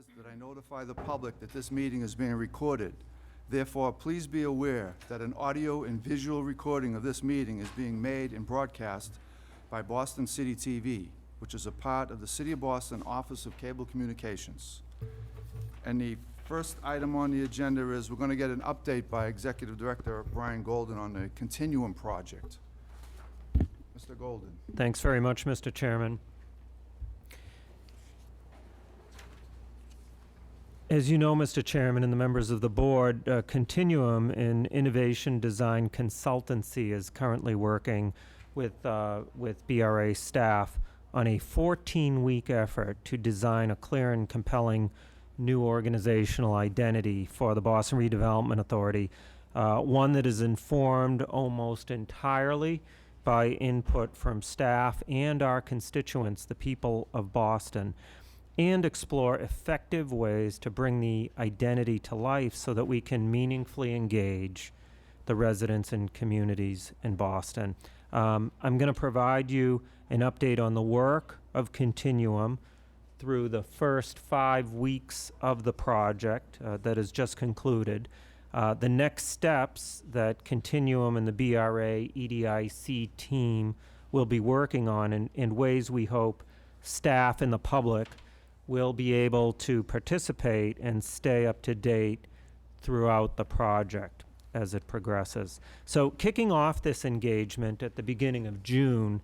requires that I notify the public that this meeting is being recorded. Therefore, please be aware that an audio and visual recording of this meeting is being made and broadcast by Boston City TV, which is a part of the City of Boston Office of Cable Communications. And the first item on the agenda is we're going to get an update by Executive Director Brian Golden on the Continuum project. Mr. Golden. Thanks very much, Mr. Chairman. As you know, Mr. Chairman and the members of the board, Continuum in Innovation Design Consultancy is currently working with BRA staff on a 14-week effort to design a clear and compelling new organizational identity for the Boston Redevelopment Authority, one that is informed almost entirely by input from staff and our constituents, the people of Boston, and explore effective ways to bring the identity to life so that we can meaningfully engage the residents and communities in Boston. I'm going to provide you an update on the work of Continuum through the first 5 weeks of the project that has just concluded. The next steps that Continuum and the BRA EDIC team will be working on in ways we hope staff and the public will be able to participate and stay up to date throughout the project as it progresses. So kicking off this engagement at the beginning of June,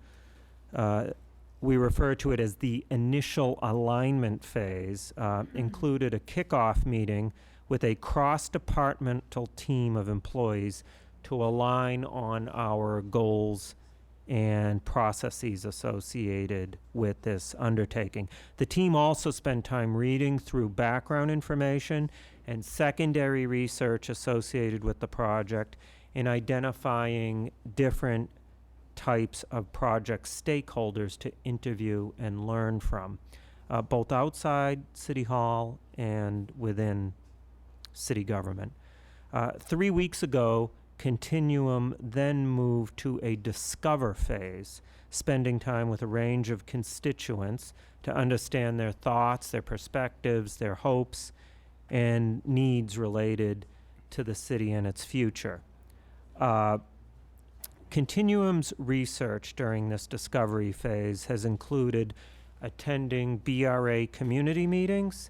we refer to it as the initial alignment phase, included a kickoff meeting with a cross-departmental team of employees to align on our goals and processes associated with this undertaking. The team also spent time reading through background information and secondary research associated with the project and identifying different types of project stakeholders to interview and learn from, both outside City Hall and within city government. 3 weeks ago, Continuum then moved to a discover phase, spending time with a range of constituents to understand their thoughts, their perspectives, their hopes, and needs related to the city and its future. Continuum's research during this discovery phase has included attending BRA community meetings,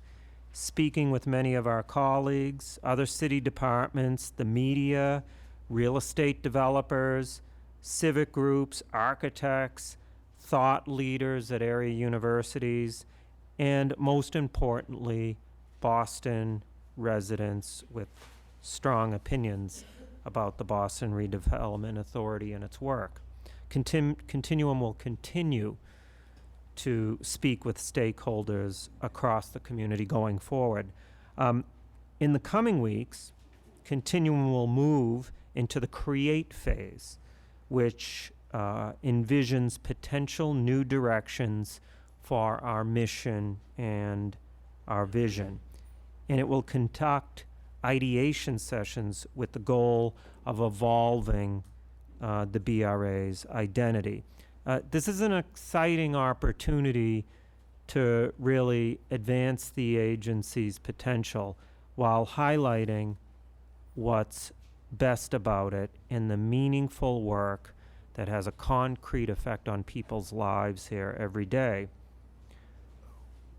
speaking with many of our colleagues, other city departments, the media, real estate developers, civic groups, architects, thought leaders at area universities, and most importantly, Boston residents with strong opinions about the Boston Redevelopment Authority and its work. Continuum will continue to speak with stakeholders across the community going forward. In the coming weeks, Continuum will move into the create phase, which envisions potential new directions for our mission and our vision. And it will conduct ideation sessions with the goal of evolving the BRA's identity. This is an exciting opportunity to really advance the agency's potential while highlighting what's best about it and the meaningful work that has a concrete effect on people's lives here every day.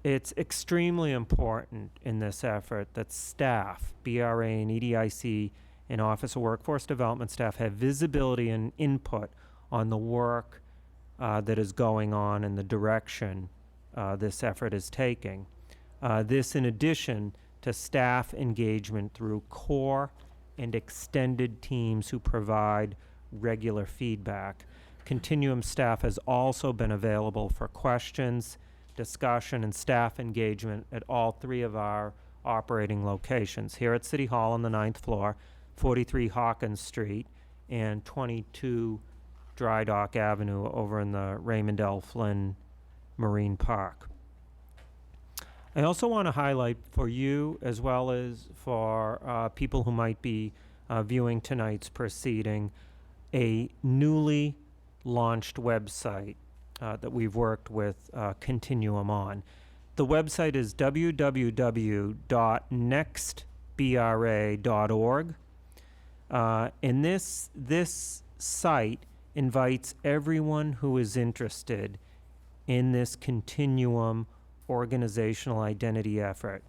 It's extremely important in this effort that staff, BRA and EDIC and Office of Workforce Development staff have visibility and input on the work that is going on and the direction this effort is taking. This in addition to staff engagement through core and extended teams who provide regular feedback. Continuum staff has also been available for questions, discussion, and staff engagement at all 3 of our operating locations, here at City Hall on the 9th floor, 43 Hawkins Street, and 22 Dry Dock Avenue over in the Raymond L. Flynn Marine Park. I also want to highlight for you, as well as for people who might be viewing tonight's proceeding, a newly launched website that we've worked with Continuum on. The website is www.nextbra.org. And this site invites everyone who is interested in this continuum organizational identity effort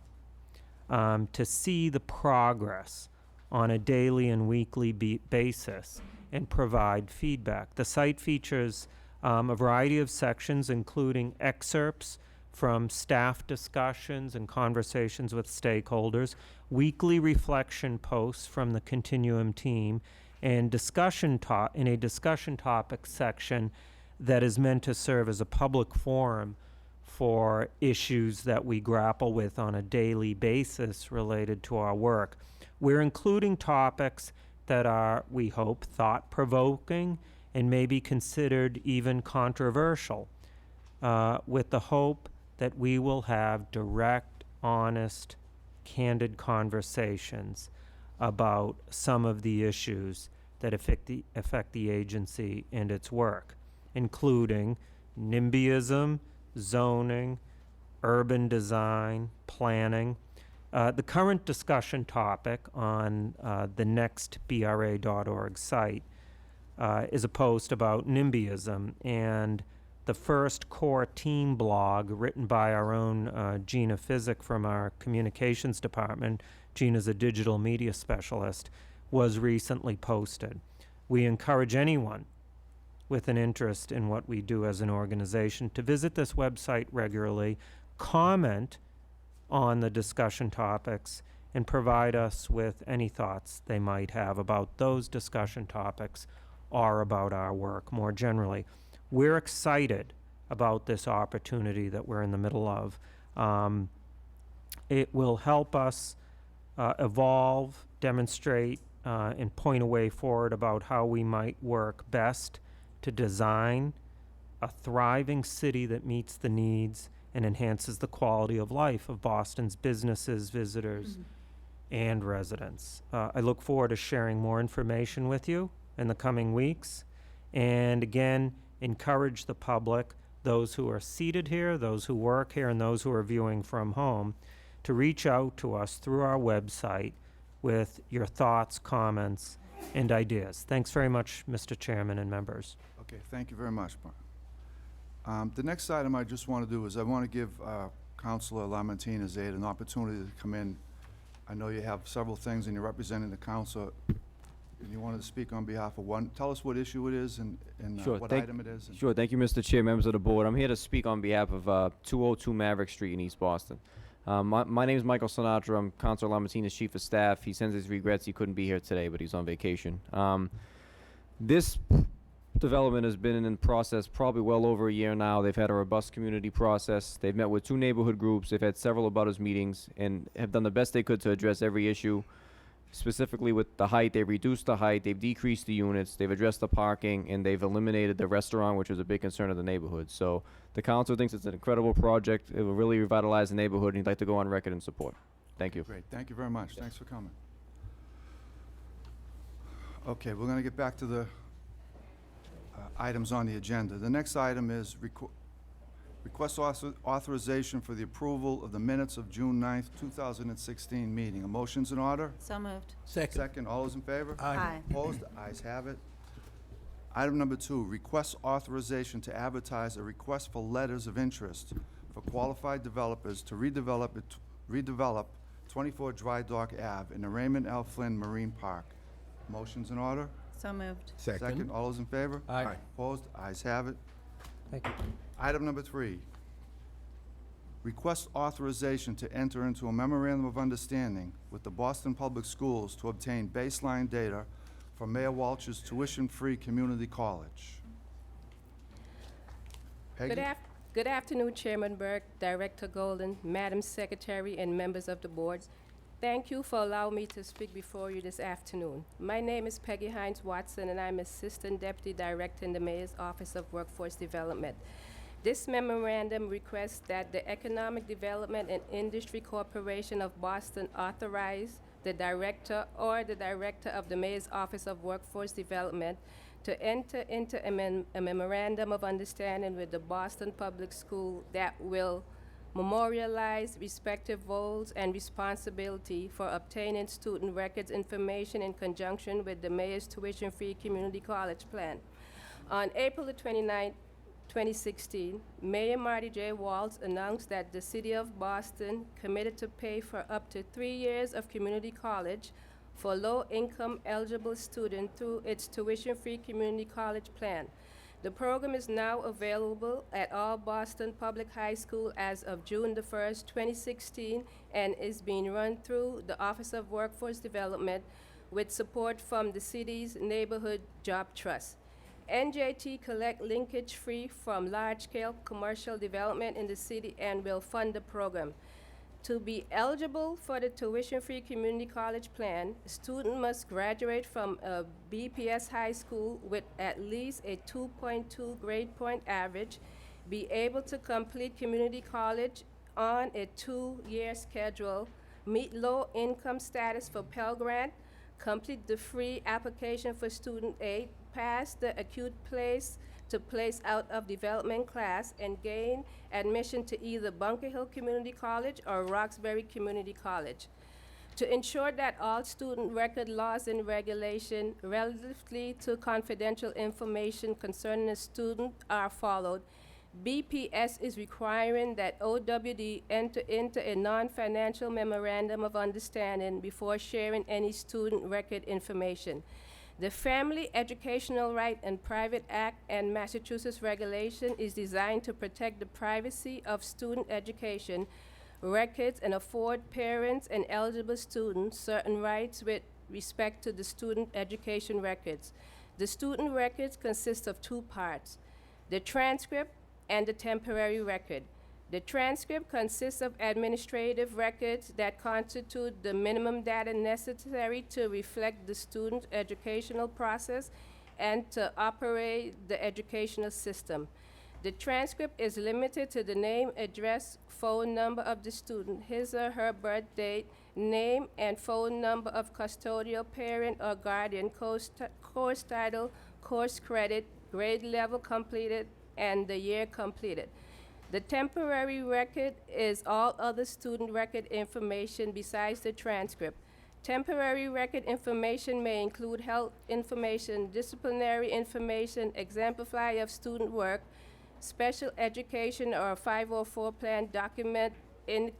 to see the progress on a daily and weekly basis and provide feedback. The site features a variety of sections, including excerpts from staff discussions and conversations with stakeholders, weekly reflection posts from the Continuum team, and in a discussion topic section that is meant to serve as a public forum for issues that we grapple with on a daily basis related to our work. We're including topics that are, we hope, thought-provoking and may be considered even controversial, with the hope that we will have direct, honest, candid conversations about some of the issues that affect the agency and its work, including NIMBYism, zoning, urban design, planning. The current discussion topic on the nextbra.org site is a post about NIMBYism, and the first core team blog written by our own Gina Physic from our communications department. Gina's a digital media specialist, was recently posted. We encourage anyone with an interest in what we do as an organization to visit this website regularly, comment on the discussion topics, and provide us with any thoughts they might have about those discussion topics or about our work more generally. We're excited about this opportunity that we're in the middle of. It will help us evolve, demonstrate, and point a way forward about how we might work best to design a thriving city that meets the needs and enhances the quality of life of Boston's businesses, visitors, and residents. I look forward to sharing more information with you in the coming weeks. And again, encourage the public, those who are seated here, those who work here, and those who are viewing from home, to reach out to us through our website with your thoughts, comments, and ideas. Thanks very much, Mr. Chairman and members. Okay, thank you very much, Mark. The next item I just want to do is I want to give Councilor Lamontina Zade an opportunity to come in. I know you have several things and you're representing the council, and you wanted to speak on behalf of one. Tell us what issue it is and Sure, what item it is. and- Sure, thank you, Mr. Chair, members of the board. I'm here to speak on behalf of 202 Maverick Street in East Boston. My name is Michael Sinatra. I'm Councilor Lamontina's chief of staff. He sends his regrets he couldn't be here today, but he's on vacation. This development has been in process probably well over a year now. They've had a robust community process. They've met with 2 neighborhood groups. They've had several abutters meetings and have done the best they could to address every issue. Specifically with the height, they've reduced the height, they've decreased the units, they've addressed the parking, and they've eliminated the restaurant, which was a big concern of the neighborhood. So the council thinks it's an incredible project. It will really revitalize the neighborhood, and he'd like to go on record in support. Thank you. Great, thank you very much. Thanks for coming. Okay, we're going to get back to the items on the agenda. The next item is request authorization for the approval of the minutes of June 9th, 2016 meeting. A motion's in order? So moved. Second, all those in favor? Aye. Opposed? Ayes have it. Item number 2, request authorization to advertise a request for letters of interest for qualified developers to redevelop 24 Dry Dock Ave in the Raymond L. Flynn Marine Park. Motion's in order? So moved. Second, all those in favor? Aye. Opposed? Ayes have it. Thank you. Item number 3, request authorization to enter into a memorandum of understanding with the Boston Public Schools to obtain baseline data for Mayor Walsh's tuition-free community college. Peggy? Good afternoon, Chairman Burke, Director Golden, Madam Secretary, and members of the board. Thank you for allowing me to speak before you this afternoon. My name is Peggy Hines Watson, and I'm Assistant Deputy Director in the Mayor's Office of Workforce Development. This memorandum requests that the Economic Development and Industry Corporation of Boston authorize the Director or the Director of the Mayor's Office of Workforce Development to enter into a memorandum of understanding with the Boston Public School that will memorialize respective roles and responsibility for obtaining student records information in conjunction with the Mayor's Tuition-Free Community College Plan. On April the 29th, 2016, Mayor Marty J. Waltz announced that the City of Boston committed to pay for up to 3 years of community college for low-income eligible students through its tuition-free community college plan. The program is now available at all Boston Public High School as of June the 1st, 2016, and is being run through the Office of Workforce Development with support from the city's Neighborhood Job Trust. NJT collect linkage free from large-scale commercial development in the city and will fund the program. To be eligible for the tuition-free community college plan, a student must graduate from a BPS high school with at least a 2.2 grade point average, be able to complete community college on a 2-year schedule, meet low income status for Pell Grant, complete the free application for student aid, pass the acute place to place out of development class, and gain admission to either Bunker Hill Community College or Roxbury Community College. To ensure that all student record laws and regulation relatively to confidential information concerning a student are followed, BPS is requiring that OWD enter into a non-financial memorandum of understanding before sharing any student record information. The Family Educational Right and Private Act and Massachusetts regulation is designed to protect the privacy of student education records and afford parents and eligible students certain rights with respect to the student education records. The student records consist of 2 parts, the transcript and the temporary record. The transcript consists of administrative records that constitute the minimum data necessary to reflect the student's educational process and to operate the educational system. The transcript is limited to the name, address, phone number of the student, his or her birth date, name and phone number of custodial parent or guardian, course title, course credit, grade level completed, and the year completed. The temporary record is all other student record information besides the transcript. Temporary record information may include health information, disciplinary information, exemplify of student work, special education or 504 plan document, in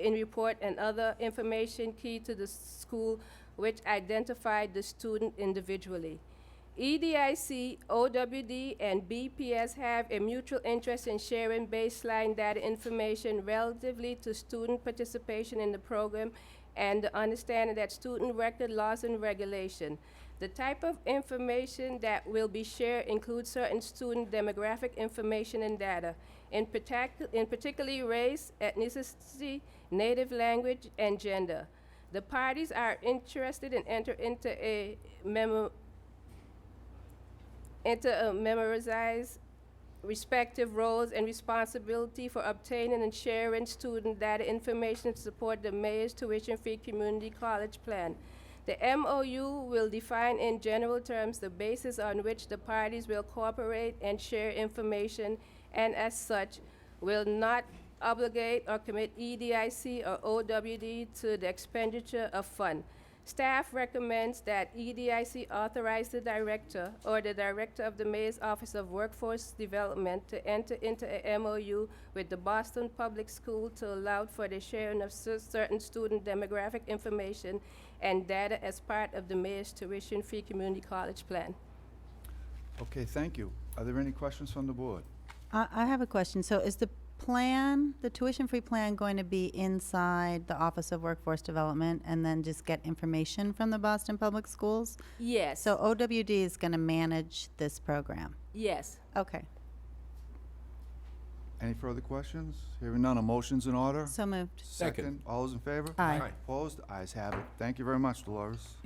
report, and other information key to the school which identify the student individually. EDIC, OWD, and BPS have a mutual interest in sharing baseline data information relatively to student participation in the program and the understanding that student record laws and regulation. The type of information that will be shared includes certain student demographic information and data, in particularly race, ethnicity, native language, and gender. The parties are interested in enter into a memorize respective roles and responsibility for obtaining and sharing student data information to support the Mayor's Tuition-Free Community College Plan. The MOU will define in general terms the basis on which the parties will cooperate and share information, and as such, will not obligate or commit EDIC or OWD to the expenditure of fund. Staff recommends that EDIC authorize the director or the director of the Mayor's Office of Workforce Development to enter into a MOU with the Boston Public School to allow for the sharing of certain student demographic information and data as part of the Mayor's Tuition-Free Community College Plan. Okay, thank you. Are there any questions from the board? I have a question. So is the plan, the tuition-free plan, going to be inside the Office of Workforce Development and then just get information from the Boston Public Schools? Yes. So OWD is going to manage this program? Yes. Okay. Any further questions? Hearing none, a motion's in order? So moved. Second. All those in favor? Aye. Opposed? Ayes have it. Thank you very much, Dolores.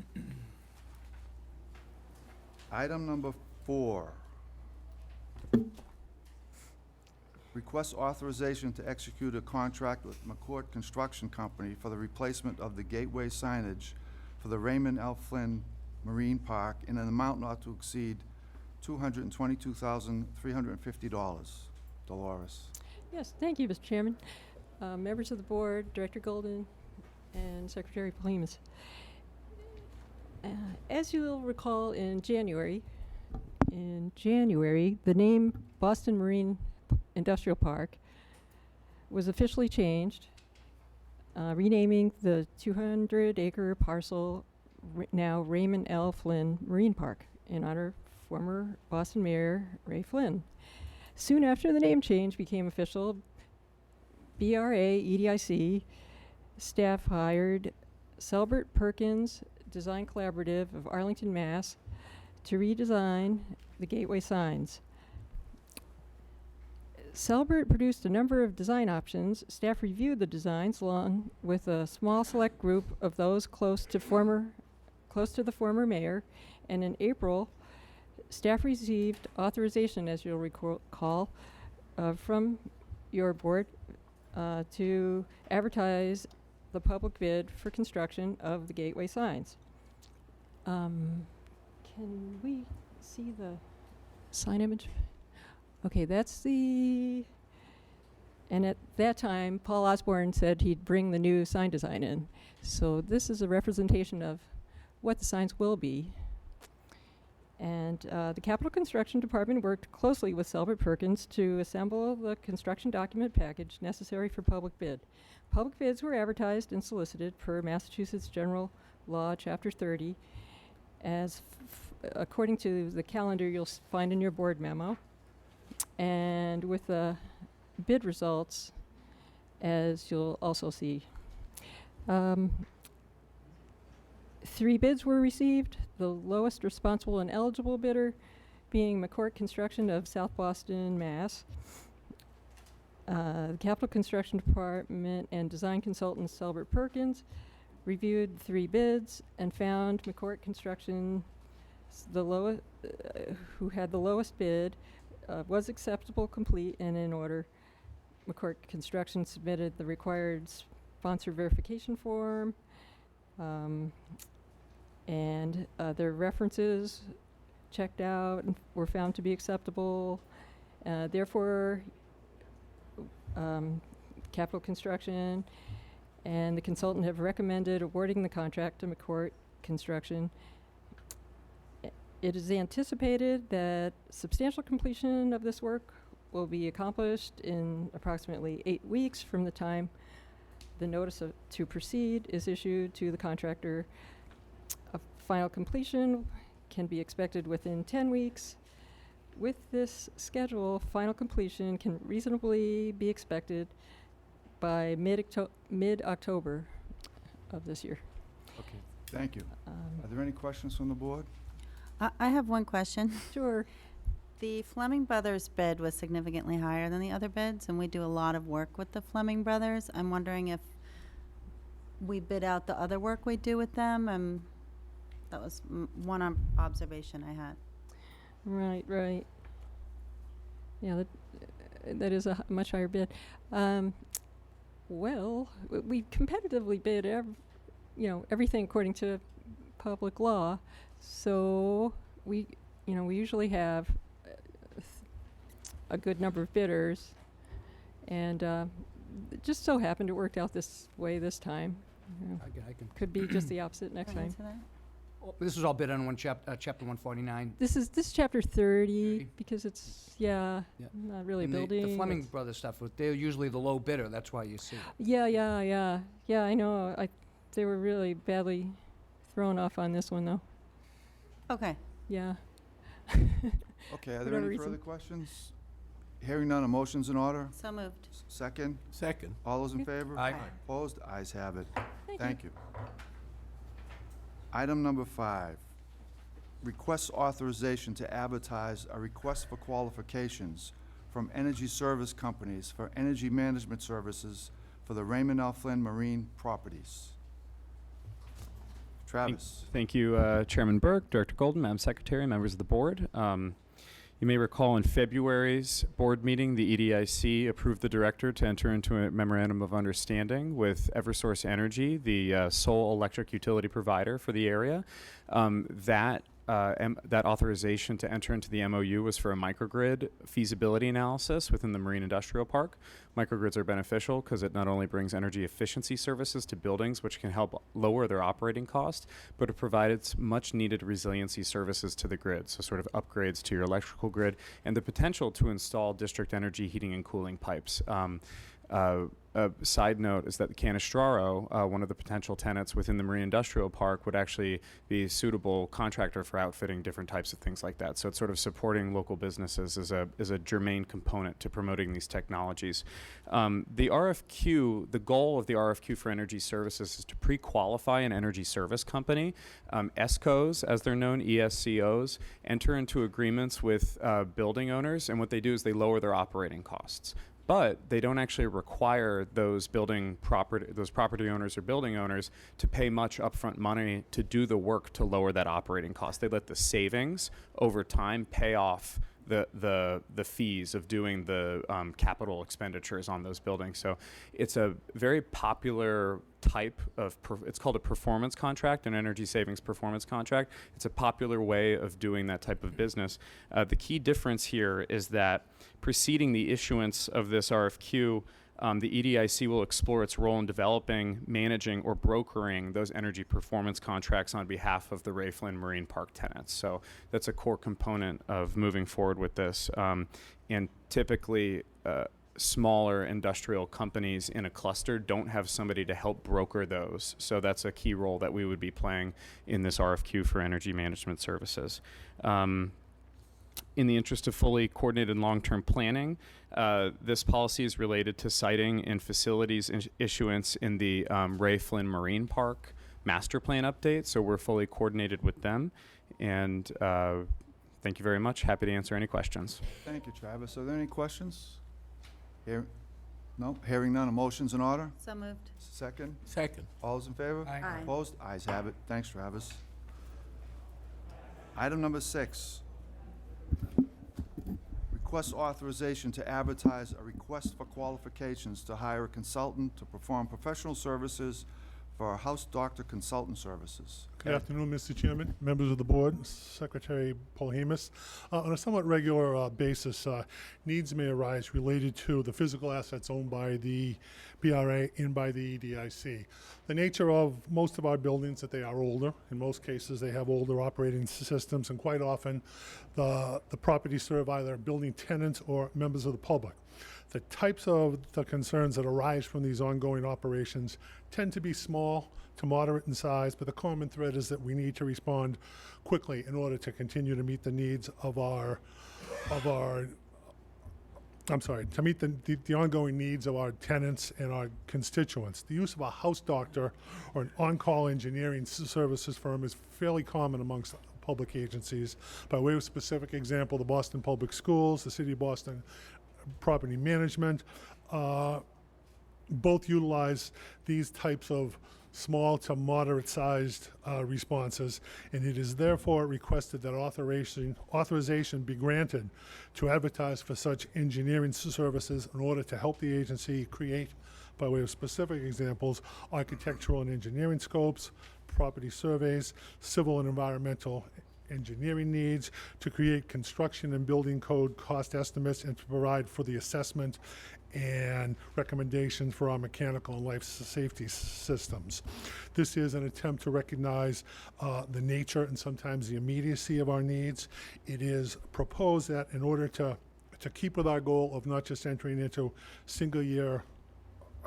Item number 4. Request authorization to execute a contract with McCourt Construction Company for the replacement of the gateway signage for the Raymond L. Flynn Marine Park in an amount not to exceed $222,350. Dolores. Yes, thank you, Mr. Chairman. Members of the board, Director Golden, and Secretary Polimas. As you'll recall, in January, the name Boston Marine Industrial Park was officially changed, renaming the 200-acre parcel now Raymond L. Flynn Marine Park in honor of former Boston Mayor Ray Flynn. Soon after the name change became official, BRA EDIC staff hired Selbert Perkins Design Collaborative of Arlington, Mass. To redesign the gateway signs. Selbert produced a number of design options. Staff reviewed the designs along with a small select group of those close to the former mayor, and in April, staff received authorization, as you'll recall, from your board to advertise the public bid for construction of the gateway signs. Can we see the sign image? Okay, that's the... And at that time, Paul Osborne said he'd bring the new sign design in. So this is a representation of what the signs will be. And the Capital Construction Department worked closely with Selbert Perkins to assemble the construction document package necessary for public bid. Public bids were advertised and solicited per Massachusetts General Law, Chapter 30, as according to the calendar you'll find in your board memo, and with the bid results, as you'll also see. 3 bids were received, the lowest responsible and eligible bidder being McCourt Construction of South Boston, Mass. The Capital Construction Department and design consultant Selbert Perkins reviewed 3 bids and found McCourt Construction, who had the lowest bid, was acceptable, complete, and in order. McCourt Construction submitted the required sponsor verification form, and their references checked out and were found to be acceptable. Therefore, Capital Construction and the consultant have recommended awarding the contract to McCourt Construction. It is anticipated that substantial completion of this work will be accomplished in approximately 8 weeks from the time the notice to proceed is issued to the contractor. A final completion can be expected within 10 weeks. With this schedule, final completion can reasonably be expected by mid-October of this year. Okay, thank you. Are there any questions from the board? I have one question. Sure. The Fleming Brothers bid was significantly higher than the other bids, and we do a lot of work with the Fleming Brothers. I'm wondering if we bid out the other work we do with them, and that was one observation I had. Right. Yeah, that is a much higher bid. Well, we competitively bid everything according to public law. So we usually have a good number of bidders, and it just so happened it worked out this way this time. I can. Could be just the opposite next time. Answer that? This was all bid on chapter 149. This is chapter 30 30. because it's not really And building. The Fleming Brothers stuff, they're usually the low bidder. That's why you see it. Yeah. I know. They were really badly thrown off on this one though. Okay. Yeah. Okay, are there Whatever any reason. further questions? Hearing none, a motion's in order. So moved. Second, Second. all those in Okay. favor? Aye. Opposed? Ayes have it. Thank you. Thank you. Item number 5, request authorization to advertise a request for qualifications from energy service companies for energy management services for the Raymond L. Flynn Marine properties. Travis. Thank you, Chairman Burke, Director Golden, Madam Secretary, members of the board. You may recall in February's board meeting, the EDIC approved the director to enter into a memorandum of understanding with Eversource Energy, the sole electric utility provider for the area. That that authorization to enter into the MOU was for a microgrid feasibility analysis within the Marine Industrial Park. Microgrids are beneficial because it not only brings energy efficiency services to buildings, which can help lower their operating cost, but it provides much needed resiliency services to the grid, so sort of upgrades to your electrical grid, and the potential to install district energy heating and cooling pipes. A side note is that Canestraro, one of the potential tenants within the Marine Industrial Park, would actually be a suitable contractor for outfitting different types of things like that. So it's sort of supporting local businesses is a germane component to promoting these technologies. The RFQ, the goal of the RFQ for energy services is to pre-qualify an energy service company. ESCOs, as they're known, ESCOs, enter into agreements with building owners, and what they do is they lower their operating costs. But they don't actually require those property owners or building owners to pay much upfront money to do the work to lower that operating cost. They let the savings over time pay off the fees of doing the capital expenditures on those buildings. So it's a very popular type of, it's called a performance contract, an energy savings performance contract. It's a popular way of doing that type of business. The key difference here is that preceding the issuance of this RFQ, the EDIC will explore its role in developing, managing, or brokering those energy performance contracts on behalf of the Ray Flynn Marine Park tenants. So that's a core component of moving forward with this. And typically, smaller industrial companies in a cluster don't have somebody to help broker those. So that's a key role that we would be playing in this RFQ for energy management services. In the interest of fully coordinated long-term planning, this policy is related to siting and facilities issuance in the Ray Flynn Marine Park master plan update, so we're fully coordinated with them. And thank you very much. Happy to answer any questions. Thank you, Travis. Are there any questions? No? Hearing none. A motion's in order? So moved. Second? Second. All those in favor? Aye. Aye. Opposed? Ayes have it. Thanks, Travis. Item number 6. Request authorization to advertise a request for qualifications to hire a consultant to perform professional services for our house doctor consultant services. Good afternoon, Mr. Chairman, members of the board, Secretary Polhemus. On a somewhat regular basis, needs may arise related to the physical assets owned by the BRA and by the EDIC. The nature of most of our buildings that they are older. In most cases, they have older operating systems, and quite often the properties serve either building tenants or members of the public. The types of the concerns that arise from these ongoing operations tend to be small to moderate in size, but the common thread is that we need to respond quickly in order to continue to meet the needs of to meet the ongoing needs of our tenants and our constituents. The use of a house doctor or an on-call engineering services firm is fairly common amongst public agencies. By way of specific example, the Boston Public Schools, the City of Boston Property Management, both utilize these types of small to moderate-sized responses, and it is therefore requested that authorization be granted to advertise for such engineering services in order to help the agency create, by way of specific examples, architectural and engineering scopes, property surveys, civil and environmental engineering needs, to create construction and building code cost estimates, and to provide for the assessment and recommendations for our mechanical and life safety systems. This is an attempt to recognize the nature and sometimes the immediacy of our needs. It is proposed that in order to keep with our goal of not just entering into single-year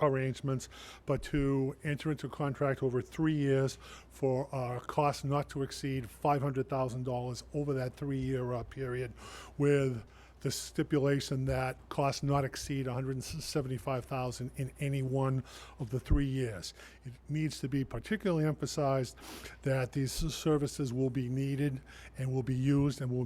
arrangements, but to enter into a contract over 3 years for costs not to exceed $500,000 over that 3-year period, with the stipulation that costs not exceed $175,000 in any one of the 3 years. It needs to be particularly emphasized that these services will be needed and will be used and will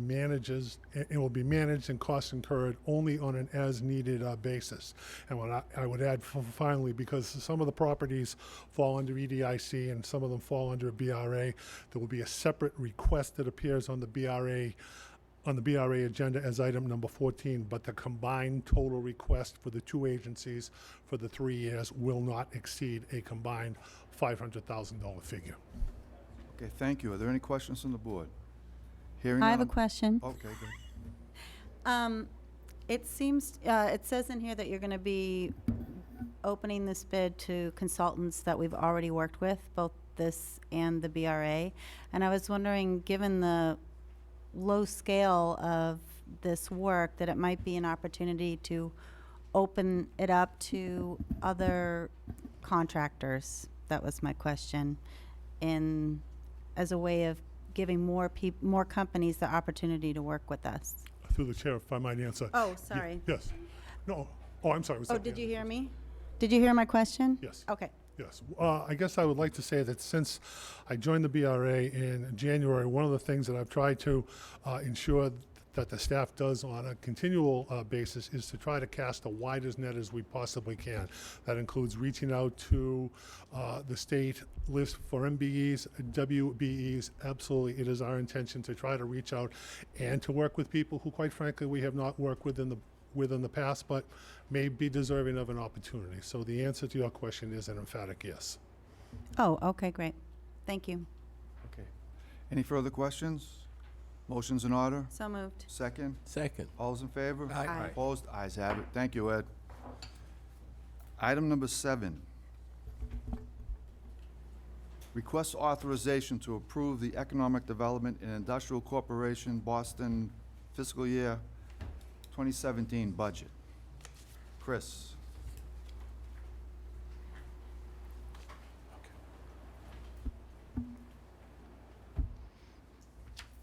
be managed and costs incurred only on an as-needed basis. And what I would add finally, because some of the properties fall under EDIC and some of them fall under BRA, there will be a separate request that appears on the BRA agenda as item number 14, but the combined total request for the two agencies for the 3 years will not exceed a combined $500,000 figure. Okay, thank you. Are there any questions from the board? Hearing I none. have a question. Okay, good. It seems, it says in here that you're going to be opening this bid to consultants that we've already worked with, both this and the BRA. And I was wondering, given the low scale of this work, that it might be an opportunity to open it up to other contractors. That was my question. As a way of giving more companies the opportunity to work with us. Through the chair, if I might answer. Oh, sorry. Yes. No. Oh, I'm sorry. Was Oh, that did the you answer? hear me? Did you hear my question? Yes. Okay. Yes. I guess I would like to say that since I joined the BRA in January, one of the things that I've tried to ensure that the staff does on a continual basis is to try to cast the widest net as we possibly can. That includes reaching out to the state list for MBEs, WBEs. Absolutely, it is our intention to try to reach out and to work with people who, quite frankly, we have not worked with in the past, but may be deserving of an opportunity. So the answer to your question is an emphatic yes. Oh, okay, great. Thank you. Okay. Any further questions? Motion's in order? So moved. Second? Second. All those in favor? Aye. Aye. Opposed? Ayes have it. Thank you, Ed. Item number 7. Request authorization to approve the Economic Development and Industrial Corporation Boston fiscal year 2017 budget. Chris?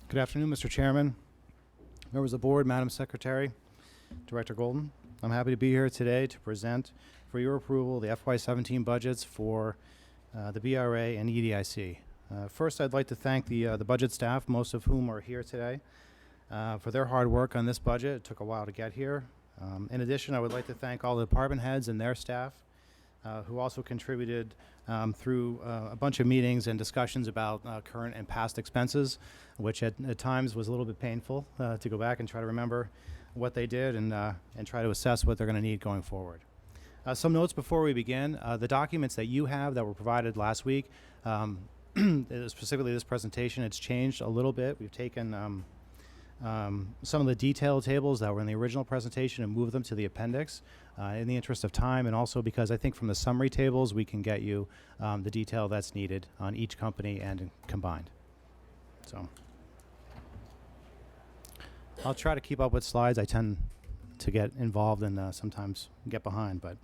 Good afternoon, Mr. Chairman, members of the board, Madam Secretary, Director Golden. I'm happy to be here today to present for your approval the FY17 budgets for the BRA and EDIC. First, I'd like to thank the budget staff, most of whom are here today, for their hard work on this budget. It took a while to get here. In addition, I would like to thank all the department heads and their staff who also contributed through a bunch of meetings and discussions about current and past expenses, which at times was a little bit painful to go back and try to remember what they did and try to assess what they're going to need going forward. Some notes before we begin. The documents that you have that were provided last week, specifically this presentation, it's changed a little bit. We've taken some of the detailed tables that were in the original presentation and moved them to the appendix in the interest of time, and also because I think from the summary tables we can get you the detail that's needed on each company and combined. So I'll try to keep up with slides. I tend to get involved and sometimes get behind, but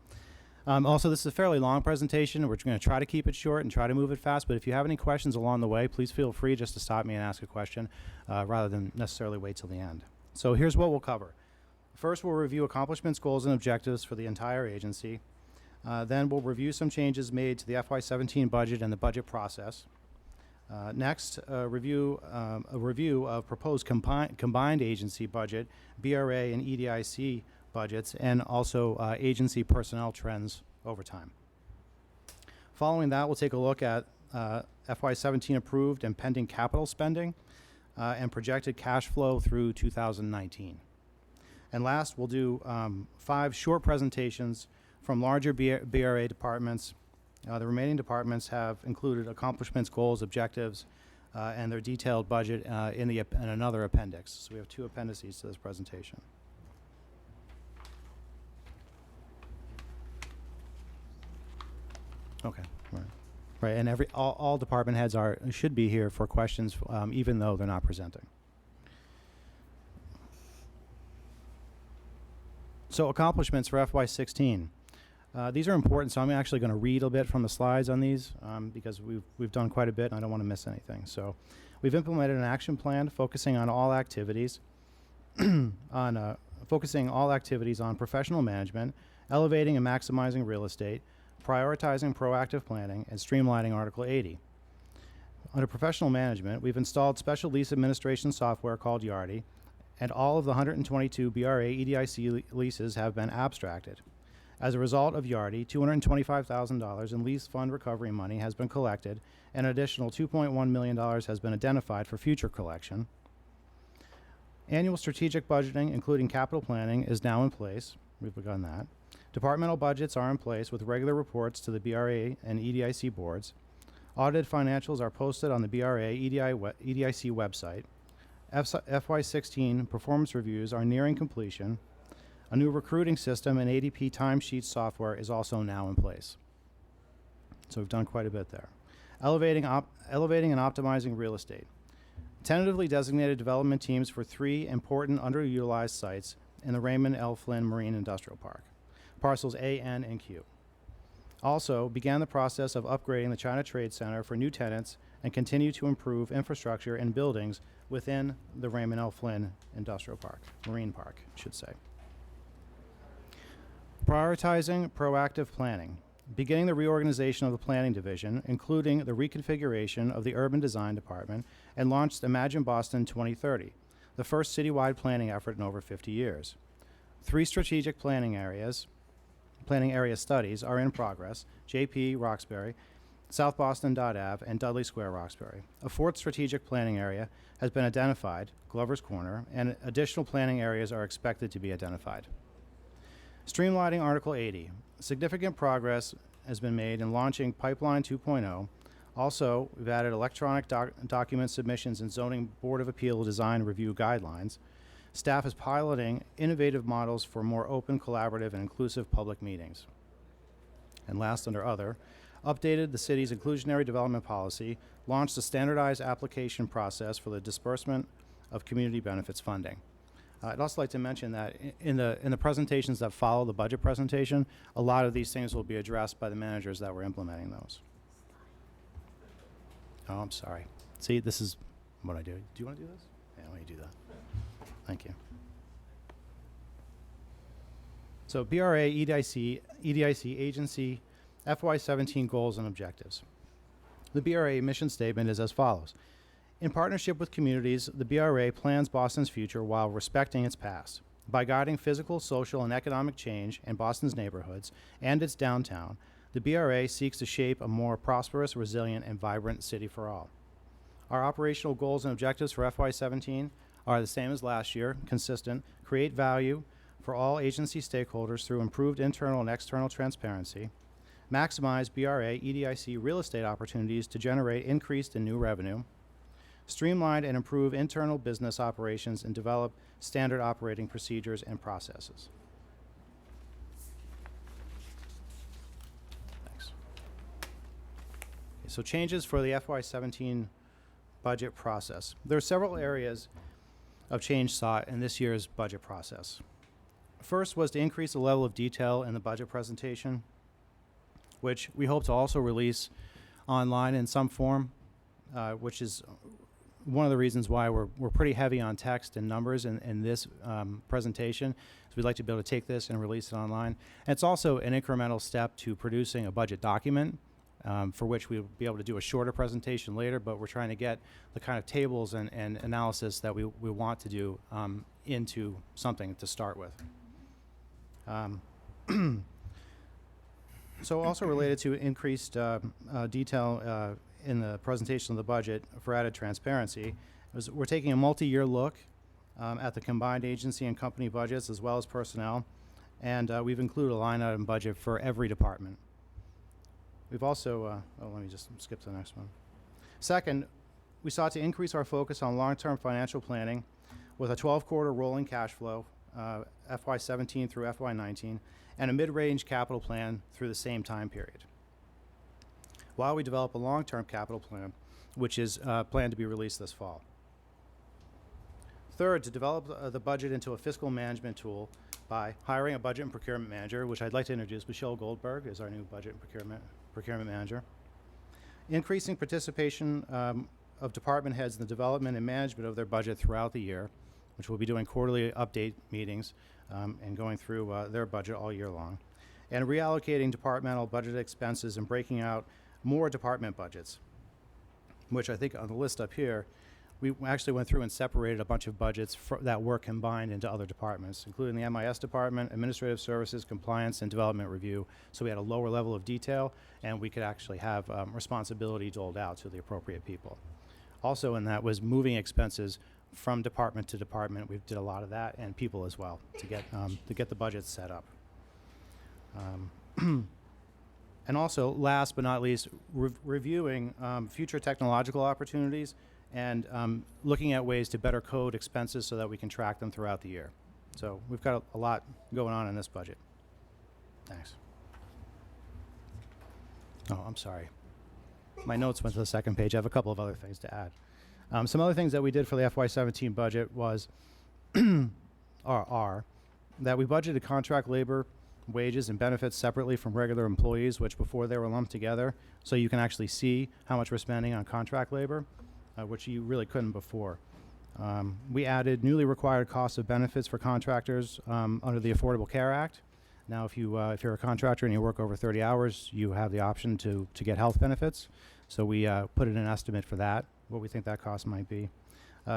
also this is a fairly long presentation. We're going to try to keep it short and try to move it fast, but if you have any questions along the way, please feel free just to stop me and ask a question rather than necessarily wait till the end. So here's what we'll cover. First, we'll review accomplishments, goals, and objectives for the entire agency. Then we'll review some changes made to the FY17 budget and the budget process. Next, a review of proposed combined agency budget, BRA and EDIC budgets, and also agency personnel trends over time. Following that, we'll take a look at FY17 approved and pending capital spending and projected cash flow through 2019. And last, we'll do 5 short presentations from larger BRA departments. The remaining departments have included accomplishments, goals, objectives, and their detailed budget in another appendix. So we have 2 appendices to this presentation. Okay, right, and all department heads should be here for questions, even though they're not presenting. So accomplishments for FY16. These are important, so I'm actually going to read a bit from the slides on these because we've done quite a bit, and I don't want to miss anything. So we've implemented an action plan focusing on all activities, focusing all activities on professional management, elevating and maximizing real estate, prioritizing proactive planning, and streamlining Article 80. Under professional management, we've installed special lease administration software called Yardi, and all of the 122 BRA EDIC leases have been abstracted. As a result of Yardi, $225,000 in lease fund recovery money has been collected, and an additional $2.1 million has been identified for future collection. Annual strategic budgeting, including capital planning, is now in place. We've begun that. Departmental budgets are in place with regular reports to the BRA and EDIC boards. Audited financials are posted on the BRA EDIC website. FY16 performance reviews are nearing completion. A new recruiting system and ADP timesheet software is also now in place. So we've done quite a bit there. Elevating and optimizing real estate. Tentatively designated development teams for 3 important underutilized sites in the Raymond L. Flynn Marine Industrial Park, parcels A, N, and Q. Also began the process of upgrading the China Trade Center for new tenants and continue to improve infrastructure and buildings within the Raymond L. Flynn Industrial Park, Marine Park, I should say. Prioritizing proactive planning. Beginning the reorganization of the planning division, including the reconfiguration of the urban design department, and launched Imagine Boston 2030, the first citywide planning effort in over 50 years. 3 strategic planning area studies are in progress: JP Roxbury, South Boston Ave, and Dudley Square Roxbury. A 4th strategic planning area has been identified, Glover's Corner, and additional planning areas are expected to be identified. Streamlining Article 80. Significant progress has been made in launching Pipeline 2.0. Also, we've added electronic document submissions and Zoning Board of Appeal design review guidelines. Staff is piloting innovative models for more open, collaborative, and inclusive public meetings. And last, under Other, updated the city's inclusionary development policy, launched a standardized application process for the disbursement of community benefits funding. I'd also like to mention that in the presentations that follow the budget presentation, a lot of these things will be addressed by the managers that were implementing those. Oh, I'm sorry. See, this is what I do. Do you want to do this? Yeah, why don't you do that? Thank you. So BRA, EDIC agency, FY17 goals and objectives. The BRA mission statement is as follows. In partnership with communities, the BRA plans Boston's future while respecting its past. By guiding physical, social, and economic change in Boston's neighborhoods and its downtown, the BRA seeks to shape a more prosperous, resilient, and vibrant city for all. Our operational goals and objectives for FY17 are the same as last year, consistent: create value for all agency stakeholders through improved internal and external transparency, maximize BRA EDIC real estate opportunities to generate increased and new revenue, streamline and improve internal business operations, and develop standard operating procedures and processes. Thanks. Okay, so changes for the FY17 budget process. There are several areas of change sought in this year's budget process. First was to increase the level of detail in the budget presentation, which we hope to also release online in some form, which is one of the reasons why we're pretty heavy on text and numbers in this presentation. So we'd like to be able to take this and release it online. And it's also an incremental step to producing a budget document, for which we'll be able to do a shorter presentation later, but we're trying to get the kind of tables and analysis that we want to do into something to start with. So also related to increased detail in the presentation of the budget for added transparency, we're taking a multi-year look at the combined agency and company budgets as well as personnel, and we've included a line item budget for every department. We've also, let me just skip to the next one. Second, we sought to increase our focus on long-term financial planning with a 12-quarter rolling cash flow, FY17 through FY19, and a mid-range capital plan through the same time period, while we develop a long-term capital plan, which is planned to be released this fall. Third, to develop the budget into a fiscal management tool by hiring a budget and procurement manager, which I'd like to introduce. Michelle Goldberg is our new budget and procurement manager. Increasing participation of department heads in the development and management of their budget throughout the year, which we'll be doing quarterly update meetings and going through their budget all year long. And reallocating departmental budget expenses and breaking out more department budgets, which I think on the list up here, we actually went through and separated a bunch of budgets that were combined into other departments, including the MIS department, administrative services, compliance, and development review. So we had a lower level of detail, and we could actually have responsibility doled out to the appropriate people. Also in that was moving expenses from department to department. We did a lot of that, and people as well, to get the budget set up. And also, last but not least, reviewing future technological opportunities and looking at ways to better code expenses so that we can track them throughout the year. So we've got a lot going on in this budget. Thanks. Oh, I'm sorry. My notes went to the second page. I have a couple of other things to add. Some other things that we did for the FY17 budget was are that we budgeted contract labor, wages, and benefits separately from regular employees, which before they were lumped together, so you can actually see how much we're spending on contract labor, which you really couldn't before. We added newly required costs of benefits for contractors under the Affordable Care Act. Now, if you're a contractor and you work over 30 hours, you have the option to get health benefits. So we put in an estimate for that, what we think that cost might be.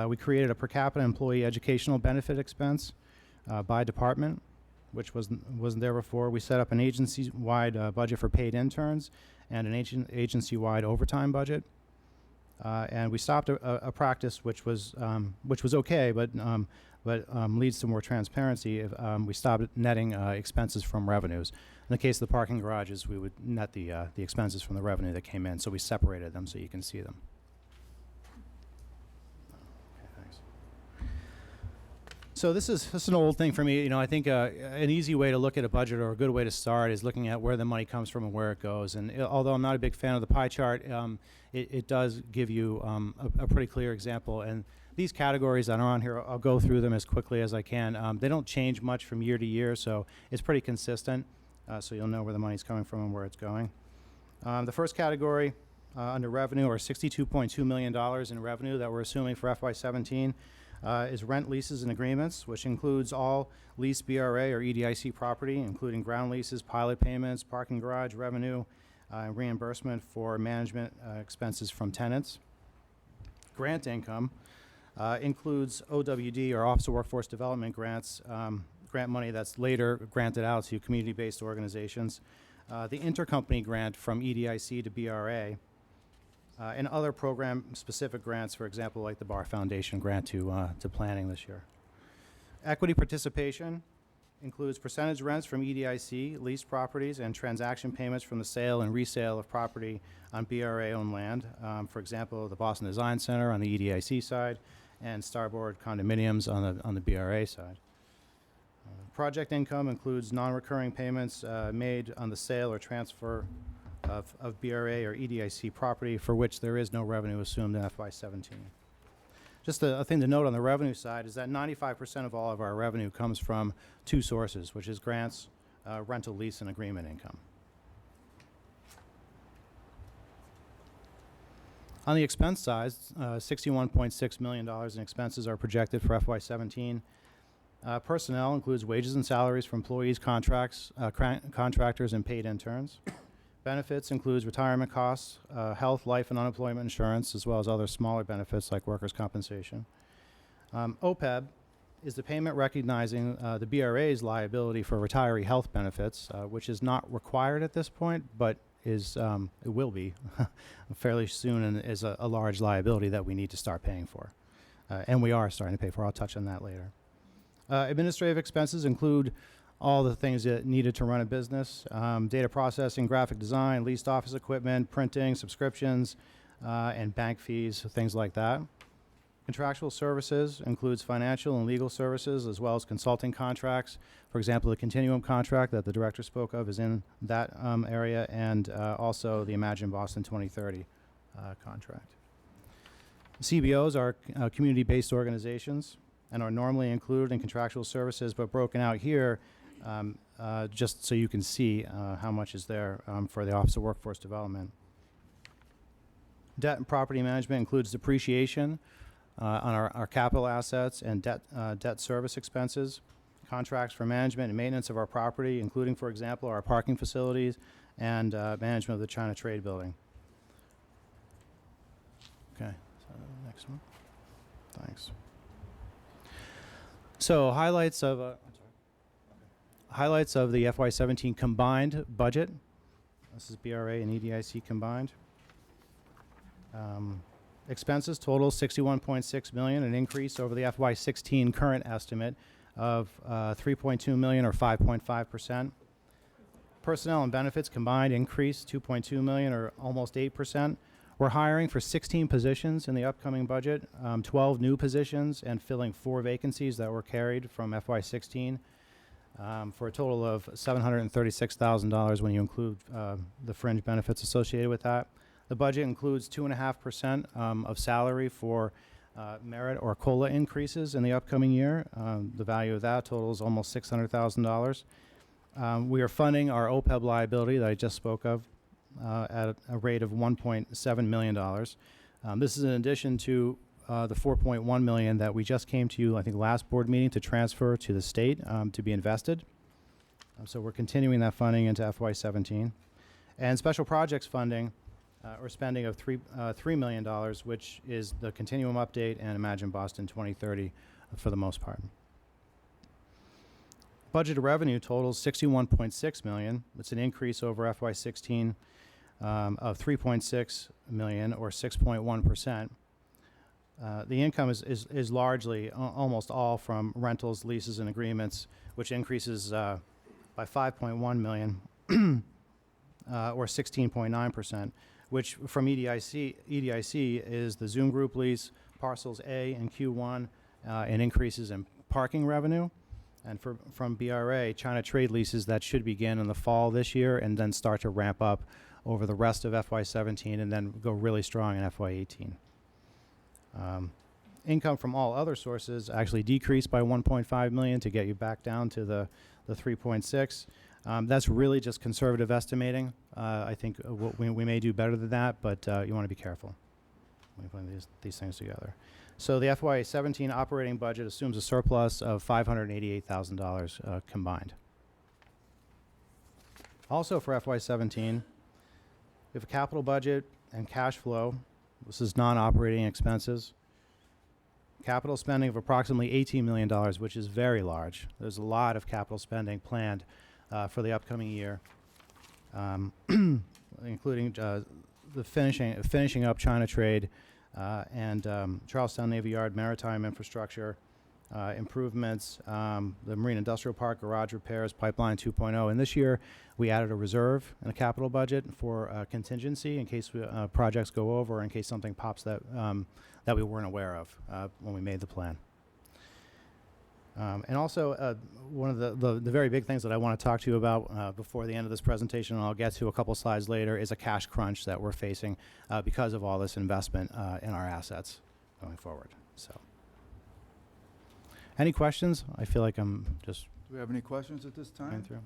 We created a per capita employee educational benefit expense by department, which wasn't there before. We set up an agency-wide budget for paid interns and an agency-wide overtime budget. And we stopped a practice which was okay, but leads to more transparency. If, we stopped netting expenses from revenues. In the case of the parking garages, we would net the expenses from the revenue that came in, so we separated them so you can see them. Okay, thanks. So this is an old thing for me. You know, I think an easy way to look at a budget, or a good way to start, is looking at where the money comes from and where it goes. And although I'm not a big fan of the pie chart, it does give you a pretty clear example. And these categories that are on here, I'll go through them as quickly as I can. They don't change much from year to year, so it's pretty consistent. So you'll know where the money's coming from and where it's going. The first category under revenue, or $62.2 million in revenue that we're assuming for FY17, is rent, leases, and agreements, which includes all leased BRA or EDIC property, including ground leases, pilot payments, parking garage revenue, and reimbursement for management expenses from tenants. Grant income includes OWD, or Office of Workforce Development grants, grant money that's later granted out to community-based organizations. The intercompany grant from EDIC to BRA, and other program-specific grants, for example, like the Bar Foundation grant to planning this year. Equity participation includes percentage rents from EDIC, leased properties, and transaction payments from the sale and resale of property on BRA-owned land. For example, the Boston Design Center on the EDIC side, and Starboard condominiums on the BRA side. Project income includes non-recurring payments made on the sale or transfer of BRA or EDIC property for which there is no revenue assumed in FY17. Just a thing to note on the revenue side is that 95% of all of our revenue comes from two sources, which is grants, rental, lease, and agreement income. On the expense side, $61.6 million in expenses are projected for FY17. Personnel includes wages and salaries for employees, contractors, and paid interns. Benefits includes retirement costs, health, life, and unemployment insurance, as well as other smaller benefits like workers' compensation. OPEB is the payment recognizing the BRA's liability for retiree health benefits, which is not required at this point, but it will be fairly soon, and is a large liability that we need to start paying for. And we are starting to pay for. I'll touch on that later. Administrative expenses include all the things that needed to run a business: data processing, graphic design, leased office equipment, printing, subscriptions, and bank fees, things like that. Contractual services includes financial and legal services, as well as consulting contracts. For example, the Continuum contract that the director spoke of is in that area, and also the Imagine Boston 2030 contract. CBOs are community-based organizations and are normally included in contractual services, but broken out here just so you can see how much is there for the Office of Workforce Development. Debt and property management includes depreciation on our capital assets and debt service expenses, contracts for management and maintenance of our property, including, for example, our parking facilities and management of the China Trade Building. Okay, so next one. Thanks. So highlights of the FY17 combined budget. This is BRA and EDIC combined. Expenses total $61.6 million, an increase over the FY16 current estimate of $3.2 million, or 5.5%. Personnel and benefits combined increased $2.2 million, or almost 8%, We're hiring for 16 positions in the upcoming budget, 12 new positions, and filling 4 vacancies that were carried from FY16, for a total of $736,000 when you include the fringe benefits associated with that. The budget includes 2.5% of salary for merit or COLA increases in the upcoming year. The value of that totals almost $600,000. We are funding our OPEB liability that I just spoke of at a rate of $1.7 million. This is in addition to the $4.1 million that we just came to you, I think, last board meeting to transfer to the state to be invested. So we're continuing that funding into FY17. And special projects funding, or spending of $3 million, which is the Continuum Update and Imagine Boston 2030 for the most part. Budgeted revenue totals $61.6 million. It's an increase over FY16 of $3.6 million, or 6.1%. The income is largely almost all from rentals, leases, and agreements, which increases by $5.1 million, or 16.9%, which from EDIC is the Zoom Group lease, parcels A and Q1, and increases in parking revenue. And from BRA, China trade leases that should begin in the fall this year and then start to ramp up over the rest of FY17 and then go really strong in FY18. Income from all other sources actually decreased by $1.5 million to get you back down to the 3.6. That's really just conservative estimating. I think we may do better than that, but you want to be careful when you put these things together. So the FY17 operating budget assumes a surplus of $588,000 combined. Also for FY17, we have a capital budget and cash flow. This is non-operating expenses. Capital spending of approximately $18 million, which is very large. There's a lot of capital spending planned for the upcoming year, including the finishing up China Trade and Charlestown Navy Yard maritime infrastructure improvements, the Marine Industrial Park garage repairs, Pipeline 2.0. And this year, we added a reserve in a capital budget for contingency in case projects go over, or in case something pops that that we weren't aware of when we made the plan. And also, one of the very big things that I want to talk to you about before the end of this presentation, and I'll get to a couple slides later, is a cash crunch that we're facing because of all this investment in our assets going forward. So, any questions? I feel like I'm just Do we have any questions at this going time? through.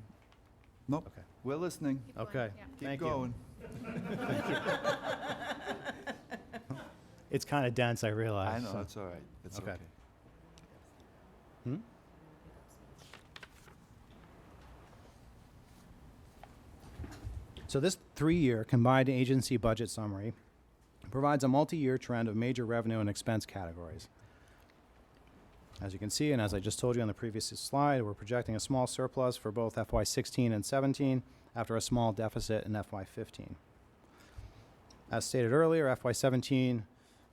Nope. Okay. We're listening. Okay. Keep Thank going. you. It's kind of dense, I realize. I know, so- it's all right. It's Okay. okay. Hmm? So this 3-year combined agency budget summary provides a multi-year trend of major revenue and expense categories. As you can see, and as I just told you on the previous slide, we're projecting a small surplus for both FY16 and 17 after a small deficit in FY15. As stated earlier, FY17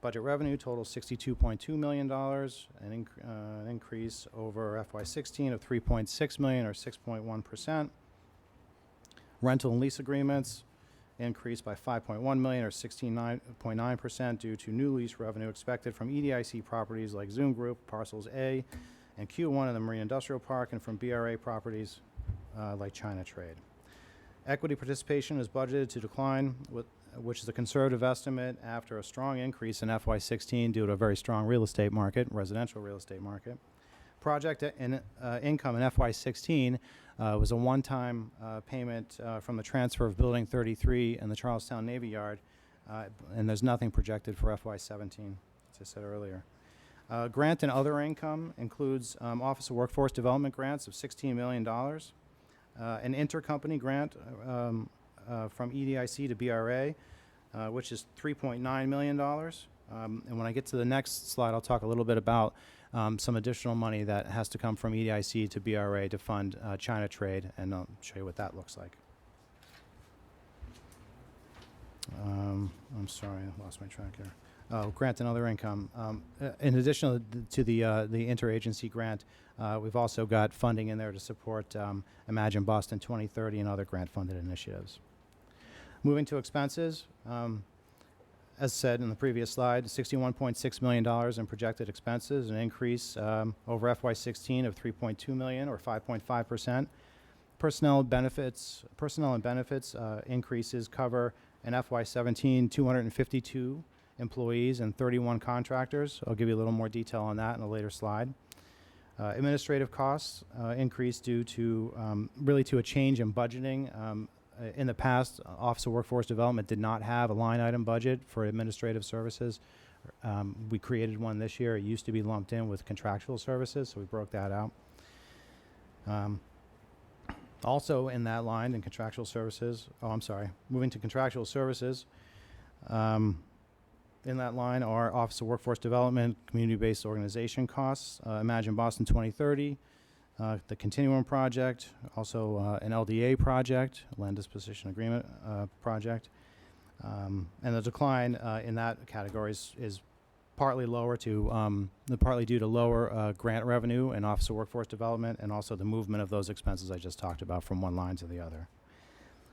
budget revenue totals $62.2 million, an increase over FY16 of $3.6 million, or 6.1%. Rental and lease agreements increased by $5.1 million, or 16.9% due to new lease revenue expected from EDIC properties like Zoom Group, Parcels A and Q1 in the Marine Industrial Park, and from BRA properties like China Trade. Equity participation is budgeted to decline, which is a conservative estimate after a strong increase in FY16 due to a very strong real estate market, residential real estate market. Project income in FY16 was a one-time payment from the transfer of Building 33 and the Charlestown Navy Yard, and there's nothing projected for FY17, as I said earlier. Grant and other income includes Office of Workforce Development grants of $16 million, an intercompany grant from EDIC to BRA, which is $3.9 million. And when I get to the next slide, I'll talk a little bit about some additional money that has to come from EDIC to BRA to fund China Trade, and I'll show you what that looks like. I'm sorry, I lost my track here. Oh, grant and other income. In addition to the interagency grant, we've also got funding in there to support Imagine Boston 2030 and other grant-funded initiatives. Moving to expenses. As said in the previous slide, $61.6 million in projected expenses, an increase over FY16 of $3.2 million or 5.5%. Personnel and benefits increases cover in FY17 252 employees and 31 contractors. I'll give you a little more detail on that in a later slide. Administrative costs increased due to really to a change in budgeting. In the past, Office of Workforce Development did not have a line item budget for administrative services. We created one this year. It used to be lumped in with contractual services, so we broke that out. Also in that line in contractual services, moving to contractual services, in that line are Office of Workforce Development, community-based organization costs, Imagine Boston 2030, the Continuum Project, also an LDA project, Land Disposition Agreement project. And the decline in that category is partly partly due to lower grant revenue in Office of Workforce Development and also the movement of those expenses I just talked about from one line to the other.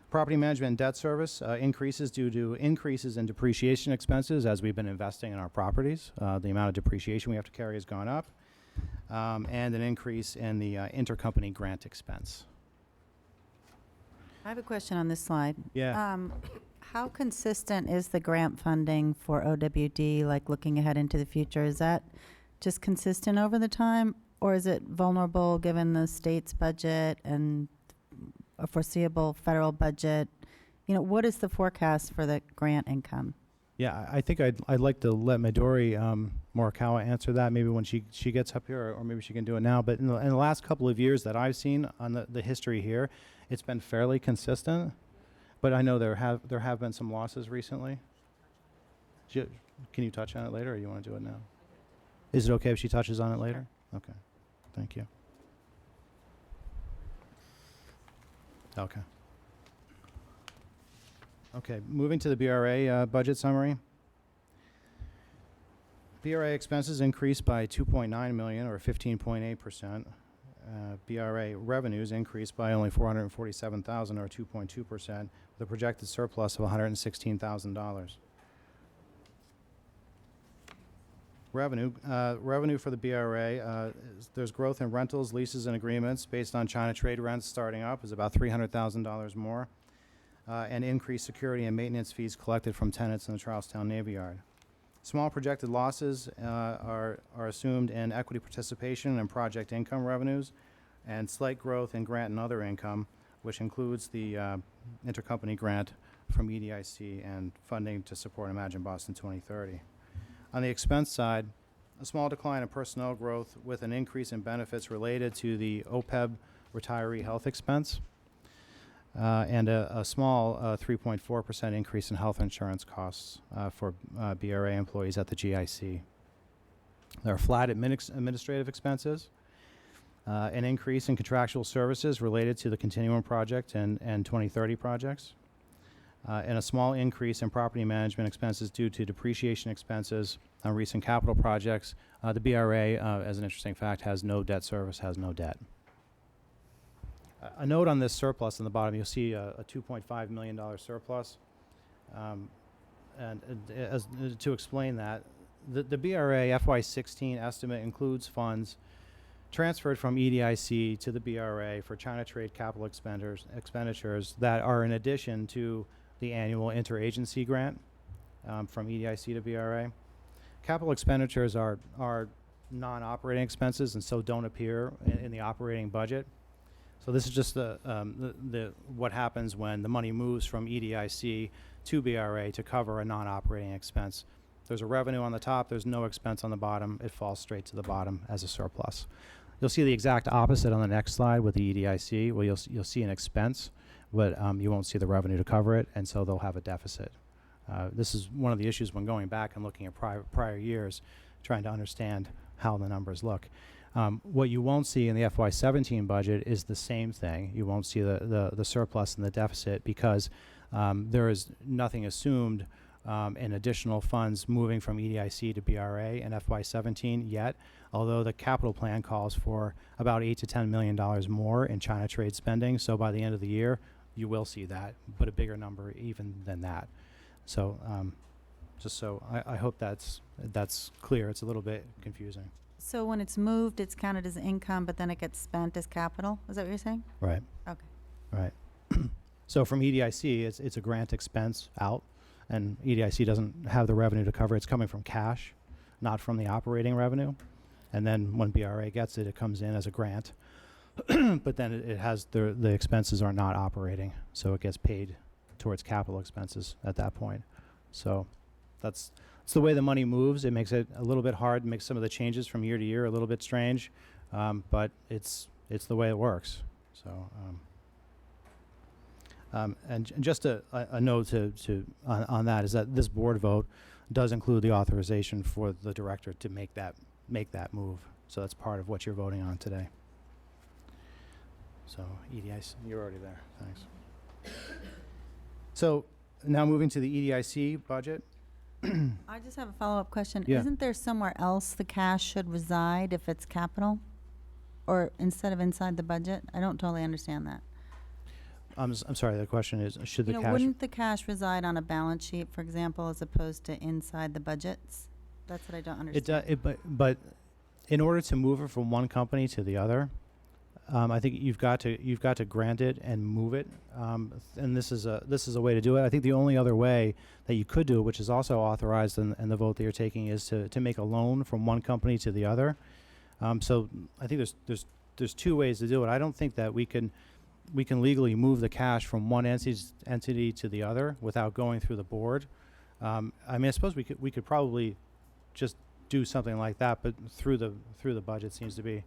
Property management and debt service increases due to increases in depreciation expenses as we've been investing in our properties. The amount of depreciation we have to carry has gone up, and an increase in the intercompany grant expense. I have a question on this slide. Yeah. How consistent is the grant funding for OWD, like looking ahead into the future? Is that just consistent over the time, or is it vulnerable given the state's budget and a foreseeable federal budget? You know, what is the forecast for the grant income? Yeah, I think I'd like to let Midori Morikawa answer that maybe when she gets up here, or maybe she can do it now. But in the last couple of years that I've seen on the history here, it's been fairly consistent. But I know there have been some losses recently. Can you touch on it later, or you want to do it now? Is it okay if she touches on it later? Okay, thank you. Okay. Okay, moving to the BRA budget summary. BRA expenses increased by $2.9 million or 15.8%. BRA revenues increased by only $447,000 or 2.2%, with a projected surplus of $116,000. Revenue for the BRA, there's growth in rentals, leases, and agreements based on China trade rents starting up is about $300,000 more, and increased security and maintenance fees collected from tenants in the Charlestown Navy Yard. Small projected losses are assumed in equity participation and project income revenues, and slight growth in grant and other income, which includes the intercompany grant from EDIC and funding to support Imagine Boston 2030. On the expense side, a small decline in personnel growth with an increase in benefits related to the OPEB retiree health expense, and a small 3.4% increase in health insurance costs for BRA employees at the GIC. There are flat administrative expenses, an increase in contractual services related to the Continuum project and 2030 projects, and a small increase in property management expenses due to depreciation expenses on recent capital projects. The BRA, as an interesting fact, has no debt service, has no debt. A note on this surplus in the bottom, you'll see a $2.5 million surplus. To explain that, the BRA FY16 estimate includes funds transferred from EDIC to the BRA for China trade capital expenditures that are in addition to the annual interagency grant from EDIC to BRA. Capital expenditures are non-operating expenses and so don't appear in the operating budget. So this is just what happens when the money moves from EDIC to BRA to cover a non-operating expense. There's a revenue on the top, there's no expense on the bottom, it falls straight to the bottom as a surplus. You'll see the exact opposite on the next slide with the EDIC, where you'll see an expense, but you won't see the revenue to cover it, and so they'll have a deficit. This is one of the issues when going back and looking at prior years, trying to understand how the numbers look. What you won't see in the FY17 budget is the same thing. You won't see the surplus and the deficit because there is nothing assumed in additional funds moving from EDIC to BRA in FY17 yet, although the capital plan calls for about $8 to $10 million more in China trade spending. So by the end of the year, you will see that, but a bigger number even than that. So Just so I hope that's clear. It's a little bit confusing. So when it's moved, it's counted as income, but then it gets spent as capital? Is that what you're saying? Right. Okay. Right. So from EDIC, it's a grant expense out, and EDIC doesn't have the revenue to cover it. It's coming from cash, not from the operating revenue. And then when BRA gets it, it comes in as a grant. But then it has the expenses are not operating, so it gets paid towards capital expenses at that point. So that's the way the money moves. It makes it a little bit hard, makes some of the changes from year to year a little bit strange, but it's the way it works. So and just a note on that is that this board vote does include the authorization for the director to make that move. So that's part of what you're voting on today. So EDIC, you're already there. Thanks. So now moving to the EDIC budget. I just have a follow-up question. Yeah. Isn't there somewhere else the cash should reside if it's capital? Or instead of inside the budget? I don't totally understand that. I'm sorry, the question is, should the cash... Wouldn't the cash reside on a balance sheet, for example, as opposed to inside the budgets? That's what I don't understand. But in order to move it from one company to the other, I think you've got to grant it and move it, and this is a way to do it. I think the only other way that you could do it, which is also authorized in the vote that you're taking, is to make a loan from one company to the other. So I think there's two ways to do it. I don't think that we can legally move the cash from one entity to the other without going through the board. I mean, I suppose we could probably just do something like that, but through the budget seems to be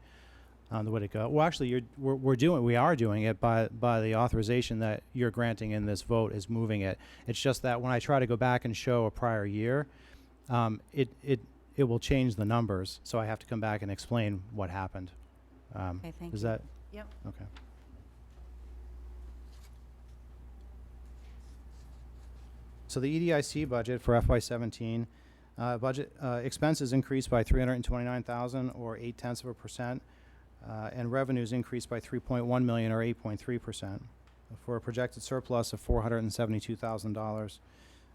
the way to go. Well, actually, we are doing it by the authorization that you're granting in this vote is moving it. It's just that when I try to go back and show a prior year, it will change the numbers, so I have to come back and explain what happened. Okay, thank Is you. that? Yep. Okay. So the EDIC budget for FY17, expenses increased by $329,000 or 0.8%, and revenues increased by $3.1 million or 8.3%, for a projected surplus of $472,000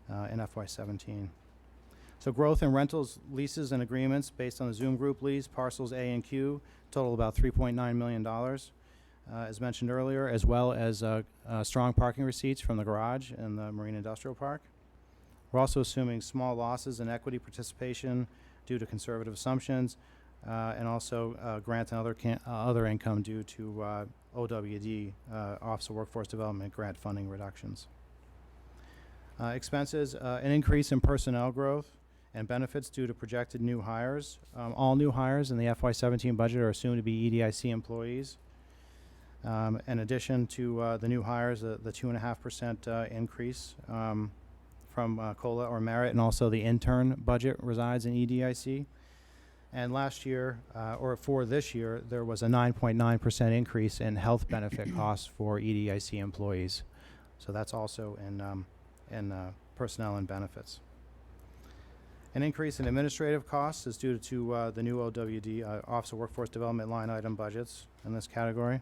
in FY17. So growth in rentals, leases, and agreements based on the Zoom Group lease, parcels A and Q, total about $3.9 million, as mentioned earlier, as well as strong parking receipts from the garage and the Marine Industrial Park. We're also assuming small losses in equity participation due to conservative assumptions, and also grant and other income due to OWD, Office of Workforce Development grant funding reductions. Expenses, an increase in personnel growth and benefits due to projected new hires. All new hires in the FY17 budget are assumed to be EDIC employees. In addition to the new hires, the 2.5% increase from COLA or merit, and also the intern budget resides in EDIC. And last year, or for this year, there was a 9.9% increase in health benefit costs for EDIC employees. So that's also in personnel and benefits. An increase in administrative costs is due to the new OWD, Office of Workforce Development line item budgets in this category.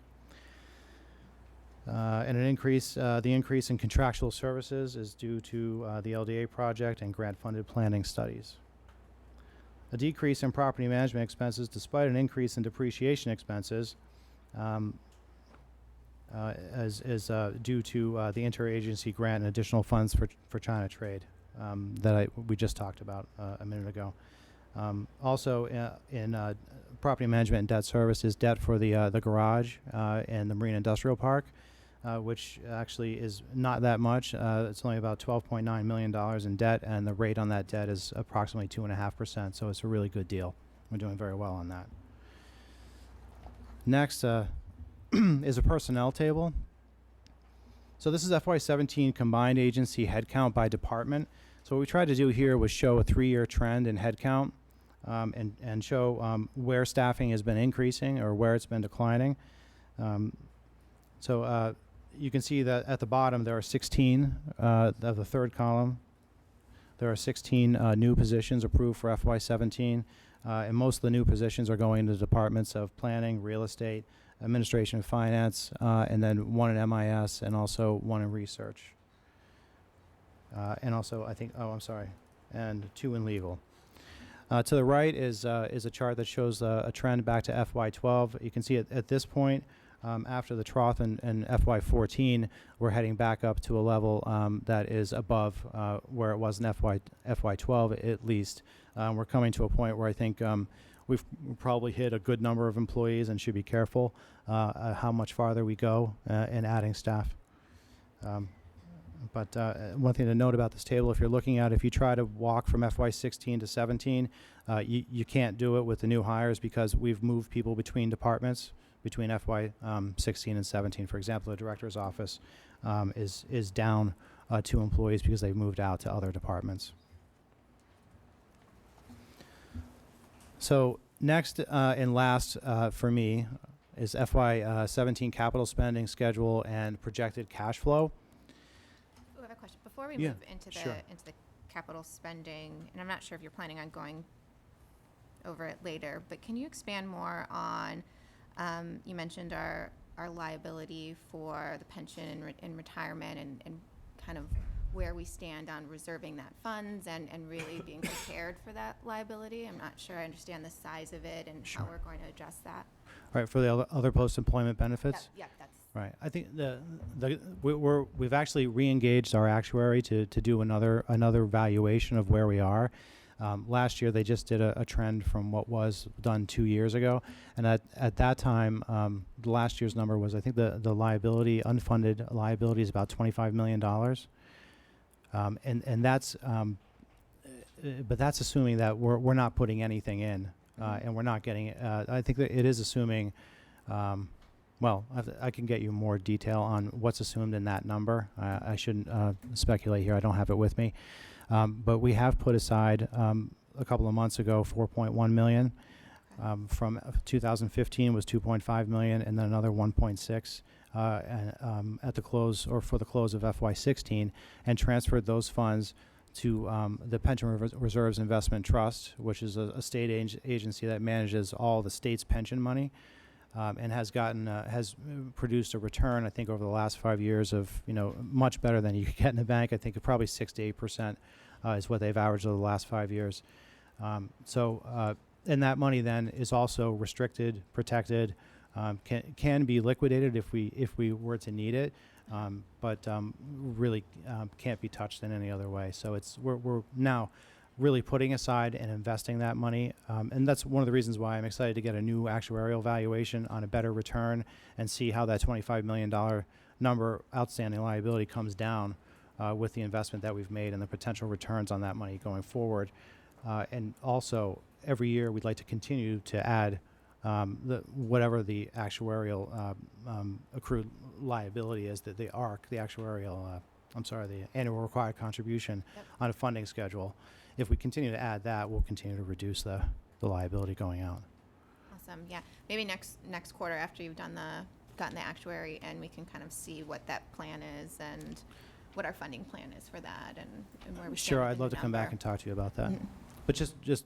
And an increase, the increase in contractual services is due to the LDA project and grant-funded planning studies. A decrease in property management expenses despite an increase in depreciation expenses is due to the interagency grant and additional funds for China trade that we just talked about a minute ago. Also in property management and debt services, debt for the garage and the Marine Industrial Park, which actually is not that much. It's only about $12.9 million in debt, and the rate on that debt is approximately 2.5%, so it's a really good deal. We're doing very well on that. Next is a personnel table. So this is FY17 combined agency headcount by department. So what we tried to do here was show a 3-year trend in headcount and show where staffing has been increasing or where it's been declining. So you can see that at the bottom there are 16 of the third column. There are 16 new positions approved for FY17, and most of the new positions are going into departments of planning, real estate, administration and finance, and then one in MIS and also one in research. And also, I think, and 2 in legal. To the right is a chart that shows a trend back to FY12. You can see at this point, after the trough in FY14, we're heading back up to a level that is above where it was in FY12 at least. We're coming to a point where I think we've probably hit a good number of employees and should be careful how much farther we go in adding staff. But one thing to note about this table, if you're looking at, if you try to walk from FY16 to 17, you can't do it with the new hires because we've moved people between departments between FY16 and 17. For example, the director's office is down 2 employees because they've moved out to other departments. So next and last for me is FY17 capital spending schedule and projected cash flow. I have a question. Before we Yeah, move into sure. the capital spending, and I'm not sure if you're planning on going over it later, but can you expand more on, you mentioned our liability for the pension and retirement and kind of where we stand on reserving that funds and really being prepared for that liability. I'm not sure I understand the size of it and how we're going to address that. All right, for the other post-employment benefits? Yeah, that's. Right. I think we've actually re-engaged our actuary to do another valuation of where we are. Last year they just did a trend from what was done 2 years ago, and at that time last year's number was, I think the liability, unfunded liability, is about $25 million, and that's but that's assuming that we're not putting anything in and we're not getting I think that it is assuming. Well, I can get you more detail on what's assumed in that number. I shouldn't speculate here. I don't have it with me. But we have put aside a couple of months ago $4.1 million. From 2015 was $2.5 million, and then another 1.6 at the close, or for the close of FY16, and transferred those funds to the Pension Reserves Investment Trust, which is a state agency that manages all the state's pension money. And has produced a return, I think, over the last 5 years of, much better than you could get in a bank. I think probably 6 to 8% is what they've averaged over the last 5 years. And that money then is also restricted, protected, can be liquidated if we were to need it, but really can't be touched in any other way. So we're now really putting aside and investing that money. And that's one of the reasons why I'm excited to get a new actuarial valuation on a better return and see how that $25 million number outstanding liability comes down with the investment that we've made and the potential returns on that money going forward. And also, every year we'd like to continue to add whatever the actuarial accrued liability is, that the ARC, the actuarial, the annual required contribution on a funding schedule. If we continue to add that, we'll continue to reduce the liability going out. Awesome. Yeah. Maybe next quarter after you've gotten the actuary, and we can kind of see what that plan is and what our funding plan is for that and where we stand. Sure, with I'd the love to come back number. and talk to you about that. Mhm. But just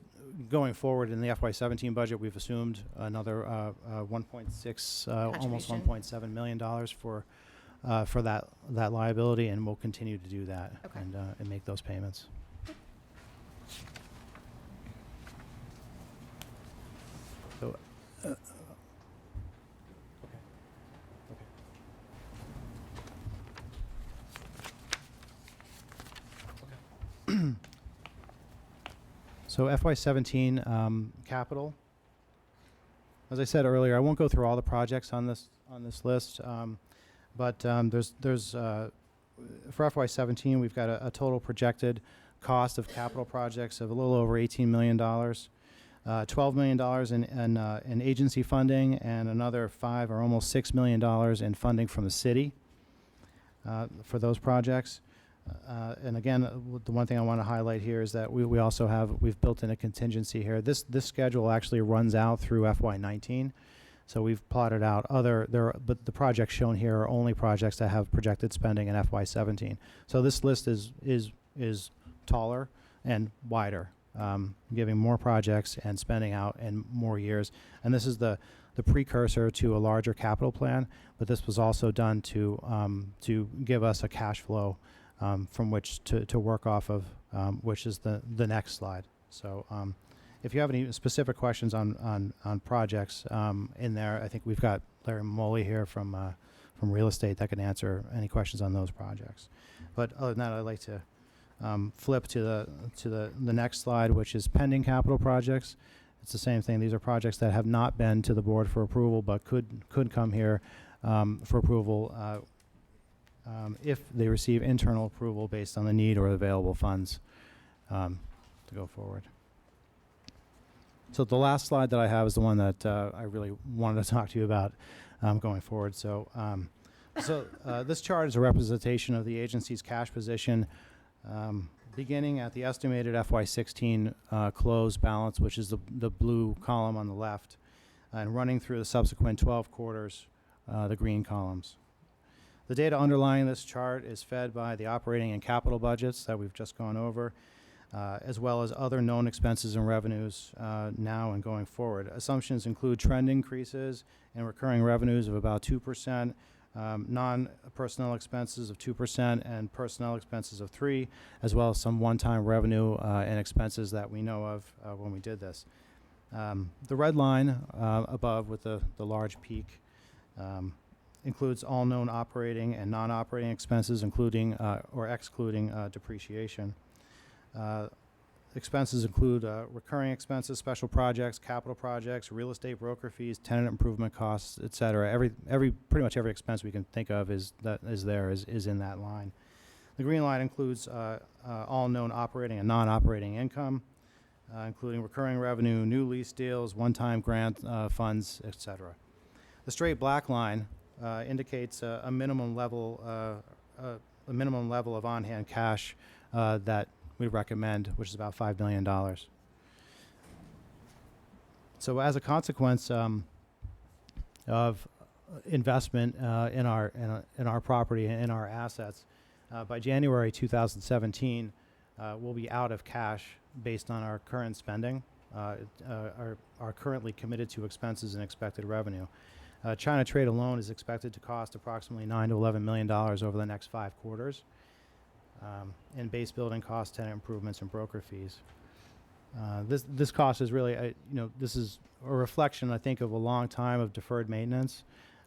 going forward in the FY17 budget, we've assumed another 1.6, almost Contribution. $1.7 million for that liability, and we'll continue to do that. Okay. And make those payments. So, So FY17 capital. As I said earlier, I won't go through all the projects on this list, but there's for FY17 we've got a total projected cost of capital projects of a little over $18 million, $12 million in agency funding, and another $5 or almost $6 million in funding from the city for those projects. And again, the one thing I want to highlight here is that we've built in a contingency here. This schedule actually runs out through FY19, so we've plotted out but the projects shown here are only projects that have projected spending in FY17. So this list is taller and wider, giving more projects and spending out in more years. And this is the precursor to a larger capital plan, but this was also done to give us a cash flow from which to work off of which is the next slide. So if you have any specific questions on projects in there, I think we've got Larry Moley here from real estate that can answer any questions on those projects. But other than that, I'd like to flip to the next slide, which is pending capital projects. It's the same thing. These are projects that have not been to the board for approval, but could come here for approval if they receive internal approval based on the need or available funds to go forward. So the last slide that I have is the one that I really wanted to talk to you about going forward. So, this chart is a representation of the agency's cash position beginning at the estimated FY16 close balance, which is the blue column on the left, and running through the subsequent 12 quarters, the green columns. The data underlying this chart is fed by the operating and capital budgets that we've just gone over, as well as other known expenses and revenues now and going forward. Assumptions include trend increases in recurring revenues of about 2%, non-personnel expenses of 2%, and personnel expenses of 3%, as well as some one-time revenue and expenses that we know of when we did this. The red line above with the large peak includes all known operating and non-operating expenses, including or excluding depreciation. Expenses include recurring expenses, special projects, capital projects, real estate broker fees, tenant improvement costs, et cetera. Pretty much every expense we can think of is in that line. The green line includes all known operating and non-operating income, including recurring revenue, new lease deals, one-time grant funds, et cetera. The straight black line indicates a minimum level of on-hand cash that we recommend, which is about $5 million. So as a consequence of investment in our property and in our assets, by January 2017, we'll be out of cash based on our current spending, are currently committed to expenses and expected revenue. China trade alone is expected to cost approximately $9 to $11 million over the next 5 quarters. And base building costs, tenant improvements, and broker fees. This cost is really, this is a reflection, I think, of a long time of deferred maintenance,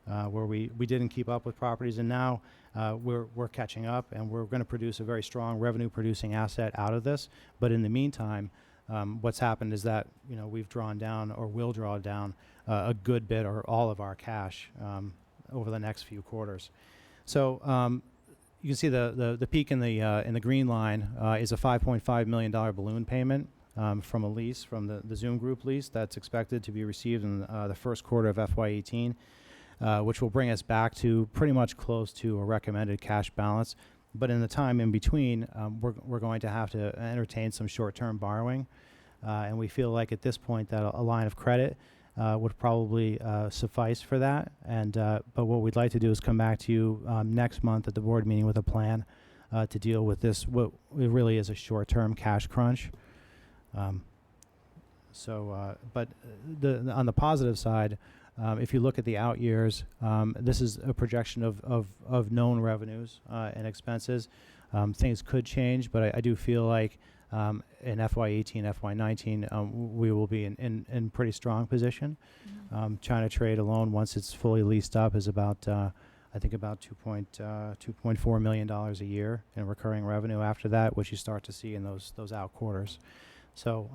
where we didn't keep up with properties, and now we're catching up, and we're going to produce a very strong revenue-producing asset out of this. But in the meantime, what's happened is that we've drawn down, or will draw down, a good bit or all of our cash over the next few quarters. So. You can see the peak in the green line is a $5.5 million balloon payment from a lease, from the Zoom Group lease that's expected to be received in the first quarter of FY18, which will bring us back to pretty much close to a recommended cash balance. But in the time in between, we're going to have to entertain some short-term borrowing, and we feel like at this point that a line of credit would probably suffice for that. And but what we'd like to do is come back to you next month at the board meeting with a plan to deal with this, what it really is a short-term cash crunch. But on the positive side, if you look at the out years, this is a projection of known revenues and expenses. Things could change, but I do feel like in FY18, FY19, we will be in pretty strong position. Mm-hmm. China trade alone, once it's fully leased up, is about I think about $2.4 million a year in recurring revenue after that, which you start to see in those out quarters. So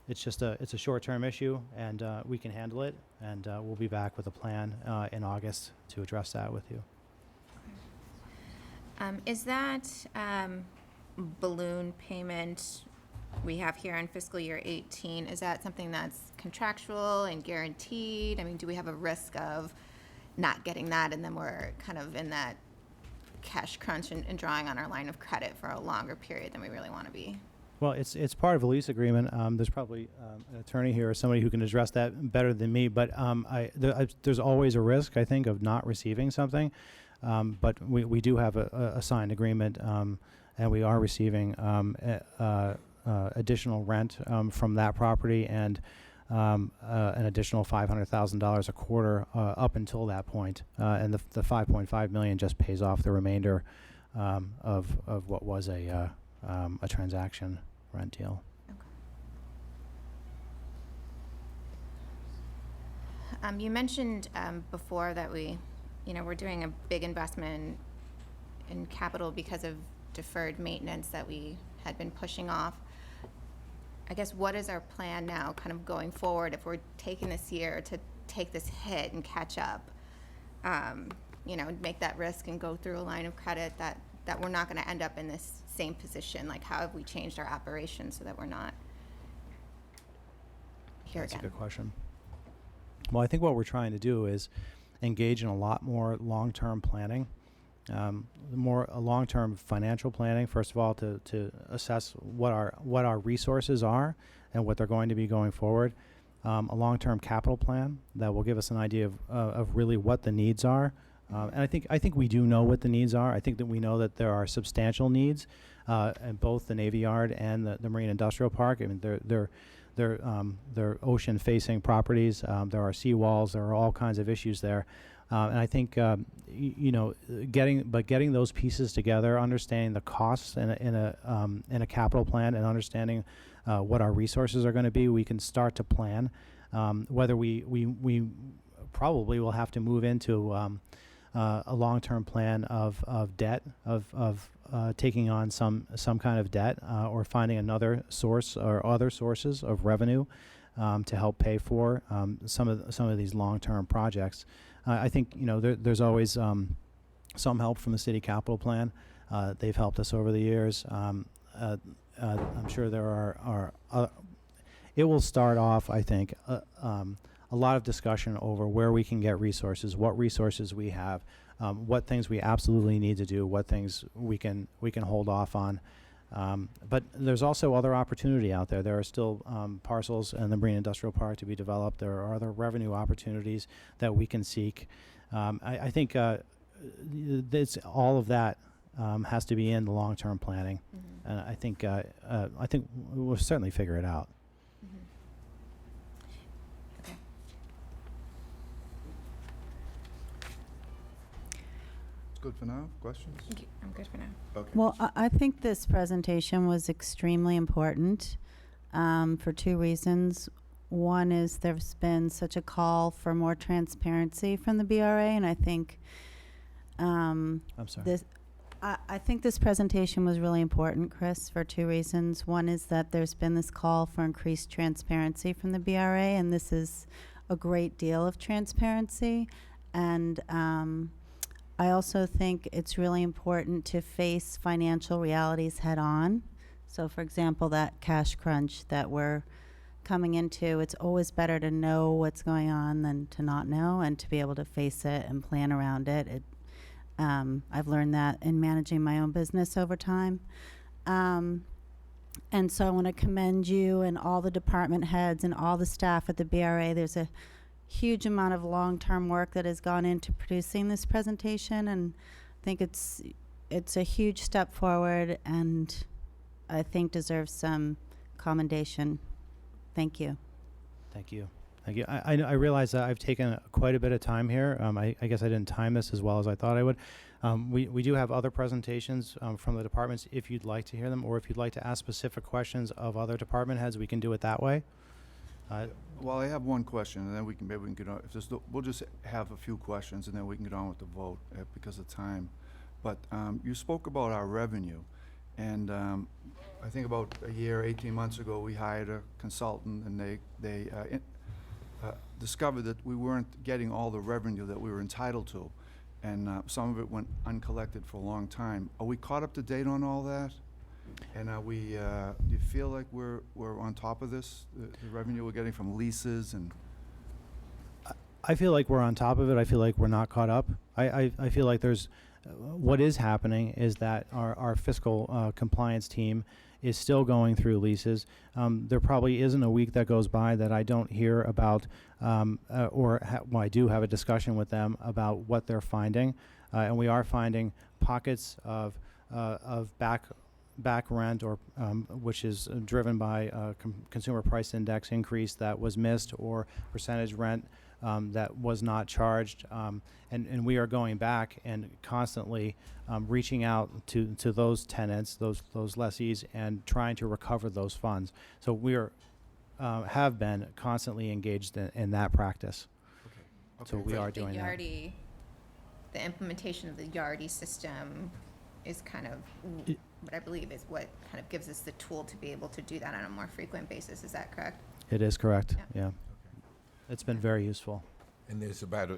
it's a short-term issue, and we can handle it, and we'll be back with a plan in August to address that with you. Is that balloon payment we have here in fiscal year 18, is that something that's contractual and guaranteed? I mean, do we have a risk of not getting that, and then we're kind of in that cash crunch and drawing on our line of credit for a longer period than we really want to be? Well, it's part of a lease agreement. There's probably an attorney here or somebody who can address that better than me, but there's always a risk, I think, of not receiving something. But we do have a signed agreement, and we are receiving additional rent from that property, and an additional $500,000 a quarter up until that point. And the $5.5 million just pays off the remainder of what was a a transaction rent deal. You mentioned before that we're doing a big investment in capital because of deferred maintenance that we had been pushing off. I guess what is our plan now, kind of going forward, if we're taking this year to take this hit and catch up, make that risk and go through a line of credit that we're not going to end up in this same position? Like, how have we changed our operations so that we're not here That's again? a good question. Well, I think what we're trying to do is engage in a lot more long-term planning, long-term financial planning. First of all, to assess what our resources are and what they're going to be going forward. A long-term capital plan that will give us an idea of really what the needs are. And I think we do know what the needs are. I think that we know that there are substantial needs in both the Navy Yard and the Marine Industrial Park. I mean, they're ocean-facing properties. There are seawalls. There are all kinds of issues there. And I think getting those pieces together, understanding the costs in a capital plan, and understanding what our resources are going to be, we can start to plan. Whether we probably will have to move into a long-term plan of debt, of taking on some kind of debt, or finding another source or other sources of revenue to help pay for some of these long-term projects. I think there's always some help from the city capital plan. They've helped us over the years. I'm sure there are it will start off, I think, a lot of discussion over where we can get resources, what resources we have, what things we absolutely need to do, what things we can hold off on. But there's also other opportunity out there. There are still parcels in the Marine Industrial Park to be developed. There are other revenue opportunities that we can seek. I think all of that has to be in the long-term planning, and I think we'll certainly figure it out. Okay. It's good for now. Questions? I'm good for now. Okay. Well, I think this presentation was extremely important for two reasons. One is there's been such a call for more transparency from the BRA, and I think I'm sorry. I think this presentation was really important, Chris, for two reasons. One is that there's been this call for increased transparency from the BRA, and this is a great deal of transparency. And I also think it's really important to face financial realities head on. So, for example, that cash crunch that we're coming into, it's always better to know what's going on than to not know, and to be able to face it and plan around it. I've learned that in managing my own business over time. And so I want to commend you and all the department heads and all the staff at the BRA. There's a huge amount of long-term work that has gone into producing this presentation, and I think it's a huge step forward, and I think deserves some commendation. Thank you. Thank you. Thank you. I realize that I've taken quite a bit of time here. I guess I didn't time this as well as I thought I would. We do have other presentations from the departments if you'd like to hear them, or if you'd like to ask specific questions of other department heads, we can do it that way. Well, I have one question, and then maybe we can get on. We'll just have a few questions, and then we can get on with the vote because of time. But you spoke about our revenue, and I think about 18 months ago, we hired a consultant, and they discovered that we weren't getting all the revenue that we were entitled to, and some of it went uncollected for a long time. Are we caught up to date on all that? And are we? Do you feel like we're on top of this? The revenue we're getting from leases and. I feel like we're on top of it. I feel like we're not caught up. I feel like there's what is happening is that our fiscal compliance team is still going through leases. There probably isn't a week that goes by that I don't hear about, I do have a discussion with them about what they're finding, and we are finding pockets of back rent, or which is driven by consumer price index increase that was missed, or percentage rent that was not charged. And we are going back and constantly reaching out to those tenants, those lessees, and trying to recover those funds. So we are have been constantly engaged in that practice. So we are doing that. The implementation of the Yardi system is kind of what I believe is what kind of gives us the tool to be able to do that on a more frequent basis. Is that correct? It is correct, Yeah. yeah. It's been very useful. And there's about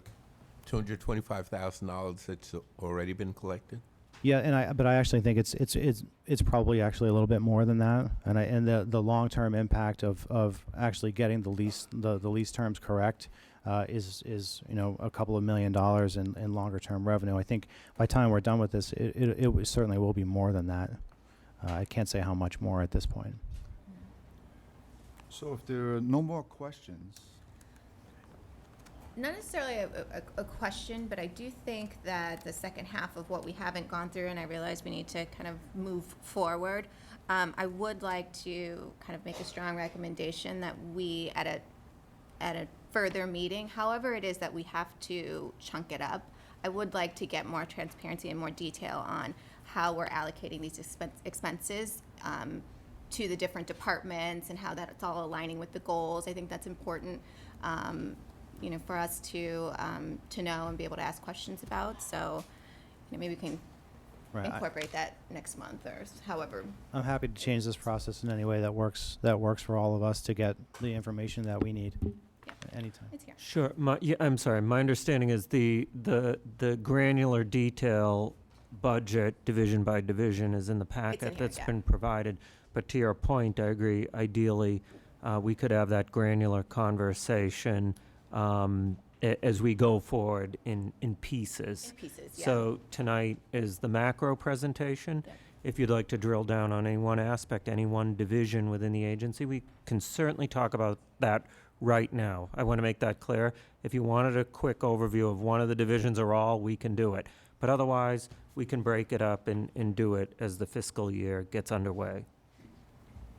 $225,000 that's already been collected? Yeah, but I actually think it's probably actually a little bit more than that, and the long-term impact of actually getting the lease terms correct is a couple of $1 million in longer-term revenue. I think by the time we're done with this, it certainly will be more than that. I can't say how much more at this point. So if there are no more questions, Not necessarily a question, but I do think that the second half of what we haven't gone through, and I realize we need to kind of move forward, I would like to kind of make a strong recommendation that we, at a further meeting, however it is that we have to chunk it up, I would like to get more transparency and more detail on how we're allocating these expenses to the different departments and how that's all aligning with the goals. I think that's important. For us to know and be able to ask questions about. So, maybe we can incorporate that next month or however. I'm happy to change this process in any way that works for all of us to get the information that we need. Yeah. Anytime. It's here. Sure. I'm sorry. My understanding is the granular detail budget, division by division, is in the packet here, that's yeah. been provided. But to your point, I agree. Ideally, we could have that granular conversation as we go forward in pieces. Pieces, yeah. So tonight is the macro presentation. Yeah. If you'd like to drill down on any one aspect, any one division within the agency, we can certainly talk about that right now. I want to make that clear. If you wanted a quick overview of one of the divisions or all, we can do it. But otherwise, we can break it up and do it as the fiscal year gets underway.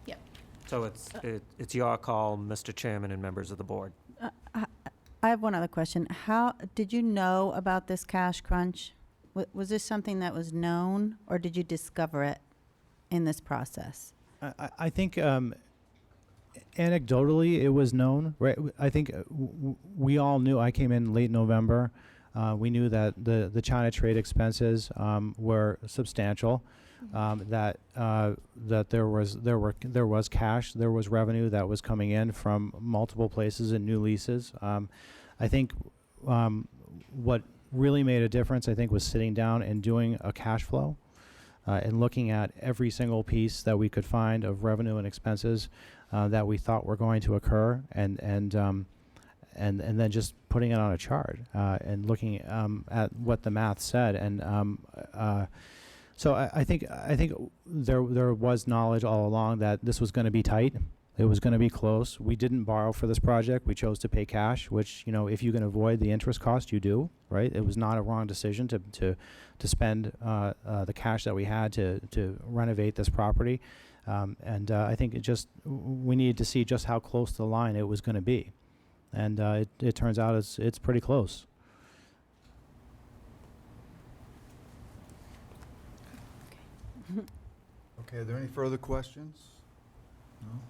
Yep. So it's your call, Mr. Chairman and members of the board. I have one other question. How did you know about this cash crunch? Was this something that was known, or did you discover it in this process? I think anecdotally it was known, right? I think we all knew. I came in late November. We knew that the China trade expenses were substantial. That there was cash, there was revenue that was coming in from multiple places and new leases. I think what really made a difference, I think, was sitting down and doing a cash flow and looking at every single piece that we could find of revenue and expenses that we thought were going to occur, and then just putting it on a chart and looking at what the math said. And so I think there was knowledge all along that this was going to be tight. It was going to be close. We didn't borrow for this project. We chose to pay cash, which, if you can avoid the interest cost, you do, right? It was not a wrong decision to spend the cash that we had to renovate this property. And I think we needed to see just how close to the line it was going to be. And it turns out it's pretty close. okay, are there any further questions? No?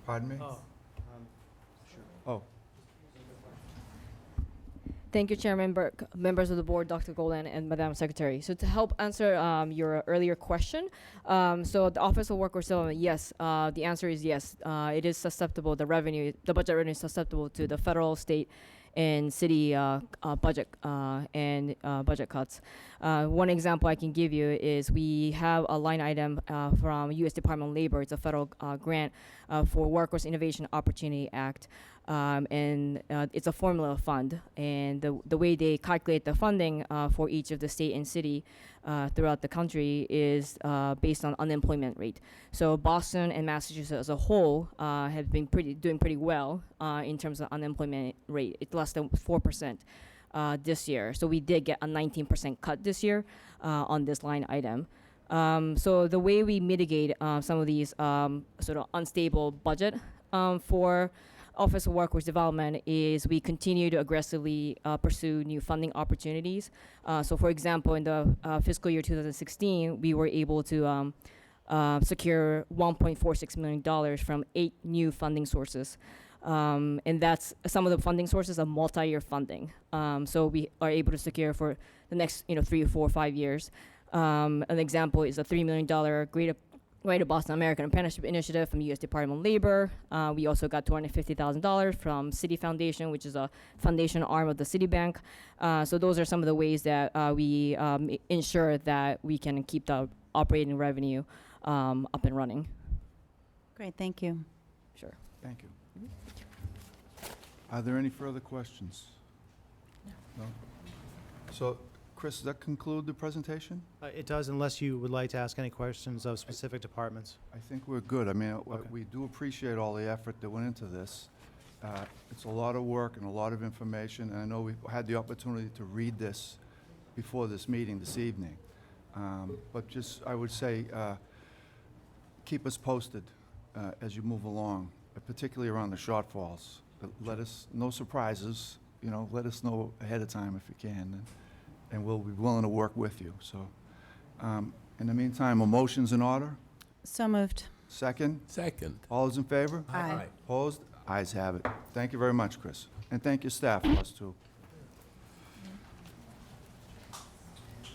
Pardon me? Oh, Thank you, Chairman Burke, members of the board, Dr. Golden, and Madam Secretary. So to help answer your earlier question, so the Office of Workforce Development, yes, the answer is yes. It is susceptible, the budget revenue is susceptible to the federal, state, and city budget and budget cuts. One example I can give you is we have a line item from U.S. Department of Labor. It's a federal grant for Workforce Innovation Opportunity Act. And it's a formula fund, and the way they calculate the funding for each of the state and city throughout the country is based on unemployment rate. So Boston and Massachusetts as a whole have been doing pretty well in terms of unemployment rate. It's less than 4% this year. So we did get a 19% cut this year on this line item. So the way we mitigate some of these sort of unstable budget for Office of Workforce Development is we continue to aggressively pursue new funding opportunities. So for example, in the fiscal year 2016, we were able to secure $1.46 million from 8 new funding sources. And that's some of the funding sources of multi-year funding. So we are able to secure for the next 3, 4, 5 years. An example is a $3 million Greater Boston American Apprenticeship Initiative from U.S. Department of Labor. We also got $250,000 from City Foundation, which is a foundation arm of the Citibank. So those are some of the ways that we ensure that we can keep the operating revenue up and running. Great, thank you. Sure. Thank you. Are there any further questions? No. So, Chris, does that conclude the presentation? It does, unless you would like to ask any questions of specific departments. I think we're good. I mean, Okay. we do appreciate all the effort that went into this. It's a lot of work and a lot of information, and I know we've had the opportunity to read this before this meeting this evening. But just, I would say, keep us posted as you move along, particularly around the shortfalls. Let us, no surprises, let us know ahead of time if you can, and we'll be willing to work with you. So, in the meantime, a motion's in order? So moved. Second? Second. All those in favor? Aye. Opposed? Ayes have it. Thank you very much, Chris. And thank your staff for us, too.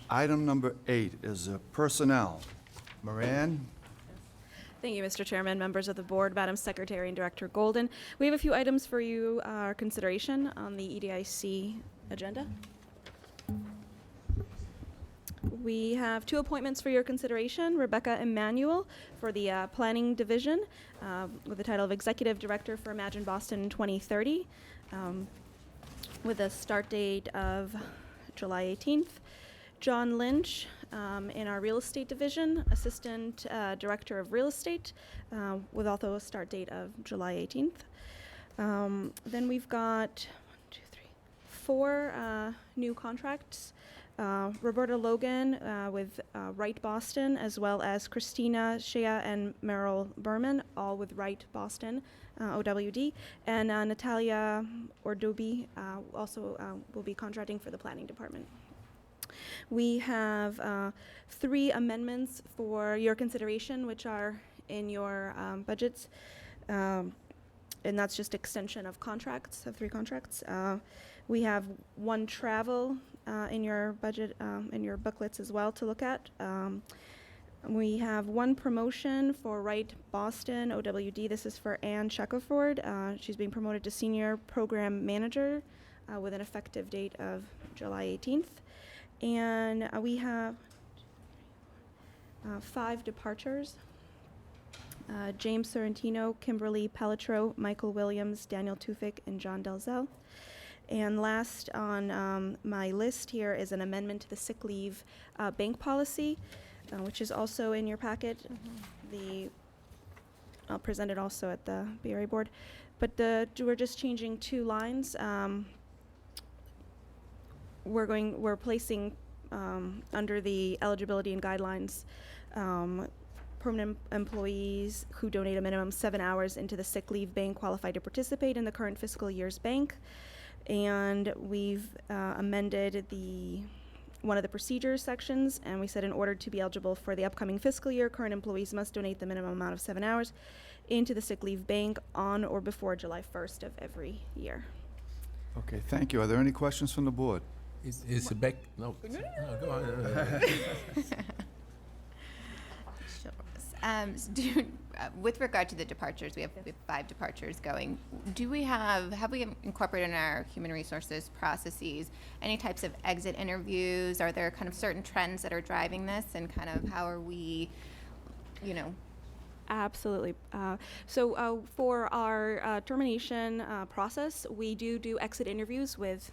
Item number 8 is personnel. Moran? Thank you, Mr. Chairman, members of the board, Madam Secretary, and Director Golden. We have a few items for you, consideration on the EDIC agenda. We have 2 appointments for your consideration. Rebecca Emanuel for the Planning Division with the title of Executive Director for Imagine Boston 2030 with a start date of July 18th. John Lynch in our Real Estate Division, Assistant Director of Real Estate with also a start date of July 18th. Then we've got 4 new contracts. Roberta Logan with Wright Boston, as well as Christina Shea and Merrill Berman, all with Wright Boston, OWD. And Natalia Ordobi also will be contracting for the Planning Department. We have 3 amendments for your consideration, which are in your budgets. And that's just extension of contracts, of 3 contracts. We have 1 travel in your budget, in your booklets as well to look at. We have 1 promotion for Wright Boston, OWD. This is for Ann Shackelford. She's being promoted to Senior Program Manager with an effective date of July 18th. And we have 5 departures. James Sorrentino, Kimberly Pelletro, Michael Williams, Daniel Tufik, and John Delzell. And last on my list here is an amendment to the sick leave bank policy, which is also in your packet. I'll present it also at the BRA board. But we're just changing 2 lines. We're placing under the eligibility and guidelines permanent employees who donate a minimum 7 hours into the sick leave bank qualified to participate in the current fiscal year's bank. And we've amended one of the procedures sections, and we said in order to be eligible for the upcoming fiscal year, current employees must donate the minimum amount of 7 hours into the sick leave bank on or before July 1st of every year. Okay, thank you. Are there any questions from the board? Is the back? No. Go on. Sure. With regard to the departures, we have 5 departures going. Have we incorporated in our human resources processes any types of exit interviews? Are there kind of certain trends that are driving this, and kind of how are we, Absolutely. So for our termination process, we do exit interviews with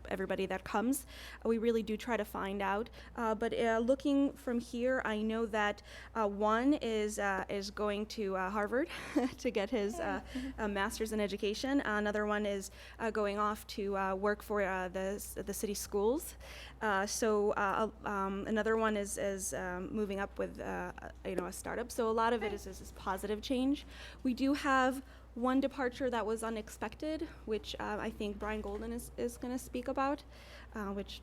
everybody that comes. We really do try to find out. But looking from here, I know that one is going to Harvard to get his master's in education. Another one is going off to work for the city schools. So another one is moving up with a startup. So a lot of it is positive change. We do have one departure that was unexpected, which I think Brian Golden is going to speak about, which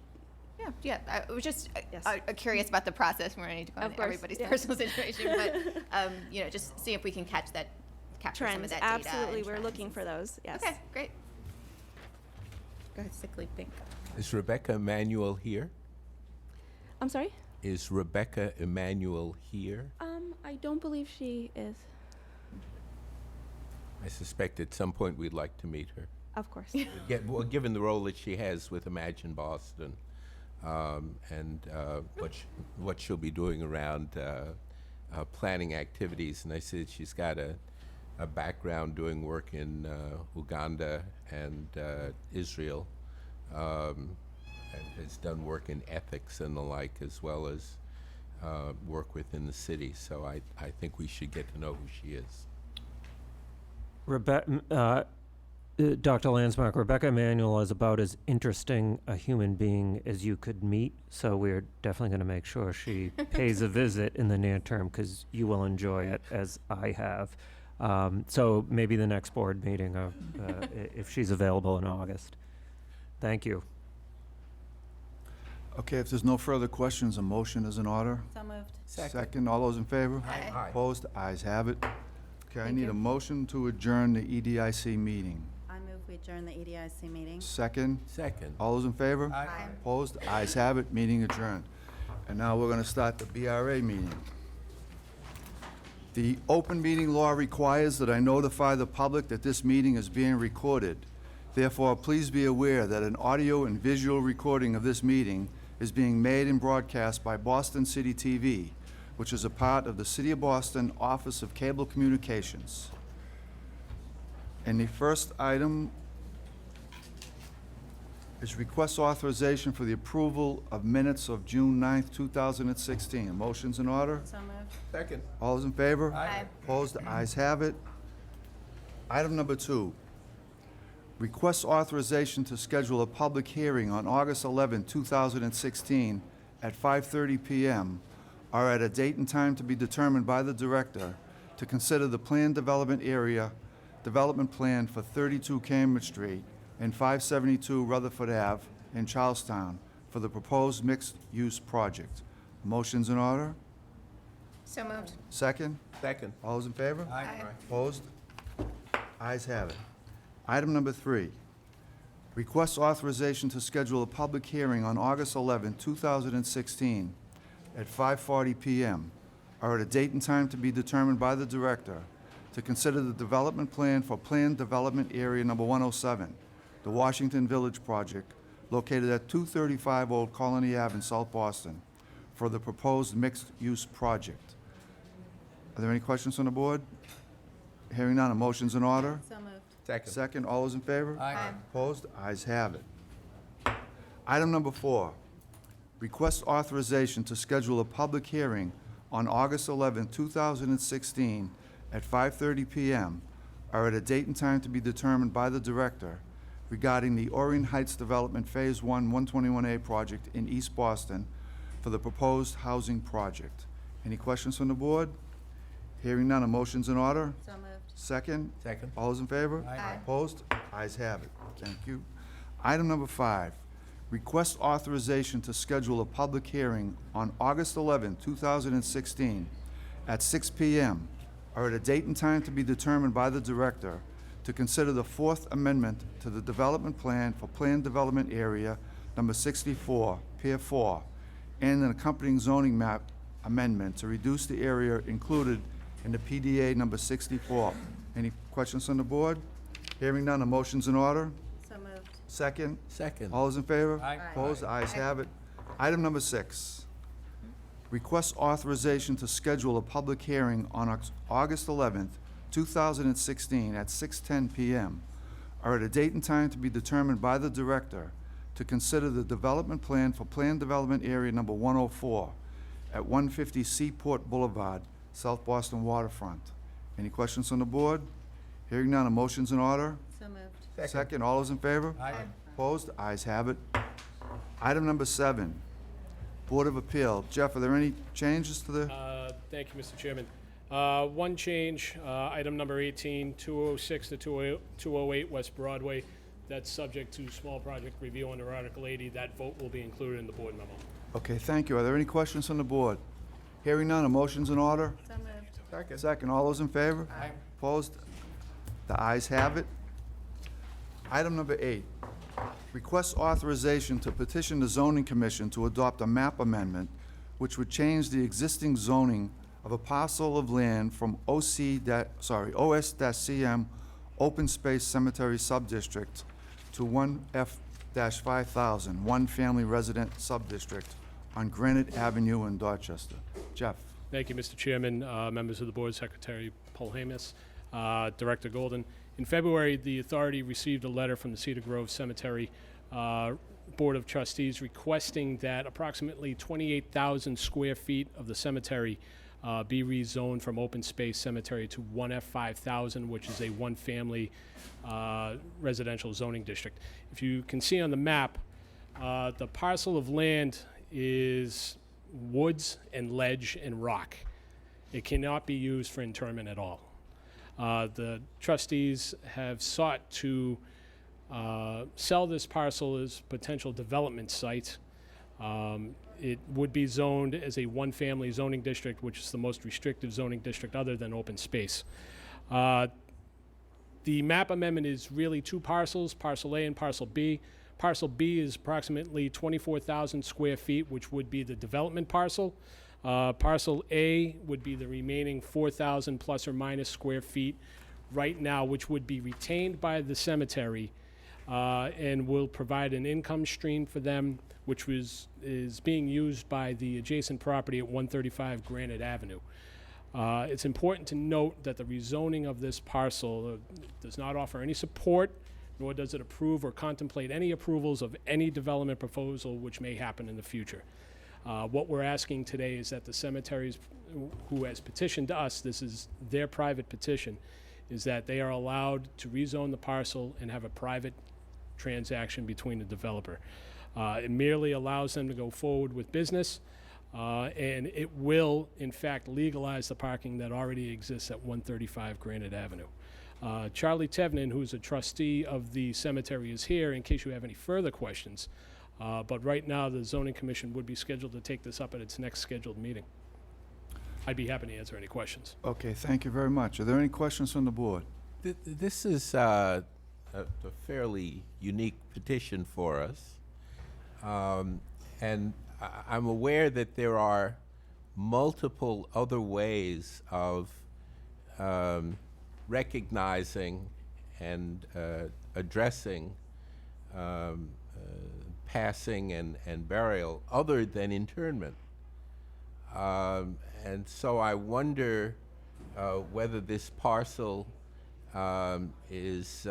Yeah, I was just Yes. curious about the process. We don't need to go Of into course, everybody's yeah. personal situation, but just see if we can capture some of trends. that data. and Absolutely, we're trends looking and for those. Yes. Okay, great. Go ahead, sickly pink. Is Rebecca Emanuel here? I'm sorry. Is Rebecca Emanuel here? I don't believe she is. I suspect at some point we'd like to meet her. Of course. Well, given the role that she has with Imagine Boston, and what she'll be doing around planning activities, and I said she's got a background doing work in Uganda and Israel, and has done work in ethics and the like, as well as work within the city. So I think we should get to know who she is. Dr. Landsmark, Rebecca Emanuel is about as interesting a human being as you could meet, so we're definitely going to make sure she pays a visit in the near term, because you will enjoy it, as I have. So maybe the next board meeting, if she's available in August. Thank you. Okay, if there's no further questions, a motion is in order. So moved. Second, all those in favor? Aye. Opposed? Ayes have it. Okay, I Thank need you. a motion to adjourn the EDIC meeting. I move we adjourn the EDIC meeting. Second, Second. all those in favor? Aye. Opposed? Ayes have it, meeting adjourned. And now we're going to start the BRA meeting. The open meeting law requires that I notify the public that this meeting is being recorded. Therefore, please be aware that an audio and visual recording of this meeting is being made and broadcast by Boston City TV, which is a part of the City of Boston Office of Cable Communications. And the first item is request authorization for the approval of minutes of June 9th, 2016. Motion's in order? So moved. Second. All those in favor? Aye. Opposed? Ayes have it. Item number 2, request authorization to schedule a public hearing on August 11, 2016 at 5:30 p.m. or at a date and time to be determined by the director to consider the planned development plan for 32 Cambridge Street and 572 Rutherford Ave in Charlestown for the proposed mixed-use project. Motion's in order? So moved. Second? Second. All those in favor? Aye. Opposed? Ayes have it. Item number 3, request authorization to schedule a public hearing on August 11, 2016 at 5:40 p.m. or at a date and time to be determined by the director to consider the development plan for Planned Development Area Number 107, the Washington Village project located at 235 Old Colony Ave in South Boston for the proposed mixed-use project. Are there any questions from the board? Hearing none, a motion's in order. So moved. Second. Second, all those in favor? Aye. Opposed? Ayes have it. Item number 4, request authorization to schedule a public hearing on August 11, 2016 at 5:30 p.m. or at a date and time to be determined by the director regarding the Orient Heights Development Phase 1 121A project in East Boston for the proposed housing project. Any questions from the board? Hearing none, a motion's in order. So moved. Second? Second. All those in favor? Aye. Opposed? Ayes have it. Thank you. Item number 5, request authorization to schedule a public hearing on August 11, 2016 at 6 p.m. or at a date and time to be determined by the director to consider the 4th amendment to the development plan for Planned Development Area Number 64, Pier 4, and an accompanying zoning map amendment to reduce the area included in the PDA number 64. Any questions from the board? Hearing none, a motion's in order. So moved. Second? Second. All those in favor? Aye. Opposed? Ayes have it. Item number 6, request authorization to schedule a public hearing on August 11th, 2016 at 6:10 p.m. or at a date and time to be determined by the director to consider the development plan for Planned Development Area Number 104 at 150 Seaport Boulevard, South Boston waterfront. Any questions from the board? Hearing none, a motion's in order. So moved. Second, all those in favor? Aye. Opposed? Ayes have it. Item number 7, Board of Appeal. Jeff, are there any changes to the? Thank you, Mr. Chairman. One change, item number 18, 206 to 208 West Broadway. That's subject to small project review under Article 80. That vote will be included in the board memo. Okay, thank you. Are there any questions from the board? Hearing none, a motion's in order? So moved. Second, all those in favor? Aye. Opposed? The ayes have it. Item number 8, request authorization to petition the zoning commission to adopt a map amendment which would change the existing zoning of a parcel of land from OS-CM Open Space Cemetery Subdistrict to 1F-5000, One Family Resident Subdistrict on Granite Avenue in Dorchester. Jeff? Thank you, Mr. Chairman, members of the board, Secretary Polhamus, Director Golden. In February, the authority received a letter from the Cedar Grove Cemetery Board of Trustees requesting that approximately 28,000 square feet of the cemetery be rezoned from open space cemetery to 1F-5000, which is a one-family residential zoning district. If you can see on the map, the parcel of land is woods and ledge and rock. It cannot be used for interment at all. The trustees have sought to sell this parcel as potential development site. It would be zoned as a one-family zoning district, which is the most restrictive zoning district other than open space. The map amendment is really two parcels, Parcel A and Parcel B. Parcel B is approximately 24,000 square feet, which would be the development parcel. Parcel A would be the remaining 4,000 plus or minus square feet right now, which would be retained by the cemetery and will provide an income stream for them, which is being used by the adjacent property at 135 Granite Avenue. It's important to note that the rezoning of this parcel does not offer any support, nor does it approve or contemplate any approvals of any development proposal which may happen in the future. What we're asking today is that the cemeteries who has petitioned us, this is their private petition, is that they are allowed to rezone the parcel and have a private transaction between the developer. It merely allows them to go forward with business, and it will, in fact, legalize the parking that already exists at 135 Granite Avenue. Charlie Tevnin, who's a trustee of the cemetery, is here in case you have any further questions. But right now, the zoning commission would be scheduled to take this up at its next scheduled meeting. I'd be happy to answer any questions. Okay, thank you very much. Are there any questions from the board? This is a fairly unique petition for us. And I'm aware that there are multiple other ways of recognizing and addressing passing and burial other than internment. And so I wonder whether this parcel is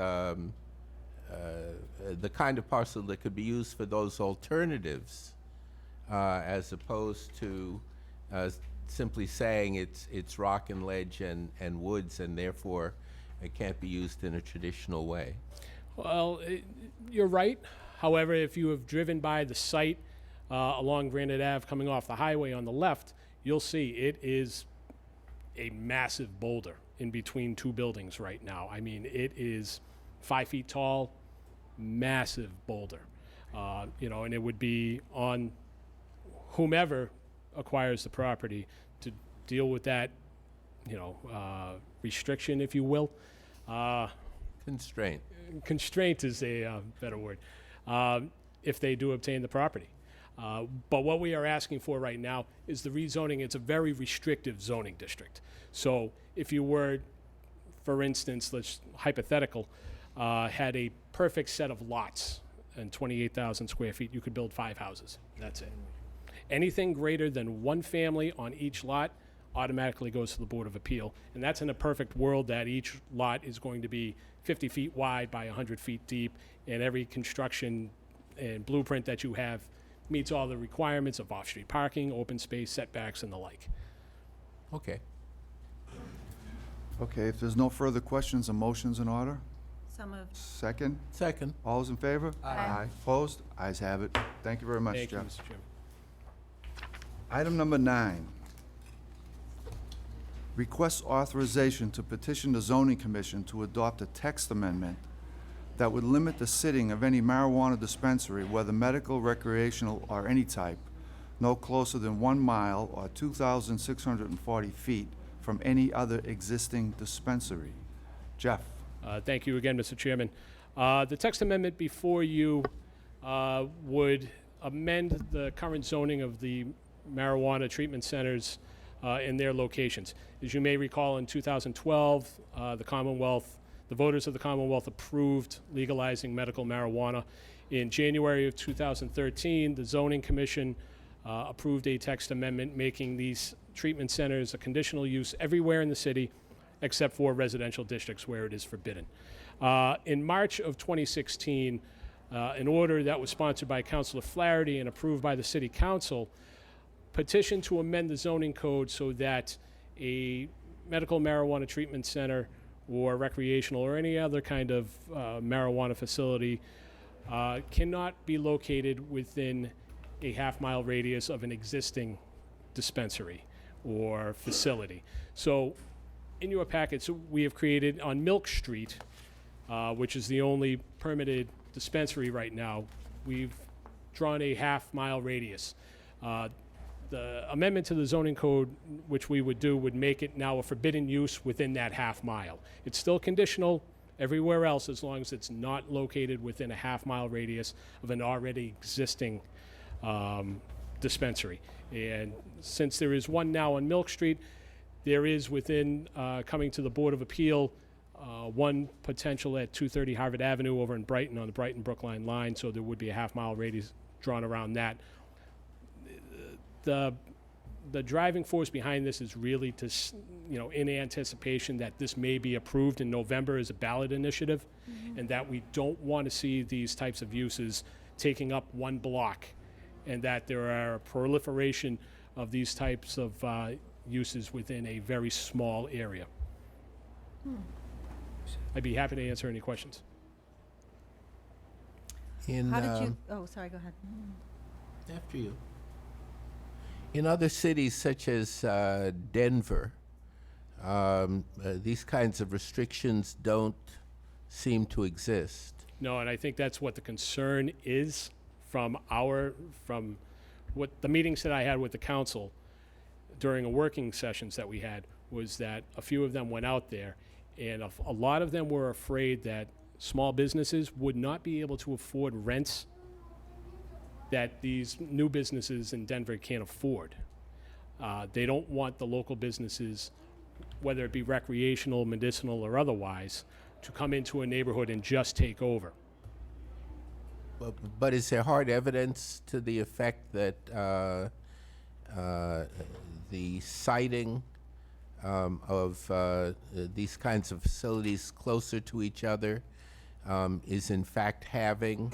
the kind of parcel that could be used for those alternatives, as opposed to simply saying it's rock and ledge and woods, and therefore it can't be used in a traditional way. Well, you're right. However, if you have driven by the site along Granite Ave coming off the highway on the left, you'll see it is a massive boulder in between two buildings right now. I mean, it is 5 feet tall, massive boulder. And it would be on whomever acquires the property to deal with that, restriction, if you will. Constraint. Constraint is a better word, if they do obtain the property. But what we are asking for right now is the rezoning. It's a very restrictive zoning district. So if you were, for instance, hypothetical, had a perfect set of lots and 28,000 square feet, you could build 5 houses. That's it. Anything greater than one family on each lot automatically goes to the Board of Appeal. And that's in a perfect world that each lot is going to be 50 feet wide by 100 feet deep, and every construction and blueprint that you have meets all the requirements of off-street parking, open space, setbacks, and the like. Okay. Okay, if there's no further questions, a motion's in order? So moved. Second? Second. All those in favor? Aye. Opposed? Ayes have it. Thank you very much, Thank you, Jeff. Mr. Chairman. Item number 9. requests authorization to petition the zoning commission to adopt a text amendment that would limit the sitting of any marijuana dispensary, whether medical, recreational, or any type, no closer than 1 mile or 2,640 feet from any other existing dispensary. Jeff? Thank you again, Mr. Chairman. The text amendment before you would amend the current zoning of the marijuana treatment centers in their locations. As you may recall, in 2012, the voters of the Commonwealth approved legalizing medical marijuana. In January of 2013, the Zoning Commission approved a text amendment making these treatment centers a conditional use everywhere in the city except for residential districts where it is forbidden. In March of 2016, an order that was sponsored by Councilor Flaherty and approved by the City Council petitioned to amend the zoning code so that a medical marijuana treatment center or recreational or any other kind of marijuana facility cannot be located within a half-mile radius of an existing dispensary or facility. So in your packets, we have created on Milk Street, which is the only permitted dispensary right now, we've drawn a half-mile radius. The amendment to the zoning code, which we would do, would make it now a forbidden use within that half mile. It's still conditional everywhere else as long as it's not located within a half-mile radius of an already existing dispensary. And since there is one now on Milk Street, there is within, coming to the Board of Appeal, one potential at 230 Harvard Avenue over in Brighton on the Brighton-Brookline line, so there would be a half-mile radius drawn around that. The driving force behind this is really to, in anticipation that this may be approved in November as a ballot initiative, and that we don't want to see these types of uses taking up one block, and that there are a proliferation of these types of uses within a very small area. I'd be happy to answer any questions. How did you, sorry, go ahead. After you. In other cities such as Denver, these kinds of restrictions don't seem to exist. No, and I think that's what the concern is from what the meetings that I had with the council during a working sessions that we had, was that a few of them went out there, and a lot of them were afraid that small businesses would not be able to afford rents that these new businesses in Denver can't afford. They don't want the local businesses, whether it be recreational, medicinal, or otherwise, to come into a neighborhood and just take over. But is there hard evidence to the effect that the siting of these kinds of facilities closer to each other is in fact having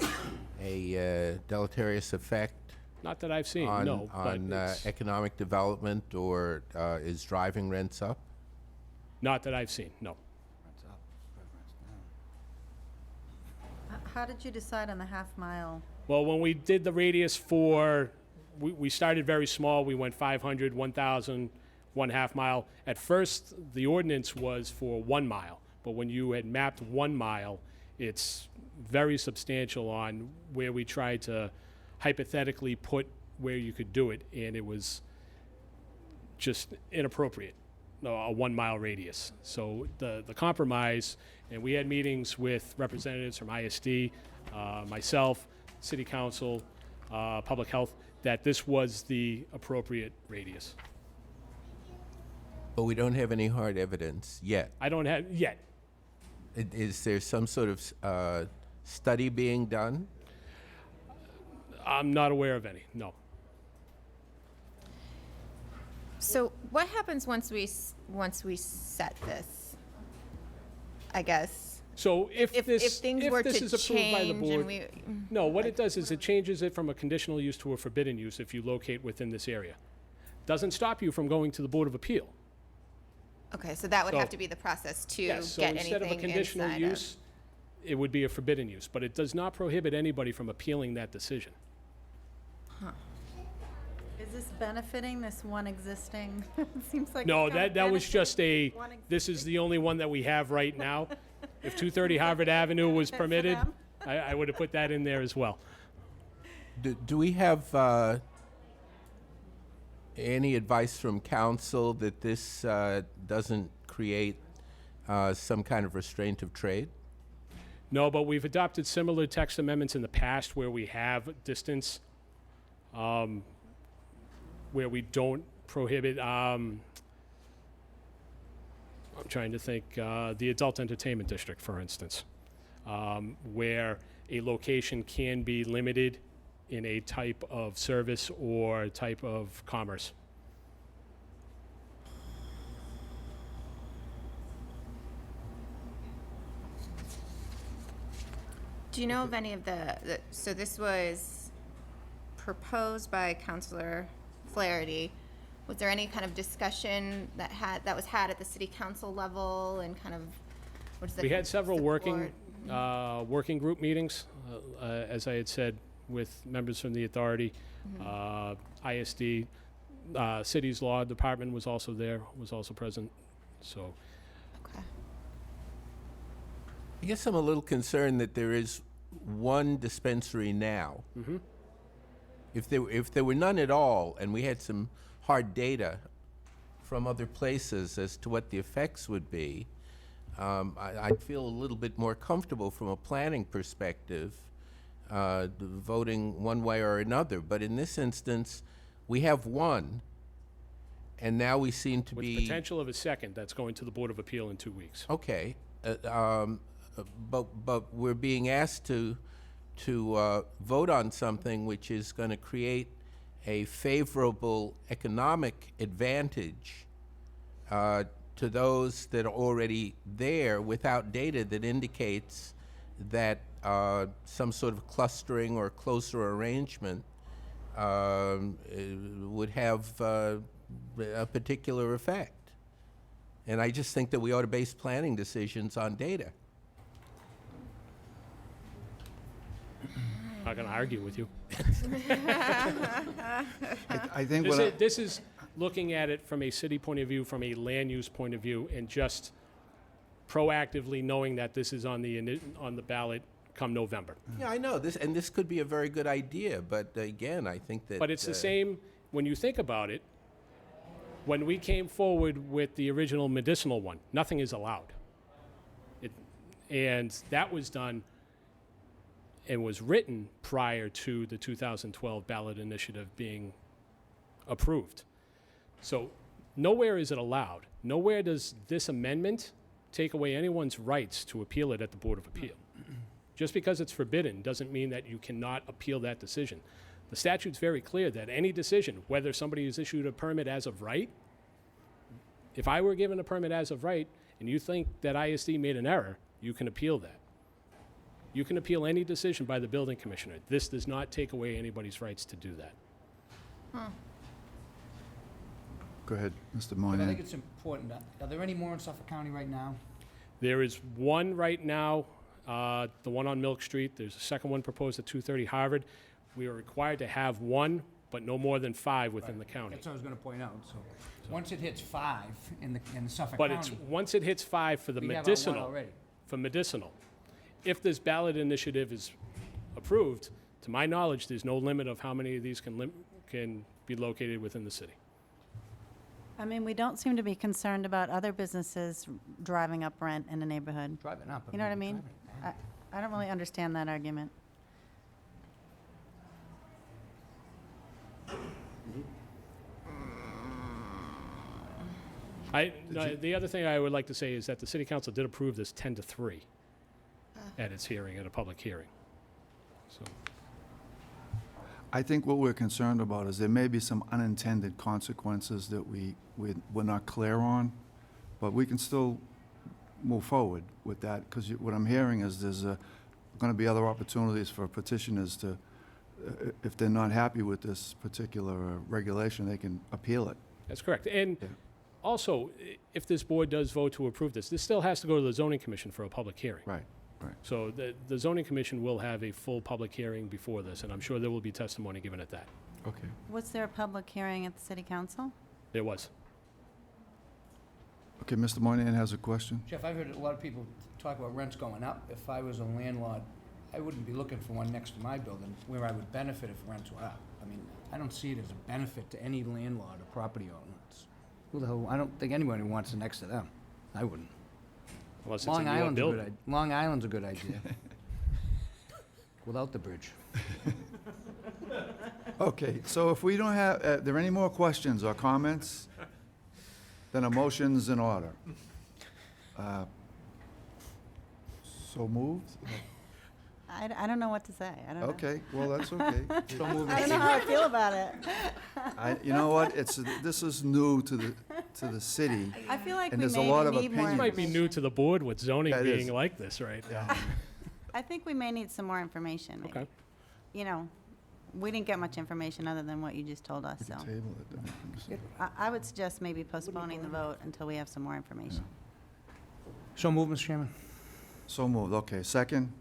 a deleterious effect Not that I've seen, on, no. But on it's economic development, or is driving rents up? not that I've seen, no. How did you decide on the half-mile? Well, when we did the radius for, we started very small. We went 500, 1,000, 1/2 mile. At first, the ordinance was for 1 mile, but when you had mapped 1 mile, it's very substantial on where we tried to hypothetically put where you could do it, and it was just inappropriate, a 1 mile radius. So the compromise, and we had meetings with representatives from ISD, myself, City Council, Public Health, that this was the appropriate radius. But we don't have any hard evidence yet. I don't have, yet. Is there some sort of study being done? I'm not aware of any, no. So what happens once we set this? I guess. So if this things were this to is approved by the change board, and we no, what it does is it changes it from a conditional use to a forbidden use if you locate within this area. Doesn't stop you from going to the Board of Appeal. Okay, so that would So- have to be the process to Yes, so get instead of a anything conditional inside use, it would be a forbidden use, but it does not prohibit anybody from appealing that decision. Is this benefiting this one existing? It seems like No, it's gonna that was benefit just a, one this is the only one that we have right now. If 230 Harvard Avenue was For permitted, them. I would have put that in there as well. Do we have any advice from council that this doesn't create some kind of restraint of trade? No, but we've adopted similar text amendments in the past where we have distance, where we don't prohibit, I'm trying to think, the adult entertainment district, for instance, where a location can be limited in a type of service or type of commerce. Do you know of any of so this was proposed by Councilor Flaherty. Was there any kind of discussion that was had at the city council level and kind of, what is the? We had several support? working group meetings, as I had said, with members from the authority, ISD, city's law department was also there, was also present, so. Okay. I guess I'm a little concerned that there is one dispensary now. Mhm. If there were none at all, and we had some hard data from other places as to what the effects would be, I'd feel a little bit more comfortable from a planning perspective, voting one way or another. But in this instance, we have one, and now we seem to With be potential of a second, that's going to the Board of Appeal in 2 weeks. okay. But we're being asked to vote on something which is going to create a favorable economic advantage to those that are already there without data that indicates that some sort of clustering or closer arrangement would have a particular effect. And I just think that we ought to base planning decisions on data. Not gonna argue with you. I think what I- This is looking at it from a city point of view, from a land use point of view, and just proactively knowing that this is on the ballot come November. Yeah, I know this, and this could be a very good idea, but again, I think that. But it's the same, when you think about it, when we came forward with the original medicinal one, nothing is allowed. And that was done and was written prior to the 2012 ballot initiative being approved. So nowhere is it allowed. Nowhere does this amendment take away anyone's rights to appeal it at the Board of Appeal. Just because it's forbidden doesn't mean that you cannot appeal that decision. The statute's very clear that any decision, whether somebody is issued a permit as of right, if I were given a permit as of right and you think that ISD made an error, you can appeal that. You can appeal any decision by the building commissioner. This does not take away anybody's rights to do that. Go ahead, Mr. But I Moynihan. think it's important. Are there any more in Suffolk County right now? There is one right now, the one on Milk Street. There's a second one proposed at 230 Harvard. We are required to have one, but no more than 5 within the county. That's what I was going to point out. So once it hits 5 in Suffolk But County, it's, once it hits 5 for the we have our one medicinal, already. for medicinal, if this ballot initiative is approved, to my knowledge, there's no limit of how many of these can be located within the city. I mean, we don't seem to be concerned about other businesses driving up rent in a neighborhood. Driving up. You know what I mean? I don't really understand that argument. The other thing I would like to say is that the city council did approve this 10-3 at its hearing, at a public hearing. So, I think what we're concerned about is there may be some unintended consequences that we're not clear on, but we can still move forward with that, because what I'm hearing is there's going to be other opportunities for petitioners to, if they're not happy with this particular regulation, they can appeal it. that's correct. And Yeah. also, if this board does vote to approve this still has to go to the zoning commission for a public hearing. Right. So the zoning commission will have a full public hearing before this, and I'm sure there will be testimony given at that. Okay. Was there a public hearing at the city council? There was. Okay, Mr. Moynihan has a question. Jeff, I've heard a lot of people talk about rents going up. If I was a landlord, I wouldn't be looking for one next to my building where I would benefit if rents were up. I mean, I don't see it as a benefit to any landlord or property owner. Who the hell, I don't think anybody wants it next to them. I wouldn't. Unless it's a Long newer Island's a good, building. Long Island's a good idea. Without the bridge. Okay, so if we don't have, there any more questions or comments? Then a motion's in order. So moved? I don't know what to say. I don't know. Okay, well, that's okay. I don't know how I feel about it. You know what, this is new to the city. I feel like And we there's a maybe lot of need more It might be new to the board with zoning Yeah, it is. being like this right now. I think we may need some more information, maybe. Okay. You know, we didn't get much information other than what you just told us, so. Table it, then. I would suggest maybe postponing the vote until we have some more information. So move, Mr. Chairman. So moved, okay, second?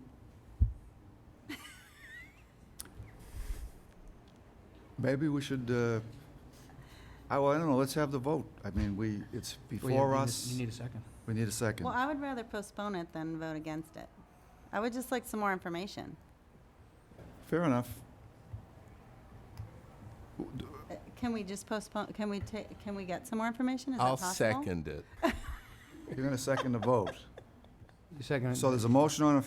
Maybe we should, I don't know, let's have the vote. I mean, it's before us. You need a second. We need a second. Well, I would rather postpone it than vote against it. I would just like some more information. Fair enough. Can we just postpone, can we get some more information? Is that I'll possible? second it. You're gonna second the vote. You second. So there's a motion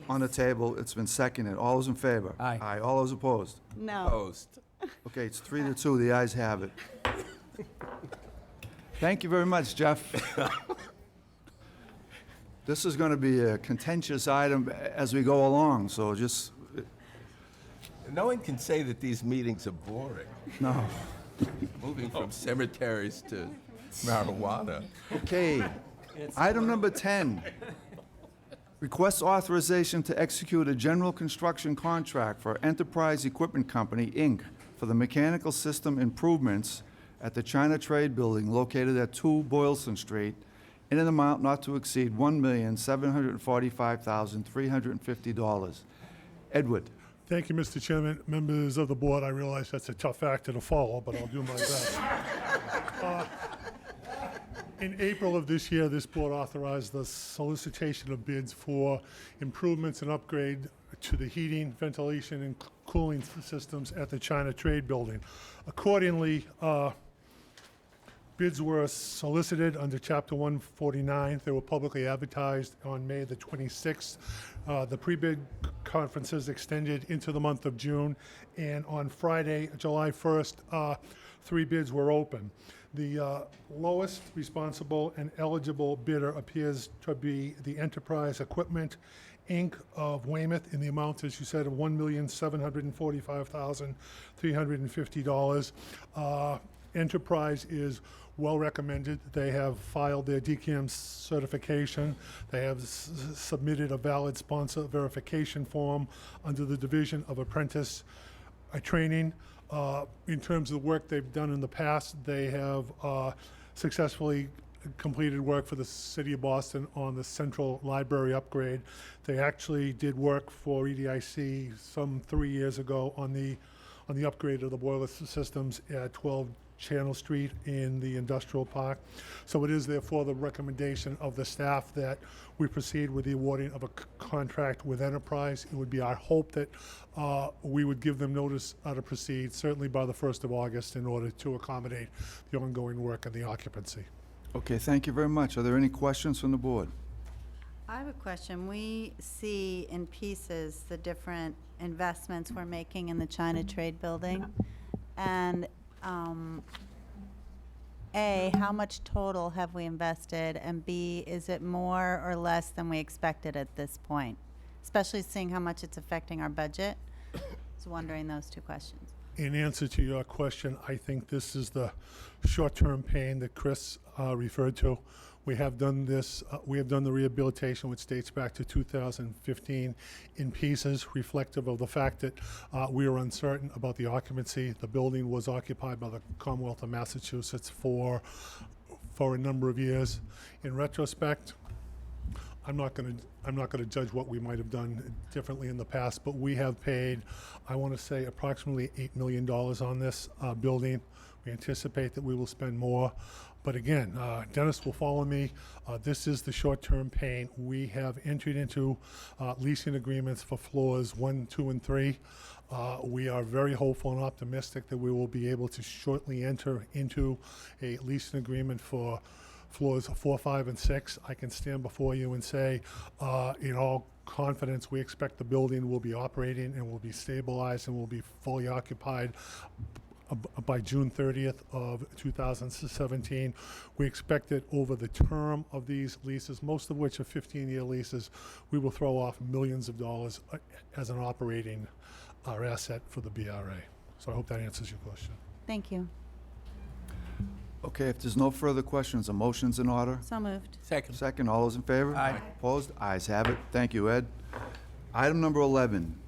on the table, it's been seconded. All those in favor? Aye. Aye, all those opposed? No. Opposed. Okay, it's 3-2, the ayes have it. Thank you very much, Jeff. This is gonna be a contentious item as we go along, so just, No one can say that these meetings are boring, no. moving from cemeteries to marijuana. Okay, item number 10. Request authorization to execute a general construction contract for Enterprise Equipment Company, Inc. for the mechanical system improvements at the China Trade Building located at 2 Boylston Street in an amount not to exceed $1,745,350. Edward. Thank you, Mr. Chairman. Members of the board, I realize that's a tough act to follow, but I'll do my best. In April of this year, this board authorized the solicitation of bids for improvements and upgrade to the heating, ventilation, and cooling systems at the China Trade Building. Accordingly, bids were solicited under Chapter 149. They were publicly advertised on May the 26th. The pre-bid conferences extended into the month of June, and on Friday, July 1st, 3 bids were open. The lowest responsible and eligible bidder appears to be the Enterprise Equipment, Inc. of Weymouth in the amount, as you said, of $1,745,350. Enterprise is well recommended. They have filed their DCAM certification. They have submitted a valid sponsor verification form under the Division of Apprentice Training. In terms of the work they've done in the past, they have successfully completed work for the City of Boston on the Central Library upgrade. They actually did work for EDIC some 3 years ago on the upgrade of the boiler systems at 12 Channel Street in the Industrial Park. So it is therefore the recommendation of the staff that we proceed with the awarding of a contract with Enterprise. It would be our hope that we would give them notice to proceed, certainly by the 1st of August, in order to accommodate the ongoing work and the occupancy. Okay, thank you very much. Are there any questions from the board? I have a question. We see in pieces the different investments we're making in the China Trade Building. And A, how much total have we invested? And B, is it more or less than we expected at this point? Especially seeing how much it's affecting our budget. Just wondering those 2 questions. In answer to your question, I think this is the short-term pain that Chris referred to. We have done this, we have done the rehabilitation, which dates back to 2015, in pieces, reflective of the fact that we are uncertain about the occupancy. The building was occupied by the Commonwealth of Massachusetts for a number of years. In retrospect, I'm not gonna judge what we might have done differently in the past, but we have paid, I want to say, approximately $8 million on this building. We anticipate that we will spend more. But again, Dennis will follow me. This is the short-term pain. We have entered into leasing agreements for floors 1, 2, and 3. We are very hopeful and optimistic that we will be able to shortly enter into a leasing agreement for floors 4, 5, and 6. I can stand before you and say, in all confidence, we expect the building will be operating and will be stabilized and will be fully occupied by June 30th of 2017. We expect that over the term of these leases, most of which are 15-year leases, we will throw off millions of dollars as an operating asset for the BRA. So I hope that answers your question. Thank you. Okay, if there's no further questions, a motion's in order. So moved. Second. Second, all those in favor? Aye. Opposed? Ayes have it. Thank you, Ed. Item number 11,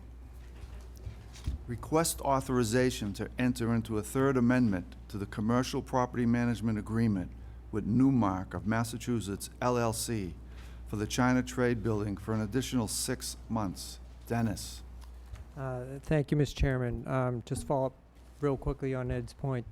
request authorization to enter into a third amendment to the Commercial Property Management Agreement with Newmark of Massachusetts LLC for the China Trade Building for an additional 6 months. Dennis. Thank you, Mr. Chairman. Just follow up real quickly on Ed's point.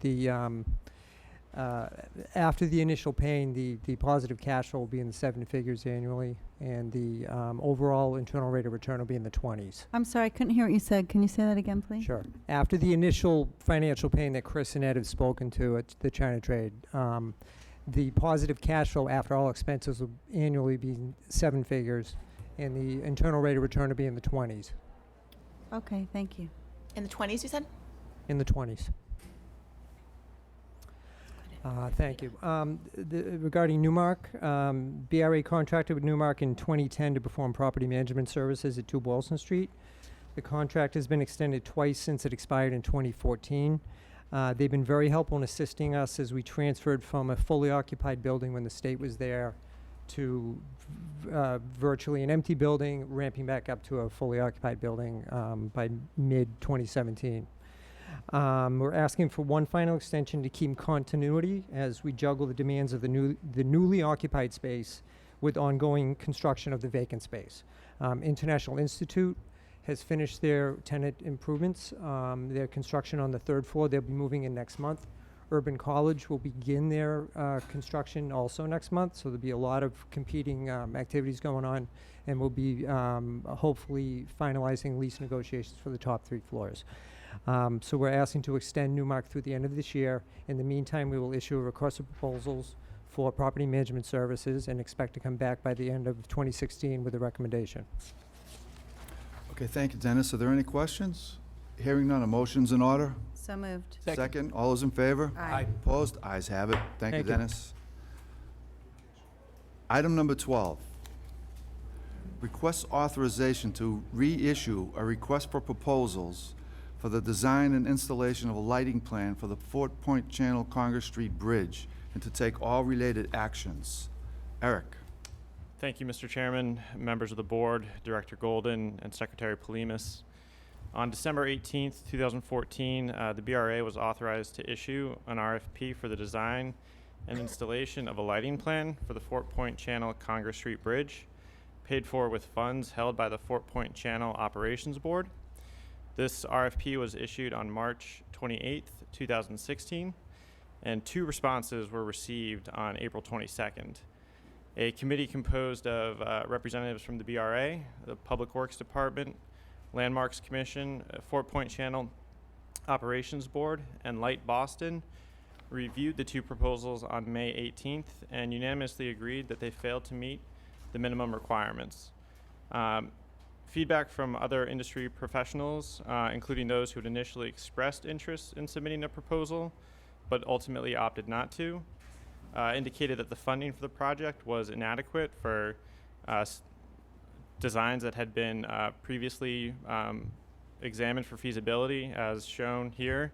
After the initial paying, the positive cash flow will be in the 7 figures annually, and the overall internal rate of return will be in the 20s. I'm sorry, I couldn't hear what you said. Can you say that again, please? Sure. After the initial financial pain that Chris and Ed have spoken to at the China Trade, the positive cash flow after all expenses will annually be 7 figures, and the internal rate of return will be in the 20s. Okay, thank you. In the 20s, you said? In the 20s. Thank you. Regarding Newmark, BRA contracted with Newmark in 2010 to perform property management services at 2 Boylston Street. The contract has been extended twice since it expired in 2014. They've been very helpful in assisting us as we transferred from a fully occupied building when the state was there to virtually an empty building, ramping back up to a fully occupied building by mid-2017. We're asking for one final extension to keep continuity as we juggle the demands of the newly occupied space with ongoing construction of the vacant space. International Institute has finished their tenant improvements, their construction on the 3rd floor. They'll be moving in next month. Urban College will begin their construction also next month, so there'll be a lot of competing activities going on, and we'll be hopefully finalizing lease negotiations for the top 3 floors. So we're asking to extend Newmark through the end of this year. In the meantime, we will issue a request of proposals for property management services and expect to come back by the end of 2016 with a recommendation. Okay, thank you, Dennis. Are there any questions? Hearing none, a motion's in order. So moved. Second, all those in favor? Aye. Opposed? Ayes have it. Thank you, Thank you. Dennis. Item number 12, request authorization to reissue a request for proposals for the design and installation of a lighting plan for the Fort Point Channel Congress Street Bridge and to take all related actions. Eric. Thank you, Mr. Chairman, members of the board, Director Golden, and Secretary Polimis. On December 18th, 2014, the BRA was authorized to issue an RFP for the design and installation of a lighting plan for the Fort Point Channel Congress Street Bridge, paid for with funds held by the Fort Point Channel Operations Board. This RFP was issued on March 28th, 2016, and 2 responses were received on April 22nd. A committee composed of representatives from the BRA, the Public Works Department, Landmarks Commission, Fort Point Channel Operations Board, and Light Boston reviewed the 2 proposals on May 18th and unanimously agreed that they failed to meet the minimum requirements. Feedback from other industry professionals, including those who had initially expressed interest in submitting a proposal but ultimately opted not to, indicated that the funding for the project was inadequate for designs that had been previously examined for feasibility, as shown here.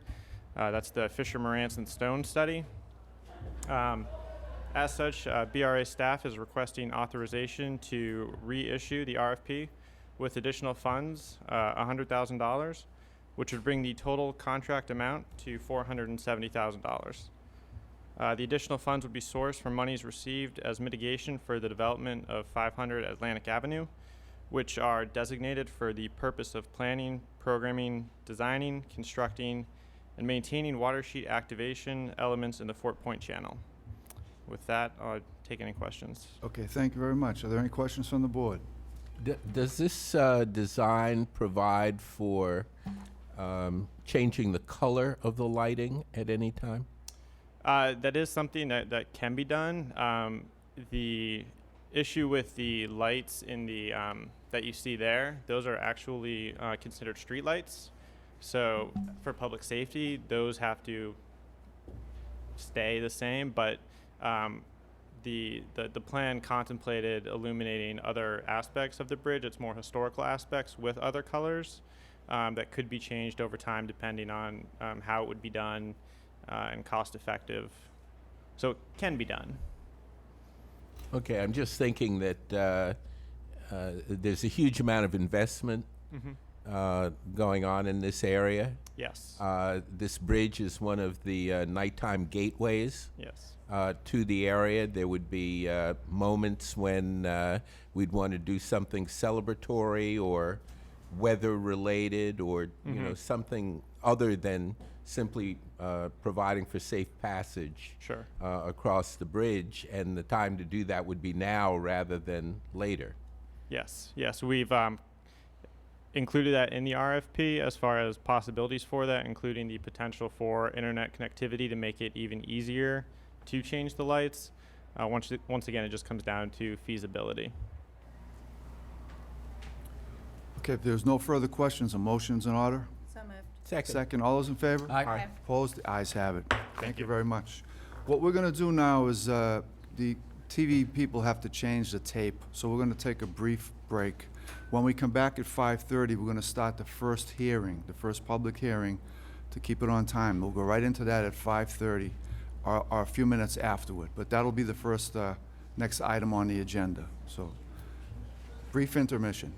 That's the Fisher Moranson Stone study. As such, BRA staff is requesting authorization to reissue the RFP with additional funds, $100,000, which would bring the total contract amount to $470,000. The additional funds would be sourced from monies received as mitigation for the development of 500 Atlantic Avenue, which are designated for the purpose of planning, programming, designing, constructing, and maintaining water sheet activation elements in the Fort Point Channel. With that, I'll take any questions. Okay, thank you very much. Are there any questions from the board? Does this design provide for changing the color of the lighting at any time? That is something that can be done. The issue with the lights in the that you see there, those are actually considered street lights. So for public safety, those have to stay the same, but the plan contemplated illuminating other aspects of the bridge. It's more historical aspects with other colors that could be changed over time depending on how it would be done and cost effective. So it can be done. Okay, I'm just thinking that there's a huge amount of investment going on in this area. Yes. This bridge is one of the nighttime gateways. Yes. To the area. There would be moments when we'd want to do something celebratory or weather-related or you know, something other than simply providing for safe passage Sure. across the bridge, and the time to do that would be now rather than later. Yes. Yes. We've included that in the RFP as far as possibilities for that, including the potential for internet connectivity to make it even easier to change the lights. Once again, it just comes down to feasibility. Okay, if there's no further questions, a motion's in order? So moved. Second, all those in favor? Aye. Opposed? The ayes have it. Thank you very much. What we're going to do now is the TV people have to change the tape, so we're going to take a brief break. When we come back at 5:30, we're going to start the first hearing, the first public hearing, to keep it on time. We'll go right into that at 5:30 or a few minutes afterward, but that'll be the first next item on the agenda. So, brief intermission.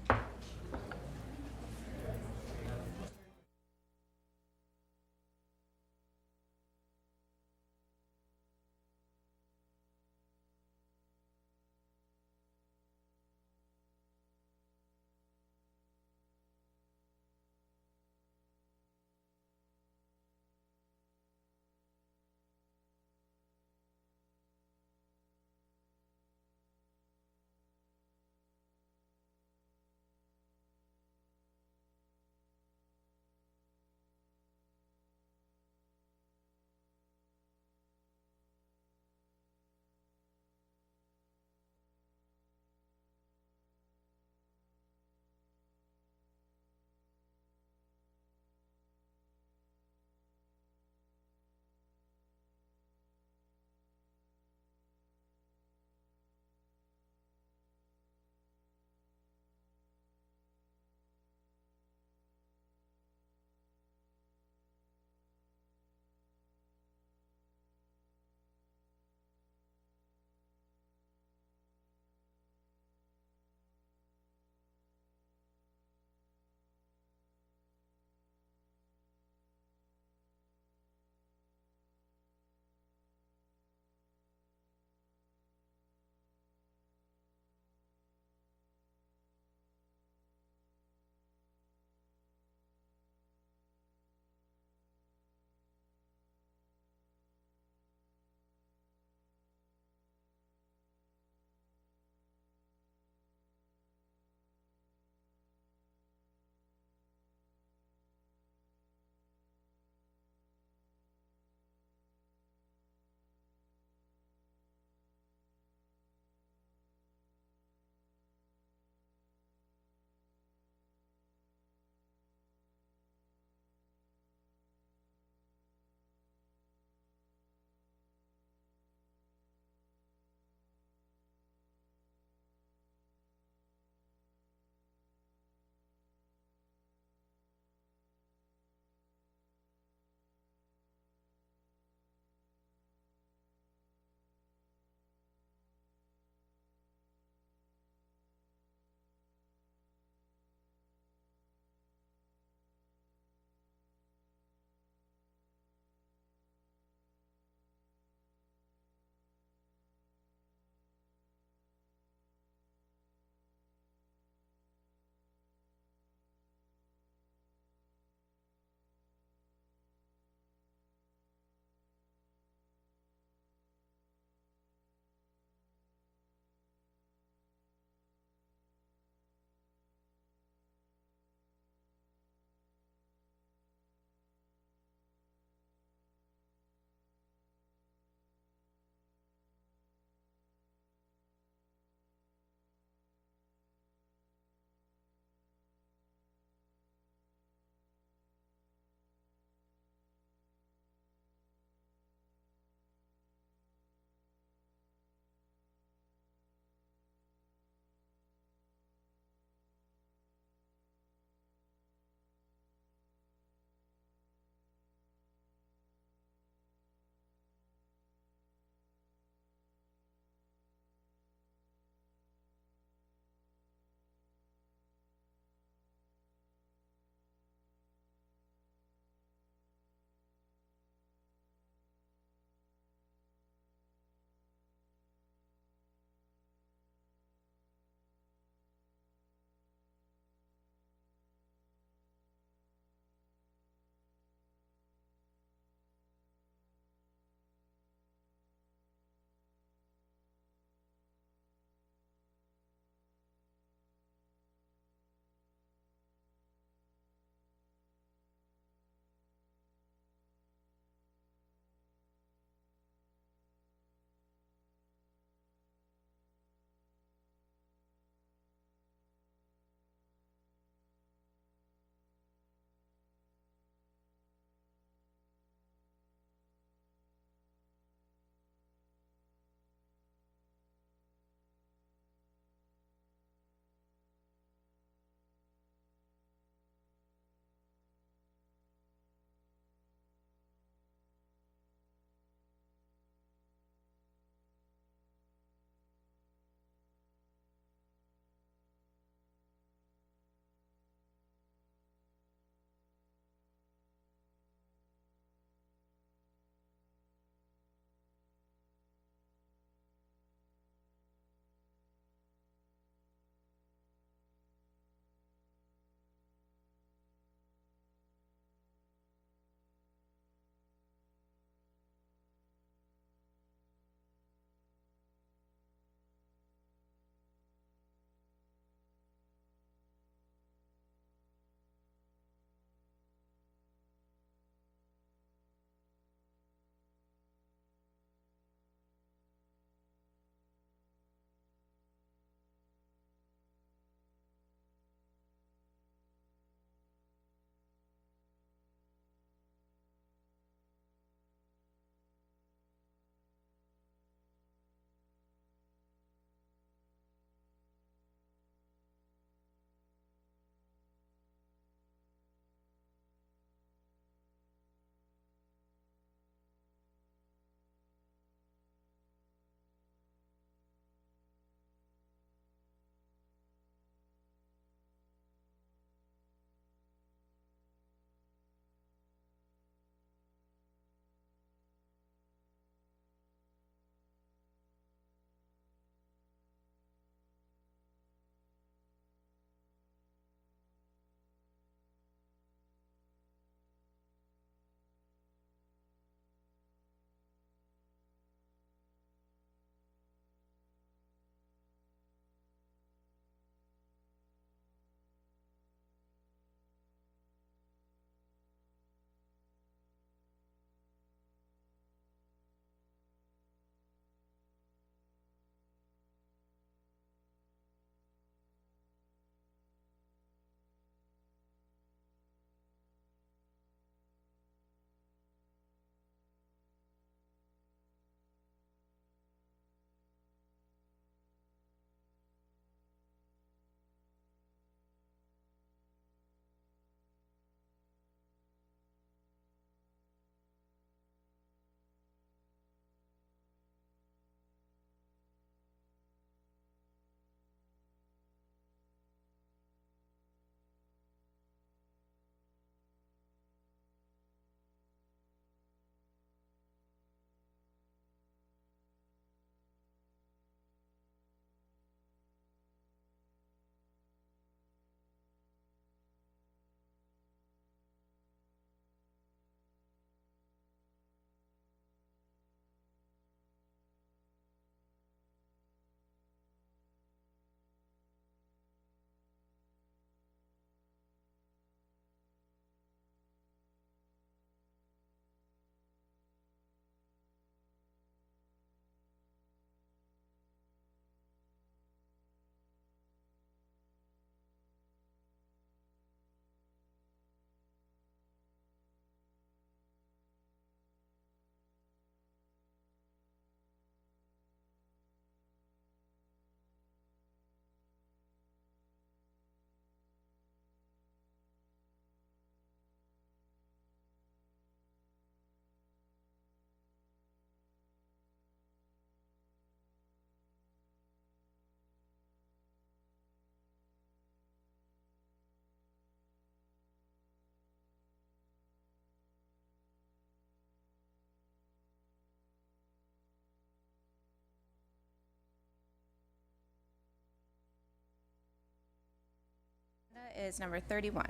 is number 31.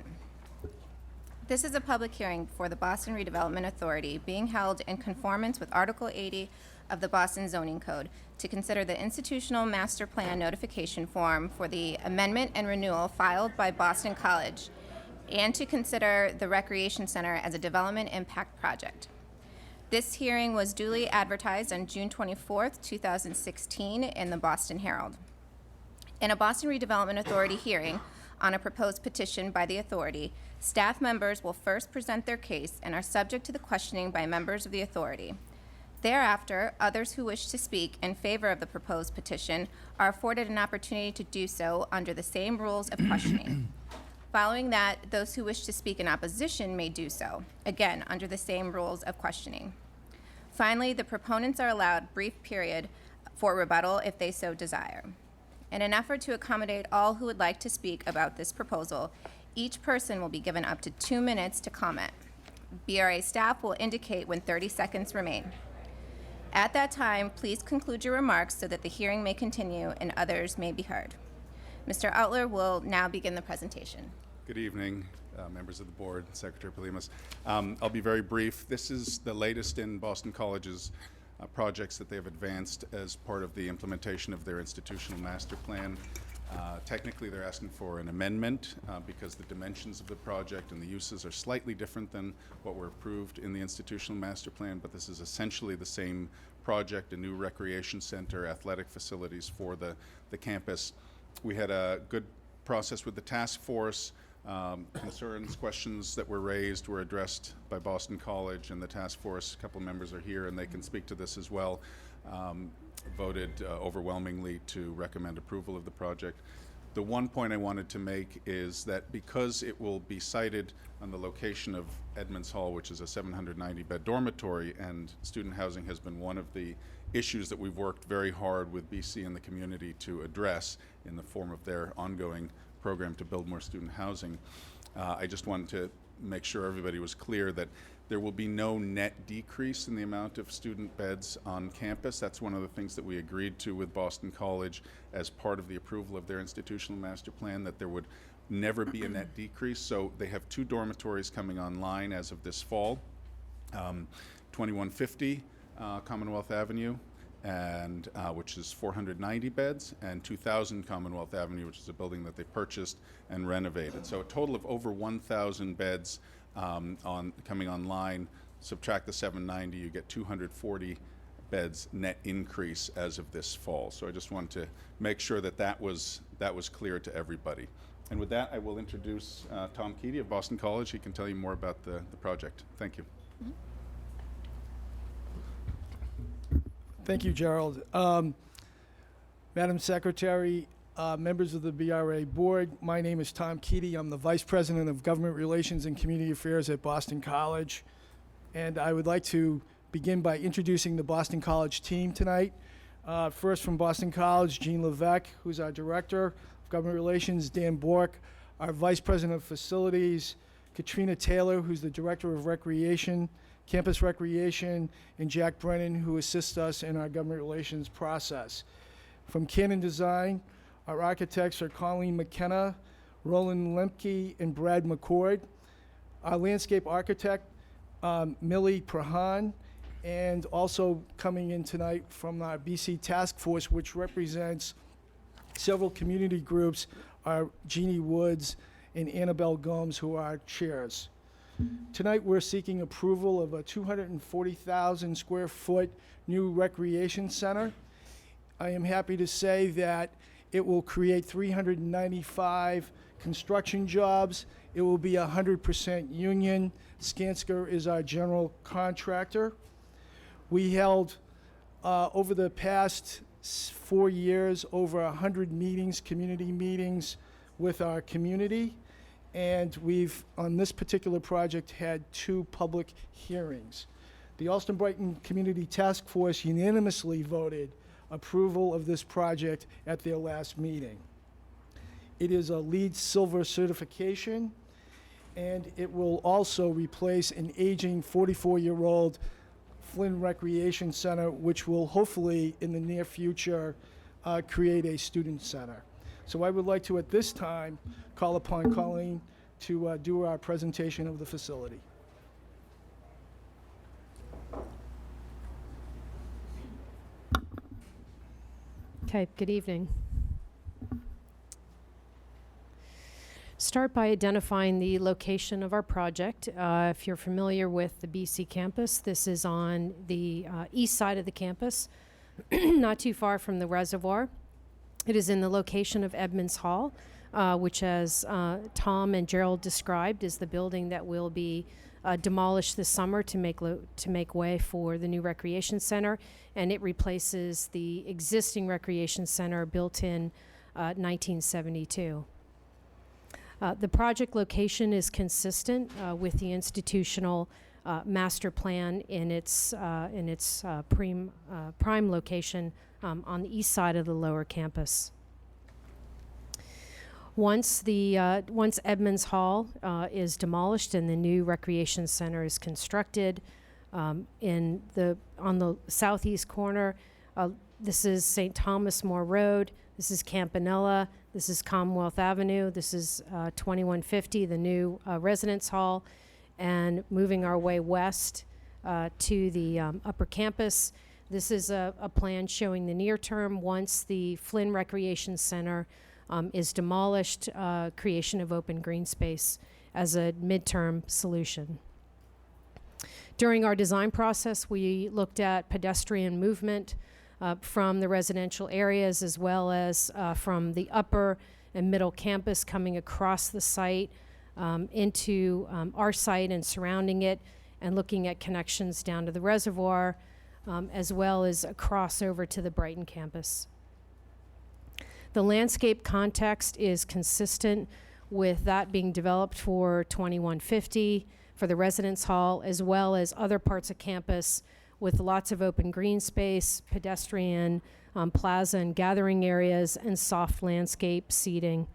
This is a public hearing for the Boston Redevelopment Authority being held in conformance with Article 80 of the Boston Zoning Code to consider the institutional master plan notification form for the amendment and renewal filed by Boston College, and to consider the Recreation Center as a development impact project. This hearing was duly advertised on June 24th, 2016 in the Boston Herald. In a Boston Redevelopment Authority hearing on a proposed petition by the authority, staff members will first present their case and are subject to the questioning by members of the authority. Thereafter, others who wish to speak in favor of the proposed petition are afforded an opportunity to do so under the same rules of questioning. Following that, those who wish to speak in opposition may do so, again, under the same rules of questioning. Finally, the proponents are allowed brief period for rebuttal if they so desire. In an effort to accommodate all who would like to speak about this proposal, each person will be given up to 2 minutes to comment. BRA staff will indicate when 30 seconds remain. At that time, please conclude your remarks so that the hearing may continue and others may be heard. Mr. Outler will now begin the presentation. Good evening, members of the board, Secretary Polimas. I'll be very brief. This is the latest in Boston College's projects that they have advanced as part of the implementation of their institutional master plan. Technically, they're asking for an amendment because the dimensions of the project and the uses are slightly different than what were approved in the institutional master plan, but this is essentially the same project, a new recreation center, athletic facilities for the campus. We had a good process with the task force. Concerns, questions that were raised were addressed by Boston College and the task force. A couple of members are here and they can speak to this as well. Voted overwhelmingly to recommend approval of the project. The one point I wanted to make is that because it will be sited on the location of Edmonds Hall, which is a 790-bed dormitory, and student housing has been one of the issues that we've worked very hard with BC and the community to address in the form of their ongoing program to build more student housing. I just wanted to make sure everybody was clear that there will be no net decrease in the amount of student beds on campus. That's one of the things that we agreed to with Boston College as part of the approval of their institutional master plan, that there would never be a net decrease. So they have 2 dormitories coming online as of this fall, 2150 Commonwealth Avenue, and which is 490 beds, and 2000 Commonwealth Avenue, which is a building that they purchased and renovated. So a total of over 1,000 beds coming online. Subtract the 790, you get 240 beds net increase as of this fall. So I just wanted to make sure that that was clear to everybody. And with that, I will introduce Tom Keaty of Boston College. He can tell you more about the project. Thank you. Mm-hmm. Thank you, Gerald. Madam Secretary, members of the BRA board, my name is Tom Keaty. I'm the Vice President of Government Relations and Community Affairs at Boston College. And I would like to begin by introducing the Boston College team tonight. First from Boston College, Jean Levesque, who's our Director of Government Relations, Dan Bork, our Vice President of Facilities, Katrina Taylor, who's the Director of Recreation, Campus Recreation, and Jack Brennan, who assists us in our government relations process. From Canon Design, our architects are Colleen McKenna, Roland Lemke, and Brad McCord. Our landscape architect, Millie Prahan, and also coming in tonight from our BC Task Force, which represents several community groups, are Jeannie Woods and Annabelle Gomes, who are chairs. Tonight we're seeking approval of a 240,000 square foot new recreation center. I am happy to say that it will create 395 construction jobs. It will be 100% union. Skanska is our general contractor. We held over the past 4 years over 100 meetings, community meetings with our community. And we've, on this particular project, had 2 public hearings. The Allston Brighton Community Task Force unanimously voted approval of this project at their last meeting. It is a LEED Silver certification, and it will also replace an aging 44-year-old Flynn Recreation Center, which will hopefully, in the near future, create a student center. So I would like to, at this time, call upon Colleen to do our presentation of the facility. Okay, good evening. Start by identifying the location of our project. If you're familiar with the BC campus, this is on the east side of the campus, not too far from the reservoir. It is in the location of Edmonds Hall, which, as Tom and Gerald described, is the building that will be demolished this summer to make way for the new recreation center, and it replaces the existing recreation center built in 1972. The project location is consistent with the institutional master plan in its prime location on the east side of the lower campus. Once Edmonds Hall is demolished and the new recreation center is constructed, on the southeast corner, this is St. Thomas More Road. This is Campanella. This is Commonwealth Avenue. This is 2150, the new residence hall. And moving our way west to the upper campus, this is a plan showing the near term once the Flynn Recreation Center is demolished, creation of open green space as a midterm solution. During our design process, we looked at pedestrian movement from the residential areas as well as from the upper and middle campus coming across the site into our site and surrounding it, and looking at connections down to the reservoir as well as across over to the Brighton campus. The landscape context is consistent with that being developed for 2150 for the residence hall, as well as other parts of campus with lots of open green space, pedestrian plaza and gathering areas, and soft landscape seating.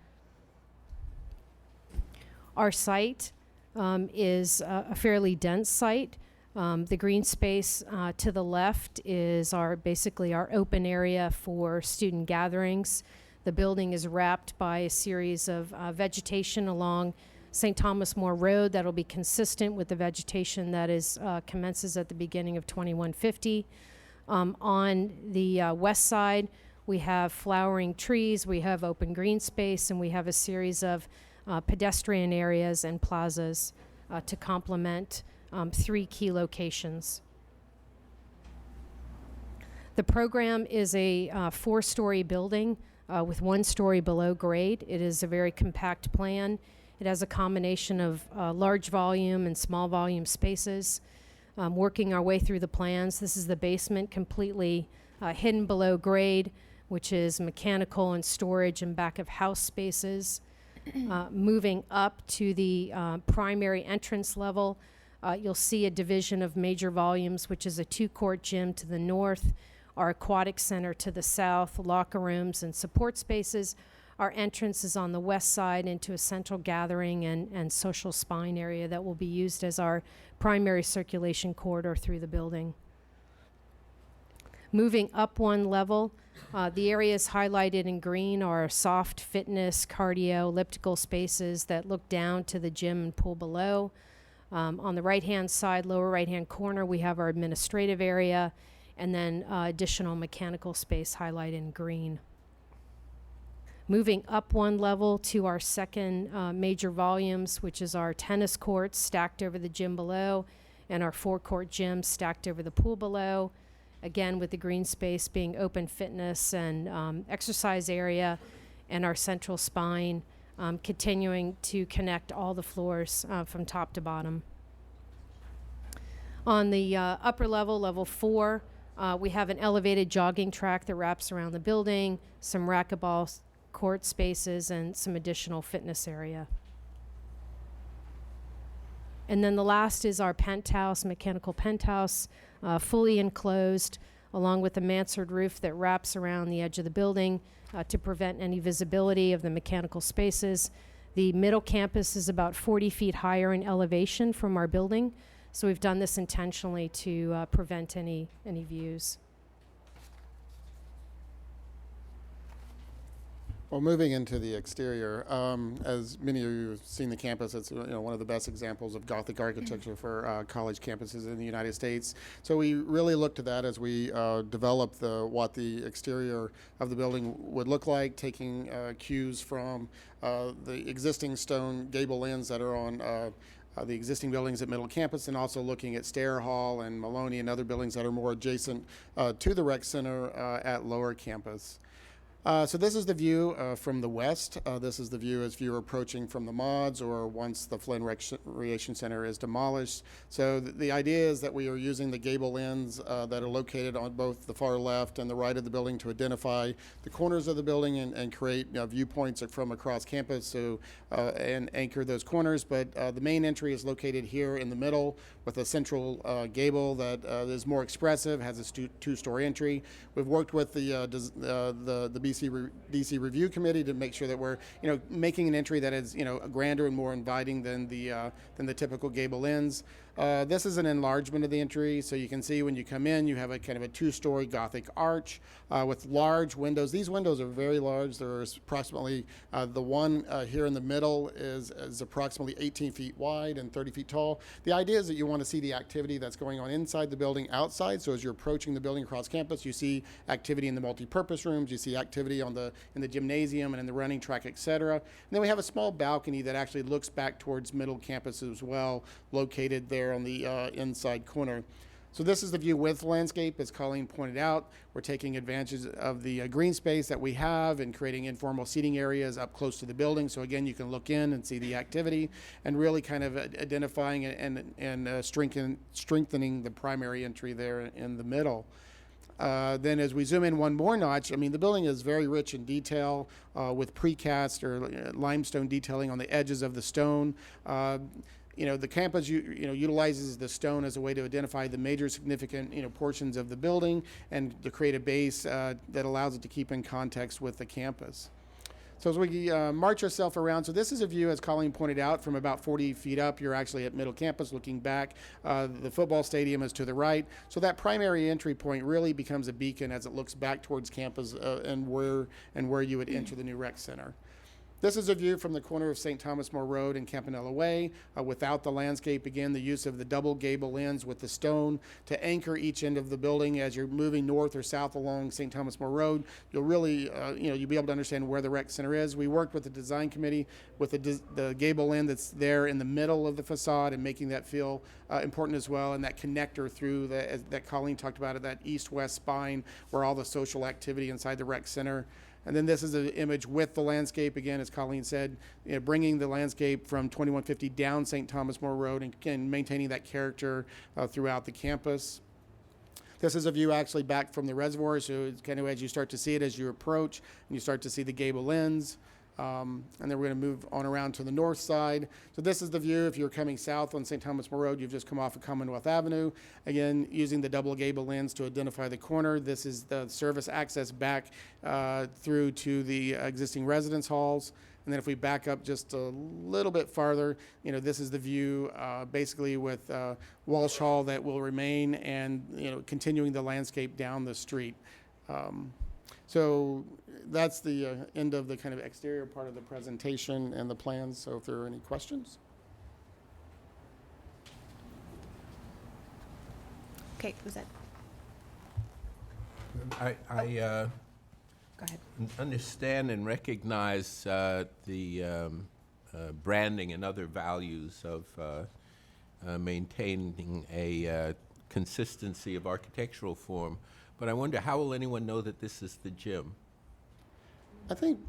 Our site is a fairly dense site. The green space to the left is basically our open area for student gatherings. The building is wrapped by a series of vegetation along St. Thomas More Road that'll be consistent with the vegetation that commences at the beginning of 2150. On the west side, we have flowering trees, we have open green space, and we have a series of pedestrian areas and plazas to complement 3 key locations. The program is a 4-story building with 1 story below grade. It is a very compact plan. It has a combination of large volume and small volume spaces. Working our way through the plans, this is the basement completely hidden below grade, which is mechanical and storage and back of house spaces. Moving up to the primary entrance level, you'll see a division of major volumes, which is a 2-court gym to the north, our aquatic center to the south, locker rooms and support spaces. Our entrance is on the west side into a central gathering and social spine area that will be used as our primary circulation corridor through the building. Moving up 1 level, the areas highlighted in green are soft fitness, cardio, elliptical spaces that look down to the gym and pool below. On the right-hand side, lower right-hand corner, we have our administrative area, and then additional mechanical space highlighted in green. Moving up 1 level to our second major volumes, which is our tennis courts stacked over the gym below, and our 4-court gym stacked over the pool below. Again, with the green space being open fitness and exercise area, and our central spine continuing to connect all the floors from top to bottom. On the upper level, level 4, we have an elevated jogging track that wraps around the building, some racquetball court spaces, and some additional fitness area. And then the last is our penthouse, mechanical penthouse, fully enclosed, along with a mansard roof that wraps around the edge of the building to prevent any visibility of the mechanical spaces. The middle campus is about 40 feet higher in elevation from our building, so we've done this intentionally to prevent any views. Well, moving into the exterior, as many of you have seen the campus, it's one of the best examples of Gothic architecture for college campuses in the United States. So we really looked at that as we developed what the exterior of the building would look like, taking cues from the existing stone gable ends that are on the existing buildings at Middle Campus, and also looking at Stair Hall and Maloney and other buildings that are more adjacent to the rec center at Lower Campus. So this is the view from the west. This is the view as you're approaching from the mods or once the Flynn Recreation Center is demolished. So the idea is that we are using the gable ends that are located on both the far left and the right of the building to identify the corners of the building and create viewpoints from across campus and anchor those corners. But the main entry is located here in the middle with a central gable that is more expressive, has a two-story entry. We've worked with the DC Review Committee to make sure that we're, making an entry that is, grander and more inviting than the typical gable ends. This is an enlargement of the entry, so you can see when you come in, you have a kind of a two-story Gothic arch with large windows. These windows are very large. There's approximately the one here in the middle is approximately 18 feet wide and 30 feet tall. The idea is that you want to see the activity that's going on inside the building outside. So as you're approaching the building across campus, you see activity in the multi-purpose rooms, you see activity in the gymnasium and in the running track, etc. And then we have a small balcony that actually looks back towards Middle Campus as well, located there on the inside corner. So this is the view with landscape. As Colleen pointed out, we're taking advantage of the green space that we have and creating informal seating areas up close to the building. So again, you can look in and see the activity and really kind of identifying and strengthening the primary entry there in the middle. Then as we zoom in one more notch, the building is very rich in detail with precast or limestone detailing on the edges of the stone. The campus utilizes the stone as a way to identify the major significant portions of the building and to create a base that allows it to keep in context with the campus. So as we march ourselves around, so this is a view, as Colleen pointed out, from about 40 feet up. You're actually at Middle Campus looking back. The football stadium is to the right. So that primary entry point really becomes a beacon as it looks back towards campus and where you would enter the new rec center. This is a view from the corner of St. Thomas More Road and Campanella Way without the landscape. Again, the use of the double gable ends with the stone to anchor each end of the building as you're moving north or south along St. Thomas More Road. You'll really, you'll be able to understand where the rec center is. We worked with the design committee with the gable end that's there in the middle of the facade and making that feel important as well, and that connector through that Colleen talked about it, that east-west spine where all the social activity inside the rec center. And then this is an image with the landscape, again, as Colleen said, bringing the landscape from 2150 down St. Thomas More Road and maintaining that character throughout the campus. This is a view actually back from the reservoir, so it's kind of as you start to see it as you approach, and you start to see the gable ends. And then we're going to move on around to the north side. So this is the view if you're coming south on St. Thomas More Road. You've just come off of Commonwealth Avenue. Again, using the double gable lens to identify the corner. This is the service access back through to the existing residence halls. And then if we back up just a little bit farther, this is the view basically with Walsh Hall that will remain and, continuing the landscape down the street. So that's the end of the kind of exterior part of the presentation and the plans. So if there are any questions. Okay, was that? I Go ahead. understand and recognize the branding and other values of maintaining a consistency of architectural form. But I wonder, how will anyone know that this is the gym? I think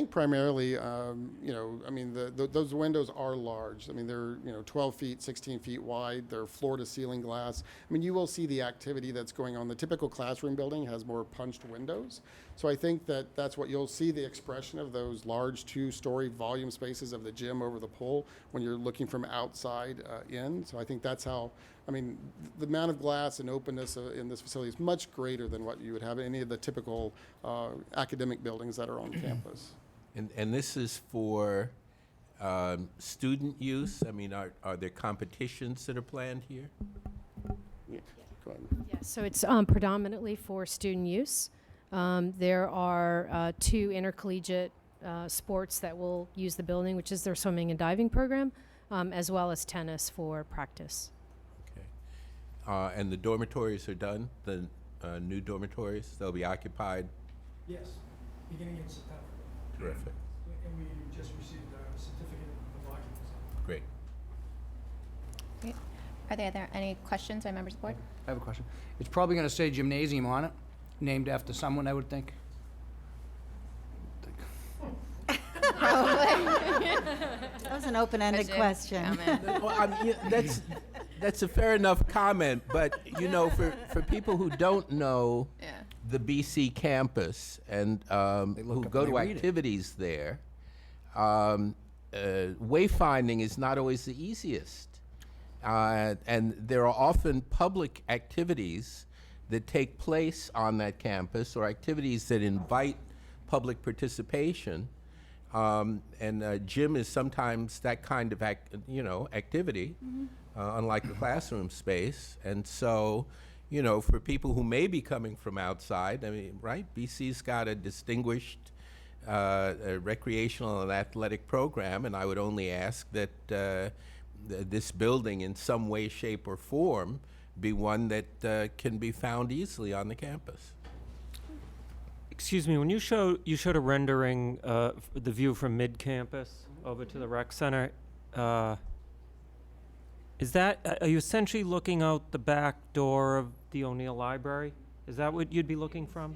primarily, those windows are large. They're 12 feet, 16 feet wide. They're floor-to-ceiling glass. You will see the activity that's going on. The typical classroom building has more punched windows. So I think that's what you'll see, the expression of those large two-story volume spaces of the gym over the pool when you're looking from outside in. So I think that's how, the amount of glass and openness in this facility is much greater than what you would have in any of the typical academic buildings that are on campus. And this is for student use? Are there competitions that are planned here? Yeah, go ahead. Yeah, so it's predominantly for student use. There are 2 intercollegiate sports that will use the building, which is their swimming and diving program, as well as tennis for practice. Okay. And the dormitories are done? The new dormitories, they'll be occupied? Yes, beginning in September. Terrific. And we just received a certificate of occupancy. Great. Great. Are there any questions by members of the board? I have a question. It's probably going to say gymnasium on it, named after someone, I would think. That was an open-ended question. Well, that's a fair enough comment, but you know, for people who don't know the BC campus and who go to activities there, wayfinding is not always the easiest. And there are often public activities that take place on that campus or activities that invite public participation. Gym is sometimes that kind of activity, unlike the classroom space. And so, you know, for people who may be coming from outside, I mean, right, BC's got a distinguished recreational and athletic program, and I would only ask that this building in some way, shape, or form be one that can be found easily on the campus. Excuse me, when you showed a rendering the view from mid-campus over to the rec center, is that, are you essentially looking out the back door of the O'Neill Library? Is that what you'd be looking from?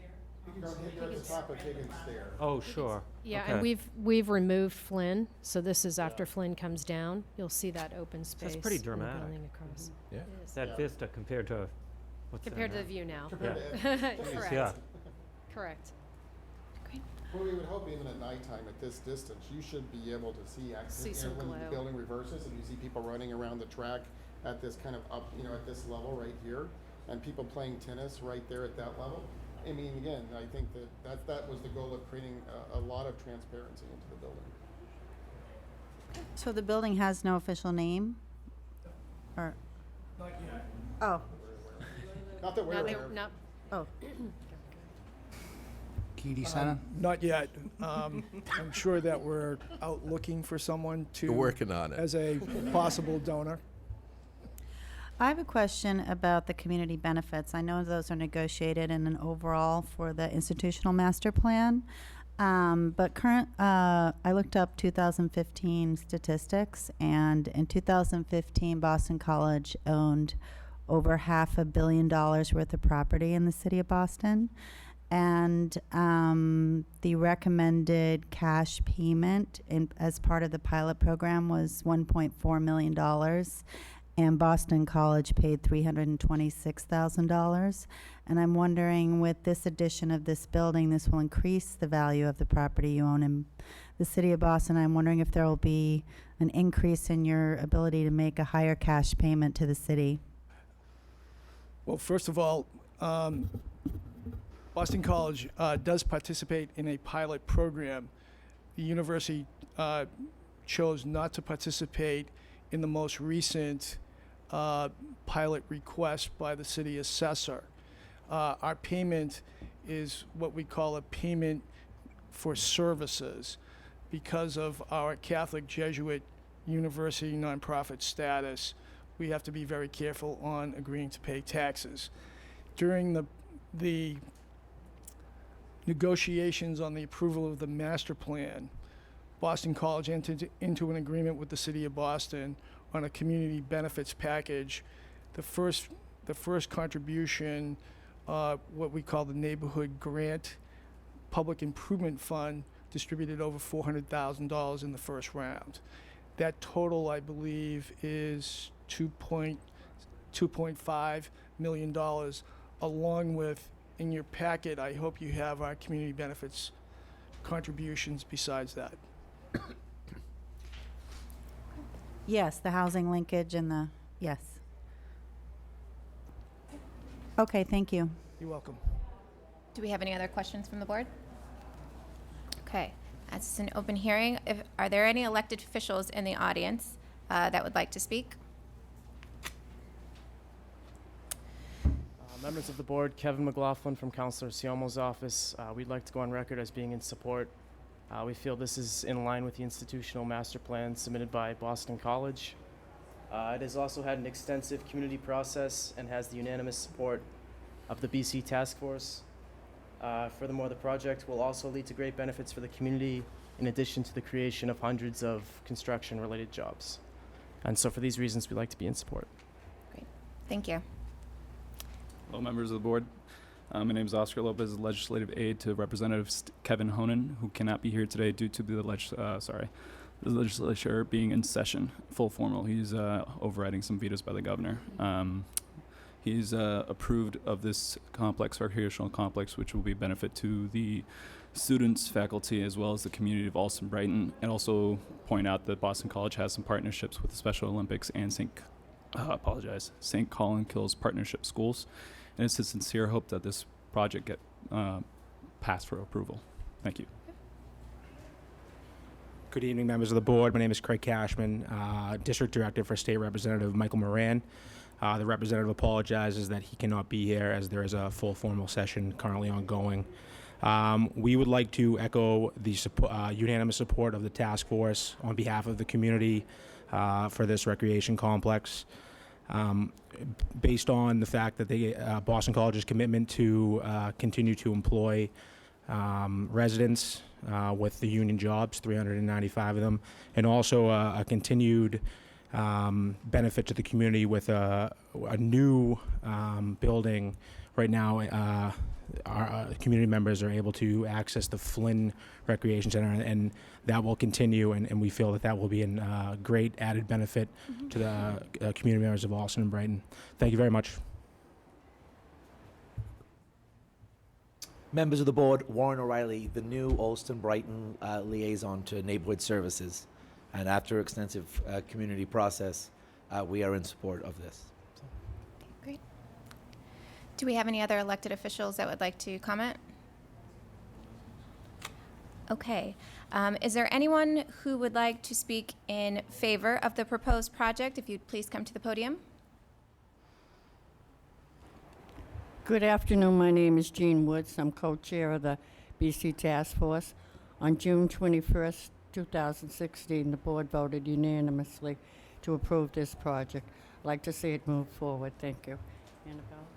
Oh, sure. Yeah, Okay. and we've removed Flynn, so this is after Flynn comes down. You'll see that open space. That's pretty in the dramatic. building across. Yeah. It is. That vista compared to what's Compared to there the view now. Yeah. Correct. Yeah. Correct. Well, we would hope even at nighttime at this distance, you should be able to see See some when the glow. building reverses and you see people running around the track at this kind of up, you know, at this level right here, and people playing tennis right there at that level. I mean, again, I think that was the goal of creating a lot of transparency into the building. So the building has no official name? Or, Not yet. oh, Not that we're No, aware of. no. oh. Keedy Center? Not yet. I'm sure that we're out looking for someone to. You're working on it. As a possible donor. I have a question about the community benefits. I know those are negotiated in an overall for the institutional master plan. But I looked up 2015 statistics, and in 2015, Boston College owned over $500 million worth of property in the city of Boston. And the recommended cash payment as part of the pilot program was $1.4 million. And Boston College paid $326,000. And I'm wondering, with this addition of this building, this will increase the value of the property you own in the city of Boston. I'm wondering if there will be an increase in your ability to make a higher cash payment to the city. Well, first of all, Boston College does participate in a pilot program. The university chose not to participate in the most recent pilot request by the city assessor. Our payment is what we call a payment for services. Because of our Catholic Jesuit university nonprofit status, we have to be very careful on agreeing to pay taxes. During the negotiations on the approval of the master plan, Boston College entered into an agreement with the city of Boston on a community benefits package. The first contribution, what we call the neighborhood grant public improvement fund, distributed over $400,000 in the first round. That total, I believe, is $2.5 million, along with, in your packet, I hope you have our community benefits contributions besides that. Yes, the housing linkage and yes. Okay, thank you. You're welcome. Do we have any other questions from the board? Okay, as it's an open hearing, are there any elected officials in the audience that would like to speak? Members of the board, Kevin McLaughlin from Councilor Siomo's office. We'd like to go on record as being in support. We feel this is in line with the institutional master plan submitted by Boston College. It has also had an extensive community process and has the unanimous support of the BC Task Force. Furthermore, the project will also lead to great benefits for the community in addition to the creation of hundreds of construction-related jobs. And so for these reasons, we'd like to be in support. Great. Thank you. Hello, members of the board. My name is Oscar Lopez, legislative aide to Representative Kevin Honan, who cannot be here today due to the legislature being in session, full formal. He's overriding some vetoes by the governor. He's approved of this complex, recreational complex, which will be a benefit to the students, faculty, as well as the community of Allston Brighton, and also point out that Boston College has some partnerships with the Special Olympics and St. Colin-Kills Partnership Schools. And it's a sincere hope that this project get passed for approval. Thank you. Good evening, members of the board. My name is Craig Cashman, District Director for State Representative Michael Moran. The representative apologizes that he cannot be here as there is a full formal session currently ongoing. We would like to echo the unanimous support of the task force on behalf of the community for this recreation complex. Based on the fact that the Boston College's commitment to continue to employ residents with the union jobs, 395 of them, and also a continued benefit to the community with a new building. Right now, our community members are able to access the Flynn Recreation Center, and that will continue, and we feel that that will be a great added benefit to the community members of Allston and Brighton. Thank you very much. Members of the board, Warren O'Reilly, the new Allston Brighton liaison to neighborhood services. And after extensive community process, we are in support of this. Great. Do we have any other elected officials that would like to comment? Okay. Is there anyone who would like to speak in favor of the proposed project? If you'd please come to the podium. Good afternoon. My name is Jean Woods. I'm co-chair of the BC Task Force. On June 21st, 2016, the board voted unanimously to approve this project. I'd like to see it move forward. Thank you. Annabelle?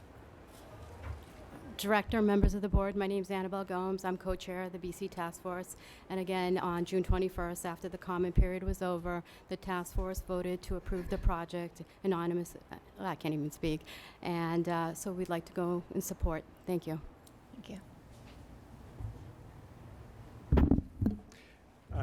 Director, members of the board, my name is Annabelle Gomes. I'm co-chair of the BC Task Force. And again, on June 21st, after the comment period was over, the task force voted to approve the project anonymous. I can't even speak. And so we'd like to go in support. Thank you. Thank you.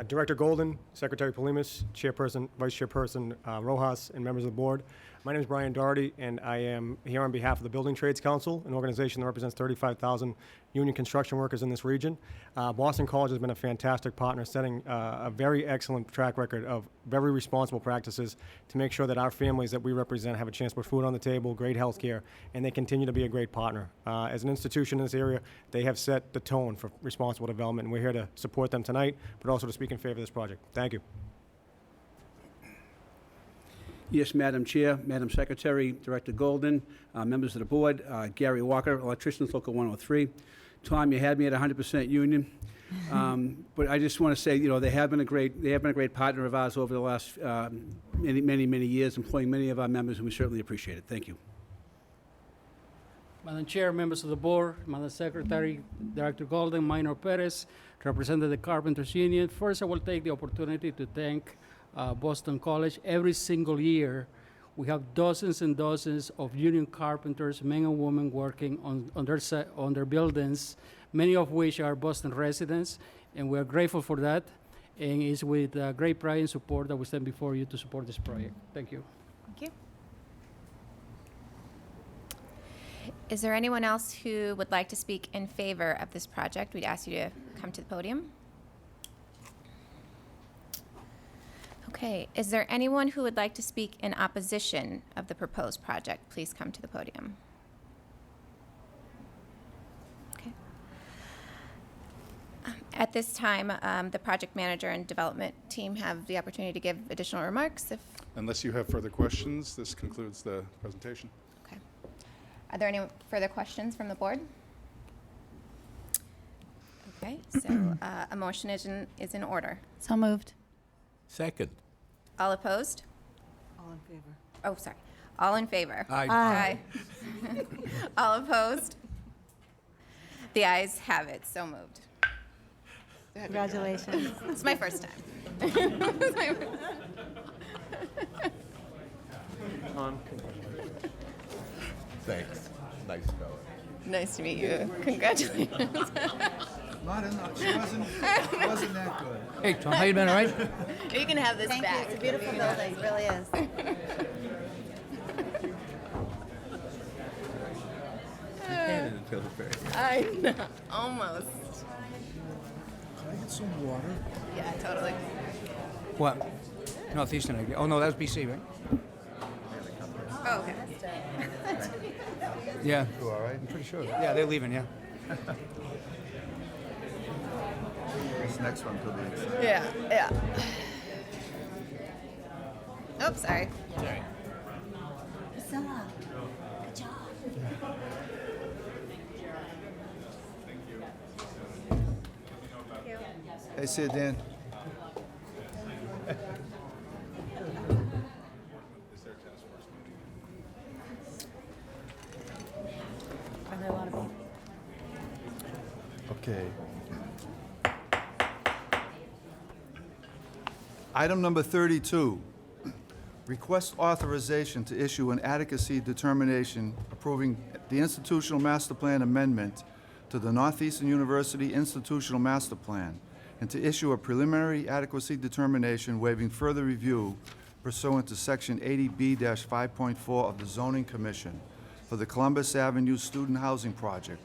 Director Golden, Secretary Polimas, Chairperson, Vice Chairperson Rojas, and members of the board. My name is Brian Doherty, and I am here on behalf of the Building Trades Council, an organization that represents 35,000 union construction workers in this region. Boston College has been a fantastic partner, setting a very excellent track record of very responsible practices to make sure that our families that we represent have a chance to put food on the table, great health care, and they continue to be a great partner. As an institution in this area, they have set the tone for responsible development, and we're here to support them tonight, but also to speak in favor of this project. Thank you. Yes, Madam Chair, Madam Secretary, Director Golden, members of the board, Gary Walker, Electricians Local 103. Tom, you had me at 100% union, but I just want to say, you know, they have been a great partner of ours over the last many years, employing many of our members, and we certainly appreciate it. Thank you. Madam Chair, members of the board, Madam Secretary, Director Golden, Minor Perez, representing the Carpenters Union. First, I will take the opportunity to thank Boston College. Every single year, we have dozens and dozens of union carpenters, men and women, working on their buildings, many of which are Boston residents, and we are grateful for that. And it's with great pride and support that we stand before you to support this project. Thank you. Thank you. Is there anyone else who would like to speak in favor of this project? We'd ask you to come to the podium. Okay, is there anyone who would like to speak in opposition of the proposed project? Please come to the podium. Okay. At this time, the project manager and development team have the opportunity to give additional remarks. Unless you have further questions, this concludes the presentation. Okay. Are there any further questions from the board? Okay, so a motion is in order. So moved. Second. All opposed? All in favor? Oh, sorry. All in favor? Aye. Aye. All opposed? The ayes have it, so moved. Congratulations. It's my first time. Thanks. Nice fellow. Nice to meet you. Congratulations. Not enough. She wasn't that good. Hey, Tom, how you been, all right? You can have this Thank back. you. It's a beautiful building. It really is. I know. Almost. Can I get some water? Yeah, totally. What? Northeastern, I guess. Oh, no, that was BC, right? Oh, okay. Yeah. You all right? I'm pretty sure. Yeah, they're leaving, yeah. This next one could be exciting. Yeah, yeah. Oops, sorry. Priscilla, good job. Hey, see you, Dan. Are there a lot of people? Okay. Item number 32, request authorization to issue an adequacy determination approving the institutional master plan amendment to the Northeastern University Institutional Master Plan, and to issue a preliminary adequacy determination waiving further review pursuant to Section 80B-5.4 of the Zoning Commission for the Columbus Avenue Student Housing Project,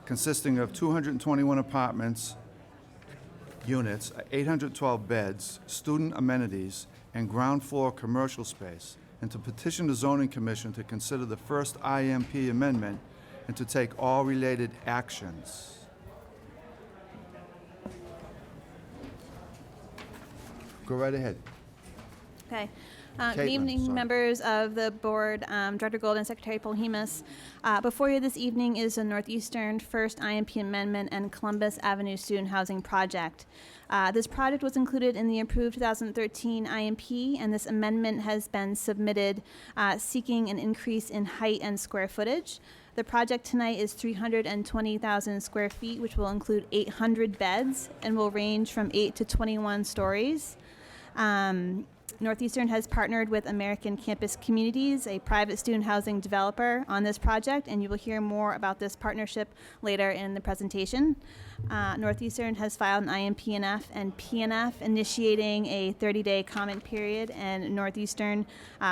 consisting of 221 apartments, units, 812 beds, student amenities, and ground floor commercial space, and to petition the Zoning Commission to consider the first IMP amendment and to take all related actions. Go right ahead. Okay. Caitlin, Good evening, sorry. members of the board, Director Golden, Secretary Polhemus. Before you this evening is the Northeastern First IMP Amendment and Columbus Avenue Student Housing Project. This project was included in the approved 2013 IMP, and this amendment has been submitted seeking an increase in height and square footage. The project tonight is 320,000 square feet, which will include 800 beds and will range from 8 to 21 stories. Northeastern has partnered with American Campus Communities, a private student housing developer, on this project, and you will hear more about this partnership later in the presentation. Northeastern has filed an IMPNF and PNF initiating a 30-day comment period, and Northeastern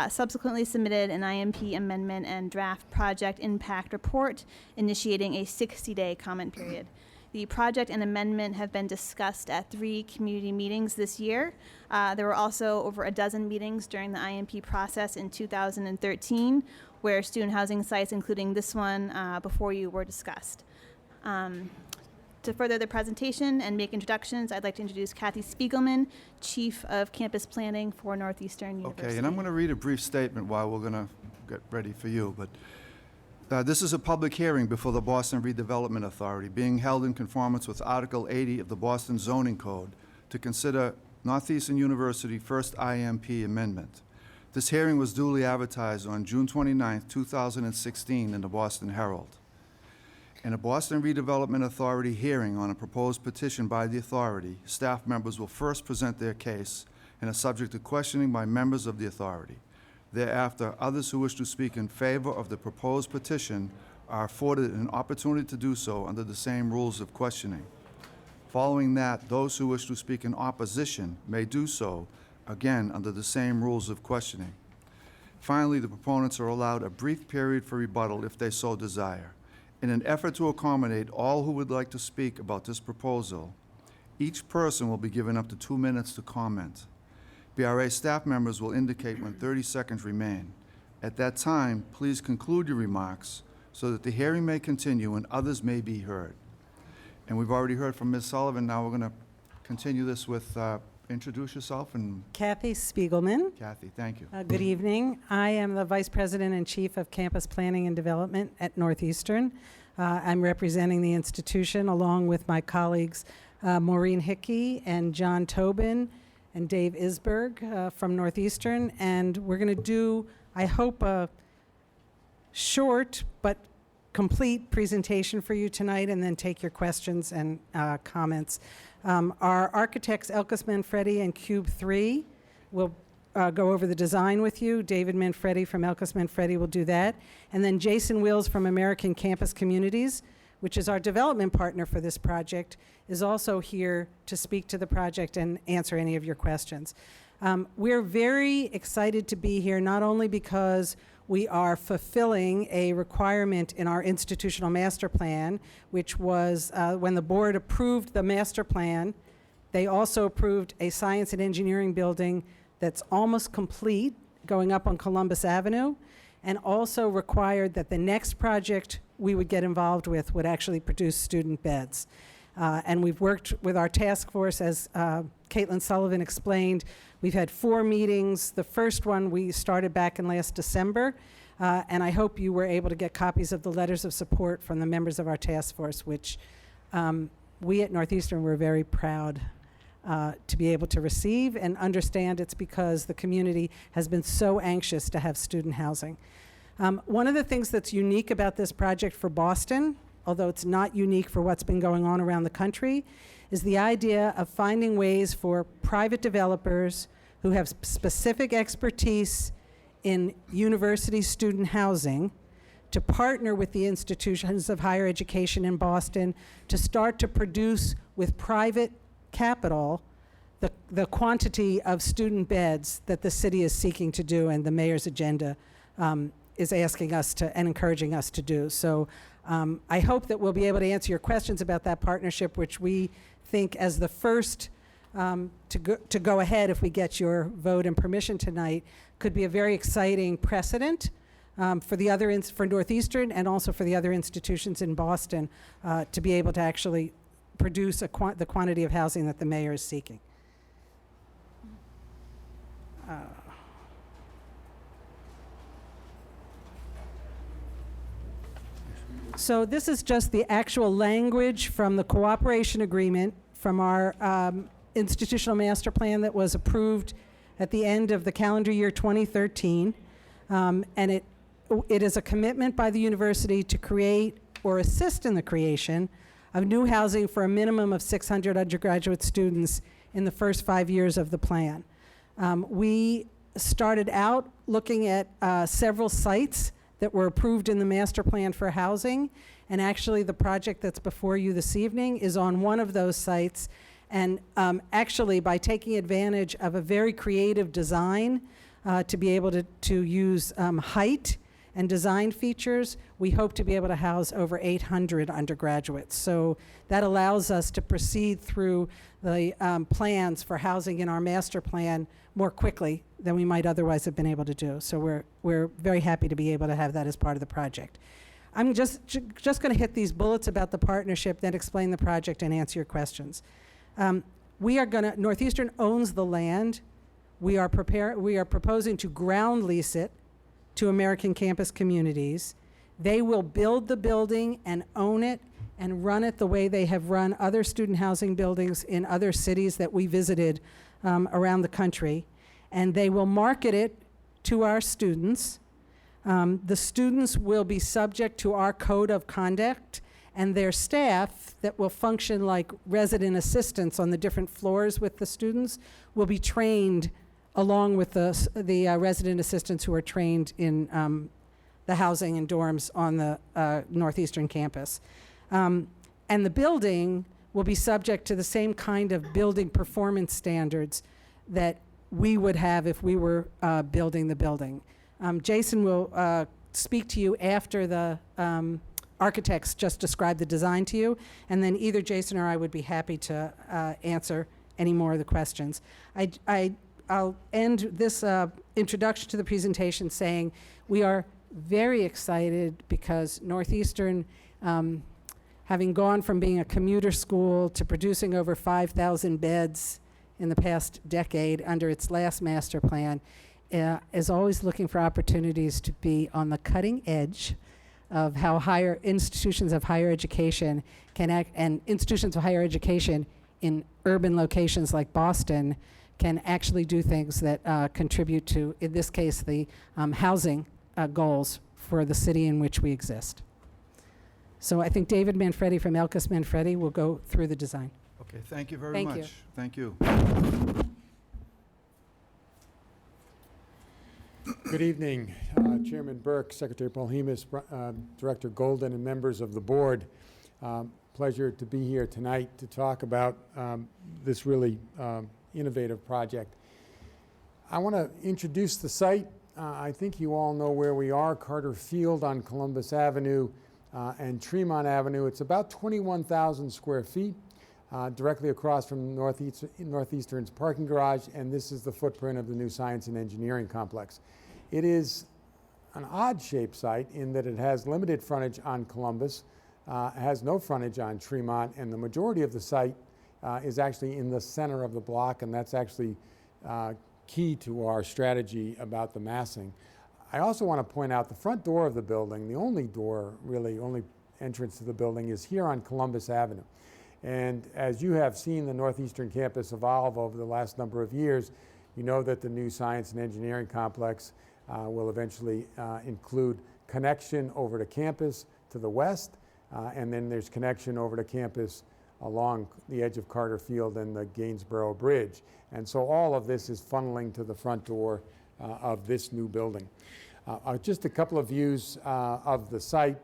subsequently submitted an IMP amendment and draft project impact report initiating a 60-day comment period. The project and amendment have been discussed at 3 community meetings this year. There were also over a dozen meetings during the IMP process in 2013, where student housing sites, including this one before you, were discussed. To further the presentation and make introductions, I'd like to introduce Kathy Spiegelman, Chief of Campus Planning for Northeastern University. Okay, and I'm going to read a brief statement while we're going to get ready for you, but this is a public hearing before the Boston Redevelopment Authority, being held in conformance with Article 80 of the Boston Zoning Code to consider Northeastern University First IMP Amendment. This hearing was duly advertised on June 29, 2016 in the Boston Herald. In a Boston Redevelopment Authority hearing on a proposed petition by the authority, staff members will first present their case and are subject to questioning by members of the authority. Thereafter, others who wish to speak in favor of the proposed petition are afforded an opportunity to do so under the same rules of questioning. Following that, those who wish to speak in opposition may do so, again, under the same rules of questioning. Finally, the proponents are allowed a brief period for rebuttal if they so desire. In an effort to accommodate all who would like to speak about this proposal, each person will be given up to 2 minutes to comment. BRA staff members will indicate when 30 seconds remain. At that time, please conclude your remarks so that the hearing may continue and others may be heard. And we've already heard from Ms. Sullivan. Now we're going to continue this with introduce yourself and Kathy Spiegelman. Kathy, thank you. Good evening. I am the Vice President and Chief of Campus Planning and Development at Northeastern. I'm representing the institution along with my colleagues Maureen Hickey and John Tobin and Dave Isberg from Northeastern. And we're going to do, I hope, a short but complete presentation for you tonight and then take your questions and comments. Our architects, Elkis Manfredi and Cube 3, will go over the design with you. David Manfredi from Elkis Manfredi will do that. And then Jason Wills from American Campus Communities, which is our development partner for this project, is also here to speak to the project and answer any of your questions. We're very excited to be here, not only because we are fulfilling a requirement in our institutional master plan, which was when the board approved the master plan, they also approved a science and engineering building that's almost complete going up on Columbus Avenue, and also required that the next project we would get involved with would actually produce student beds. And we've worked with our task force, as Caitlin Sullivan explained. We've had 4 meetings. The first one we started back in last December, and I hope you were able to get copies of the letters of support from the members of our task force, which we at Northeastern were very proud to be able to receive and understand. It's because the community has been so anxious to have student housing. One of the things that's unique about this project for Boston, although it's not unique for what's been going on around the country, is the idea of finding ways for private developers who have specific expertise in university student housing to partner with the institutions of higher education in Boston to start to produce with private capital the quantity of student beds that the city is seeking to do and the mayor's agenda is asking us to and encouraging us to do. So I hope that we'll be able to answer your questions about that partnership, which we think as the first to go ahead, if we get your vote and permission tonight, could be a very exciting precedent for the other for Northeastern and also for the other institutions in Boston to be able to actually produce the quantity of housing that the mayor is seeking. So this is just the actual language from the cooperation agreement from our institutional master plan that was approved at the end of the calendar year 2013. And it is a commitment by the university to create or assist in the creation of new housing for a minimum of 600 undergraduate students in the first 5 years of the plan. We started out looking at several sites that were approved in the master plan for housing, and actually the project that's before you this evening is on one of those sites. And actually, by taking advantage of a very creative design to be able to use height and design features, we hope to be able to house over 800 undergraduates. So that allows us to proceed through the plans for housing in our master plan more quickly than we might otherwise have been able to do. So we're very happy to be able to have that as part of the project. I'm just going to hit these bullets about the partnership, then explain the project and answer your questions. Northeastern owns the land. We are proposing to ground lease it to American Campus Communities. They will build the building and own it and run it the way they have run other student housing buildings in other cities that we visited around the country. And they will market it to our students. The students will be subject to our code of conduct, and their staff that will function like resident assistants on the different floors with the students will be trained along with the resident assistants who are trained in the housing and dorms on the Northeastern campus. And the building will be subject to the same kind of building performance standards that we would have if we were building the building. Jason will speak to you after the architects just describe the design to you, and then either Jason or I would be happy to answer any more of the questions. I'll end this introduction to the presentation saying we are very excited because Northeastern, having gone from being a commuter school to producing over 5,000 beds in the past decade under its last master plan is always looking for opportunities to be on the cutting edge of how higher institutions of higher education can act, and institutions of higher education in urban locations like Boston can actually do things that contribute to, in this case, the housing goals for the city in which we exist. So I think David Manfredi from Elkis Manfredi will go through the design. Okay, thank you very Thank much. you. Thank you. Good evening, Chairman Burke, Secretary Polhemus, Director Golden, and members of the board. Pleasure to be here tonight to talk about this really innovative project. I want to introduce the site. I think you all know where we are, Carter Field on Columbus Avenue and Tremont Avenue. It's about 21,000 square feet, directly across from Northeastern's parking garage, and this is the footprint of the new Science and Engineering Complex. It is an odd-shaped site in that it has limited frontage on Columbus, has no frontage on Tremont, and the majority of the site is actually in the center of the block, and that's actually key to our strategy about the massing. I also want to point out the front door of the building, the only door, really, only entrance to the building is here on Columbus Avenue. And as you have seen the Northeastern campus evolve over the last number of years, you know that the new Science and Engineering Complex will eventually include connection over to campus to the west, and then there's connection over to campus along the edge of Carter Field and the Gainsborough Bridge. And so all of this is funneling to the front door of this new building. Just a couple of views of the site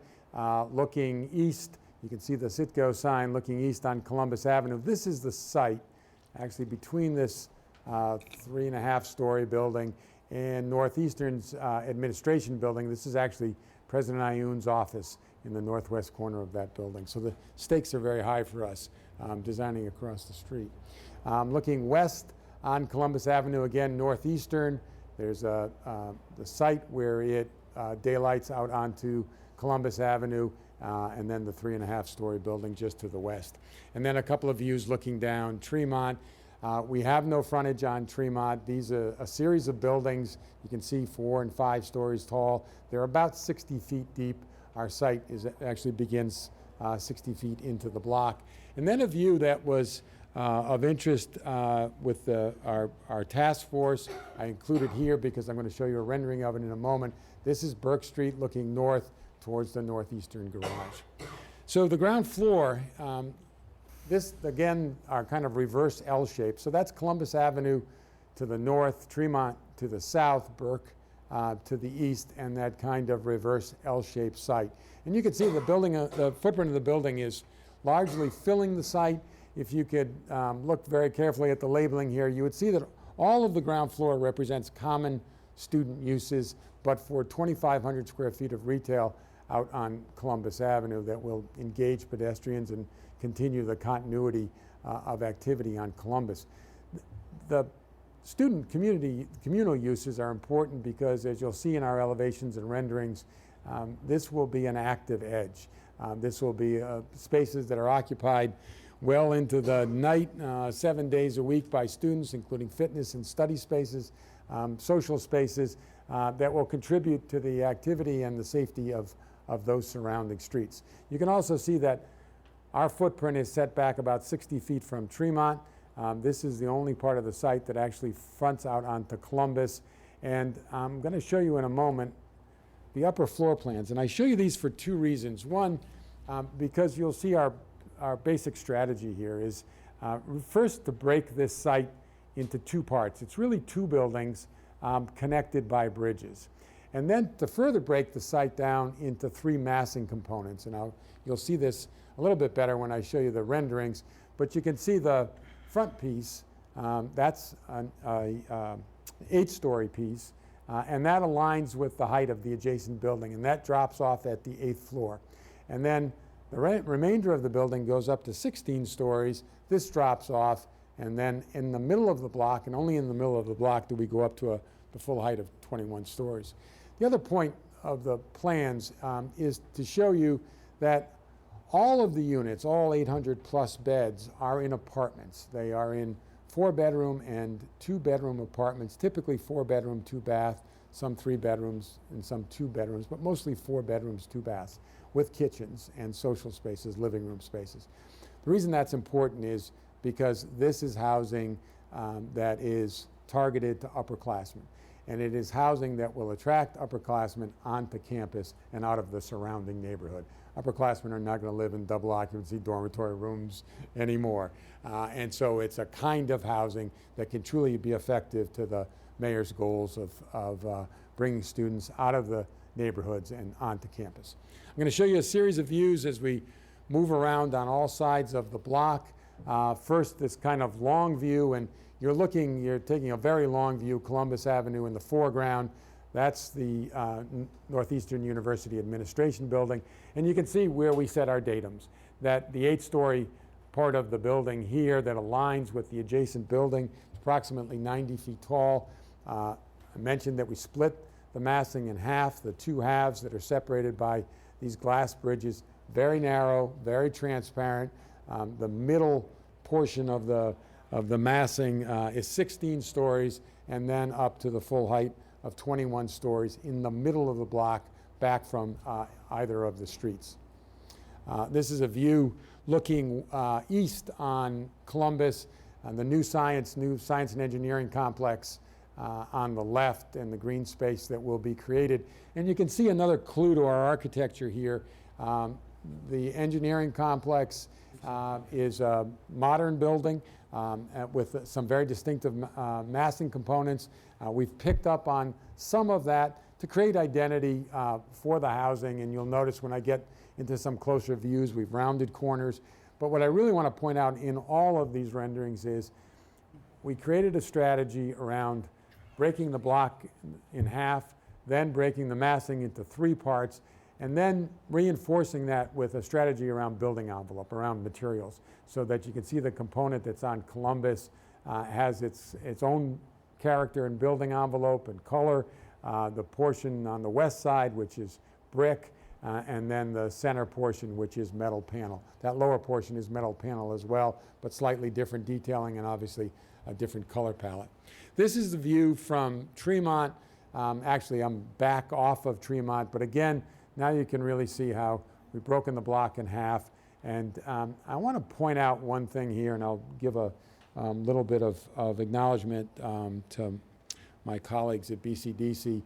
looking east. You can see the Citgo sign looking east on Columbus Avenue. This is the site actually between this 3.5-story building and Northeastern's administration building. This is actually President Ayoun's office in the northwest corner of that building. So the stakes are very high for us designing across the street. Looking west on Columbus Avenue, again, Northeastern, there's the site where it daylights out onto Columbus Avenue, and then the 3.5-story building just to the west. And then a couple of views looking down Tremont. We have no frontage on Tremont. These are a series of buildings. You can see 4 and 5 stories tall. They're about 60 feet deep. Our site actually begins 60 feet into the block. And then a view that was of interest with our task force. I included here because I'm going to show you a rendering of it in a moment. This is Burke Street looking north towards the Northeastern garage. So the ground floor, this again are kind of reverse L shape. So that's Columbus Avenue to the north, Tremont to the south, Burke to the east, and that kind of reverse L-shaped site. And you can see the building, the footprint of the building is largely filling the site. If you could look very carefully at the labeling here, you would see that all of the ground floor represents common student uses, but for 2,500 square feet of retail out on Columbus Avenue that will engage pedestrians and continue the continuity of activity on Columbus. The student communal uses are important because, as you'll see in our elevations and renderings, this will be an active edge. This will be spaces that are occupied well into the night, 7 days a week by students, including fitness and study spaces, social spaces that will contribute to the activity and the safety of those surrounding streets. You can also see that our footprint is set back about 60 feet from Tremont. This is the only part of the site that actually fronts out onto Columbus. And I'm going to show you in a moment the upper floor plans. And I show you these for 2 reasons. One, because you'll see our basic strategy here is first to break this site into 2 parts. It's really 2 buildings connected by bridges. And then to further break the site down into 3 massing components. And you'll see this a little bit better when I show you the renderings. But you can see the front piece, that's an 8-story piece, and that aligns with the height of the adjacent building, and that drops off at the 8th floor. And then the remainder of the building goes up to 16 stories. This drops off, and then in the middle of the block, and only in the middle of the block, do we go up to the full height of 21 stories. The other point of the plans is to show you that all of the units, all 800 plus beds, are in apartments. They are in 4-bedroom and 2-bedroom apartments, typically 4-bedroom, 2-bath, some 3 bedrooms and some 2 bedrooms, but mostly 4 bedrooms, 2 baths, with kitchens and social spaces, living room spaces. The reason that's important is because this is housing that is targeted to upperclassmen. And it is housing that will attract upperclassmen onto campus and out of the surrounding neighborhood. Upperclassmen are not going to live in double occupancy dormitory rooms anymore. And so it's a kind of housing that can truly be effective to the mayor's goals of bringing students out of the neighborhoods and onto campus. I'm going to show you a series of views as we move around on all sides of the block. First, this kind of long view, and you're taking a very long view, Columbus Avenue in the foreground. That's the Northeastern University Administration Building. And you can see where we set our datums, that the 8-story part of the building here that aligns with the adjacent building is approximately 90 feet tall. I mentioned that we split the massing in half, the 2 halves that are separated by these glass bridges, very narrow, very transparent. The middle portion of the massing is 16 stories, and then up to the full height of 21 stories in the middle of the block, back from either of the streets. This is a view looking east on Columbus, the new science and engineering complex on the left, and the green space that will be created. And you can see another clue to our architecture here. The engineering complex is a modern building with some very distinctive massing components. We've picked up on some of that to create identity for the housing, and you'll notice when I get into some closer views, we've rounded corners. But what I really want to point out in all of these renderings is we created a strategy around breaking the block in half, then breaking the massing into 3 parts, and then reinforcing that with a strategy around building envelope, around materials, so that you can see the component that's on Columbus has its own character and building envelope and color. The portion on the west side, which is brick, and then the center portion, which is metal panel. That lower portion is metal panel as well, but slightly different detailing and obviously a different color palette. This is the view from Tremont. Actually, I'm back off of Tremont, but again, now you can really see how we've broken the block in half. And I want to point out one thing here, and I'll give a little bit of acknowledgement to my colleagues at BCDC.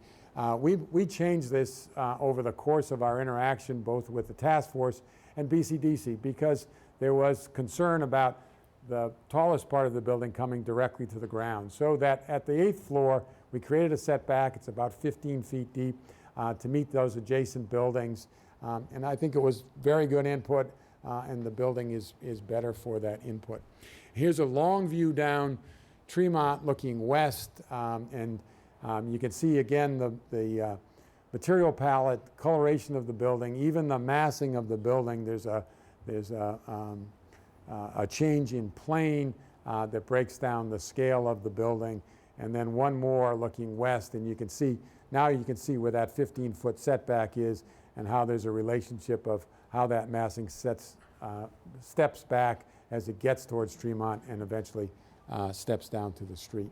We changed this over the course of our interaction, both with the task force and BCDC, because there was concern about the tallest part of the building coming directly to the ground. So that at the 8th floor, we created a setback. It's about 15 feet deep to meet those adjacent buildings. And I think it was very good input, and the building is better for that input. Here's a long view down Tremont looking west, and you can see again the material palette, coloration of the building, even the massing of the building. There's a change in plane that breaks down the scale of the building, and then one more looking west, and you can see where that 15-foot setback is and how there's a relationship of how that massing steps back as it gets towards Tremont and eventually steps down to the street.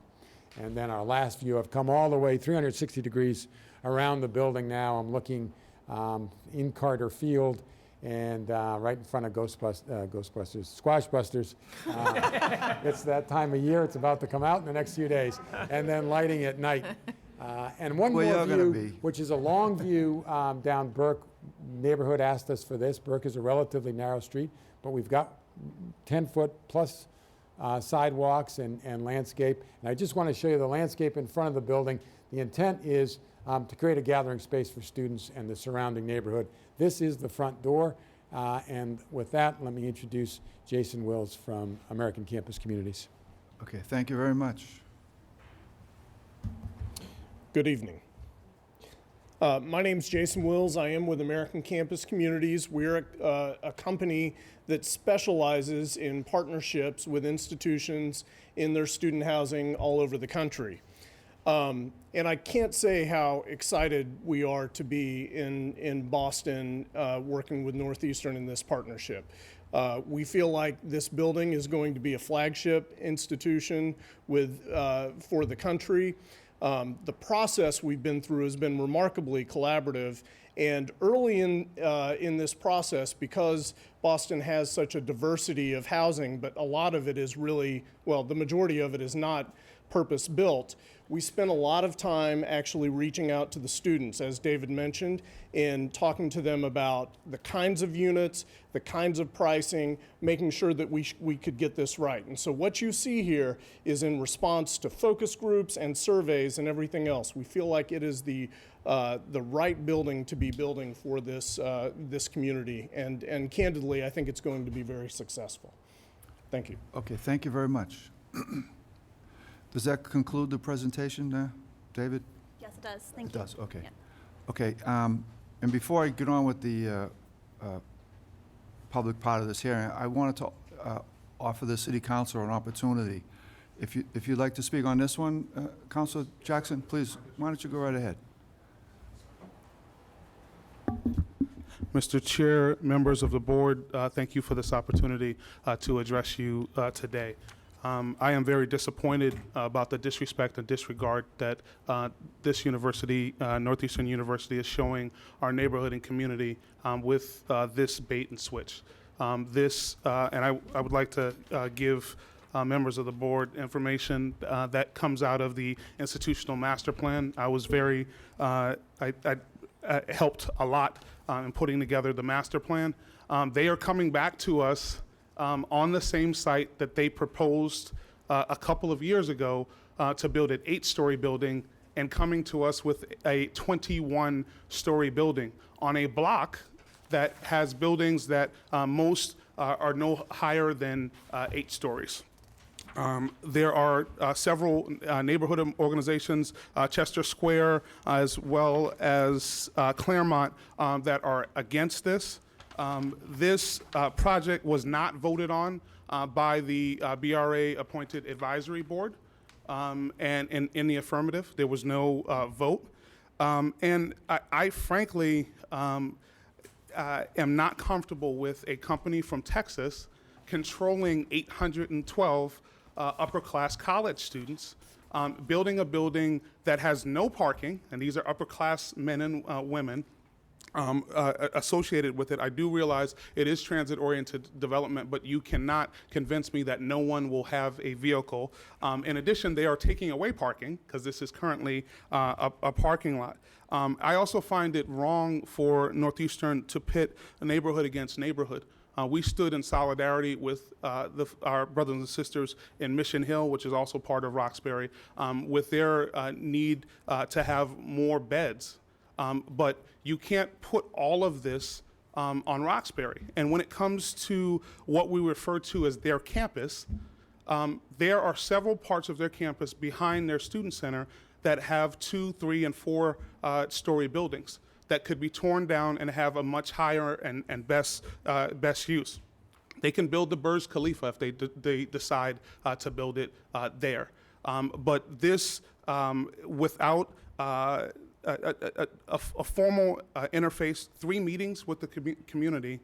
And then our last view, I've come all the way 360 degrees around the building now. I'm looking in Carter Field and right in front of Squash Busters. It's that time of year. It's about to come out in the next few days. And then lighting at night. And one more view, which is a long view down Burke. Neighborhood asked us for this. Burke is a relatively narrow street, but we've got 10-foot plus sidewalks and landscape. And I just want to show you the landscape in front of the building. The intent is to create a gathering space for students and the surrounding neighborhood. This is the front door. And with that, let me introduce Jason Wills from American Campus Communities. Okay, thank you very much. Good evening. My name's Jason Wills. I am with American Campus Communities. We're a company that specializes in partnerships with institutions in their student housing all over the country. And I can't say how excited we are to be in Boston working with Northeastern in this partnership. We feel like this building is going to be a flagship institution for the country. The process we've been through has been remarkably collaborative. And early in this process, because Boston has such a diversity of housing, but a lot of it is really, well, the majority of it is not purpose-built, we spent a lot of time actually reaching out to the students, as David mentioned, and talking to them about the kinds of units, the kinds of pricing, making sure that we could get this right. And so what you see here is in response to focus groups and surveys and everything else. We feel like it is the right building to be building for this community, and candidly, I think it's going to be very successful. Thank you. Okay, thank you very much. Does that conclude the presentation, David? Yes, it does. Thank you. It does, okay. Yeah. Okay, and before I get on with the public part of this hearing, I wanted to offer the city council an opportunity. If you'd like to speak on this one, Councilor Jackson, please, why don't you go right ahead? Mr. Chair, members of the board, thank you for this opportunity to address you today. I am very disappointed about the disrespect and disregard that this university, Northeastern University, is showing our neighborhood and community with this bait and switch. And I would like to give members of the board information that comes out of the institutional master plan. I was very, I helped a lot in putting together the master plan. They are coming back to us on the same site that they proposed a couple of years ago to build an 8-story building, and coming to us with a 21-story building on a block that has buildings that most are no higher than 8 stories. There are several neighborhood organizations, Chester Square, as well as Claremont, that are against this. This project was not voted on by the BRA-appointed advisory board, and in the affirmative. There was no vote. And I frankly am not comfortable with a company from Texas controlling 812 upper-class college students, building a building that has no parking, and these are upper-class men and women, associated with it. I do realize it is transit-oriented development, but you cannot convince me that no one will have a vehicle. In addition, they are taking away parking, because this is currently a parking lot. I also find it wrong for Northeastern to pit a neighborhood against neighborhood. We stood in solidarity with our brothers and sisters in Mission Hill, which is also part of Roxbury, with their need to have more beds. But you can't put all of this on Roxbury. And when it comes to what we refer to as their campus, there are several parts of their campus behind their student center that have 2, 3, and 4 story buildings that could be torn down and have a much higher and best use. They can build the Burj Khalifa if they decide to build it there. But this, without a formal interface, 3 meetings with the community,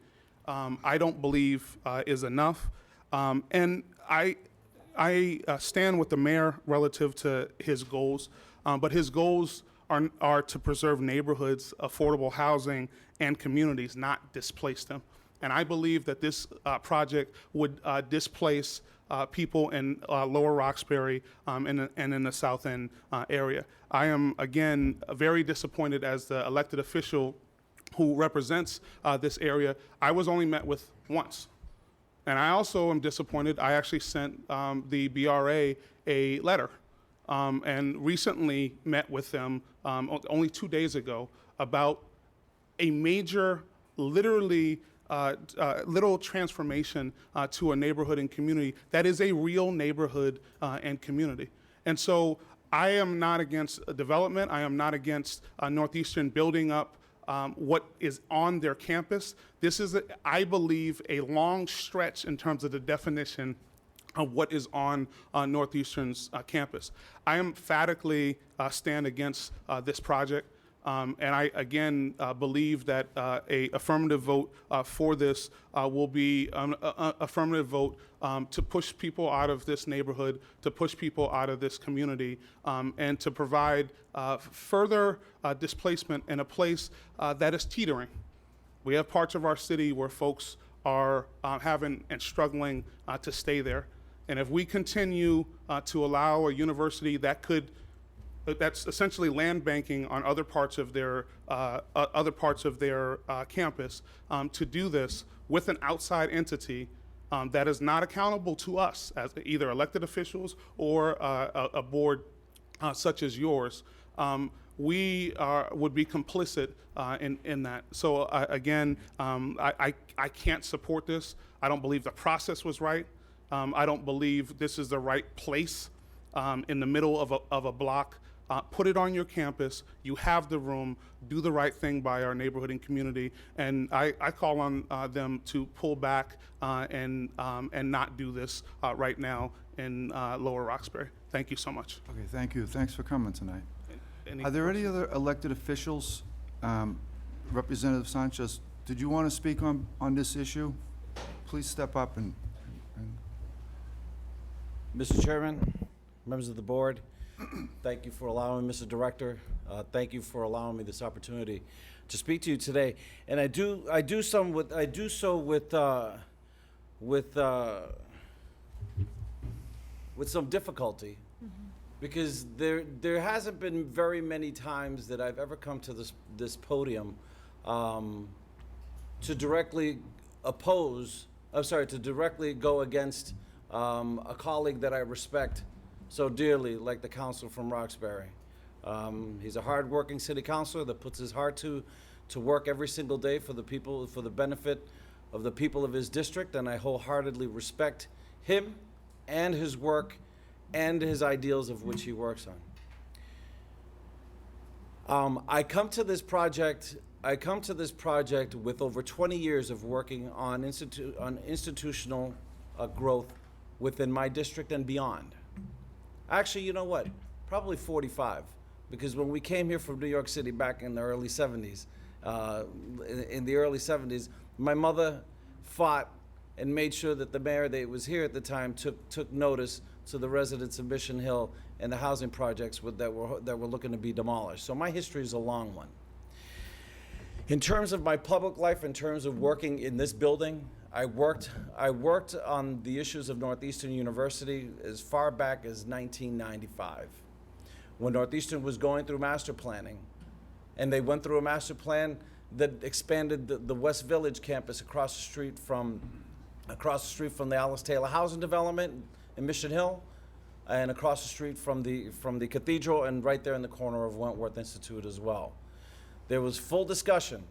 I don't believe is enough. And I stand with the mayor relative to his goals, but his goals are to preserve neighborhoods, affordable housing, and communities, not displace them. And I believe that this project would displace people in Lower Roxbury and in the South End area. I am, again, very disappointed as the elected official who represents this area. I was only met with once. And I also am disappointed. I actually sent the BRA a letter and recently met with them only 2 days ago about a major, literally little transformation to a neighborhood and community that is a real neighborhood and community. And so I am not against development. I am not against Northeastern building up what is on their campus. This is, I believe, a long stretch in terms of the definition of what is on Northeastern's campus. I emphatically stand against this project. And I, again, believe that a affirmative vote for this will be an affirmative vote to push people out of this neighborhood, to push people out of this community, and to provide further displacement in a place that is teetering. We have parts of our city where folks are having and struggling to stay there. And if we continue to allow a university that's essentially land banking on other parts of their campus to do this with an outside entity that is not accountable to us as either elected officials or a board such as yours, we would be complicit in that. So again, I can't support this. I don't believe the process was right. I don't believe this is the right place in the middle of a block. Put it on your campus. You have the room. Do the right thing by our neighborhood and community. And I call on them to pull back and not do this right now in Lower Roxbury. Thank you so much. Okay, thank you. Thanks for coming tonight. Any Are there any other elected officials? Representative Sanchez, did you want to speak on this issue? Please step up and Mr. Chairman, members of the board, thank you for allowing, Mr. Director, thank you for allowing me this opportunity to speak to you today. And I do so with some difficulty, because there hasn't been very many times that I've ever come to this podium to directly go against a colleague that I respect so dearly, like the council from Roxbury. He's a hard-working city councilor that puts his heart to work every single day for the people, for the benefit of the people of his district, and I wholeheartedly respect him and his work and his ideals of which he works on. I come to this project with over 20 years of working on institutional growth within my district and beyond. Actually, you know what? Probably 45, because when we came here from New York City back in the early 70s, my mother fought and made sure that the mayor that was here at the time took notice to the residents of Mission Hill and the housing projects that were looking to be demolished. So my history is a long one. In terms of my public life, in terms of working in this building, I worked on the issues of Northeastern University as far back as 1995, when Northeastern was going through master planning, and they went through a master plan that expanded the West Village campus across the street from the Alice Taylor housing development in Mission Hill, and across the street from the cathedral, and right there in the corner of Wentworth Institute as well. There was full discussion,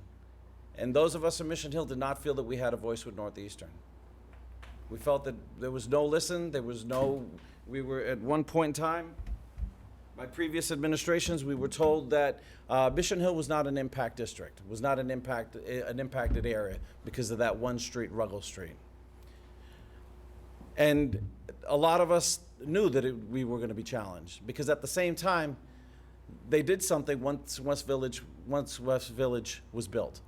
and those of us in Mission Hill did not feel that we had a voice with Northeastern. We felt that there was no listen, we were at one point in time, by previous administrations, we were told that Mission Hill was not an impact district, was not an impacted area because of that one street, Ruggles Street. And a lot of us knew that we were going to be challenged, because at the same time, they did something once West Village was built.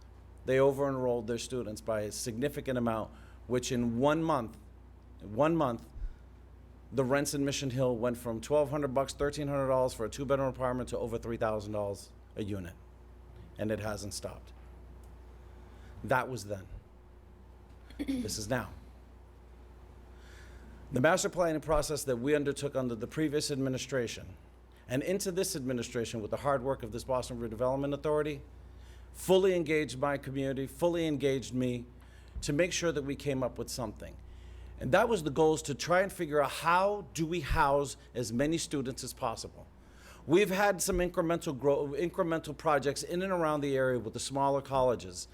They over-enrolled their students by a significant amount, which in 1 month, the rents in Mission Hill went from $1,200, $1,300 for a two-bedroom apartment to over $3,000 a unit, and it hasn't stopped. That was then. This is now. The master planning process that we undertook under the previous administration and into this administration with the hard work of this Boston Redevelopment Authority fully engaged my community, fully engaged me to make sure that we came up with something. And that was the goal, is to try and figure out how do we house as many students as possible. We've had some incremental projects in and around the area with the smaller colleges.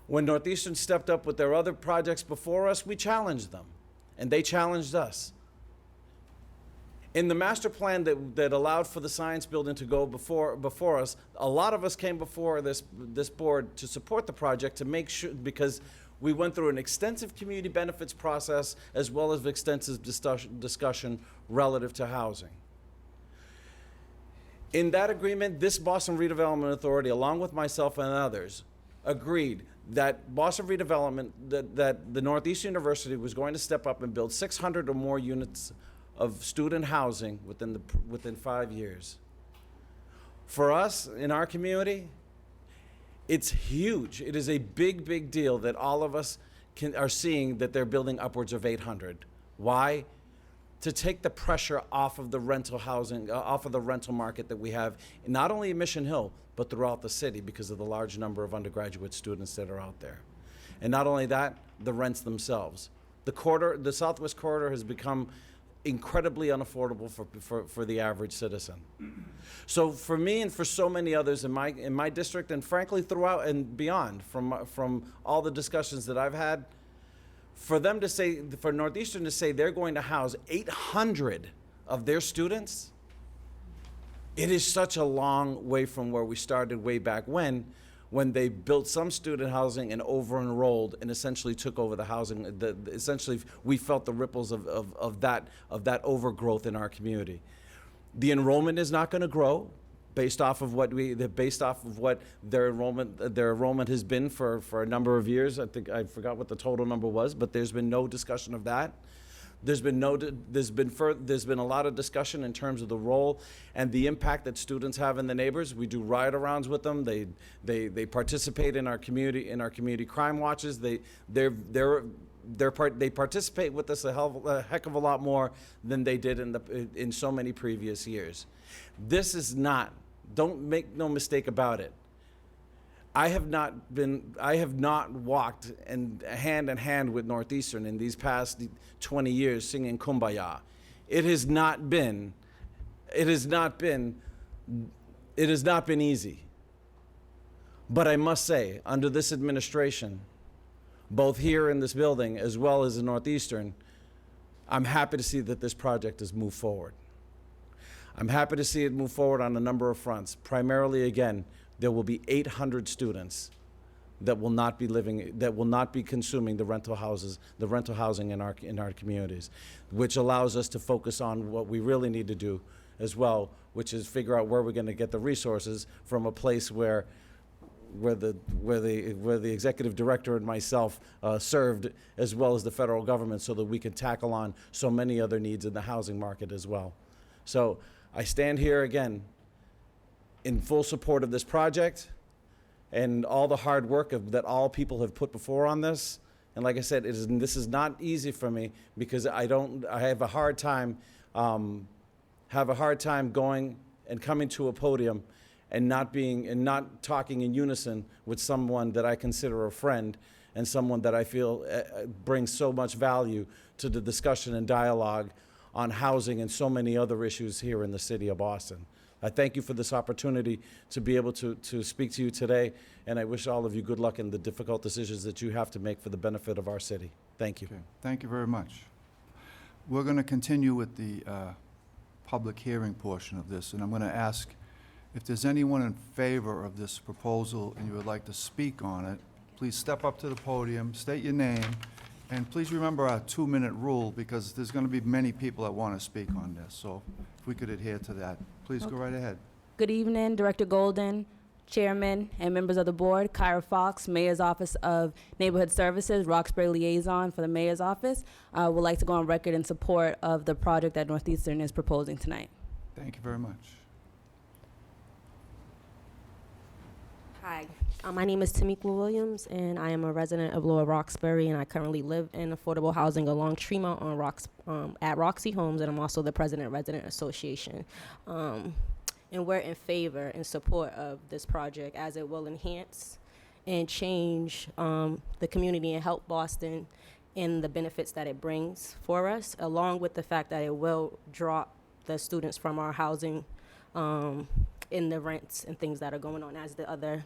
When Northeastern stepped up with their other projects before us, we challenged them, and they challenged us. In the master plan that allowed for the science building to go before us, a lot of us came before this board to support the project, to make sure, because we went through an extensive community benefits process as well as extensive discussion relative to housing. In that agreement, this Boston Redevelopment Authority, along with myself and others, agreed that Boston Redevelopment, that the Northeast University was going to step up and build 600 or more units of student housing within 5 years. For us, in our community, it's huge. It is a big, big deal that all of us are seeing that they're building upwards of 800. Why? To take the pressure off of the rental housing, off of the rental market that we have, not only in Mission Hill, but throughout the city because of the large number of undergraduate students that are out there. And not only that, the rents themselves. The Southwest Corridor has become incredibly unaffordable for the average citizen. So for me and for so many others in my district, and frankly throughout and beyond, from all the discussions that I've had, for them to say, for Northeastern to say they're going to house 800 of their students, it is such a long way from where we started way back when they built some student housing and over-enrolled and essentially took over the housing. Essentially, we felt the ripples of that overgrowth in our community. The enrollment is not going to grow based off of what their enrollment has been for a number of years. I think I forgot what the total number was, but there's been no discussion of that. There's been a lot of discussion in terms of the role and the impact that students have in the neighbors. We do ride-arounds with them. They participate in our community crime watches. They participate with us a heck of a lot more than they did in so many previous years. This is not. Don't make no mistake about it. I have not walked hand in hand with Northeastern in these past 20 years singing Kumbaya. It has not been easy. But I must say, under this administration, both here in this building as well as in Northeastern, I'm happy to see that this project has moved forward. I'm happy to see it move forward on a number of fronts. Primarily, again, there will be 800 students that will not be consuming the rental housing in our communities, which allows us to focus on what we really need to do as well, which is figure out where we're going to get the resources from a place where the executive director and myself served, as well as the federal government, so that we can tackle on so many other needs in the housing market as well. So I stand here again in full support of this project and all the hard work that all people have put before on this. And like I said, this is not easy for me because I have a hard time going and coming to a podium and not talking in unison with someone that I consider a friend and someone that I feel brings so much value to the discussion and dialogue on housing and so many other issues here in the city of Boston. I thank you for this opportunity to be able to speak to you today, and I wish all of you good luck in the difficult decisions that you have to make for the benefit of our city. Thank you. Okay, thank you very much. We're going to continue with the public hearing portion of this, and I'm going to ask if there's anyone in favor of this proposal and you would like to speak on it, please step up to the podium, state your name, and please remember our 2-minute rule because there's going to be many people that want to speak on this. So if we could adhere to that, please go right ahead. Good evening, Director Golden, Chairman, and members of the board. Kyra Fox, Mayor's Office of Neighborhood Services, Roxbury Liaison for the Mayor's Office. Would like to go on record in support of the project that Northeastern is proposing tonight. Thank you very much. Hi, my name is Tamika Williams, and I am a resident of Lower Roxbury, and I currently live in affordable housing along Tremont on at Roxy Homes, and I'm also the president of Resident Association. And we're in favor and support of this project as it will enhance and change the community and help Boston in the benefits that it brings for us, along with the fact that it will drop the students from our housing in the rents and things that are going on, as the other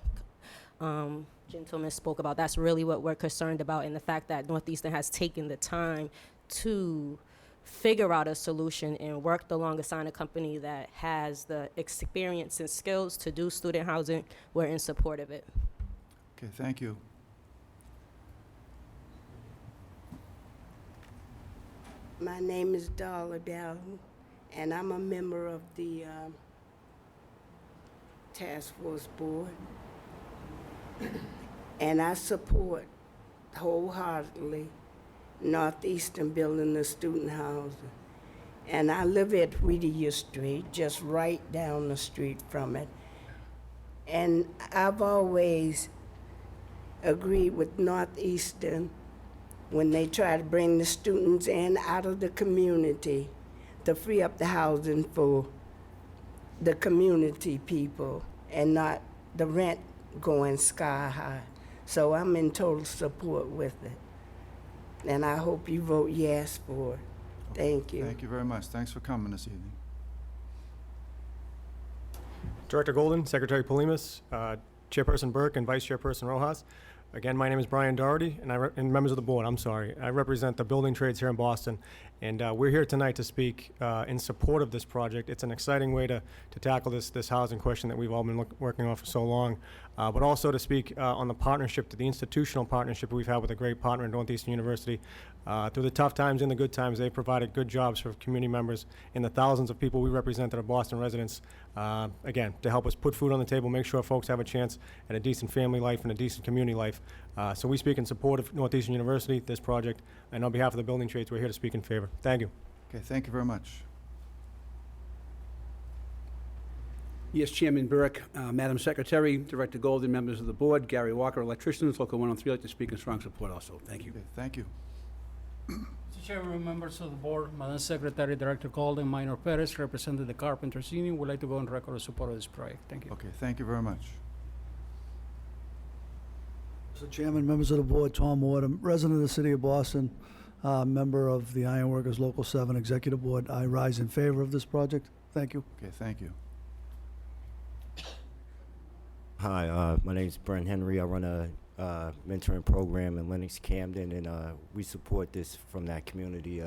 gentleman spoke about. That's really what we're concerned about, and the fact that Northeastern has taken the time to figure out a solution and worked alongside a company that has the experience and skills to do student housing. We're in support of it. Okay, thank you. My name is Darla Bell, and I'm a member of the Task Force Board, and I support wholeheartedly Northeastern building the student housing. And I live at Whittier Street, just right down the street from it. And I've always agreed with Northeastern when they try to bring the students in out of the community to free up the housing for the community people and not the rent going sky high. So I'm in total support with it. And I hope you vote yes for it. Thank you. Thank you very much. Thanks for coming this evening. Director Golden, Secretary Polimas, Chairperson Burke, and Vice Chairperson Rojas. Again, my name is Brian Doherty, and members of the board, I represent the building trades here in Boston, and we're here tonight to speak in support of this project. It's an exciting way to tackle this housing question that we've all been working on for so long, but also to speak on the partnership, the institutional partnership we've had with a great partner in Northeastern University. Through the tough times and the good times, they've provided good jobs for community members and the thousands of people we represent that are Boston residents, again, to help us put food on the table, make sure folks have a chance at a decent family life and a decent community life. So we speak in support of Northeastern University, this project, and on behalf of the building trades, we're here to speak in favor. Thank you. Okay, thank you very much. Yes, Chairman Burke, Madam Secretary, Director Golden, members of the board, Gary Walker, electricians, Local 103, like to speak in strong support also. Thank you. Okay, thank you. Mr. Chairman, members of the board, Madam Secretary, Director Golden, Minor Perez, represented the Carpenters Union, would like to go on record in support of this project. Thank you. Okay, thank you very much. Mr. Chairman, members of the board, Tom Ward, I'm resident of the city of Boston, member of the Ironworkers Local 7 Executive Board. I rise in favor of this project. Thank you. Okay, thank you. Hi, my name is Brent Henry. I run a mentoring program in Lenox Camden, and we support this from that community.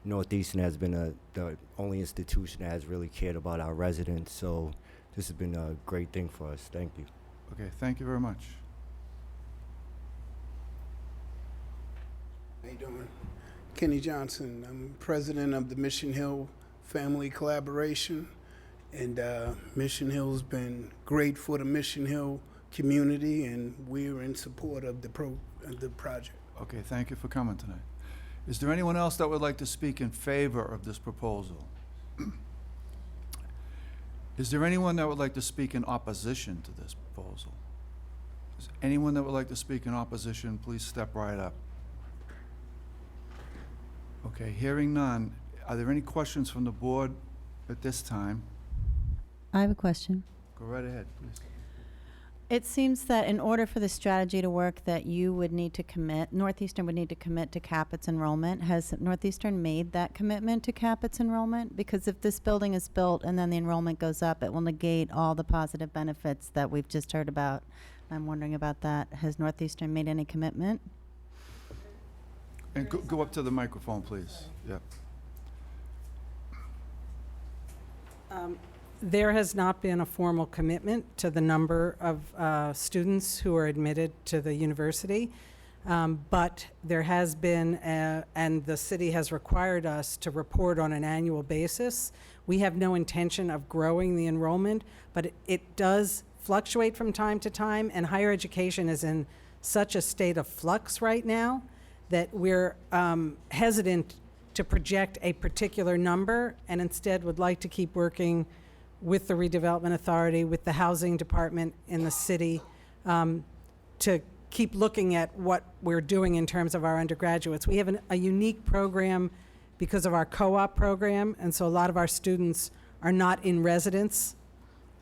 Northeastern has been the only institution that has really cared about our residents, so this has been a great thing for us. Thank you. Okay, thank you very much. How you doing? Kenny Johnson. I'm president of the Mission Hill Family Collaboration, and Mission Hill's been great for the Mission Hill community, and we're in support of the project. Okay, thank you for coming tonight. Is there anyone else that would like to speak in favor of this proposal? Is there anyone that would like to speak in opposition to this proposal? Is anyone that would like to speak in opposition, please step right up. Okay, hearing none, are there any questions from the board at this time? I have a question. Go right ahead, please. It seems that in order for the strategy to work, that you would need to commit, Northeastern would need to commit to cap its enrollment. Has Northeastern made that commitment to cap its enrollment? Because if this building is built and then the enrollment goes up, it will negate all the positive benefits that we've just heard about. I'm wondering about that. Has Northeastern made any commitment? And go up to the microphone, please. Yep. There has not been a formal commitment to the number of students who are admitted to the university, but there has been, and the city has required us to report on an annual basis. We have no intention of growing the enrollment, but it does fluctuate from time to time, and higher education is in such a state of flux right now that we're hesitant to project a particular number, and instead would like to keep working with the Redevelopment Authority, with the Housing Department in the city, to keep looking at what we're doing in terms of our undergraduates. We have a unique program because of our co-op program, and so a lot of our students are not in residence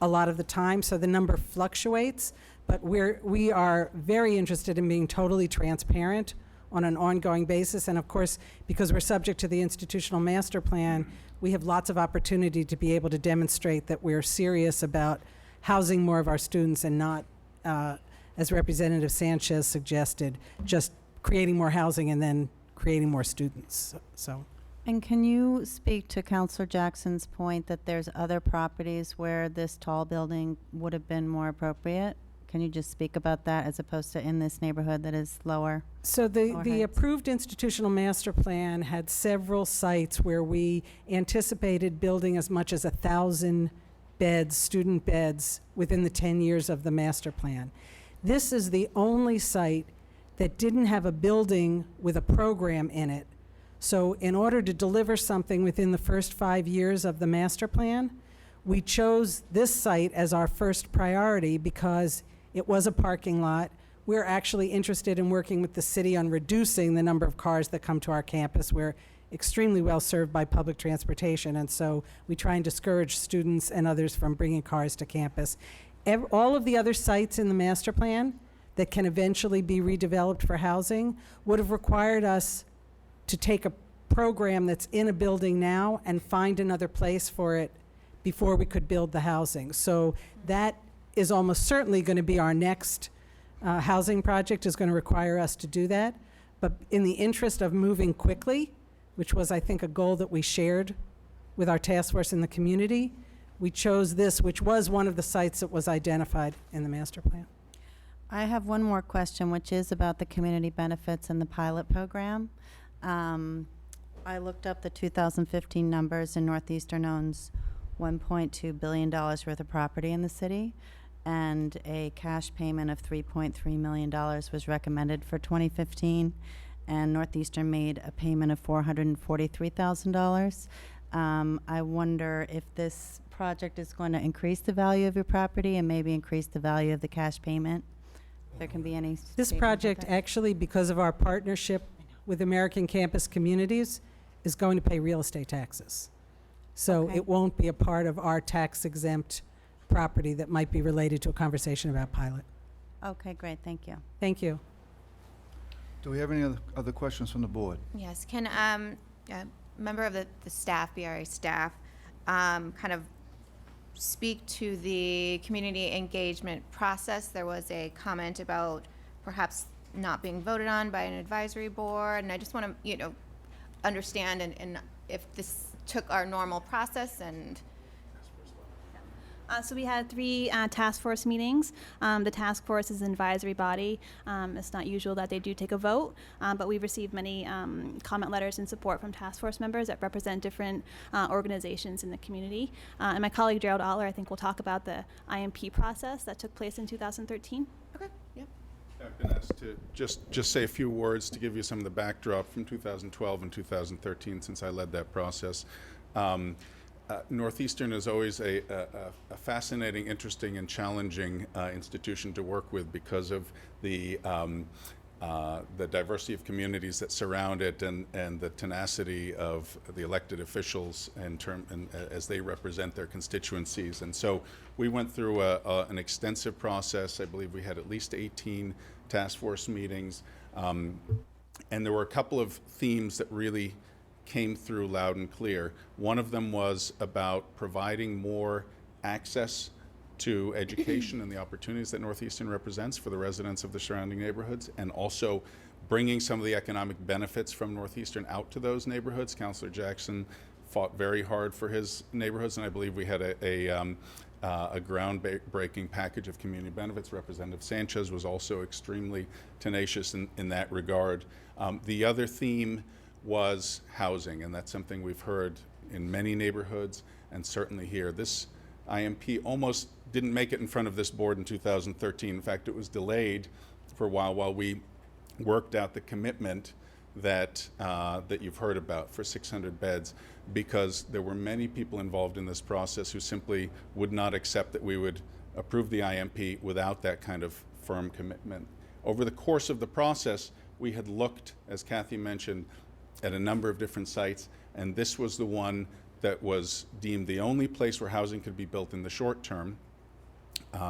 a lot of the time, so the number fluctuates, but we are very interested in being totally transparent on an ongoing basis, and of course, because we're subject to the institutional master plan, we have lots of opportunity to be able to demonstrate that we're serious about housing more of our students and not, as Representative Sanchez suggested, just creating more housing and then creating more students. So. And can you speak to Councilor Jackson's point that there's other properties where this tall building would have been more appropriate? Can you just speak about that as opposed to in this neighborhood that is lower? So the approved institutional master plan had several sites where we anticipated building as much as 1,000 beds, student beds, within the 10 years of the master plan. This is the only site that didn't have a building with a program in it. So in order to deliver something within the first 5 years of the master plan, we chose this site as our first priority because it was a parking lot. We're actually interested in working with the city on reducing the number of cars that come to our campus. We're extremely well served by public transportation, and so we try and discourage students and others from bringing cars to campus. All of the other sites in the master plan that can eventually be redeveloped for housing would have required us to take a program that's in a building now and find another place for it before we could build the housing. So that is almost certainly going to be our next housing project, is going to require us to do that. But in the interest of moving quickly, which was, I think, a goal that we shared with our task force in the community, we chose this, which was one of the sites that was identified in the master plan. I have one more question, which is about the community benefits and the pilot program. I looked up the 2015 numbers, and Northeastern owns $1.2 billion worth of property in the city, and a cash payment of $3.3 million was recommended for 2015, and Northeastern made a payment of $443,000. I wonder if this project is going to increase the value of your property and maybe increase the value of the cash payment. If there can be any This statement project, about that. actually, because of our partnership with American Campus Communities, is going to pay real estate taxes. So Okay. it won't be a part of our tax-exempt property that might be related to a conversation about pilot. Okay, great, thank you. Thank you. Do we have any other questions from the board? Yes, can a member of the staff, BRA staff, kind of speak to the community engagement process? There was a comment about perhaps not being voted on by an advisory board, and I just want to, understand and if this took our normal process and. So we had 3 task force meetings. The task force is an advisory body. It's not usual that they do take a vote, but we've received many comment letters and support from task force members that represent different organizations in the community. And my colleague Gerald Aller, I think, will talk about the IMP process that took place in 2013. Okay, yeah. I've been asked to just say a few words to give you some of the backdrop from 2012 and 2013, since I led that process. Northeastern is always a fascinating, interesting, and challenging institution to work with because of the diversity of communities that surround it and the tenacity of the elected officials as they represent their constituencies. And so we went through an extensive process. I believe we had at least 18 task force meetings. And there were a couple of themes that really came through loud and clear. One of them was about providing more access to education and the opportunities that Northeastern represents for the residents of the surrounding neighborhoods, and also bringing some of the economic benefits from Northeastern out to those neighborhoods. Councilor Jackson fought very hard for his neighborhoods, and I believe we had a groundbreaking package of community benefits. Representative Sanchez was also extremely tenacious in that regard. The other theme was housing, and that's something we've heard in many neighborhoods and certainly here. This IMP almost didn't make it in front of this board in 2013. In fact, it was delayed for a while we worked out the commitment that you've heard about for 600 beds, because there were many people involved in this process who simply would not accept that we would approve the IMP without that kind of firm commitment. Over the course of the process, we had looked, as Kathy mentioned, at a number of different sites, and this was the one that was deemed the only place where housing could be built in the short term,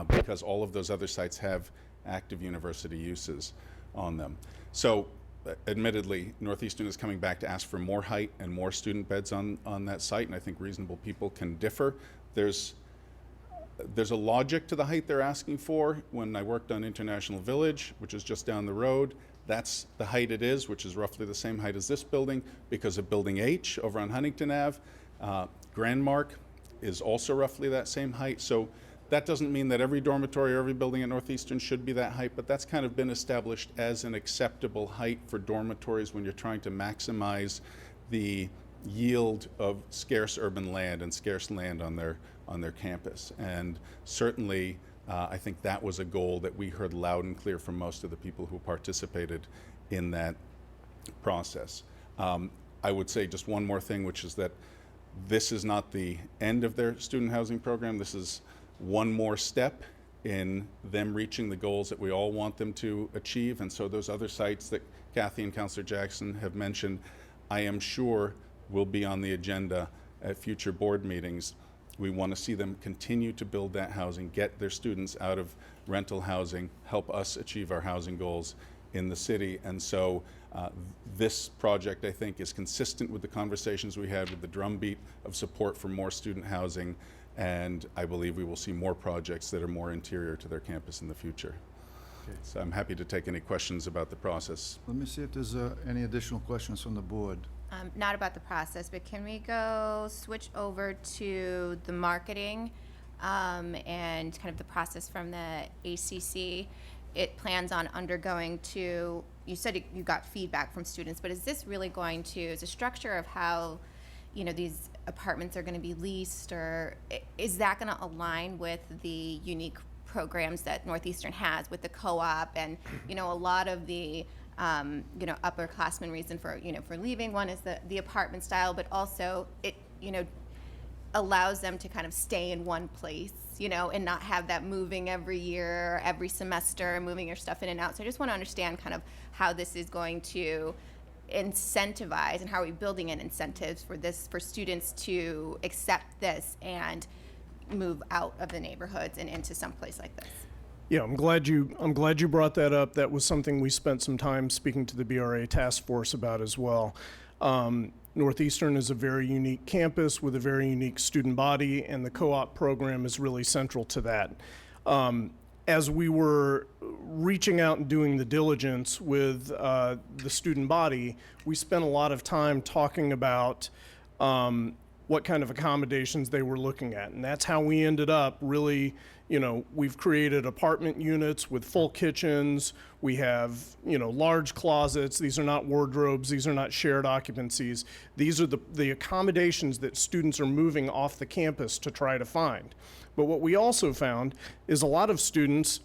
because all of those other sites have active university uses on them. So admittedly, Northeastern is coming back to ask for more height and more student beds on that site, and I think reasonable people can differ. There's a logic to the height they're asking for. When I worked on International Village, which is just down the road, that's the height it is, which is roughly the same height as this building, because of Building H over on Huntington Ave. Grandmark is also roughly that same height. So that doesn't mean that every dormitory or every building at Northeastern should be that height, but that's kind of been established as an acceptable height for dormitories when you're trying to maximize the yield of scarce urban land and scarce land on their campus. And certainly, I think that was a goal that we heard loud and clear from most of the people who participated in that process. I would say just one more thing, which is that this is not the end of their student housing program. This is one more step in them reaching the goals that we all want them to achieve. And so those other sites that Kathy and Councilor Jackson have mentioned, I am sure will be on the agenda at future board meetings. We want to see them continue to build that housing, get their students out of rental housing, help us achieve our housing goals in the city. And so this project, I think, is consistent with the conversations we had with the drumbeat of support for more student housing, and I believe we will see more projects that are more interior to their campus in the future. Okay. So I'm happy to take any questions about the process. Let me see if there's any additional questions from the board. Not about the process, but can we switch over to the marketing and kind of the process from the ACC? It plans on undergoing to, you said you got feedback from students, but is this really going to, is the structure of how, these apartments are going to be leased, or is that going to align with the unique programs that Northeastern has with the co-op and, a lot of the, upperclassmen reason for leaving? One is the apartment style, but also it, allows them to kind of stay in one place, and not have that moving every year, every semester, moving your stuff in and out. So I just want to understand kind of how this is going to incentivize, and how are we building in incentives for students to accept this and move out of the neighborhoods and into some place like this. Yeah, I'm glad you brought that up. That was something we spent some time speaking to the BRA task force about as well. Northeastern is a very unique campus with a very unique student body, and the co-op program is really central to that. As we were reaching out and doing the diligence with the student body, we spent a lot of time talking about what kind of accommodations they were looking at. And that's how we ended up really, we've created apartment units with full kitchens. We have, large closets. These are not wardrobes. These are not shared occupancies. These are the accommodations that students are moving off the campus to try to find. But what we also found is a lot of students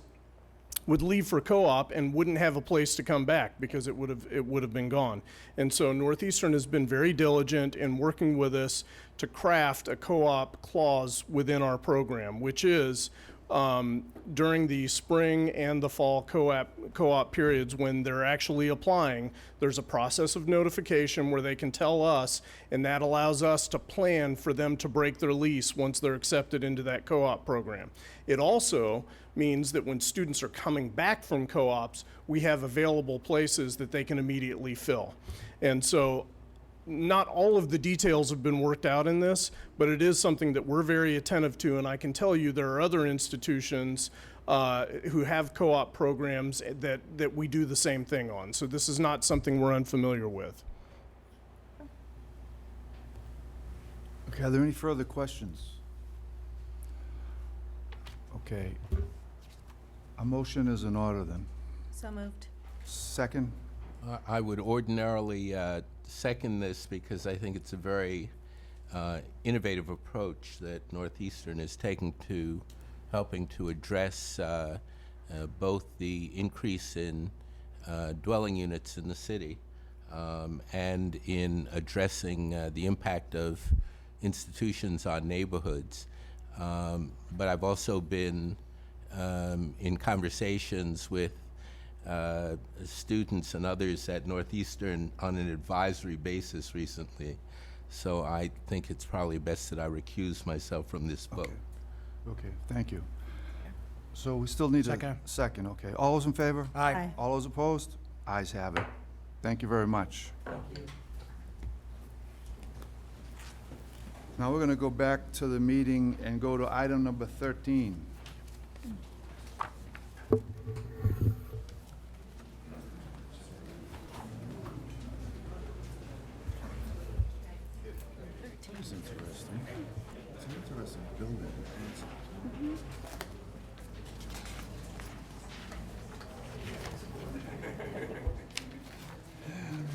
would leave for co-op and wouldn't have a place to come back because it would have been gone. And so Northeastern has been very diligent in working with us to craft a co-op clause within our program, which is during the spring and the fall co-op periods when they're actually applying, there's a process of notification where they can tell us, and that allows us to plan for them to break their lease once they're accepted into that co-op program. It also means that when students are coming back from co-ops, we have available places that they can immediately fill. And so not all of the details have been worked out in this, but it is something that we're very attentive to, and I can tell you there are other institutions who have co-op programs that we do the same thing on. So this is not something we're unfamiliar with. Okay, are there any further questions? Okay. A motion is in order then. So moved. Second? I would ordinarily second this because I think it's a very innovative approach that Northeastern is taking to helping to address both the increase in dwelling units in the city and in addressing the impact of institutions on neighborhoods. But I've also been in conversations with students and others at Northeastern on an advisory basis recently. So I think it's probably best that I recuse myself from this vote. Okay, thank you. So we still need a second, okay. All those in favor? Aye. All those opposed? Ayes have it. Thank you very much. Now we're going to go back to the meeting and go to item number 13. It's interesting. It's an interesting building.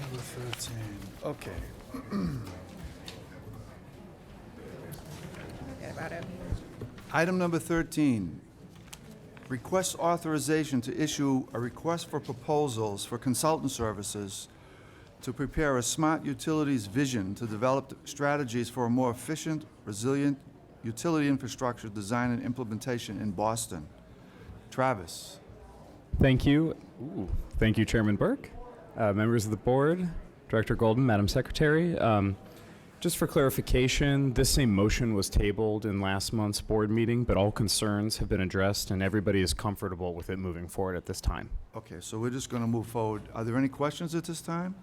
Number 13. Okay. got it. Item number 13, request authorization to issue a request for proposals for consultant services to prepare a smart utilities vision to develop strategies for a more efficient, resilient utility infrastructure design and implementation in Boston. Travis. Thank you. Thank you, Chairman Burke, members of the board, Director Golden, Madam Secretary. Just for clarification, this same motion was tabled in last month's board meeting, but all concerns have been addressed and everybody is comfortable with it moving forward at this time. Okay, so we're just going to move forward. Are there any questions at this time?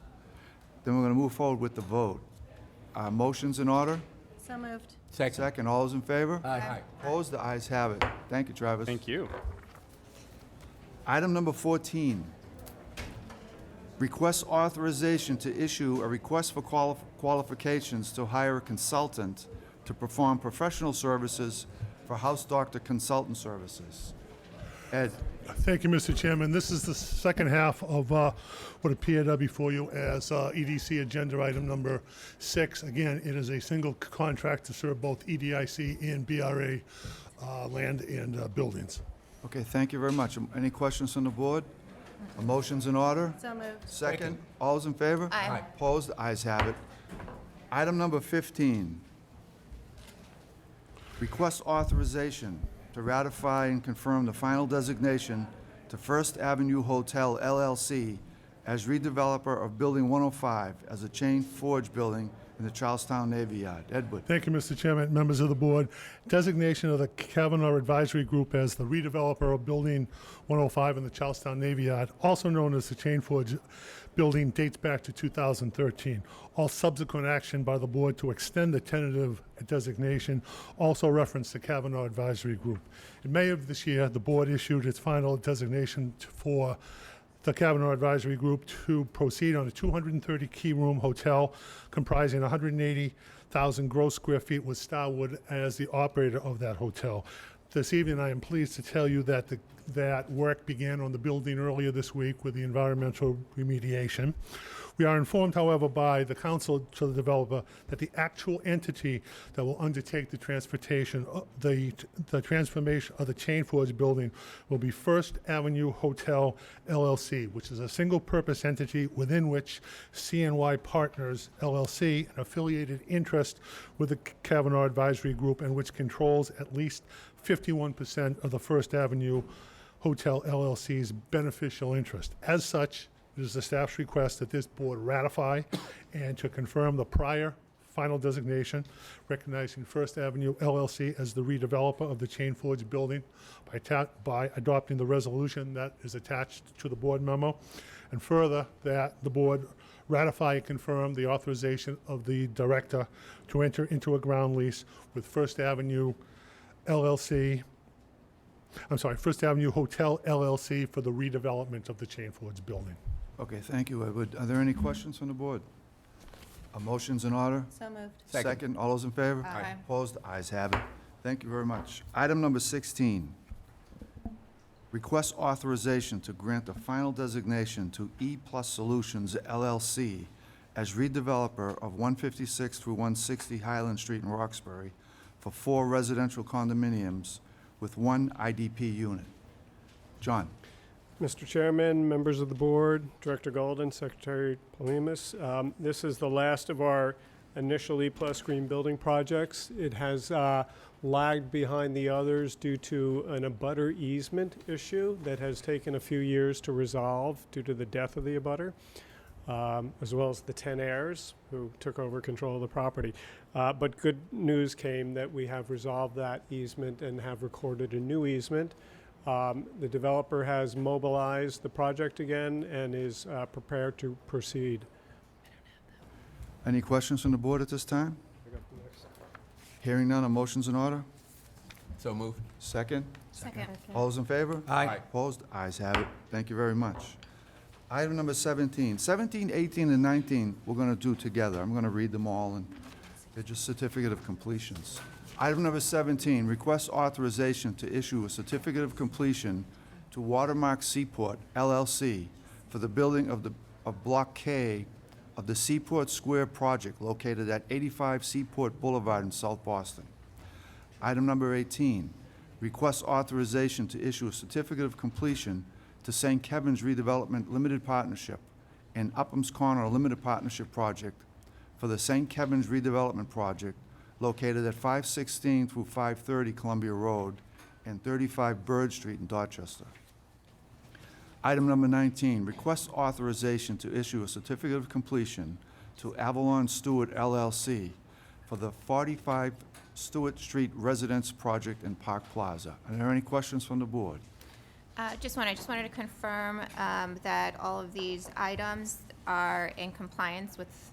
Then we're going to move forward with the vote. Motions in order? So moved. Second. All those in favor? Aye. Opposed? The ayes have it. Thank you, Travis. Thank you. Item number 14, request authorization to issue a request for qualifications to hire a consultant to perform professional services for house doctor consultant services. Ed. Thank you, Mr. Chairman. This is the second half of what appeared before you as EDC agenda item number 6. Again, it is a single contract to serve both EDIC and BRA land and buildings. Okay, thank you very much. Any questions from the board? A motion's in order? So moved. Second. All those in favor? Aye. Opposed? The ayes have it. Item number 15, request authorization to ratify and confirm the final designation to First Avenue Hotel LLC as redeveloper of Building 105 as a chain forge building in the Charlestown Navy Yard. Edward. Thank you, Mr. Chairman, members of the board. Designation of the Kavanaugh Advisory Group as the redeveloper of Building 105 in the Charlestown Navy Yard, also known as the Chain Forge Building, dates back to 2013. All subsequent action by the board to extend the tentative designation also referenced the Kavanaugh Advisory Group. In May of this year, the board issued its final designation for the Kavanaugh Advisory Group to proceed on a 230 key room hotel comprising 180,000 gross square feet with Starwood as the operator of that hotel. This evening, I am pleased to tell you that that work began on the building earlier this week with the environmental remediation. We are informed, however, by the council to the developer that the actual entity that will undertake the transportation, the transformation of the Chain Forge building will be First Avenue Hotel LLC, which is a single-purpose entity within which CNY Partners LLC, an affiliated interest with the Kavanaugh Advisory Group, and which controls at least 51% of the First Avenue Hotel LLC's beneficial interest. As such, it is the staff's request that this board ratify and to confirm the prior final designation, recognizing First Avenue LLC as the redeveloper of the Chain Forge building by adopting the resolution that is attached to the board memo, and further that the board ratify and confirm the authorization of the director to enter into a ground lease with First Avenue LLC, First Avenue Hotel LLC for the redevelopment of the Chain Forge building. Okay, thank you, Edward. Are there any questions from the board? A motion's in order? So moved. Second. All those in favor? Aye. Opposed? The ayes have it. Thank you very much. Item number 16, request authorization to grant the final designation to E Plus Solutions LLC as redeveloper of 156 through 160 Highland Street in Roxbury for 4 residential condominiums with 1 IDP unit. John. Mr. Chairman, members of the board, Director Golden, Secretary Polimis, this is the last of our initial E-Plus Green Building projects. It has lagged behind the others due to an abutter easement issue that has taken a few years to resolve due to the death of the abutter, as well as the 10 heirs who took over control of the property. But good news came that we have resolved that easement and have recorded a new easement. The developer has mobilized the project again and is prepared to proceed. Any questions from the board at this time? Hearing none, a motion's in order? So moved. Second. Second. All those in favor? Aye. Opposed? Ayes have it. Thank you very much. Item number 17. 17, 18, and 19, we're going to do together. I'm going to read them all, and they're just certificate of completions. Item number 17, request authorization to issue a certificate of completion to Watermark Seaport LLC for the building of Block K of the Seaport Square project located at 85 Seaport Boulevard in South Boston. Item number 18, request authorization to issue a certificate of completion to St. Kevin's Redevelopment Limited Partnership and Upham's Corner Limited Partnership Project for the St. Kevin's Redevelopment Project located at 516 through 530 Columbia Road and 35 Bird Street in Dorchester. Item number 19, request authorization to issue a certificate of completion to Avalon Stewart LLC for the 45 Stewart Street Residence Project in Park Plaza. Are there any questions from the board? I just wanted to confirm that all of these items are in compliance with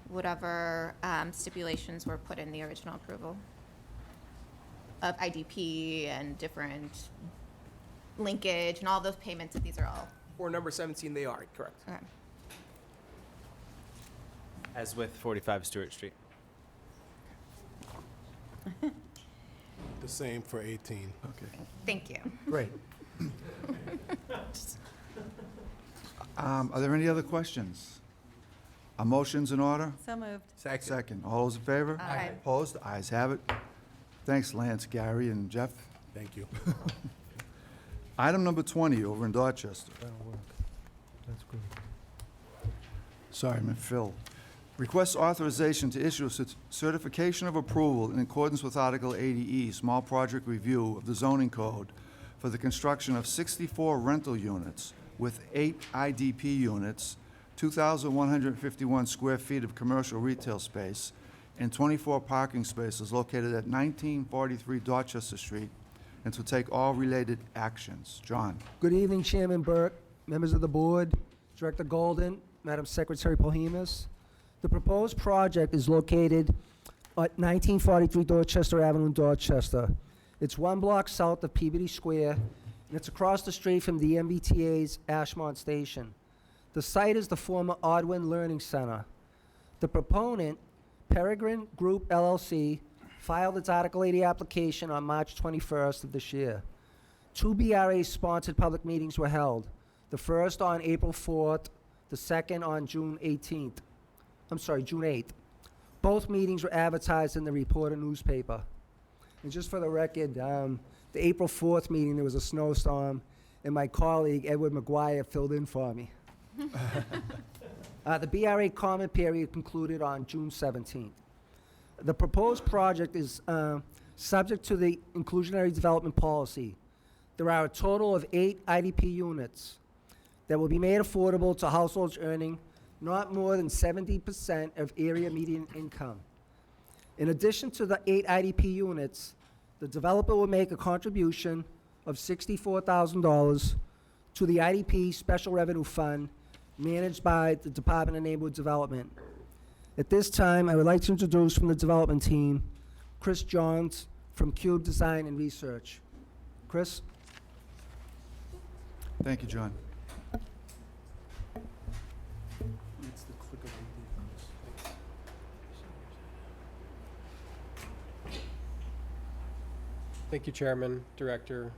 whatever stipulations were put in the original approval of IDP and different linkage and all those payments, that these are all. For number 17, they are, correct. Okay. As with 45 Stewart Street. The same for 18. Okay. Thank you. Great. Are there any other questions? Are motions in order? So moved. Second. All those in favor? Aye. Opposed? Ayes have it. Thanks, Lance, Gary, and Jeff. Thank you. Item number 20 over in Dorchester. That'll work. That's good. Sorry, I'm Phil. Request authorization to issue a certification of approval in accordance with Article 80E, Small Project Review of the Zoning Code for the construction of 64 rental units with 8 IDP units, 2,151 square feet of commercial retail space, and 24 parking spaces located at 1943 Dorchester Street, and to take all related actions. John. Good evening, Chairman Burke, members of the board, Director Golden, Madam Secretary Polhemus. The proposed project is located at 1943 Dorchester Avenue in Dorchester. It's 1 block south of Peabody Square, and it's across the street from the MBTA's Ashmont Station. The site is the former Odwin Learning Center. The proponent, Peregrine Group LLC, filed its Article 80 application on March 21st of this year. 2 BRA-sponsored public meetings were held, the first on April 4th, the second on June 8th. Both meetings were advertised in the Reporter newspaper. And just for the record, the April 4th meeting, there was a snowstorm, and my colleague, Edward McGuire, filled in for me. The BRA comment period concluded on June 17th. The proposed project is subject to the inclusionary development policy. There are a total of 8 IDP units that will be made affordable to households earning not more than 70% of area median income. In addition to the 8 IDP units, the developer will make a contribution of $64,000 to the IDP Special Revenue Fund managed by the Department of Neighborhood Development. At this time, I would like to introduce from the development team, Chris Johns from Cube Design and Research. Chris? Thank you, John. Thank you, Chairman, Director,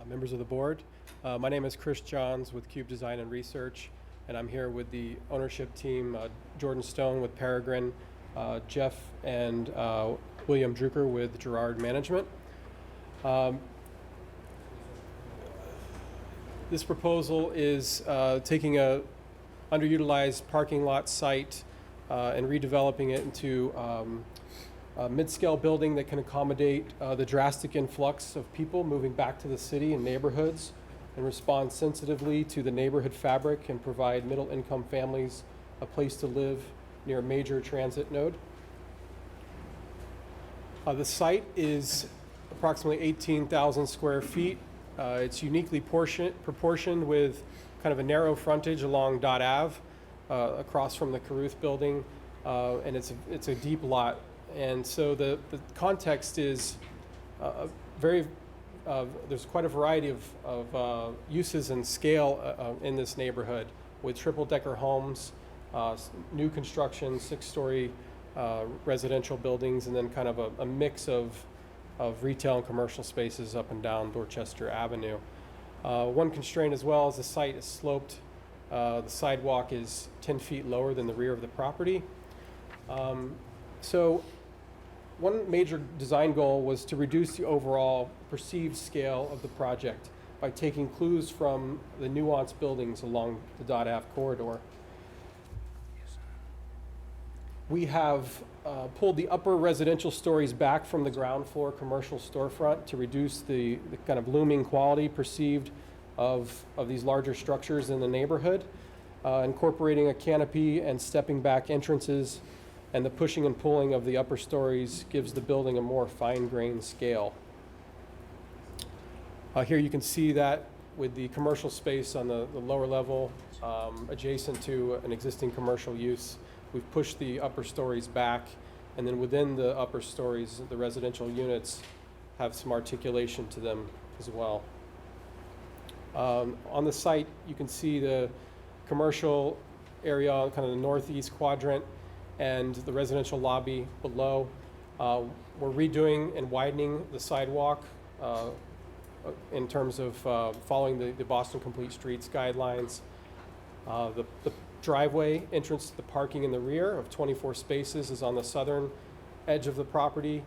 members of the board. My name is Chris Johns with Cube Design and Research, and I'm here with the ownership team, Jordan Stone with Peregrine, Jeff and William Drucker with Gerard Management. This proposal is taking a underutilized parking lot site and redeveloping it into a mid-scale building that can accommodate the drastic influx of people moving back to the city and neighborhoods, and respond sensitively to the neighborhood fabric and provide middle-income families a place to live near a major transit node. The site is approximately 18,000 square feet. It's uniquely proportioned with kind of a narrow frontage along Dot Ave across from the Caruth building, and it's a deep lot. And so the context is there's quite a variety of uses and scale in this neighborhood, with triple-decker homes, new construction, 6-story residential buildings, and then kind of a mix of retail and commercial spaces up and down Dorchester Avenue. One constraint as well is the site is sloped. The sidewalk is 10 feet lower than the rear of the property. So one major design goal was to reduce the overall perceived scale of the project by taking clues from the nuanced buildings along the Dot Ave corridor. We have pulled the upper residential stories back from the ground floor commercial storefront to reduce the kind of looming quality perceived of these larger structures in the neighborhood, incorporating a canopy and stepping back entrances, and the pushing and pulling of the upper stories gives the building a more fine-grained scale. Here you can see that with the commercial space on the lower level, adjacent to an existing commercial use. We've pushed the upper stories back, and then within the upper stories, the residential units have some articulation to them as well. On the site, you can see the commercial area, kind of the northeast quadrant, and the residential lobby below. We're redoing and widening the sidewalk in terms of following the Boston Complete Streets guidelines. The driveway entrance to the parking in the rear of 24 spaces is on the southern edge of the property,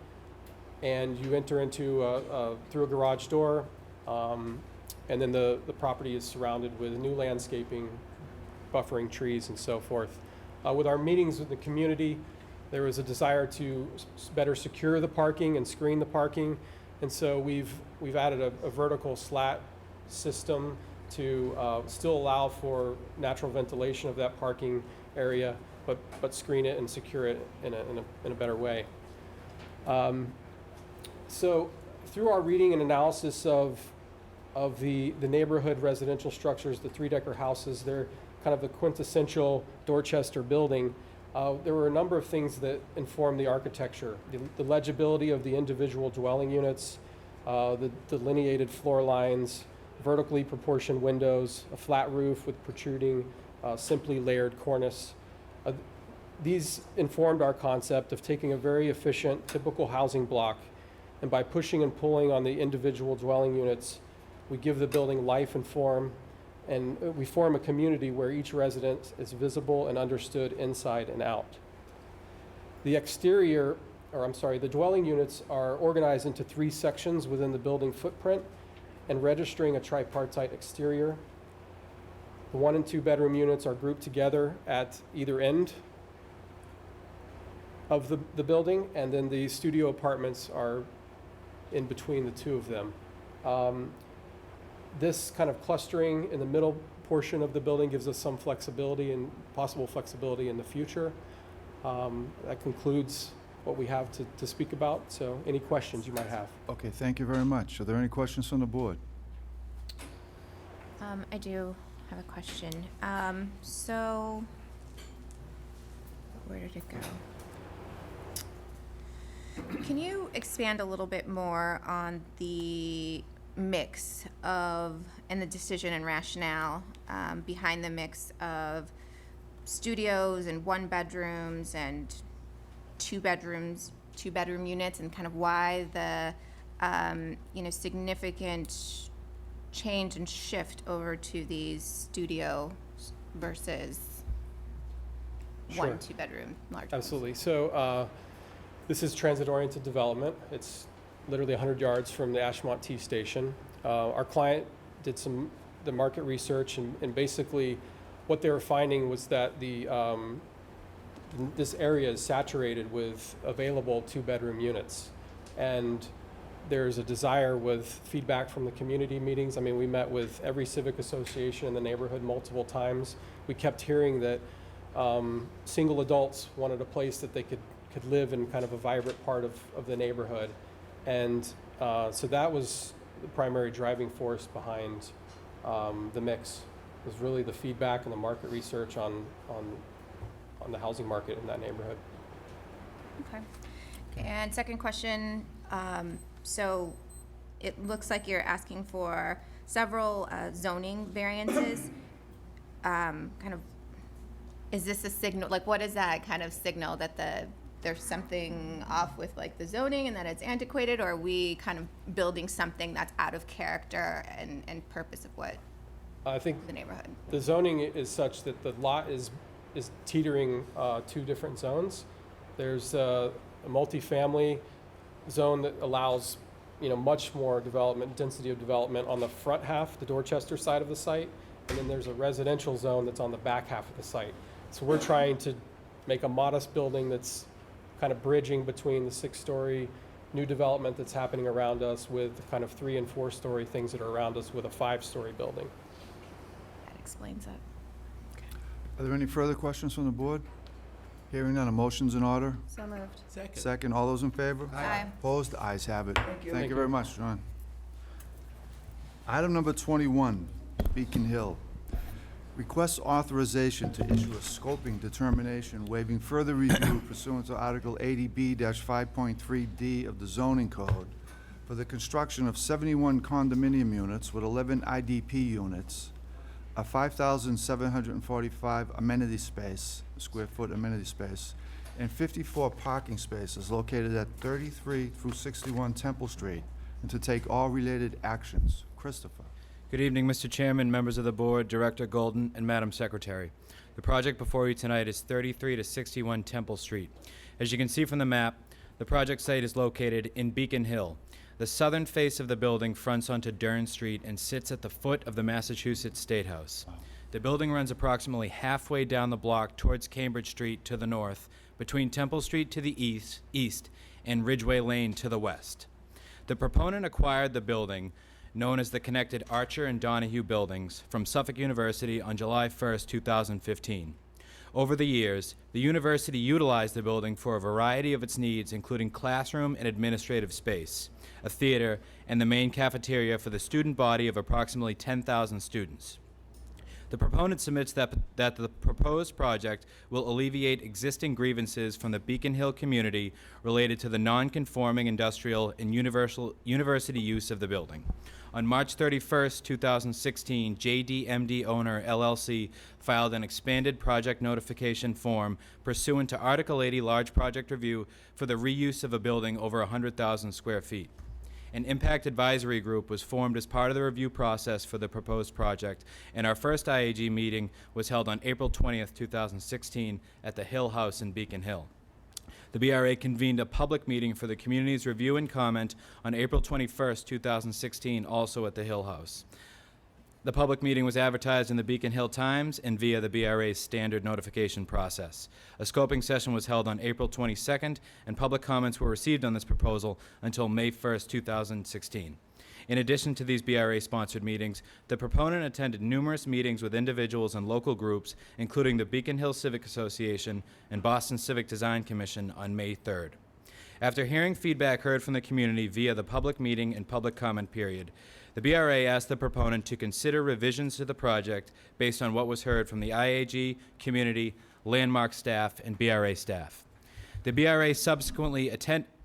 and you enter into through a garage door, and then the property is surrounded with new landscaping, buffering trees, and so forth. With our meetings with the community, there was a desire to better secure the parking and screen the parking, and so we've added a vertical slat system to still allow for natural ventilation of that parking area, but screen it and secure it in a better way. So through our reading and analysis of the neighborhood residential structures, the three-decker houses, they're kind of the quintessential Dorchester building. There were a number of things that informed the architecture. The legibility of the individual dwelling units, the delineated floor lines, vertically proportioned windows, a flat roof with protruding, simply layered cornice. These informed our concept of taking a very efficient, typical housing block, and by pushing and pulling on the individual dwelling units, we give the building life and form, and we form a community where each resident is visible and understood inside and out. The the dwelling units are organized into 3 sections within the building footprint and registering a tripartite exterior. The 1 and 2 bedroom units are grouped together at either end of the building, and then the studio apartments are in between the 2 of them. This kind of clustering in the middle portion of the building gives us some flexibility and possible flexibility in the future. That concludes what we have to speak about, so any questions you might have. Okay, thank you very much. Are there any questions from the board? I do have a question. So, where did it go? Can you expand a little bit more on the mix of, and the decision and rationale behind the mix of studios and 1 bedrooms and 2 bedroom units, and kind of why the significant change and shift over to these studios versus Sure. 1 2 bedroom large homes? Absolutely. So this is transit-oriented development. It's literally 100 yards from the Ashmont T station. Our client did the market research, and basically what they were finding was that this area is saturated with available 2 bedroom units. And there's a desire with feedback from the community meetings. I mean, we met with every civic association in the neighborhood multiple times. We kept hearing that single adults wanted a place that they could live in kind of a vibrant part of the neighborhood. And so that was the primary driving force behind the mix. It was really the feedback and the market research on the housing market in that neighborhood. Okay. And second question, so it looks like you're asking for several zoning variances. Kind of, is this a signal, like what is that kind of signal that there's something off with like the zoning and that it's antiquated, or are we kind of building something that's out of character and purpose of what I think the neighborhood? The zoning is such that the lot is teetering 2 different zones. There's a multifamily zone that allows, much more development, density of development on the front half, the Dorchester side of the site, and then there's a residential zone that's on the back half of the site. So we're trying to make a modest building that's kind of bridging between the 6-story new development that's happening around us with the kind of 3- and 4-story things that are around us with a 5-story building. That explains it. Are there any further questions from the board? Hearing none, a motion's in order. So moved. Second, all those in favor? Aye. Opposed? The ayes have it. Thank you. Thank you very much, John. Item number 21, Beacon Hill. Requests authorization to issue a scoping determination waiving further review pursuant to Article 80B-5.3D of the zoning code for the construction of 71 condominium units with 11 IDP units, a 5,745 amenity space, square foot amenity space, and 54 parking spaces located at 33 through 61 Temple Street, and to take all related actions. Christopher. Good evening, Mr. Chairman, members of the board, Director Golden, and Madam Secretary. The project before you tonight is 33 to 61 Temple Street. As you can see from the map, the project site is located in Beacon Hill. The southern face of the building fronts onto Dern Street and sits at the foot of the Massachusetts State House. The building runs approximately halfway down the block towards Cambridge Street to the north, between Temple Street to the east, and Ridgeway Lane to the west. The proponent acquired the building, known as the connected Archer and Donahue buildings, from Suffolk University on July 1st, 2015. Over the years, the university utilized the building for a variety of its needs, including classroom and administrative space, a theater, and the main cafeteria for the student body of approximately 10,000 students. The proponent submits that the proposed project will alleviate existing grievances from the Beacon Hill community related to the non-conforming industrial and university use of the building. On March 31st, 2016, JDMD Owner LLC filed an expanded project notification form pursuant to Article 80 Large Project Review for the reuse of a building over 100,000 square feet. An impact advisory group was formed as part of the review process for the proposed project, and our first IAG meeting was held on April 20th, 2016 at the Hill House in Beacon Hill. The BRA convened a public meeting for the community's review and comment on April 21st, 2016, also at the Hill House. The public meeting was advertised in the Beacon Hill Times and via the BRA's standard notification process. A scoping session was held on April 22nd, and public comments were received on this proposal until May 1st, 2016. In addition to these BRA-sponsored meetings, the proponent attended numerous meetings with individuals and local groups, including the Beacon Hill Civic Association and Boston Civic Design Commission on May 3rd. After hearing feedback heard from the community via the public meeting and public comment period, the BRA asked the proponent to consider revisions to the project based on what was heard from the IAG, community, landmark staff, and BRA staff. The BRA subsequently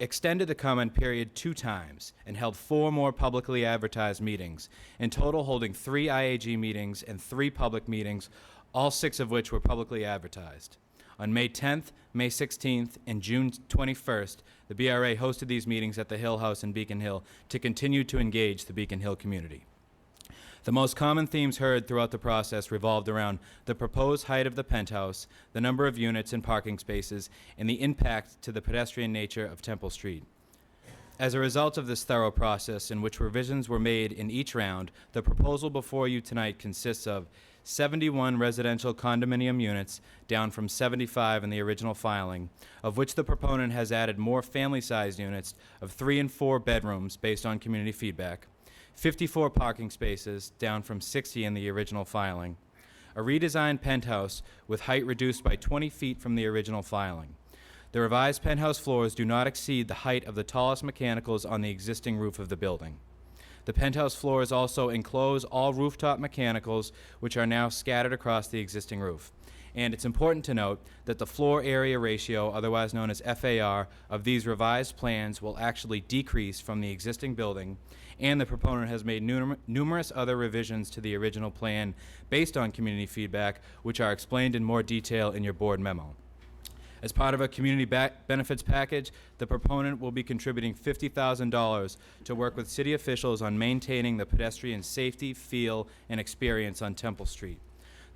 extended the comment period 2 times and held 4 more publicly advertised meetings, in total holding 3 IAG meetings and 3 public meetings, all 6 of which were publicly advertised. On May 10th, May 16th, and June 21st, the BRA hosted these meetings at the Hill House in Beacon Hill to continue to engage the Beacon Hill community. The most common themes heard throughout the process revolved around the proposed height of the penthouse, the number of units and parking spaces, and the impact to the pedestrian nature of Temple Street. As a result of this thorough process, in which revisions were made in each round, the proposal before you tonight consists of 71 residential condominium units, down from 75 in the original filing, of which the proponent has added more family-sized units of 3 and 4 bedrooms based on community feedback, 54 parking spaces, down from 60 in the original filing, a redesigned penthouse with height reduced by 20 feet from the original filing. The revised penthouse floors do not exceed the height of the tallest mechanicals on the existing roof of the building. The penthouse floors also enclose all rooftop mechanicals, which are now scattered across the existing roof. And it's important to note that the floor area ratio, otherwise known as FAR, of these revised plans will actually decrease from the existing building, and the proponent has made numerous other revisions to the original plan based on community feedback, which are explained in more detail in your board memo. As part of a community benefits package, the proponent will be contributing $50,000 to work with city officials on maintaining the pedestrian safety, feel, and experience on Temple Street.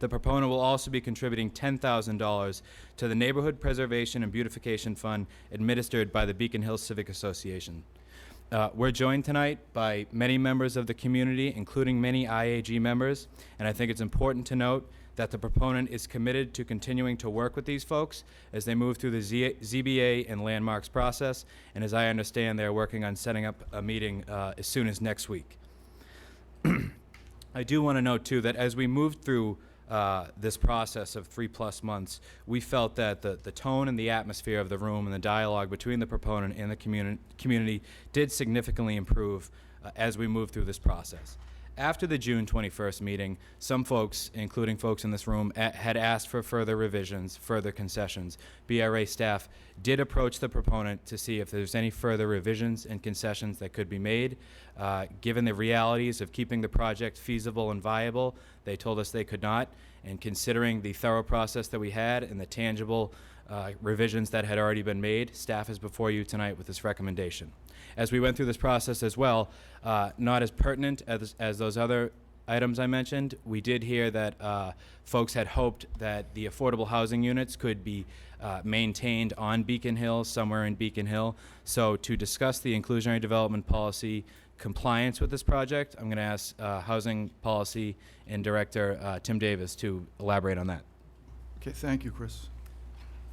The proponent will also be contributing $10,000 to the Neighborhood Preservation and Beautification Fund administered by the Beacon Hills Civic Association. We're joined tonight by many members of the community, including many IAG members, and I think it's important to note that the proponent is committed to continuing to work with these folks as they move through the ZBA and landmarks process, and as I understand, they're working on setting up a meeting as soon as next week. I do want to note, too, that as we moved through this process of 3+ months, we felt that the tone and the atmosphere of the room and the dialogue between the proponent and the community did significantly improve as we moved through this process. After the June 21st meeting, some folks, including folks in this room, had asked for further revisions, further concessions. BRA staff did approach the proponent to see if there's any further revisions and concessions that could be made. Given the realities of keeping the project feasible and viable, they told us they could not. And considering the thorough process that we had and the tangible revisions that had already been made, staff is before you tonight with this recommendation. As we went through this process as well, not as pertinent as those other items I mentioned, we did hear that folks had hoped that the affordable housing units could be maintained on Beacon Hill, somewhere in Beacon Hill. So to discuss the inclusionary development policy compliance with this project, I'm going to ask Housing Policy and Director Tim Davis to elaborate on that. Okay, thank you, Chris.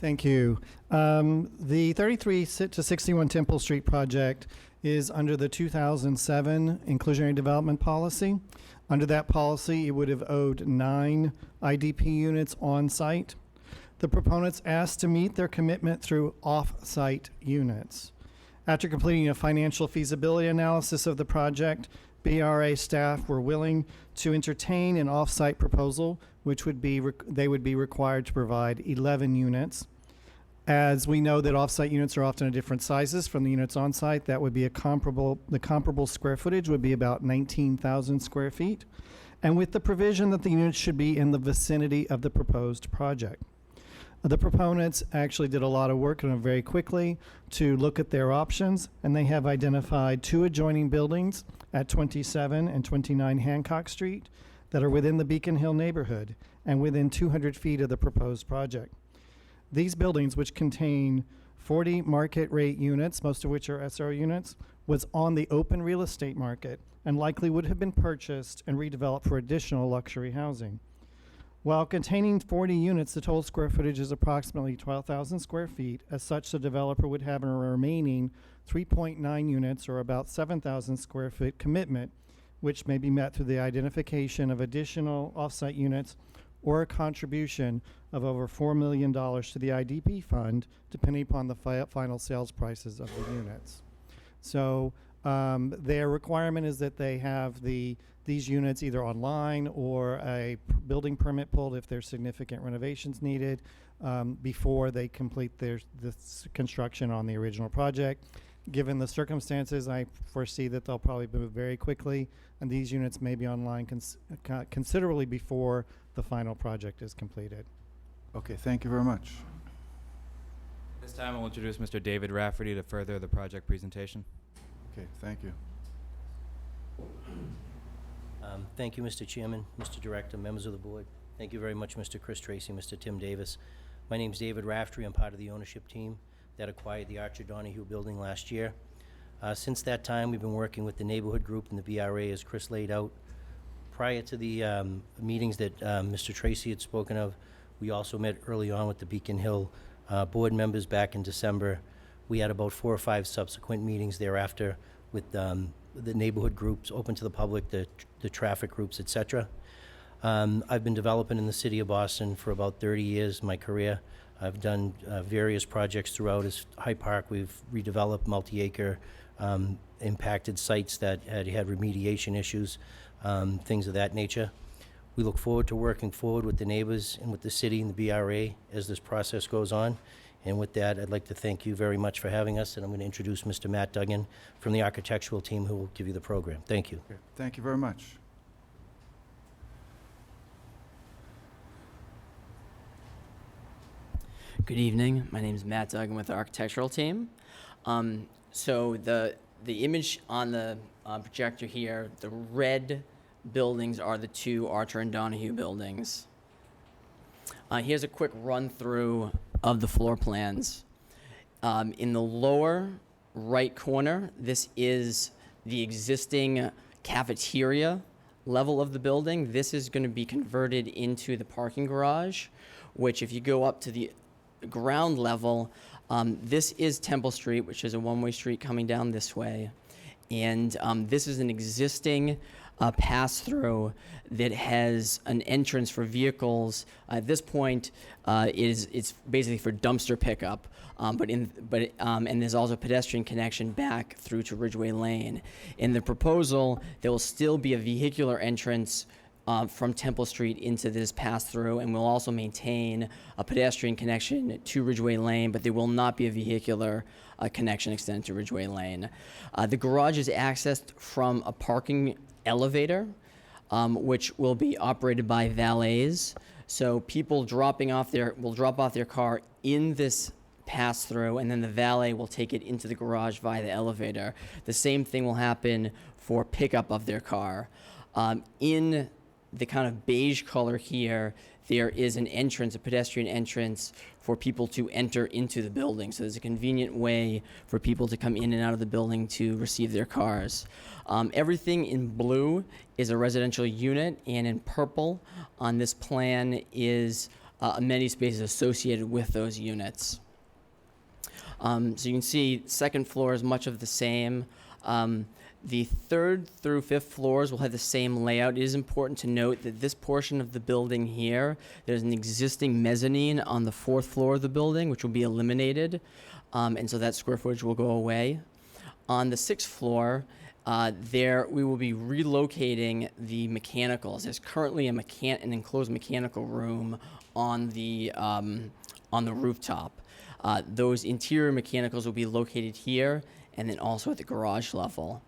Thank you. The 33 to 61 Temple Street project is under the 2007 Inclusionary Development Policy. Under that policy, it would have owed 9 IDP units on site. The proponents asked to meet their commitment through off-site units. After completing a financial feasibility analysis of the project, BRA staff were willing to entertain an off-site proposal, which would be they would be required to provide 11 units. As we know that off-site units are often at different sizes from the units on-site, that would be the comparable square footage would be about 19,000 square feet, and with the provision that the units should be in the vicinity of the proposed project. The proponents actually did a lot of work on it very quickly to look at their options, and they have identified 2 adjoining buildings at 27 and 29 Hancock Street that are within the Beacon Hill neighborhood and within 200 feet of the proposed project. These buildings, which contain 40 market rate units, most of which are SRO units, was on the open real estate market and likely would have been purchased and redeveloped for additional luxury housing. While containing 40 units, the total square footage is approximately 12,000 square feet. As such, the developer would have a remaining 3.9 units, or about 7,000 square foot commitment, which may be met through the identification of additional off-site units or a contribution of over $4 million to the IDP fund, depending upon the final sales prices of the units. So their requirement is that they have these units either online or a building permit pulled if there's significant renovations needed before they complete the construction on the original project. Given the circumstances, I foresee that they'll probably move very quickly, and these units may be online considerably before the final project is completed. Okay, thank you very much. This time I'll introduce Mr. David Rafferty to further the project presentation. Okay, thank you. Thank you, Mr. Chairman, Mr. Director, members of the board. Thank you very much, Mr. Chris Tracy, Mr. Tim Davis. My name's David Rafferty. I'm part of the ownership team that acquired the Archer Donahue building last year. Since that time, we've been working with the neighborhood group and the BRA, as Chris laid out. Prior to the meetings that Mr. Tracy had spoken of, we also met early on with the Beacon Hill board members back in December. We had about 4 or 5 subsequent meetings thereafter with the neighborhood groups open to the public, the traffic groups, etc. I've been developing in the city of Boston for about 30 years, my career. I've done various projects throughout. As Hyde Park, we've redeveloped multi-acre impacted sites that had remediation issues, things of that nature. We look forward to working forward with the neighbors and with the city and the BRA as this process goes on. And with that, I'd like to thank you very much for having us, and I'm going to introduce Mr. Matt Duggan from the architectural team who will give you the program. Thank you. Okay, thank you very much. Good evening. My name is Matt Duggan with the architectural team. So the image on the projector here, the red buildings are the 2 Archer and Donahue buildings. Here's a quick run through of the floor plans. In the lower right corner, this is the existing cafeteria level of the building. This is going to be converted into the parking garage, which if you go up to the ground level, this is Temple Street, which is a one-way street coming down this way. And this is an existing pass-through that has an entrance for vehicles. At this point, it's basically for dumpster pickup, and there's also pedestrian connection back through to Ridgeway Lane. In the proposal, there will still be a vehicular entrance from Temple Street into this pass-through, and we'll also maintain a pedestrian connection to Ridgeway Lane, but there will not be a vehicular connection extended to Ridgeway Lane. The garage is accessed from a parking elevator, which will be operated by valets. So people will drop off their car in this pass-through, and then the valet will take it into the garage via the elevator. The same thing will happen for pickup of their car. In the kind of beige color here, there is an entrance, a pedestrian entrance for people to enter into the building. So there's a convenient way for people to come in and out of the building to receive their cars. Everything in blue is a residential unit, and in purple on this plan is amenity spaces associated with those units. So you can see second floor is much of the same. The third through fifth floors will have the same layout. It is important to note that this portion of the building here, there's an existing mezzanine on the fourth floor of the building, which will be eliminated, and so that square footage will go away. On the sixth floor, there we will be relocating the mechanicals. There's currently an enclosed mechanical room on the rooftop. Those interior mechanicals will be located here and then also at the garage level.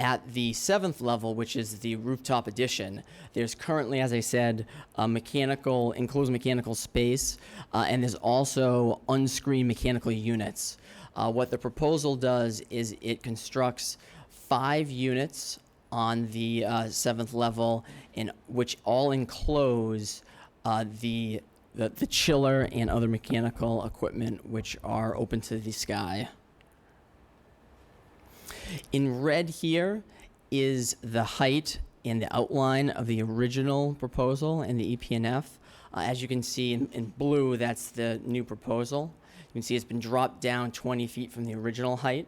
At the seventh level, which is the rooftop addition, there's currently, as I said, a enclosed mechanical space, and there's also unscreened mechanical units. What the proposal does is it constructs 5 units on the seventh level, which all enclose the chiller and other mechanical equipment which are open to the sky. In red here is the height and the outline of the original proposal and the EPNF. As you can see in blue, that's the new proposal. You can see it's been dropped down 20 feet from the original height.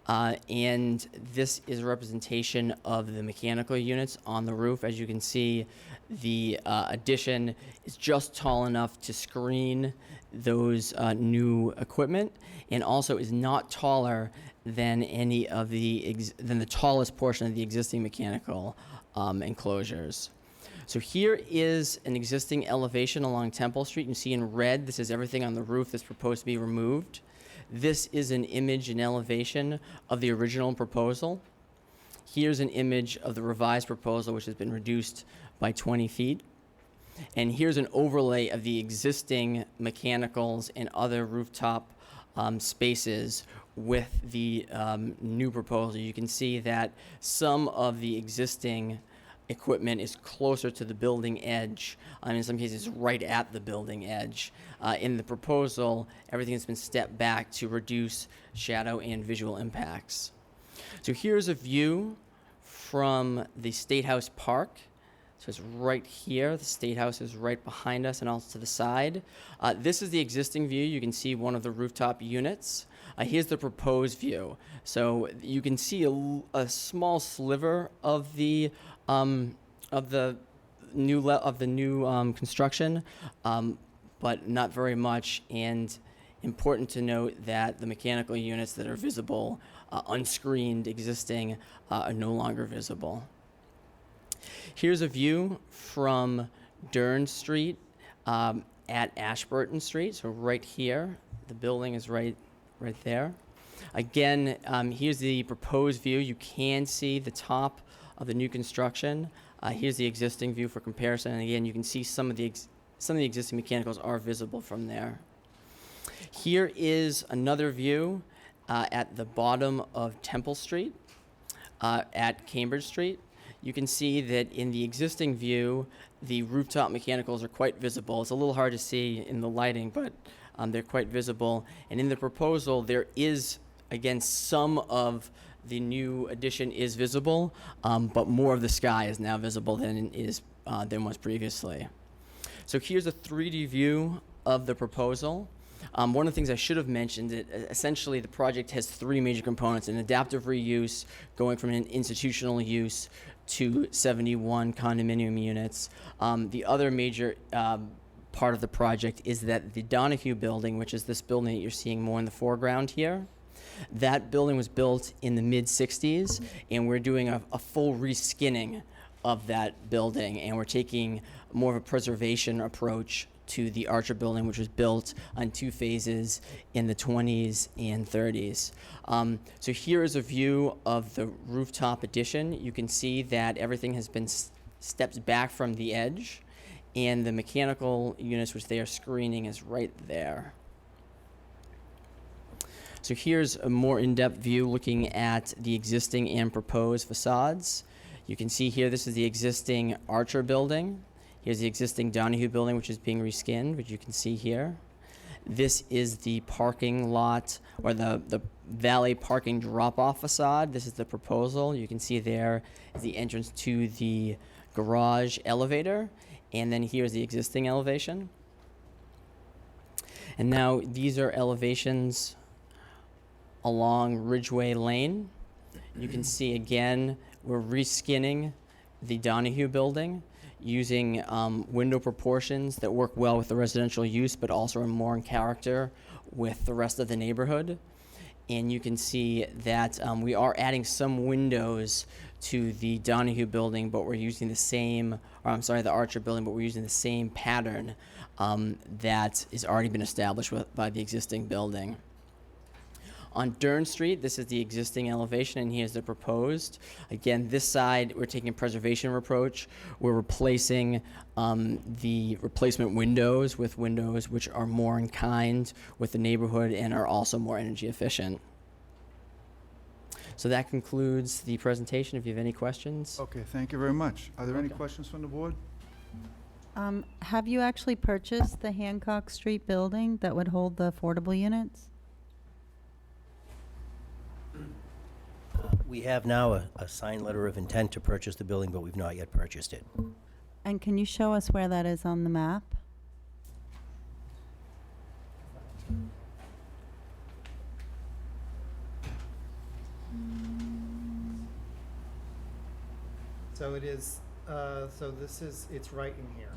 And this is a representation of the mechanical units on the roof. As you can see, the addition is just tall enough to screen those new equipment, and also is not taller than the tallest portion of the existing mechanical enclosures. So here is an existing elevation along Temple Street. You can see in red, this is everything on the roof that's proposed to be removed. This is an image and elevation of the original proposal. Here's an image of the revised proposal, which has been reduced by 20 feet. And here's an overlay of the existing mechanicals and other rooftop spaces with the new proposal. You can see that some of the existing equipment is closer to the building edge, and in some cases right at the building edge. In the proposal, everything has been stepped back to reduce shadow and visual impacts. So here's a view from the State House Park. So it's right here. The State House is right behind us and also to the side. This is the existing view. You can see one of the rooftop units. Here's the proposed view. So you can see a small sliver of the new construction, but not very much. And important to note that the mechanical units that are visible, unscreened, existing, are no longer visible. Here's a view from Dern Street at Ashburton Street. So right here, the building is right there. Again, here's the proposed view. You can see the top of the new construction. Here's the existing view for comparison. And again, you can see some of the existing mechanicals are visible from there. Here is another view at the bottom of Temple Street at Cambridge Street. You can see that in the existing view, the rooftop mechanicals are quite visible. It's a little hard to see in the lighting, but they're quite visible. And in the proposal, there is, again, some of the new addition is visible, but more of the sky is now visible than was previously. So here's a 3D view of the proposal. One of the things I should have mentioned, essentially the project has three major components: an adaptive reuse going from an institutional use to 71 condominium units. The other major part of the project is that the Donahue building, which is this building that you're seeing more in the foreground here, that building was built in the mid-60s, and we're doing a full reskinning of that building, and we're taking more of a preservation approach to the Archer building, which was built on two phases in the 20s and 30s. So here is a view of the rooftop addition. You can see that everything has been stepped back from the edge, and the mechanical units, which they are screening, is right there. So here's a more in-depth view looking at the existing and proposed facades. You can see here, this is the existing Archer building. Here's the existing Donahue building, which is being reskinned, which you can see here. This is the parking lot, or the valet parking drop-off facade. This is the proposal. You can see there is the entrance to the garage elevator, and then here's the existing elevation. And now these are elevations along Ridgeway Lane. You can see again, we're reskinning the Donahue building using window proportions that work well with the residential use, but also are more in character with the rest of the neighborhood. And you can see that we are adding some windows to the Donahue building, but we're using the same, or I'm sorry, the Archer building, but we're using the same pattern that has already been established by the existing building. On Dern Street, this is the existing elevation, and here's the proposed. Again, this side, we're taking a preservation approach. We're replacing the replacement windows with windows which are more in kind with the neighborhood and are also more energy efficient. So that concludes the presentation. If you have any questions. Okay, thank you very much. Are there any questions from the board? Have you actually purchased the Hancock Street building that would hold the affordable units? We have now a signed letter of intent to purchase the building, but we've not yet purchased it. And can you show us where that is on the map? So it is, so this is, it's right in here.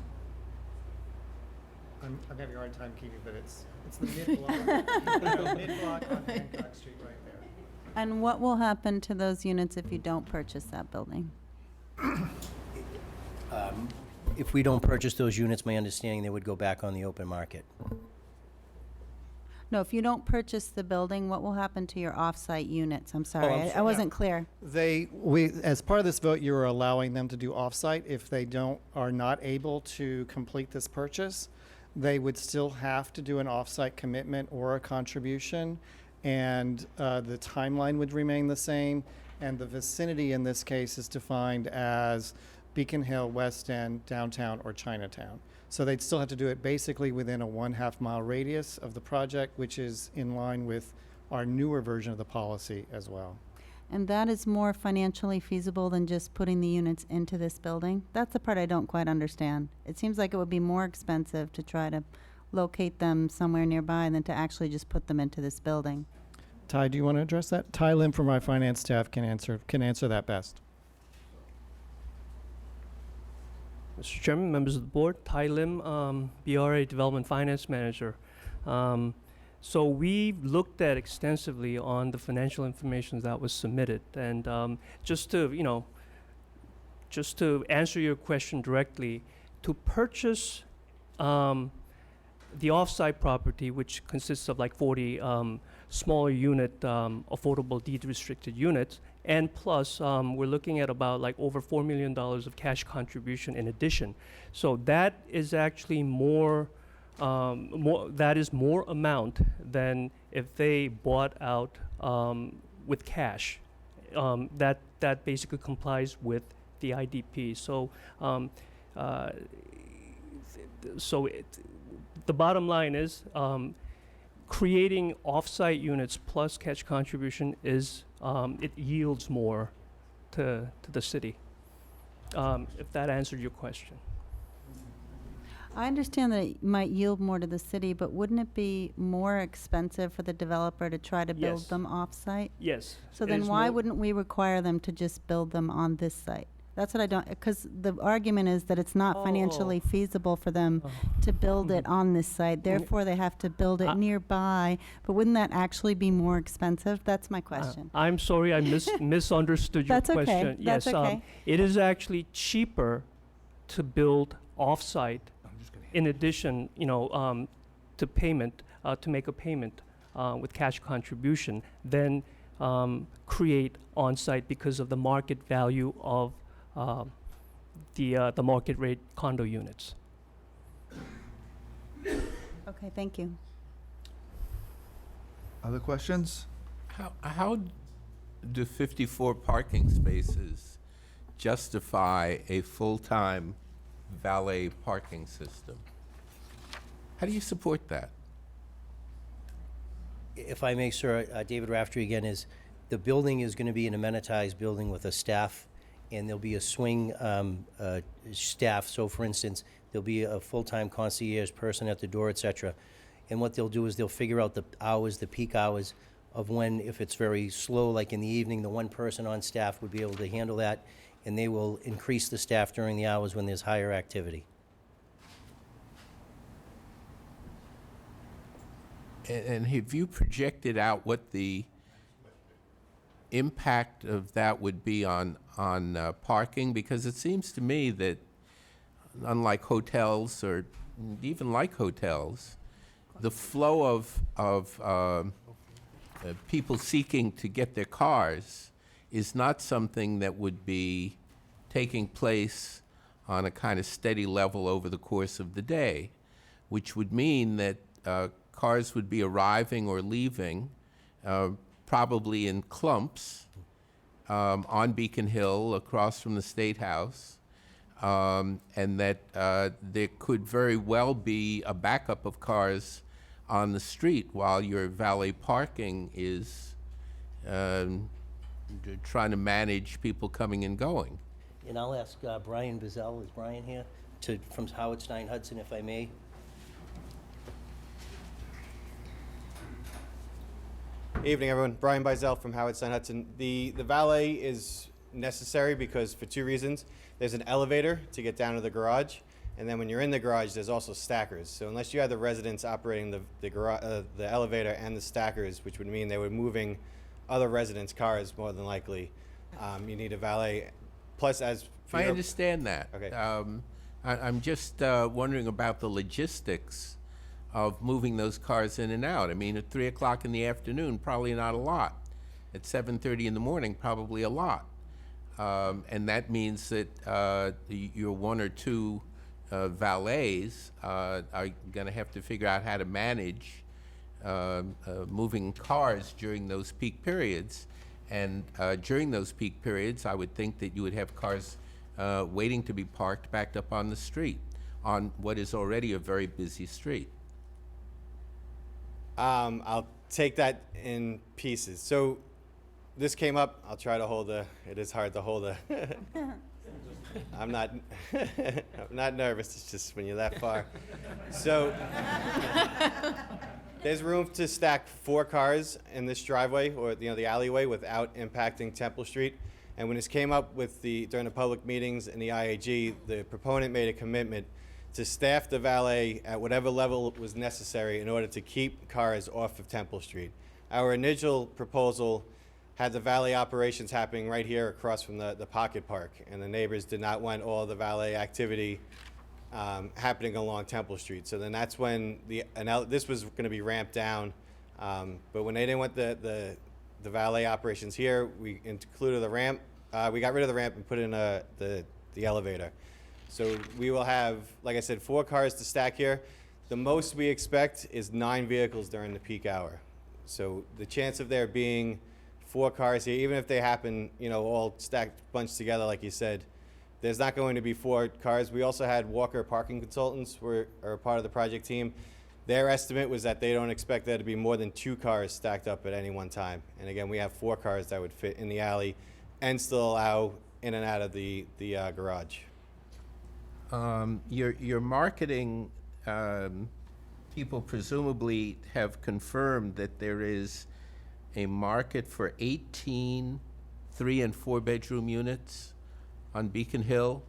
I'm having a hard time keeping, but it's the mid-block, mid-block on Hancock Street right there. And what will happen to those units if you don't purchase that building? If we don't purchase those units, my understanding, they would go back on the open market. No, if you don't purchase the building, what will happen to your off-site units? I'm sorry, I wasn't clear. As part of this vote, you're allowing them to do off-site. If they are not able to complete this purchase, they would still have to do an off-site commitment or a contribution, and the timeline would remain the same, and the vicinity in this case is defined as Beacon Hill, West End, downtown, or Chinatown. So they'd still have to do it basically within a 1/2 mile radius of the project, which is in line with our newer version of the policy as well. And that is more financially feasible than just putting the units into this building? That's the part I don't quite understand. It seems like it would be more expensive to try to locate them somewhere nearby than to actually just put them into this building. Ty, do you want to address that? Ty Lim from our finance staff can answer that best. Mr. Chairman, members of the board, Ty Lim, BRA Development Finance Manager. So we looked at extensively on the financial information that was submitted, and just to answer your question directly, to purchase the off-site property, which consists of like 40 smaller unit affordable deed-restricted units, and plus we're looking at about like over $4 million of cash contribution in addition. So that is actually more amount than if they bought out with cash. That basically complies with the IDP. So, the bottom line is creating off-site units plus catch contribution is it yields more to the city. If that answered your question. I understand that it might yield more to the city, but wouldn't it be more expensive for the developer to try to build Yes. them off-site? Yes. So it then is why more- wouldn't we require them to just build them on this site? That's what I don't, because the argument is that it's not financially feasible for them to build it on this site. Therefore, they have to build it nearby. But wouldn't that actually be more expensive? That's my question. I'm sorry, I misunderstood your That's okay. question. That's Yes, okay. it is actually cheaper to build off-site in addition, to payment, to make a payment with cash contribution than create on-site because of the market value of the market rate condo units. Okay, thank you. Other questions? How do 54 parking spaces justify a full-time valet parking system? How do you support that? If I may, sir, David Raftery again, is the building is going to be an amenitized building with a staff, and there'll be a swing staff. So, for instance, there'll be a full-time concierge person at the door, et cetera. And what they'll do is they'll figure out the hours, the peak hours of when, if it's very slow, like in the evening, the one person on staff would be able to handle that, and they will increase the staff during the hours when there's higher activity. And have you projected out what the impact of that would be on parking? Because it seems to me that, unlike hotels or even like hotels, the flow of people seeking to get their cars is not something that would be taking place on a kind of steady level over the course of the day, which would mean that cars would be arriving or leaving, probably in clumps, on Beacon Hill across from the State House, and that there could very well be a backup of cars on the street while your valet parking is trying to manage people coming and going. And I'll ask Brian Bizzell, is Brian here, from Howard Stein Hudson, if I may? Evening, everyone. Brian Bizzell from Howard Stein Hudson. The valet is necessary because for two reasons. There's an elevator to get down to the garage, and then when you're in the garage, there's also stackers. So unless you have the residents operating the elevator and the stackers, which would mean they were moving other residents' cars more than likely, you need a valet. Plus, as for I understand that. Okay. I'm just wondering about the logistics of moving those cars in and out. I mean, at 3 o'clock in the afternoon, probably not a lot. At 7:30 in the morning, probably a lot. And that means that your one or two valets are going to have to figure out how to manage moving cars during those peak periods. And during those peak periods, I would think that you would have cars waiting to be parked backed up on the street, on what is already a very busy street. I'll take that in pieces. So this came up. I'll try to hold it is hard to hold I'm not I'm not nervous. It's just when you're that far. So there's room to stack 4 cars in this driveway or the alleyway without impacting Temple Street. And when this came up during the public meetings in the IAG, the proponent made a commitment to staff the valet at whatever level was necessary in order to keep cars off of Temple Street. Our initial proposal had the valet operations happening right here across from the Pocket Park, and the neighbors did not want all the valet activity happening along Temple Street. So then that's when this was going to be ramped down, but when they didn't want the valet operations here, we included the ramp. We got rid of the ramp and put in the elevator. So we will have, like I said, 4 cars to stack here. The most we expect is 9 vehicles during the peak hour. So the chance of there being 4 cars here, even if they happen, all stacked, bunched together, like you said, there's not going to be 4 cars. We also had Walker Parking Consultants, are part of the project team. Their estimate was that they don't expect there to be more than 2 cars stacked up at any one time. And again, we have 4 cars that would fit in the alley and still allow in and out of the garage. Your marketing people presumably have confirmed that there is a market for 18 3- and 4-bedroom units on Beacon Hill.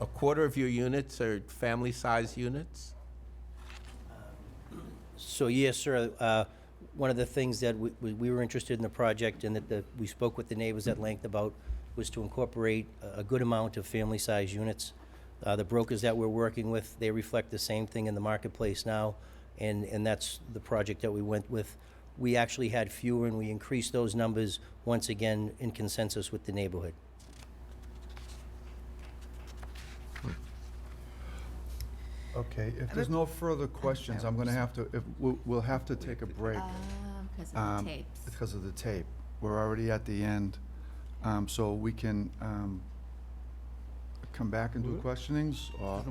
A quarter of your units are family-size units? So yes, sir. One of the things that we were interested in the project and that we spoke with the neighbors at length about was to incorporate a good amount of family-size units. The brokers that we're working with, they reflect the same thing in the marketplace now, and that's the project that we went with. We actually had fewer, and we increased those numbers once again in consensus with the neighborhood. Okay, if there's no further questions, I'm gonna have to, we'll have to take a break. Because of the tapes. Because of the tape. We're already at the end, so we can, come back and do questionings, or,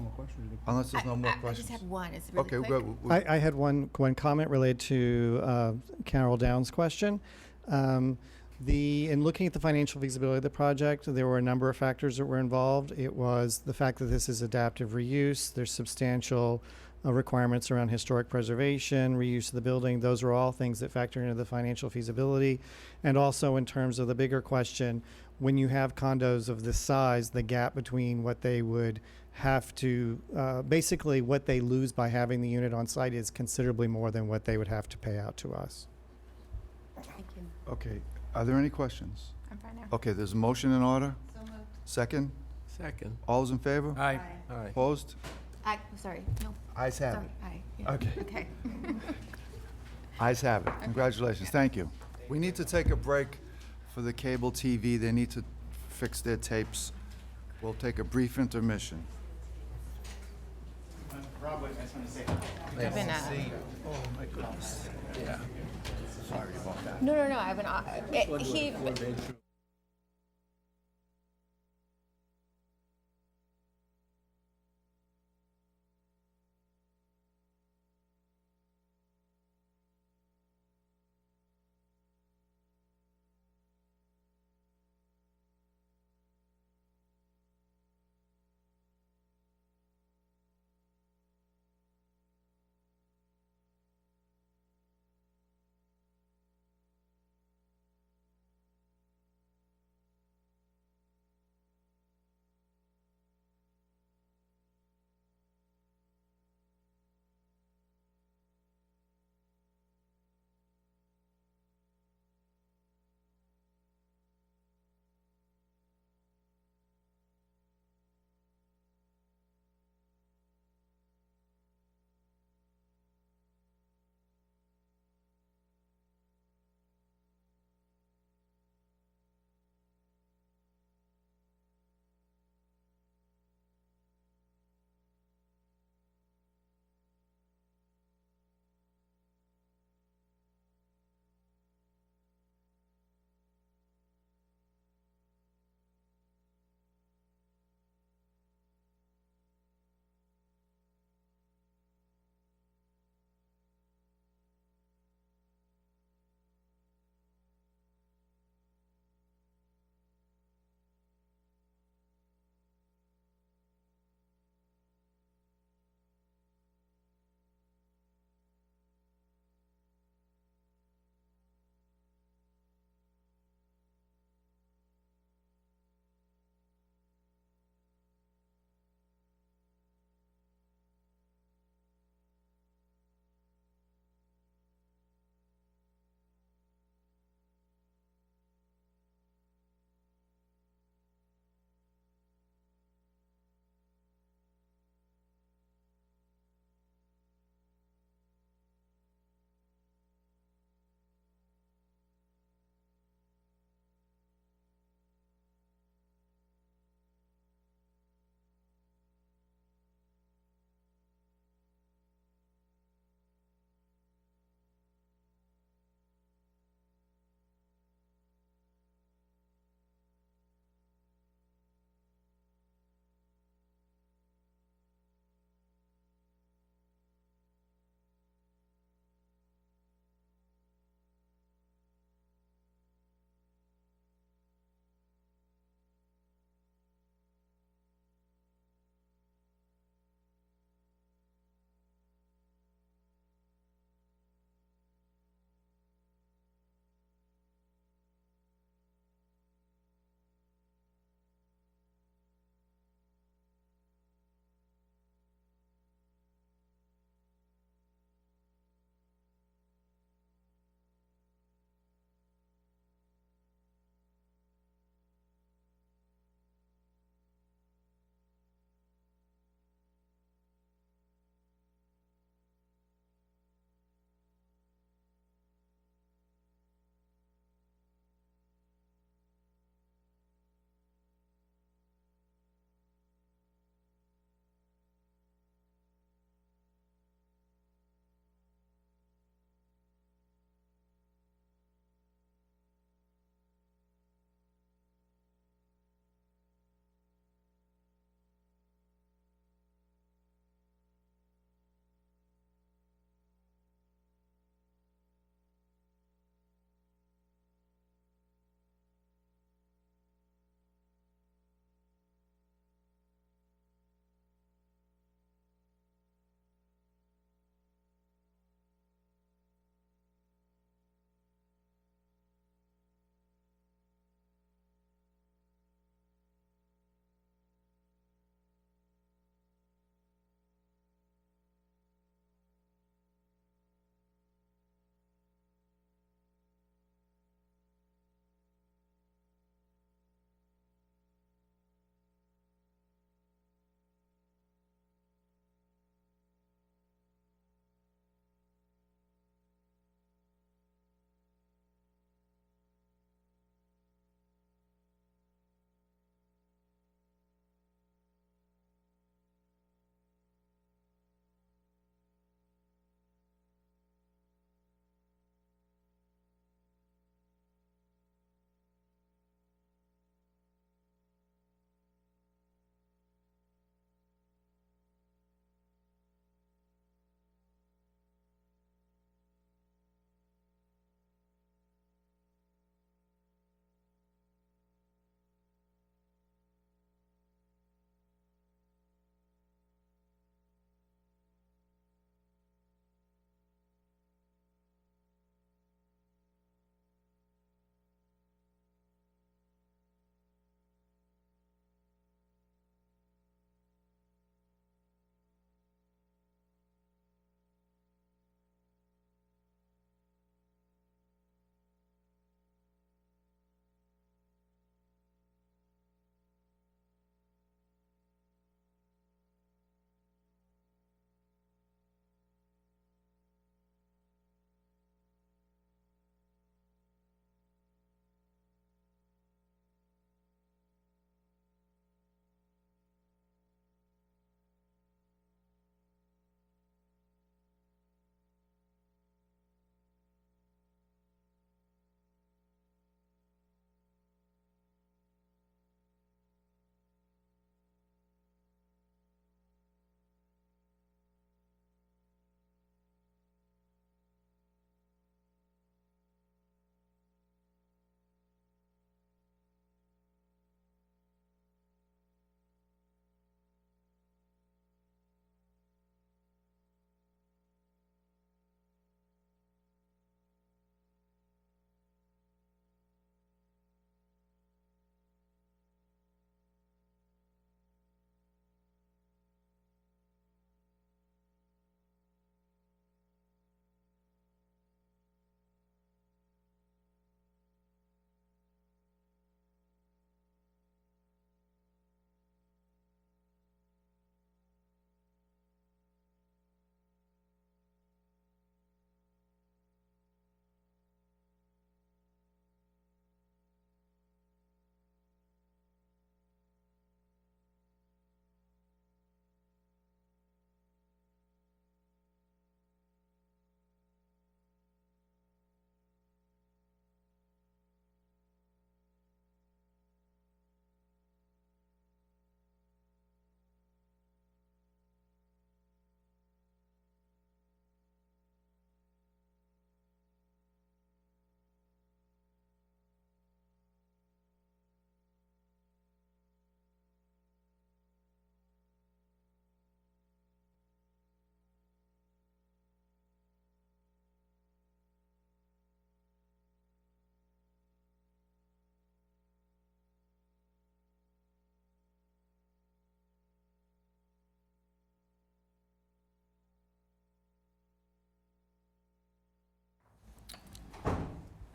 unless there's no more I just questions. had one. It's really Okay, quick. good. I had one comment related to Carol Down's question. In looking at the financial feasibility of the project, there were a number of factors that were involved. It was the fact that this is adaptive reuse. There's substantial requirements around historic preservation, reuse of the building. Those are all things that factor into the financial feasibility. And also in terms of the bigger question, when you have condos of this size, the gap between what they would have to, basically what they lose by having the unit on site is considerably more than what they would have to pay out to us. Thank you. Okay, are there any questions? I'm fine now. Okay, there's a motion in order. So moved. Second? Second. All those in favor? Aye. Aye. Opposed? Sorry, no. Ayes have Sorry, it. aye. Yeah. Okay. Okay. Ayes have it. Congratulations. Thank you. We need to take a break for the cable TV. They need to fix their tapes. We'll take a brief intermission. Robert, I just want to say I've been, Oh, my goodness. Yeah. Sorry about that. no, I've been, he,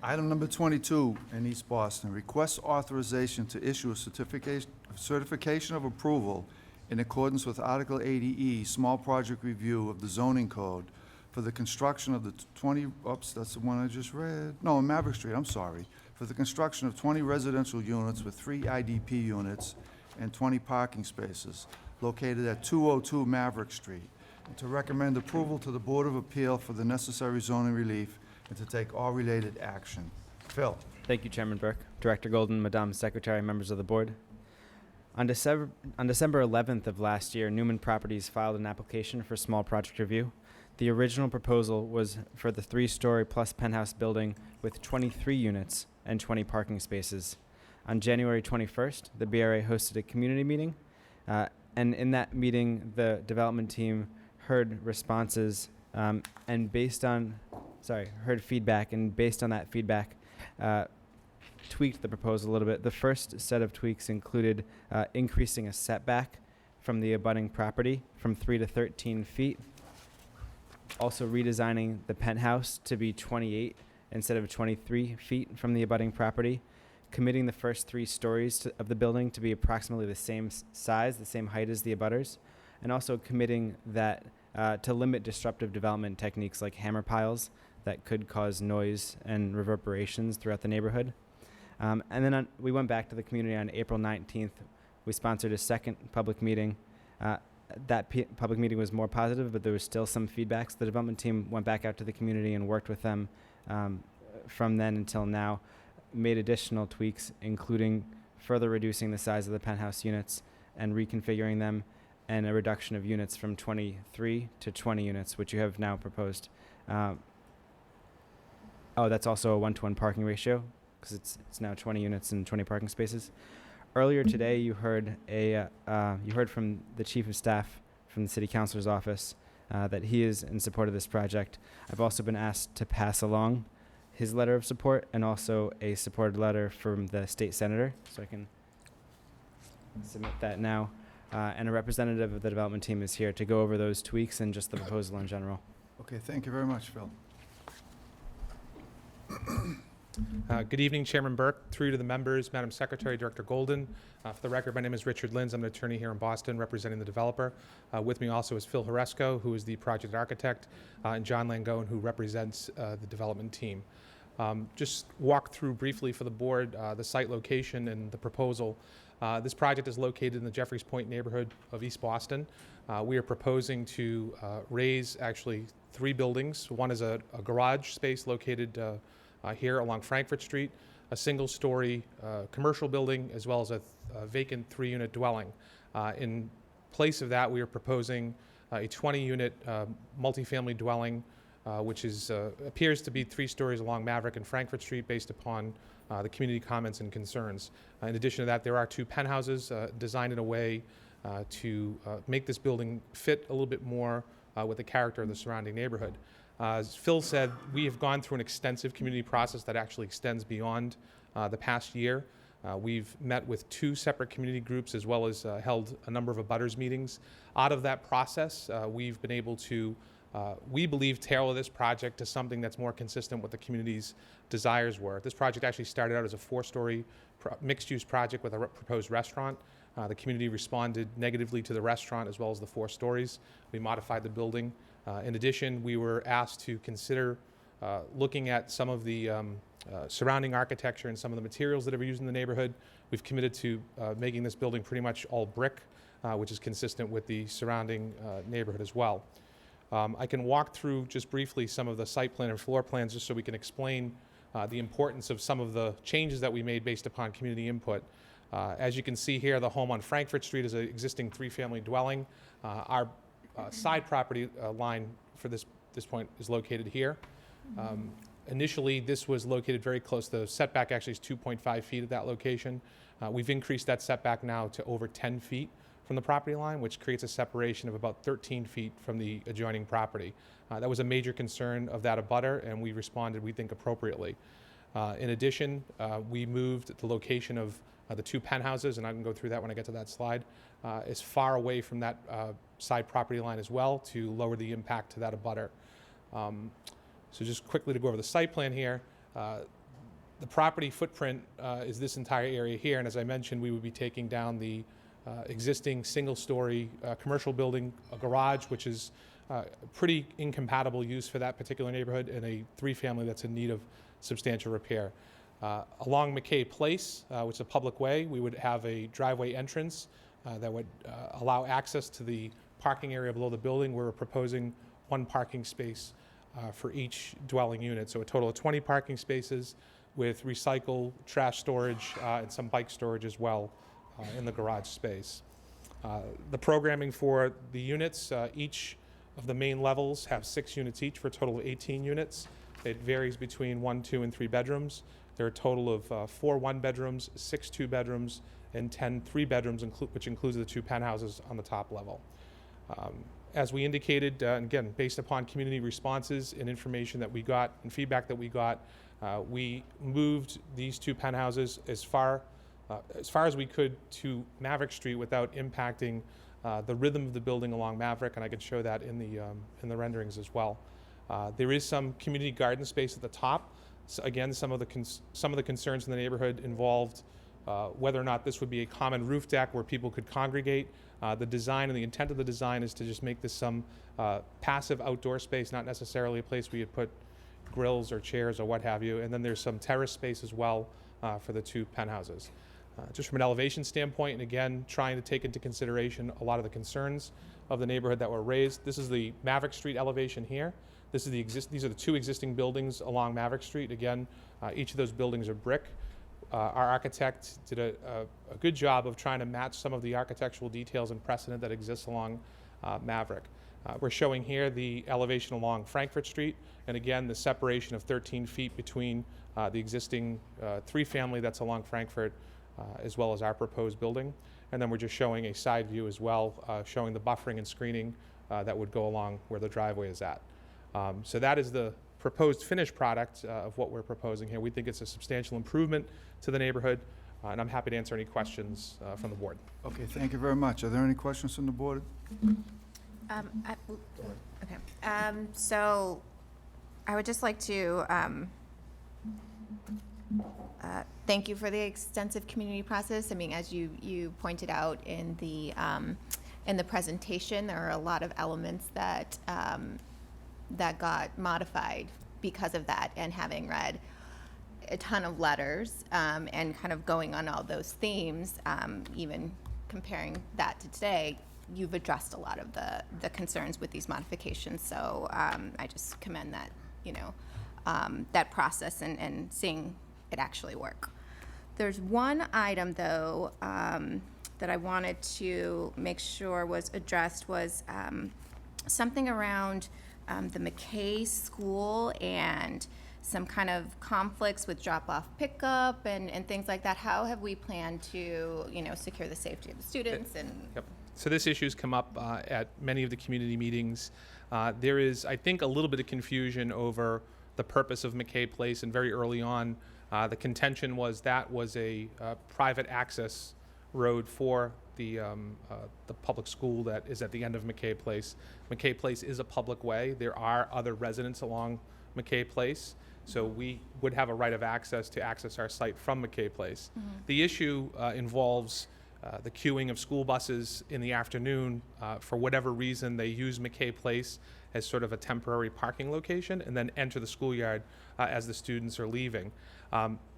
Item number 22 in East Boston, request authorization to issue a certification of approval in accordance with Article 80E, Small Project Review of the Zoning Code for the construction of the 20, oops, that's the one I just read. No, on Maverick Street, I'm sorry. For the construction of 20 residential units with 3 IDP units and 20 parking spaces located at 202 Maverick Street. And to recommend approval to the Board of Appeal for the necessary zoning relief and to take all related action. Phil. Thank you, Chairman Burke, Director Golden, Madam Secretary, members of the board. On December 11th of last year, Newman Properties filed an application for small project review. The original proposal was for the 3-story plus penthouse building with 23 units and 20 parking spaces. On January 21st, the BRA hosted a community meeting, and in that meeting, the development team heard responses heard feedback, and based on that feedback, tweaked the proposal a little bit. The first set of tweaks included increasing a setback from the abutting property from 3 to 13 feet, also redesigning the penthouse to be 28 instead of 23 feet from the abutting property, committing the first 3 stories of the building to be approximately the same size, the same height as the abutters, and also committing that to limit disruptive development techniques like hammer piles that could cause noise and reverberations throughout the neighborhood. And then we went back to the community on April 19th. We sponsored a second public meeting. That public meeting was more positive, but there was still some feedback. So the development team went back out to the community and worked with them from then until now, made additional tweaks, including further reducing the size of the penthouse units and reconfiguring them, and a reduction of units from 23 to 20 units, which you have now proposed. That's also a 1-to-1 parking ratio, because it's now 20 units and 20 parking spaces. Earlier today, you heard from the chief of staff from the city councilor's office that he is in support of this project. I've also been asked to pass along his letter of support and also a support letter from the state senator, so I can submit that now. And a representative of the development team is here to go over those tweaks and just the proposal in general. Okay, thank you very much, Phil. Good evening, Chairman Burke, through to the members, Madam Secretary, Director Golden. For the record, my name is Richard Linz. I'm an attorney here in Boston representing the developer. With me also is Phil Horesco, who is the project architect, and John Langone, who represents the development team. Just walk through briefly for the board the site location and the proposal. This project is located in the Jeffreys Point neighborhood of East Boston. We are proposing to raise actually 3 buildings. One is a garage space located here along Frankfurt Street, a single-story commercial building, as well as a vacant 3-unit dwelling. In place of that, we are proposing a 20-unit multifamily dwelling, which appears to be 3 stories along Maverick and Frankfurt Street based upon the community comments and concerns. In addition to that, there are 2 penthouses designed in a way to make this building fit a little bit more with the character of the surrounding neighborhood. As Phil said, we have gone through an extensive community process that actually extends beyond the past year. We've met with 2 separate community groups as well as held a number of abutters meetings. Out of that process, we've been able to, we believe, tailor this project to something that's more consistent with the community's desires were. This project actually started out as a 4-story mixed-use project with a proposed restaurant. The community responded negatively to the restaurant as well as the 4 stories. We modified the building. In addition, we were asked to consider looking at some of the surrounding architecture and some of the materials that are used in the neighborhood. We've committed to making this building pretty much all brick, which is consistent with the surrounding neighborhood as well. I can walk through just briefly some of the site plan and floor plans just so we can explain the importance of some of the changes that we made based upon community input. As you can see here, the home on Frankfurt Street is an existing 3-family dwelling. Our side property line for this point is located here. Initially, this was located very close. The setback actually is 2.5 feet at that location. We've increased that setback now to over 10 feet from the property line, which creates a separation of about 13 feet from the adjoining property. That was a major concern of that abutter, and we responded, we think, appropriately. In addition, we moved the location of the 2 penthouses, and I can go through that when I get to that slide, as far away from that side property line as well to lower the impact to that abutter. So just quickly to go over the site plan here, The property footprint is this entire area here, and as I mentioned, we would be taking down the existing single-story commercial building, a garage, which is pretty incompatible use for that particular neighborhood, and a three-family that's in need of substantial repair. Along McKay Place, which is a public way, we would have a driveway entrance that would allow access to the parking area below the building. We're proposing one parking space for each dwelling unit, so a total of 20 parking spaces with recycle, trash storage, and some bike storage as well in the garage space. The programming for the units, each of the main levels have 6 units each for a total of 18 units. It varies between 1, 2, and 3 bedrooms. There are a total of 4 one-bedrooms, 6 two-bedrooms, and 10 three-bedrooms, which includes the 2 penthouses on the top level. As we indicated, and again, based upon community responses and information that we got and feedback that we got, we moved these 2 penthouses as far as we could to Maverick Street without impacting the rhythm of the building along Maverick, and I can show that in the renderings as well. There is some community garden space at the top. So again, some of the concerns in the neighborhood involved whether or not this would be a common roof deck where people could congregate. The design and the intent of the design is to just make this some passive outdoor space, not necessarily a place where you'd put grills or chairs or what have you. And then there's some terrace space as well for the 2 penthouses. Just from an elevation standpoint, and again, trying to take into consideration a lot of the concerns of the neighborhood that were raised. This is the Maverick Street elevation here. These are the 2 existing buildings along Maverick Street. Again, each of those buildings are brick. Our architect did a good job of trying to match some of the architectural details and precedent that exists along Maverick. We're showing here the elevation along Frankfurt Street, and again, the separation of 13 feet between the existing 3-family that's along Frankfurt, as well as our proposed building. And then we're just showing a side view as well, showing the buffering and screening that would go along where the driveway is at. So that is the proposed finished product of what we're proposing here. We think it's a substantial improvement to the neighborhood, and I'm happy to answer any questions from the board. Okay, thank you very much. Are there any questions from the board? So I would just like to thank you for the extensive community process. I mean, as you pointed out in the presentation, there are a lot of elements that that got modified because of that, and having read a ton of letters and kind of going on all those themes, even comparing that to today, you've addressed a lot of the concerns with these modifications. So I just commend that, that process and seeing it actually work. There's one item, though, that I wanted to make sure was addressed, was something around the McKay School and some kind of conflicts with drop-off pickup and things like that. How have we planned to, secure the safety of the students? Yep. So this issue's come up at many of the community meetings. There is, I think, a little bit of confusion over the purpose of McKay Place, and very early on, the contention was that was a private access road for the public school that is at the end of McKay Place. McKay Place is a public way. There are other residents along McKay Place, so we would have a right of access to access our site from McKay Place. Mm-hmm. The issue involves the queuing of school buses in the afternoon. For whatever reason, they use McKay Place as sort of a temporary parking location and then enter the schoolyard as the students are leaving.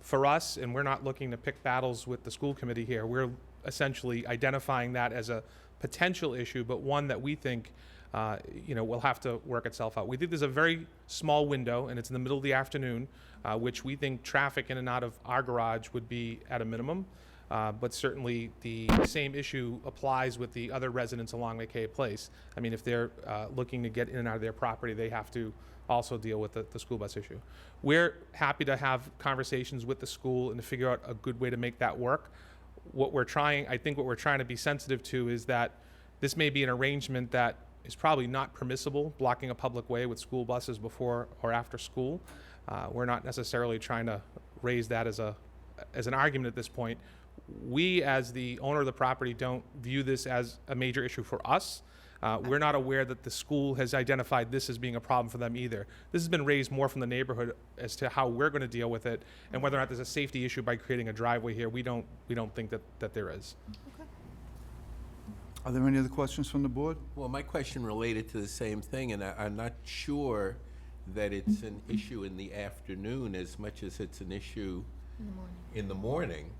For us, and we're not looking to pick battles with the school committee here, we're essentially identifying that as a potential issue, but one that we think will have to work itself out. We think there's a very small window, and it's in the middle of the afternoon, which we think traffic in and out of our garage would be at a minimum. But certainly the same issue applies with the other residents along McKay Place. I mean, if they're looking to get in and out of their property, they have to also deal with the school bus issue. We're happy to have conversations with the school and to figure out a good way to make that work. What we're trying to be sensitive to is that this may be an arrangement that is probably not permissible, blocking a public way with school buses before or after school. We're not necessarily trying to raise that as an argument at this point. We, as the owner of the property, don't view this as a major issue for us. We're not aware that the school has identified this as being a problem for them either. This has been raised more from the neighborhood as to how we're going to deal with it, and whether or not there's a safety issue by creating a driveway here. We don't think that there is. Are there any other questions from the board? Well, my question related to the same thing, and I'm not sure that it's an issue in the afternoon as much as it's an issue in the morning,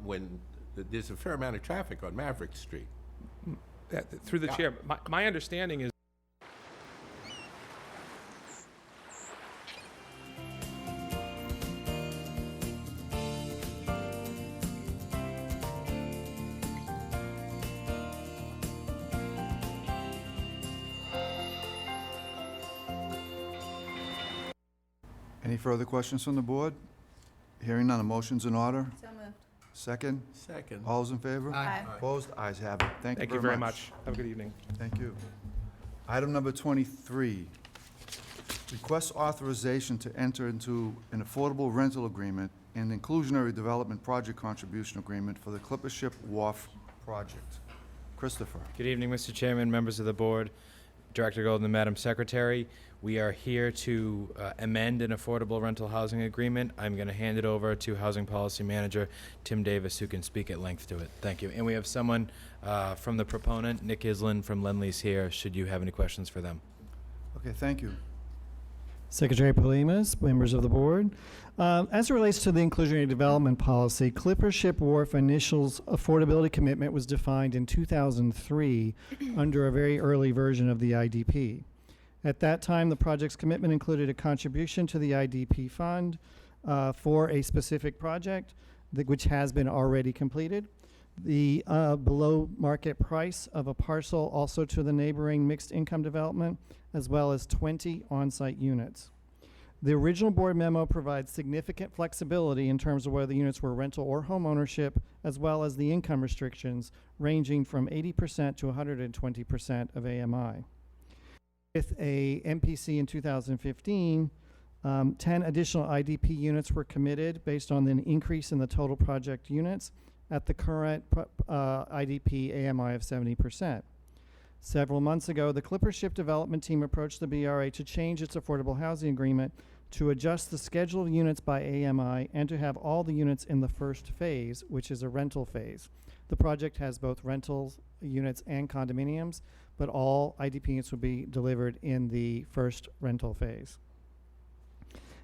when there's a fair amount of traffic on Maverick Street. Through the chair, my understanding is Any further questions from the board? Hearing none, a motion's in order. So moved. Second? Second. All's in favor? Aye. Opposed? Ayes have it. Thank thank you you very much. Have a good evening. Thank you. Item number 23, request authorization to enter into an affordable rental agreement and inclusionary development project contribution agreement for the Clippership Wharf project. Christopher. Good evening, Mr. Chairman, members of the board, Director Golden, and Madam Secretary. We are here to amend an affordable rental housing agreement. I'm going to hand it over to Housing Policy Manager Tim Davis, who can speak at length to it. Thank you. And we have someone from the proponent, Nick Islin from Lendlease here, should you have any questions for them. Okay, thank you. Secretary Polimas, members of the board. As it relates to the inclusionary development policy, Clippership Wharf Initial's affordability commitment was defined in 2003 under a very early version of the IDP. At that time, the project's commitment included a contribution to the IDP fund for a specific project which has been already completed. The below market price of a parcel also to the neighboring mixed income development, as well as 20 on-site units. The original board memo provides significant flexibility in terms of whether units were rental or home ownership, as well as the income restrictions ranging from 80% to 120% of AMI. With a MPC in 2015, 10 additional IDP units were committed based on an increase in the total project units at the current IDP AMI of 70%. Several months ago, the Clippership development team approached the BRA to change its affordable housing agreement to adjust the schedule of units by AMI and to have all the units in the first phase, which is a rental phase. The project has both rentals units and condominiums, but all IDP units will be delivered in the first rental phase.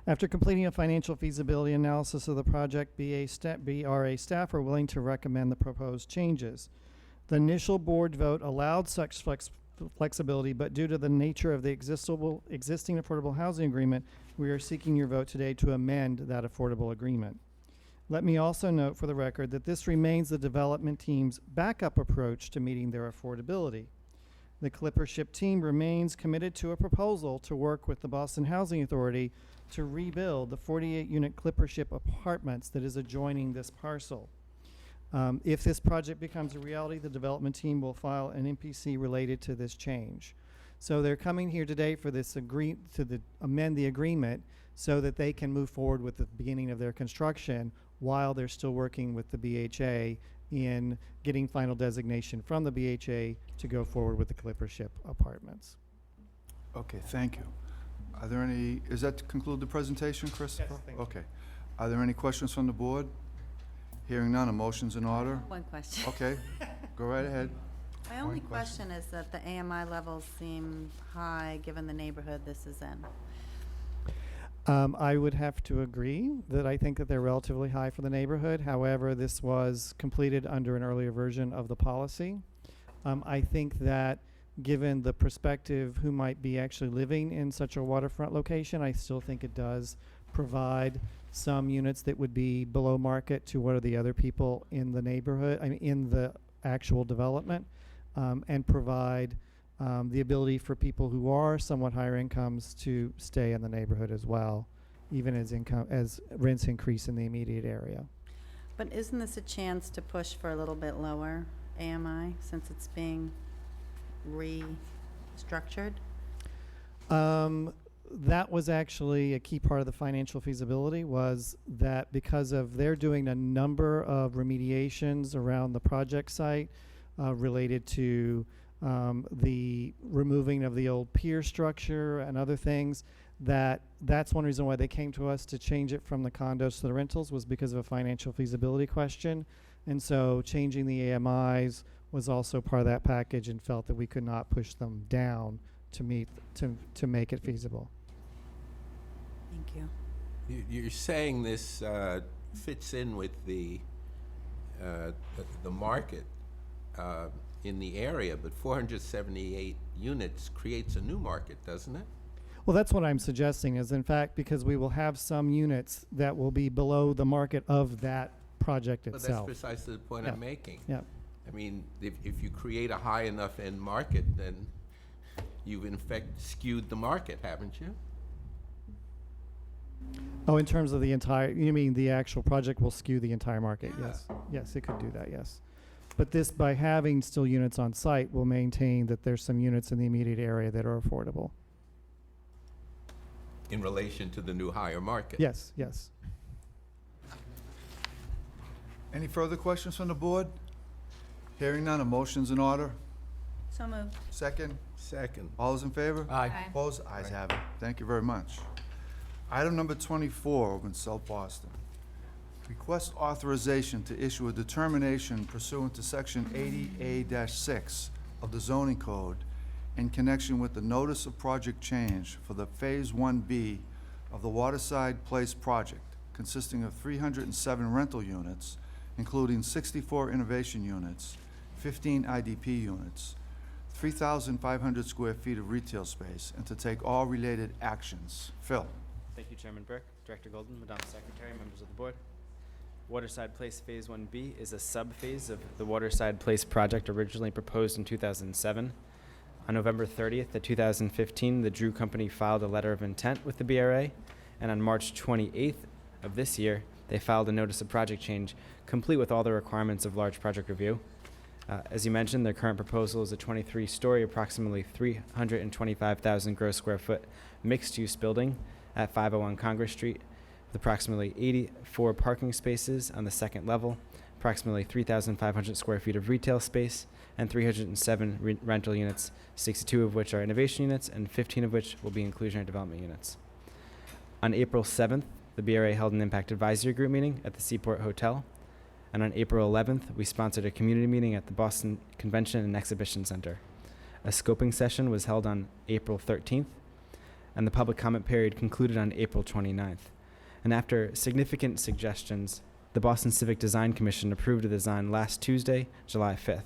After completing a financial feasibility analysis of the project, BRA staff are willing to recommend the proposed changes. The initial board vote allowed such flexibility, but due to the nature of the existing affordable housing agreement, we are seeking your vote today to amend that affordable agreement. Let me also note for the record that this remains the development team's backup approach to meeting their affordability. The Clippership team remains committed to a proposal to work with the Boston Housing Authority to rebuild the 48-unit Clippership apartments that is adjoining this parcel. If this project becomes a reality, the development team will file an MPC related to this change. So they're coming here today for this amend the agreement so that they can move forward with the beginning of their construction while they're still working with the BHA in getting final designation from the BHA to go forward with the Clippership apartments. Okay, thank you. Are there any, does that conclude the presentation, Christopher? Yes, thank you. Okay. Are there any questions from the board? Hearing none, a motion's in order. One question. Okay, go right ahead. My only question is that the AMI levels seem high, given the neighborhood this is in. I would have to agree that I think that they're relatively high for the neighborhood. However, this was completed under an earlier version of the policy. I think that given the perspective who might be actually living in such a waterfront location, I still think it does provide some units that would be below market to what are the other people in the neighborhood, I mean, in the actual development, and provide the ability for people who are somewhat higher incomes to stay in the neighborhood as well, even as rents increase in the immediate area. But isn't this a chance to push for a little bit lower AMI since it's being restructured? That was actually a key part of the financial feasibility, was that because of they're doing a number of remediations around the project site related to the removing of the old pier structure and other things, that's one reason why they came to us to change it from the condos to the rentals, was because of a financial feasibility question. And so changing the AMIs was also part of that package, and felt that we could not push them down to make it feasible. Thank you. You're saying this fits in with the market in the area, but 478 units creates a new market, doesn't it? Well, that's what I'm suggesting, is in fact, because we will have some units that will be below the market of that project But itself. that's precisely the point Yeah. I'm making. Yeah. I mean, if you create a high enough end market, then you've in effect skewed the market, haven't you? Oh, in terms of the entire, you mean the actual project will skew the entire market? Yeah. Yes. Yes, it could do that, yes. But this, by having still units on site, will maintain that there's some units in the immediate area that are affordable. In relation to the new higher market. Yes, yes. Any further questions from the board? Hearing none, a motion's in order. So moved. Second? Second. All those in favor? Aye. Aye. Opposed? Ayes have it. Thank you very much. Item number 24, over in South Boston. Request authorization to issue a determination pursuant to Section 80A-6 of the zoning code in connection with the notice of project change for the Phase 1B of the Waterside Place project, consisting of 307 rental units, including 64 innovation units, 15 IDP units, 3,500 square feet of retail space, and to take all related actions. Phil? Thank you, Chairman Burke, Director Golden, Madam Secretary, members of the board. Waterside Place Phase 1B is a sub-phase of the Waterside Place project originally proposed in 2007. On November 30th of 2015, the Drew Company filed a letter of intent with the BRA, and on March 28th of this year, they filed a notice of project change, complete with all the requirements of large project review. As you mentioned, their current proposal is a 23-story, approximately 325,000 gross square foot mixed-use building at 501 Congress Street, with approximately 84 parking spaces on the second level, approximately 3,500 square feet of retail space, and 307 rental units, 62 of which are innovation units, and 15 of which will be inclusionary development units. On April 7th, the BRA held an impact advisory group meeting at the Seaport Hotel, and on April 11th, we sponsored a community meeting at the Boston Convention and Exhibition Center. A scoping session was held on April 13th, and the public comment period concluded on April 29th. And after significant suggestions, the Boston Civic Design Commission approved a design last Tuesday, July 5th.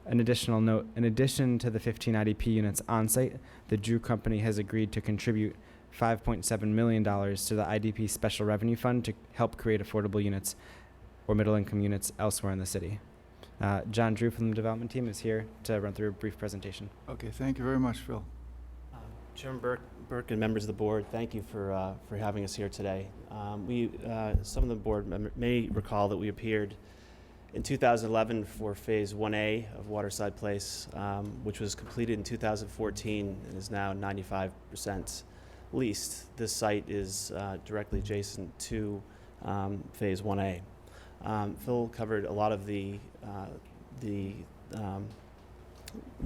An additional note, in addition to the 15 IDP units on site, the Drew Company has agreed to contribute $5.7 million to the IDP Special Revenue Fund to help create affordable units or middle-income units elsewhere in the city. John Drew from the development team is here to run through a brief presentation. Okay, thank you very much, Phil. Chairman Burke and members of the board, thank you for having us here today. Some of the board may recall that we appeared in 2011 for Phase 1A of Waterside Place, which was completed in 2014 and is now 95% leased. This site is directly adjacent to Phase 1A. Phil covered a lot of the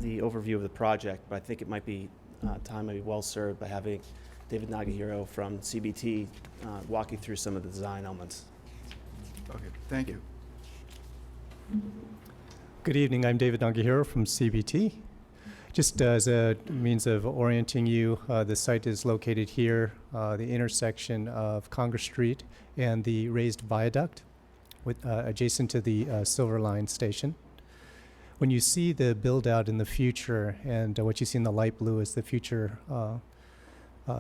overview of the project, but I think it might be time might be well served by having David Nagahiro from CBT walk you through some of the design elements. Okay, thank you. Good evening, I'm David Nagahiro from CBT. Just as a means of orienting you, the site is located here, the intersection of Congress Street and the raised viaduct adjacent to the Silver Line station. When you see the build out in the future, and what you see in the light blue is the future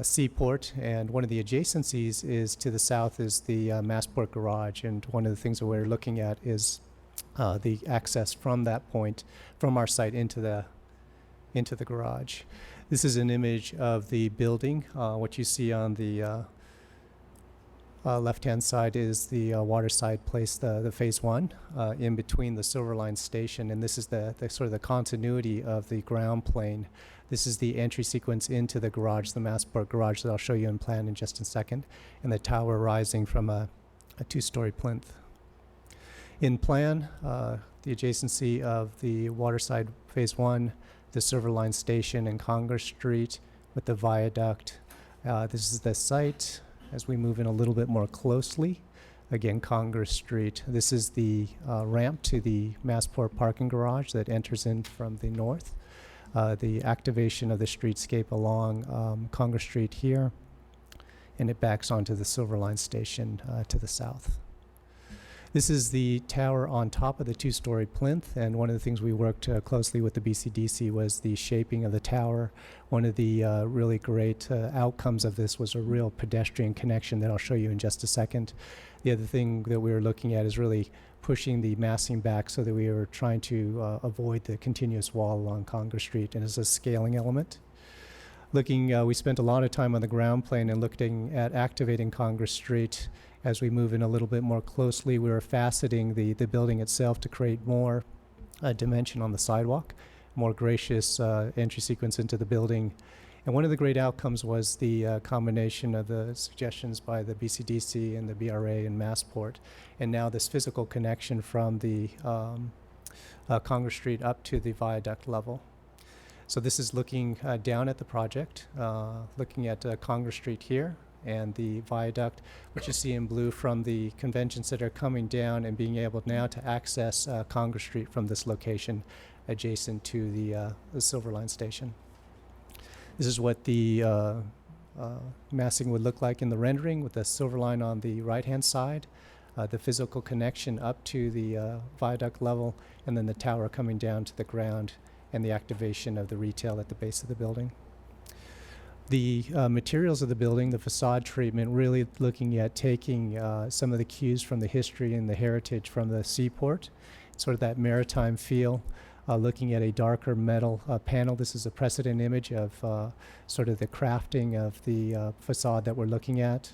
seaport, and one of the adjacencies is to the south is the Massport Garage, and one of the things that we're looking at is the access from that point, from our site into the garage. This is an image of the building. What you see on the left-hand side is the Waterside Place, the Phase 1, in between the Silver Line station, and this is the sort of the continuity of the ground plane. This is the entry sequence into the garage, the Massport Garage, that I'll show you in plan in just a second, and the tower rising from a two-story plinth. In plan, the adjacency of the Waterside Phase 1, the Silver Line Station and Congress Street with the viaduct. This is the site as we move in a little bit more closely. Again, Congress Street. This is the ramp to the Massport parking garage that enters in from the north. The activation of the streetscape along Congress Street here, and it backs onto the Silver Line Station to the south. This is the tower on top of the two-story plinth, and one of the things we worked closely with the BCDC was the shaping of the tower. One of the really great outcomes of this was a real pedestrian connection that I'll show you in just a second. The other thing that we were looking at is really pushing the massing back so that we were trying to avoid the continuous wall along Congress Street, and as a scaling element. We spent a lot of time on the ground plane and looking at activating Congress Street. As we move in a little bit more closely, we were faceting the building itself to create more dimension on the sidewalk, more gracious entry sequence into the building. And one of the great outcomes was the combination of the suggestions by the BCDC and the BRA and Massport, and now this physical connection from the Congress Street up to the viaduct level. So this is looking down at the project, looking at Congress Street here, and the viaduct, which you see in blue from the convention center coming down and being able now to access Congress Street from this location adjacent to the Silver Line Station. This is what the massing would look like in the rendering, with the Silver Line on the right-hand side, the physical connection up to the viaduct level, and then the tower coming down to the ground, and the activation of the retail at the base of the building. The materials of the building, the facade treatment, really looking at taking some of the cues from the history and the heritage from the seaport, sort of that maritime feel, looking at a darker metal panel. This is a precedent image of sort of the crafting of the facade that we're looking at.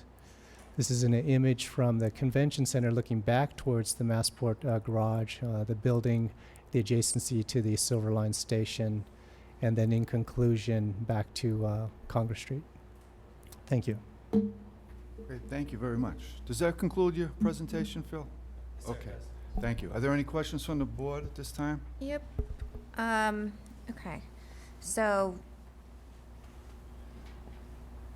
This is an image from the convention center looking back towards the Massport garage, the building, the adjacency to the Silver Line Station, and then in conclusion back to Congress Street. Thank you. Great, thank you very much. Does that conclude your presentation, Phil? Yes, sir, Okay, it does. thank you. Are there any questions from the board at this time? Yep. Okay. So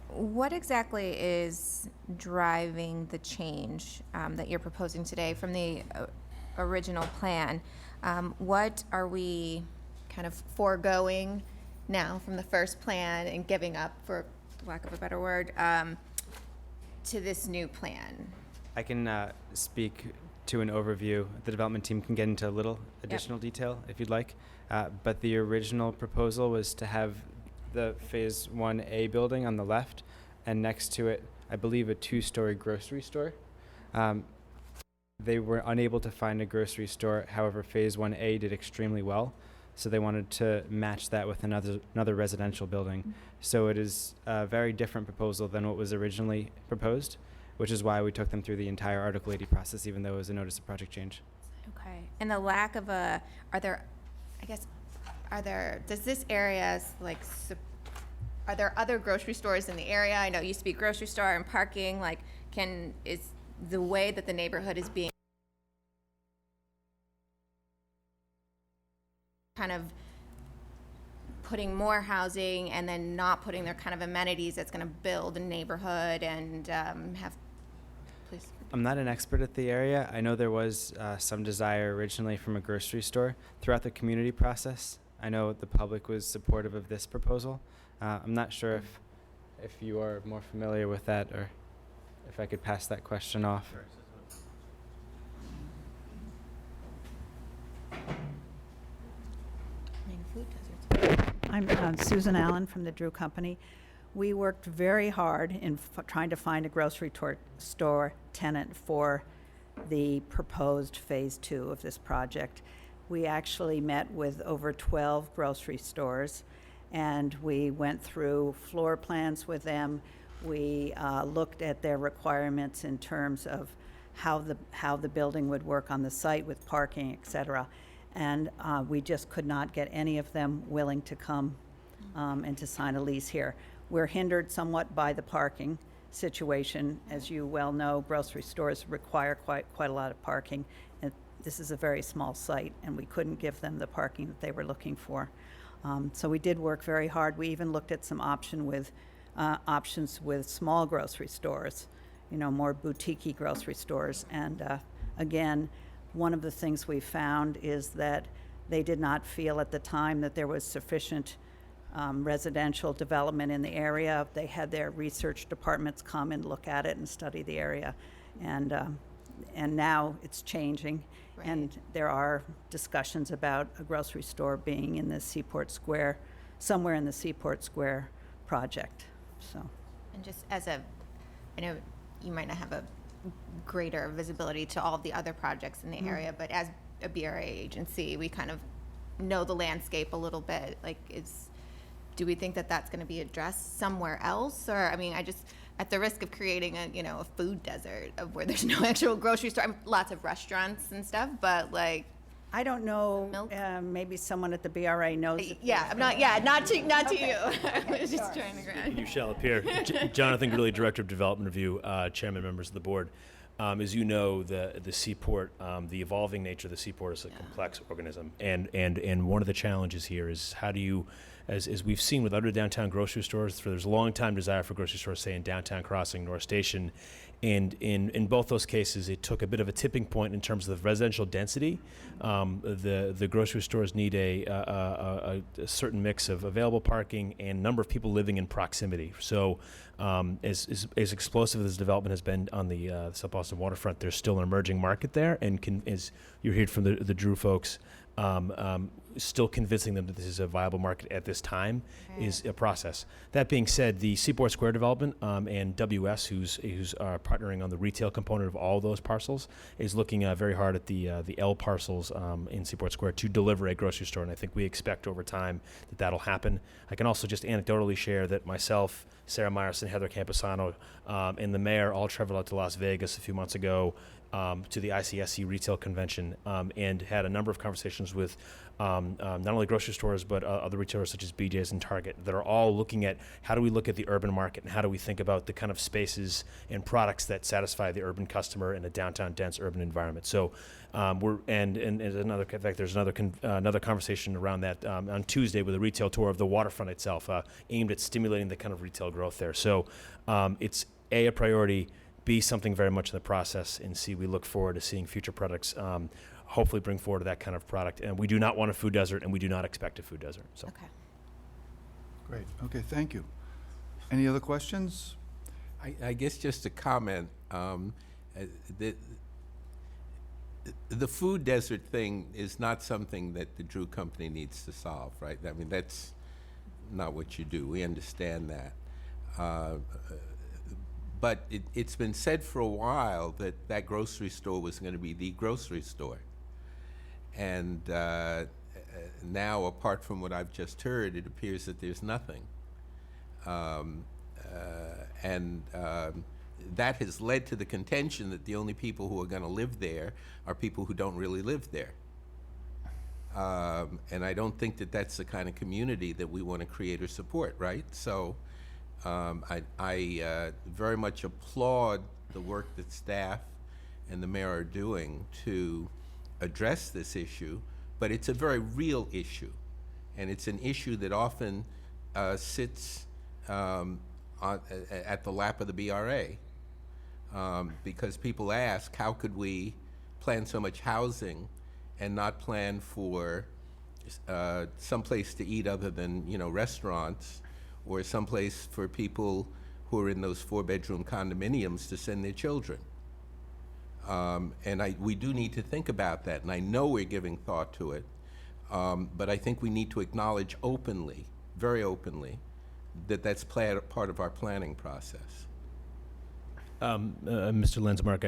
what exactly is driving the change that you're proposing today from the original plan? What are we kind of foregoing now from the first plan and giving up, for lack of a better word, to this new plan? I can speak to an overview. The development team can get into a little additional detail if you'd like. But the original proposal was to have the Phase 1A building on the left, and next to it, I believe, a two-story grocery store. They were unable to find a grocery store. However, Phase 1A did extremely well, so they wanted to match that with another residential building. So it is a very different proposal than what was originally proposed, which is why we took them through the entire Article 80 process, even though it was a notice of project change. Okay. And the lack of does this area, are there other grocery stores in the area? I know it used to be grocery store and parking, is the way that the neighborhood is being kind of putting more housing and then not putting their kind of amenities that's going to build a neighborhood and please. I'm not an expert at the area. I know there was some desire originally from a grocery store throughout the community process. I know the public was supportive of this proposal. I'm not sure if you are more familiar with that, or if I could pass that question off. I'm Susan Allen from the Drew Company. We worked very hard in trying to find a grocery store tenant for the proposed Phase 2 of this project. We actually met with over 12 grocery stores, and we went through floor plans with them. We looked at their requirements in terms of how the building would work on the site with parking, et cetera. And we just could not get any of them willing to come and to sign a lease here. We're hindered somewhat by the parking situation. As you well know, grocery stores require quite a lot of parking. And this is a very small site, and we couldn't give them the parking that they were looking for. So we did work very hard. We even looked at some options with small grocery stores, more boutique-y grocery stores. And again, one of the things we found is that they did not feel at the time that there was sufficient residential development in the area. They had their research departments come and look at it and study the area. And now it's changing. Right. And there are discussions about a grocery store being in the Seaport Square, somewhere in the Seaport Square project, so. And just I know you might not have a greater visibility to all of the other projects in the area, but as a BRA agency, we kind of know the landscape a little bit. Do we think that that's going to be addressed somewhere else? Or, at the risk of creating a food desert of where there's no actual grocery store, lots of restaurants and stuff, but I don't know, maybe someone at the BRA knows. Not to you. I was just trying to grab. You shall appear. Jonathan Gurley, Director of Development Review, Chairman, members of the board. As you know, the Seaport, the evolving nature of the Seaport is a complex organism, and one of the challenges here is how do you, as we've seen with other downtown grocery stores, there's a long time desire for grocery stores, say in Downtown Crossing, North Station, and in both those cases, it took a bit of a tipping point in terms of the residential density. The grocery stores need a certain mix of available parking and number of people living in proximity. So as explosive as development has been on the South Boston waterfront, there's still an emerging market there, and as you heard from the Drew folks, still convincing them that this is a viable market at this time is a process. That being said, the Seaport Square development and WS, who's partnering on the retail component of all those parcels, is looking very hard at the L parcels in Seaport Square to deliver a grocery store, and I think we expect over time that that'll happen. I can also just anecdotally share that myself, Sarah Myerson, Heather Camposano, and the mayor all traveled out to Las Vegas a few months ago to the ICSC retail convention and had a number of conversations with not only grocery stores but other retailers such as BJ's and Target that are all looking at how do we look at the urban market and how do we think about the kind of spaces and products that satisfy the urban customer in a downtown dense urban environment. So there's another conversation around that on Tuesday with a retail tour of the waterfront itself aimed at stimulating the kind of retail growth there. So it's a priority, B, something very much in the process, and C, we look forward to seeing future products hopefully bring forward that kind of product. And we do not want a food desert, and we do not expect a food desert. So. Okay. Great. Okay, thank you. Any other questions? I guess just a comment. The food desert thing is not something that the Drew Company needs to solve, right? I mean, that's not what you do. We understand that. But it's been said for a while that that grocery store was going to be the grocery store. And now, apart from what I've just heard, it appears that there's nothing. That has led to the contention that the only people who are going to live there are people who don't really live there. And I don't think that that's the kind of community that we want to create or support, right? So I very much applaud the work that staff and the mayor are doing to address this issue, but it's a very real issue. And it's an issue that often sits at the lap of the BRA. Because people ask, how could we plan so much housing and not plan for someplace to eat other than, restaurants, or someplace for people who are in those 4-bedroom condominiums to send their children? And we do need to think about that, and I know we're giving thought to it, but I think we need to acknowledge openly, very openly, that that's part of our planning process. Mr. Lensmark,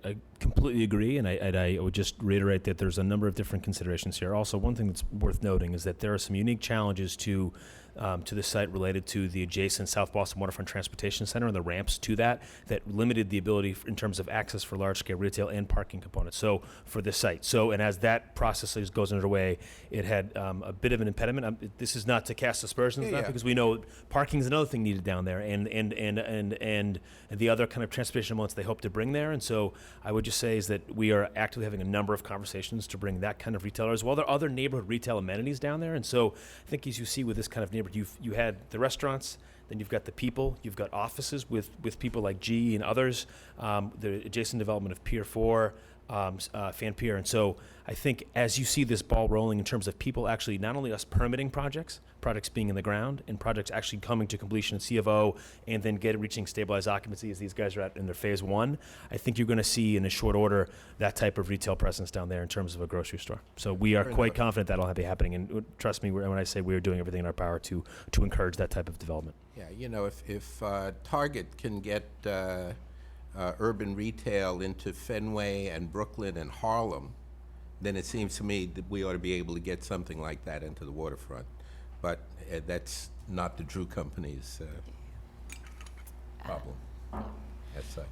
I completely agree, and I would just reiterate that there's a number of different considerations here. Also, one thing that's worth noting is that there are some unique challenges to to the site related to the adjacent South Boston Waterfront Transportation Center and the ramps to that limited the ability in terms of access for large-scale retail and parking components. So for this site. And as that process goes underway, it had a bit of an impediment. This is not to cast aspersions on that, because we know parking is another thing needed down there, and the other kind of transportation elements they hope to bring there. And so I would just say is that we are actively having a number of conversations to bring that kind of retailer as well. There are other neighborhood retail amenities down there, and so I think as you see with this kind of neighborhood, you had the restaurants, then you've got the people, you've got offices with people like G and others, the adjacent development of Pier 4, Fan Pier. And so I think as you see this ball rolling in terms of people actually, not only us permitting projects being in the ground, and projects actually coming to completion in C of O, and then reaching stabilized occupancy as these guys are at in their phase 1, I think you're going to see in a short order that type of retail presence down there in terms of a grocery store. So we are quite confident that'll be happening. And trust me when I say we are doing everything in our power to encourage that type of development. Yeah, if Target can get urban retail into Fenway and Brooklyn and Harlem, then it seems to me that we ought to be able to get something like that into the waterfront. But that's not the Drew Company's problem as such.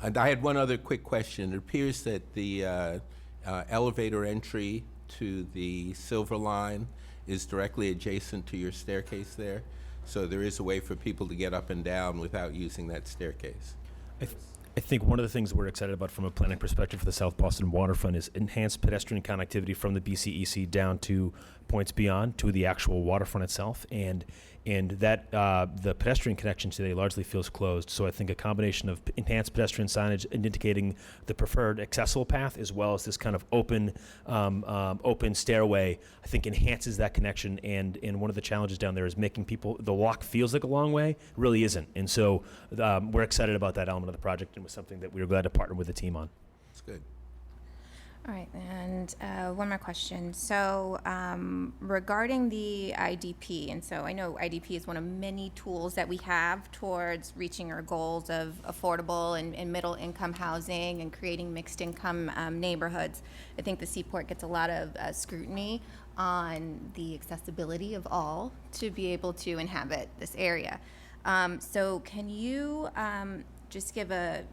And I had one other quick question. It appears that the elevator entry to the Silver Line is directly adjacent to your staircase there. So there is a way for people to get up and down without using that staircase. I think one of the things we're excited about from a planning perspective for the South Boston waterfront is enhanced pedestrian connectivity from the BCEC down to points beyond to the actual waterfront itself, and that the pedestrian connection today largely feels closed. So I think a combination of enhanced pedestrian signage indicating the preferred accessible path, as well as this kind of open stairway, I think enhances that connection. And one of the challenges down there is making the walk feels like a long way, really isn't. And so we're excited about that element of the project, and was something that we were glad to partner with the team on. That's good. All right, and one more question. So regarding the IDP, and so I know IDP is one of many tools that we have towards reaching our goals of affordable and middle income housing and creating mixed income neighborhoods. I think the Seaport gets a lot of scrutiny on the accessibility of all to be able to inhabit this area. So can you just give an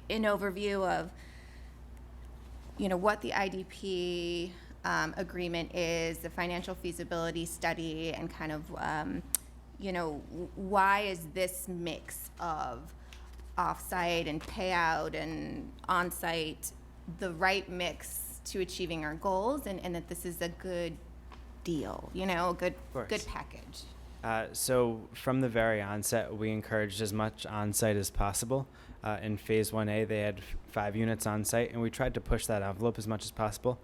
overview of what the IDP agreement is, the financial feasibility study, and kind of, why is this mix of off-site and payout and on-site the right mix to achieving our goals, and that this is a good deal, a good package? So from the very onset, we encouraged as much on-site as possible. In Phase 1A, they had 5 units on site, and we tried to push that envelope as much as possible.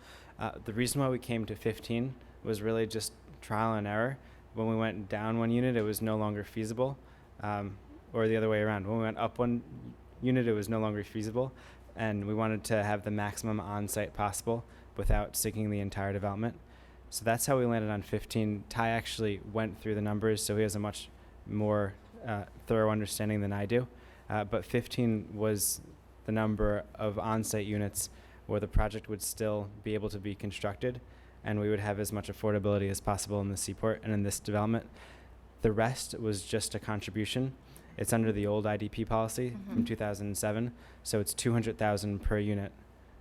The reason why we came to 15 was really just trial and error. When we went down 1 unit, it was no longer feasible, or the other way around. When we went up 1 unit, it was no longer feasible, and we wanted to have the maximum on-site possible without sinking the entire development. So that's how we landed on 15. Ty actually went through the numbers, so he has a much more thorough understanding than I do. But 15 was the number of on-site units where the project would still be able to be constructed, and we would have as much affordability as possible in the Seaport and in this development. The rest was just a contribution. It's under the old IDP policy from 2007, so it's $200,000 per unit,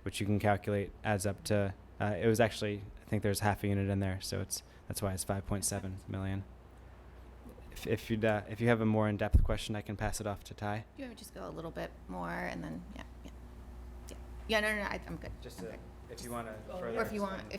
which you can calculate adds up to. It was actually, I think there's half a unit in there, so that's why it's 5.7 million. If you have a more in-depth question, I can pass it off to Ty. You want to just go a little bit more, and then no, I'm good. Just I'm good. if you want to further. Or if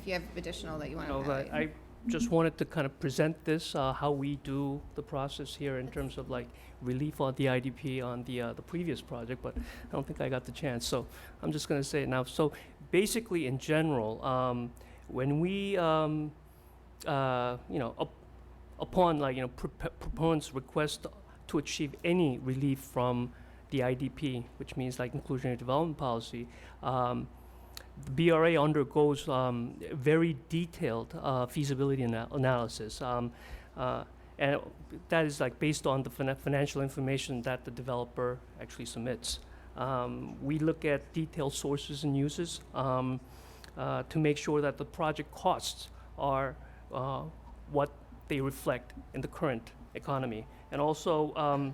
you have additional that you want to. I just wanted to kind of present this how we do the process here in terms of like relief on the IDP on the previous project, but I don't think I got the chance. So I'm just going to say it now. So basically, in general, when we upon proponents' request to achieve any relief from the IDP, which means like inclusionary development policy, the BRA undergoes very detailed feasibility analysis, and that is like based on the financial information that the developer actually submits. We look at detailed sources and uses to make sure that the project costs are what they reflect in the current economy. And also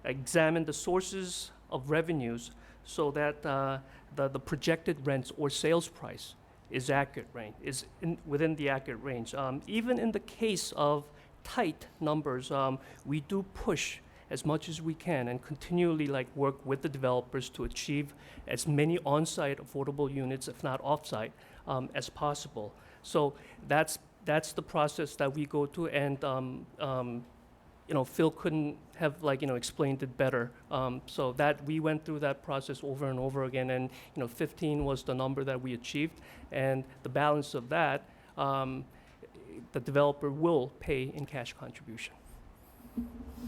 examine the sources of revenues so that the projected rents or sales price is accurate range, within the accurate range. Even in the case of tight numbers, we do push as much as we can and continually work with the developers to achieve as many on-site affordable units, if not off-site, as possible. So that's the process that we go to, and Phil couldn't have explained it better. So that we went through that process over and over again, and 15 was the number that we achieved, and the balance of that, the developer will pay in cash contribution.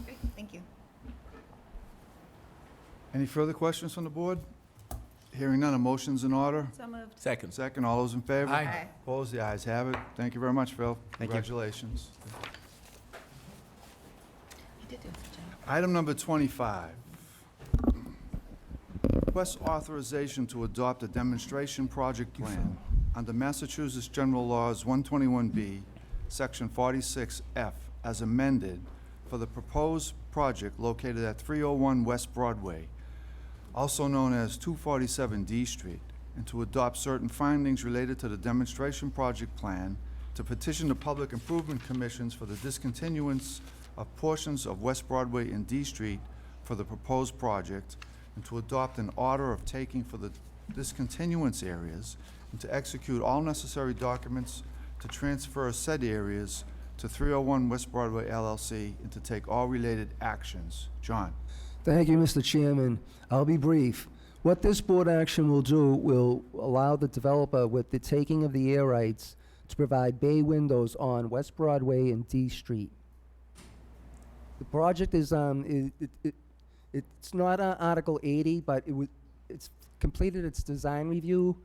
Great, thank you. Any further questions from the board? Hearing none, a motion's in order. So moved. Second. Second, all those in favor? Aye. Aye. Opposed? The ayes have it. Thank you very much, Phil. Thank you. Congratulations. You did do a good job. Item number 25. Request authorization to adopt a demonstration project plan under Massachusetts General Laws 121B, Section 46F, as amended for the proposed project located at 301 West Broadway, also known as 247 D Street, and to adopt certain findings related to the demonstration project plan, to petition the Public Improvement Commissions for the discontinuance of portions of West Broadway and D Street for the proposed project, and to adopt an order of taking for the discontinuance areas, and to execute all necessary documents to transfer said areas to 301 West Broadway LLC, and to take all related actions. John? Thank you, Mr. Chairman. I'll be brief. What this board action will do will allow the developer, with the taking of the air rights, to provide bay windows on West Broadway and D Street. The project is, it's not Article 80, but it's completed its design review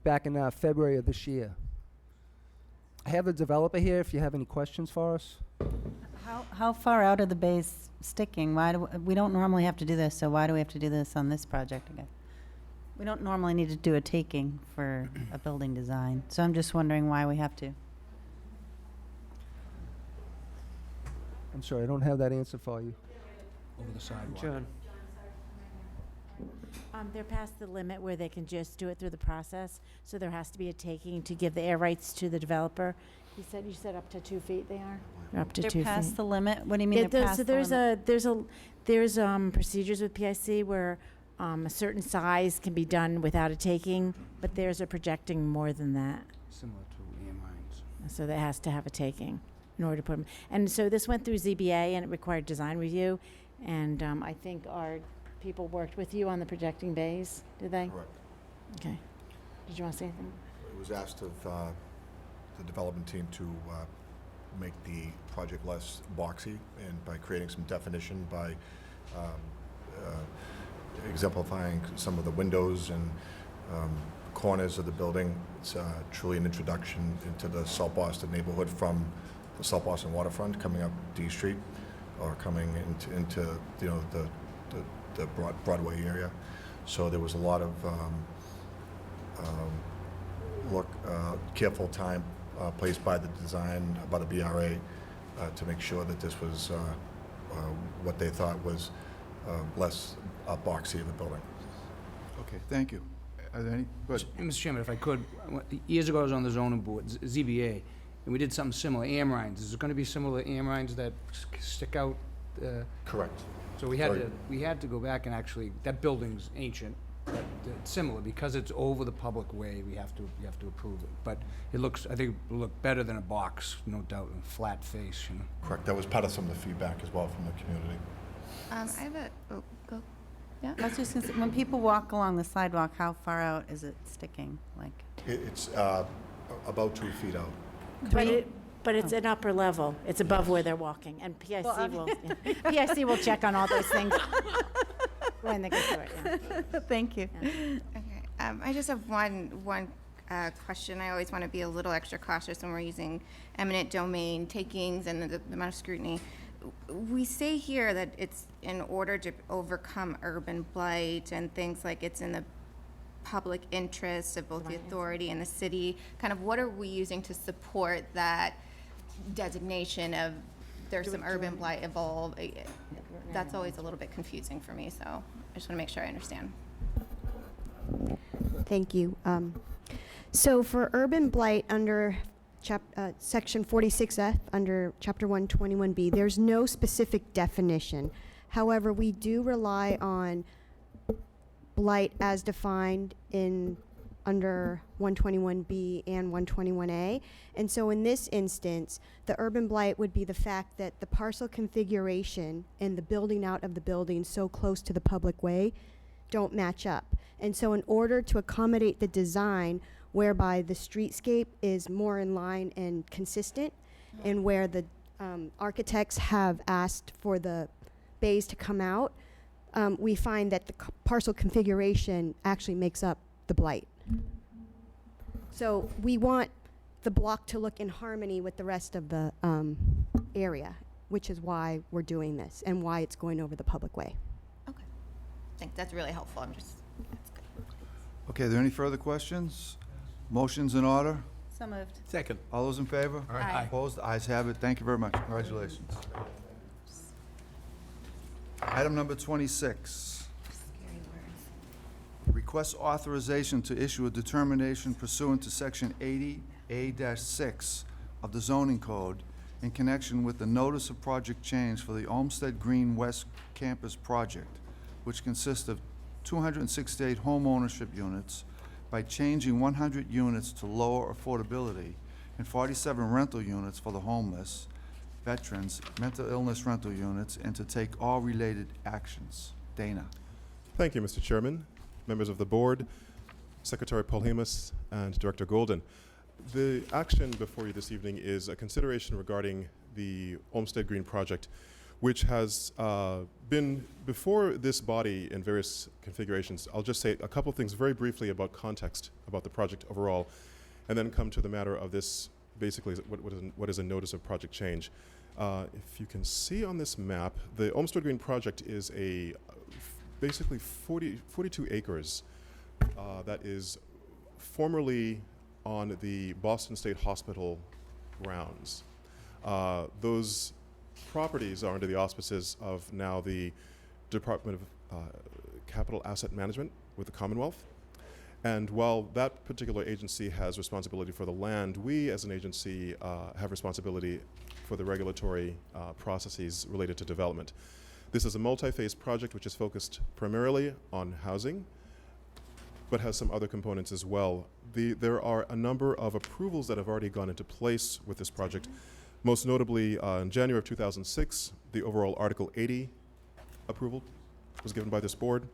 back in February of this year. I have the developer here if you have any questions for us. How far out are the bays sticking? We don't normally have to do this, so why do we have to do this on this project again? We don't normally need to do a taking for a building design, so I'm just wondering why we have to. I'm sorry, I don't have that answer for you. Over the sidewalk. John? They're past the limit where they can just do it through the process, so there has to be a taking to give the air rights to the developer. You said up to 2 feet they are? They're up to 2 feet. They're past the limit? What do you mean they're past So the limit? there's procedures with PIC where a certain size can be done without a taking, but theirs are projecting more than that. Similar to EMI's. So that has to have a taking in order to put them. And so this went through ZBA and it required design review. And I think our people worked with you on the projecting bays, did they? Correct. Okay. Did you want to say anything? It was asked of the development team to make the project less boxy, and by creating some definition, by exemplifying some of the windows and corners of the building. It's truly an introduction into the South Boston neighborhood from the South Boston waterfront, coming up D Street, or coming into the Broadway area. So there was a lot of careful time placed by the design, by the BRA, to make sure that this was what they thought was less boxy of a building. Okay, thank you. Are there any? Good. Mr. Chairman, if I could, years ago I was on the zoning board, ZBA, and we did something similar, Amrines. Is it going to be similar to Amrines that stick out? Correct. So we had to go back and actually, that building's ancient, but it's similar, because it's over the public way, we have to approve it. But it looks, I think it'll look better than a box, no doubt, a flat face, you know. Correct. That was part of some of the feedback as well from the community. I have a, go. Yeah. I was just gonna say, when people walk along the sidewalk, how far out is it sticking? Like, It's about 2 feet out. But it's an upper level. It's above where they're walking, and PIC PIC will check on all those things when they get to it. Yeah. Thank you. Yeah. Okay. I just have one question. I always want to be a little extra cautious when we're using eminent domain takings and the amount of scrutiny. We say here that it's in order to overcome urban blight and things like it's in the public interest of both the authority and the city. Kind of what are we using to support that designation of there's some urban blight involved. That's always a little bit confusing for me, so I just want to make sure I understand. Thank you. So for urban blight under Section 46F, under Chapter 121B, there's no specific definition. However, we do rely on blight as defined under 121B and 121A. And so in this instance, the urban blight would be the fact that the parcel configuration and the building out of the building so close to the public way don't match up. And so in order to accommodate the design whereby the streetscape is more in line and consistent, and where the architects have asked for the bays to come out, we find that the parcel configuration actually makes up the blight. So we want the block to look in harmony with the rest of the area, which is why we're doing this and why it's going over the public way. Okay. I think that's really helpful. That's good. Okay, are there any further questions? Motions in order? So moved. Second. All those in favor? Aye. Opposed? Ayes have it. Thank you very much. Congratulations. Item number 26. Scary words. Request authorization to issue a determination pursuant to Section 80A-6 of the zoning code in connection with the notice of project change for the Olmsted Green West Campus project, which consists of 268 home ownership units, by changing 100 units to lower affordability and 47 rental units for the homeless, veterans, mental illness rental units, and to take all related actions. Dana. Thank you, Mr. Chairman, members of the board, Secretary Polhemus, and Director Golden. The action before you this evening is a consideration regarding the Olmsted Green project, which has been before this body in various configurations. I'll just say a couple things very briefly about context about the project overall, and then come to the matter of this, basically, what is a notice of project change. If you can see on this map, the Olmsted Green project is basically 42 acres that is formerly on the Boston State Hospital grounds. Those properties are under the auspices of now the Department of Capital Asset Management with the Commonwealth. And while that particular agency has responsibility for the land, we as an agency have responsibility for the regulatory processes related to development. This is a multi-phase project which is focused primarily on housing, but has some other components as well. There are a number of approvals that have already gone into place with this project. Most notably, in January of 2006, the overall Article 80 approval was given by this board.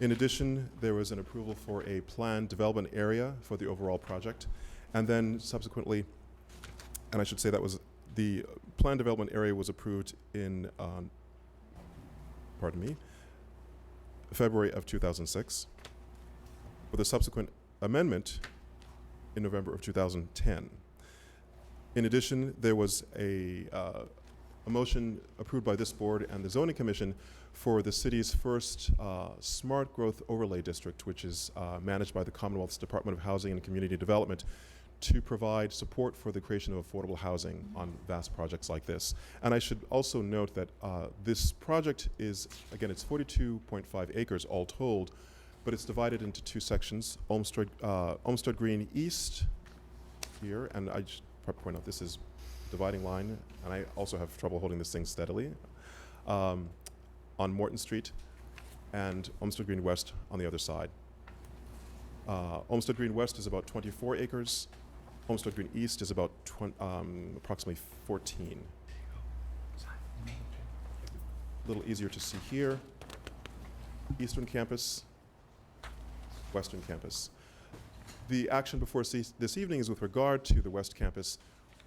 In addition, there was an approval for a planned development area for the overall project. And then subsequently, and I should say that was the planned development area was approved in, February of 2006, with a subsequent amendment in November of 2010. In addition, there was a motion approved by this board and the Zoning Commission for the city's first smart growth overlay district, which is managed by the Commonwealth's Department of Housing and Community Development, to provide support for the creation of affordable housing on vast projects like this. And I should also note that this project is, again, it's 42.5 acres all told, but it's divided into two sections, Olmsted Green East here, and I just point out this is dividing line, and I also have trouble holding this thing steadily, on Morton Street, and Olmsted Green West on the other side. Olmsted Green West is about 24 acres. Olmsted Green East is about approximately 14. A little easier to see here. Eastern campus, Western campus. The action before us this evening is with regard to the West Campus,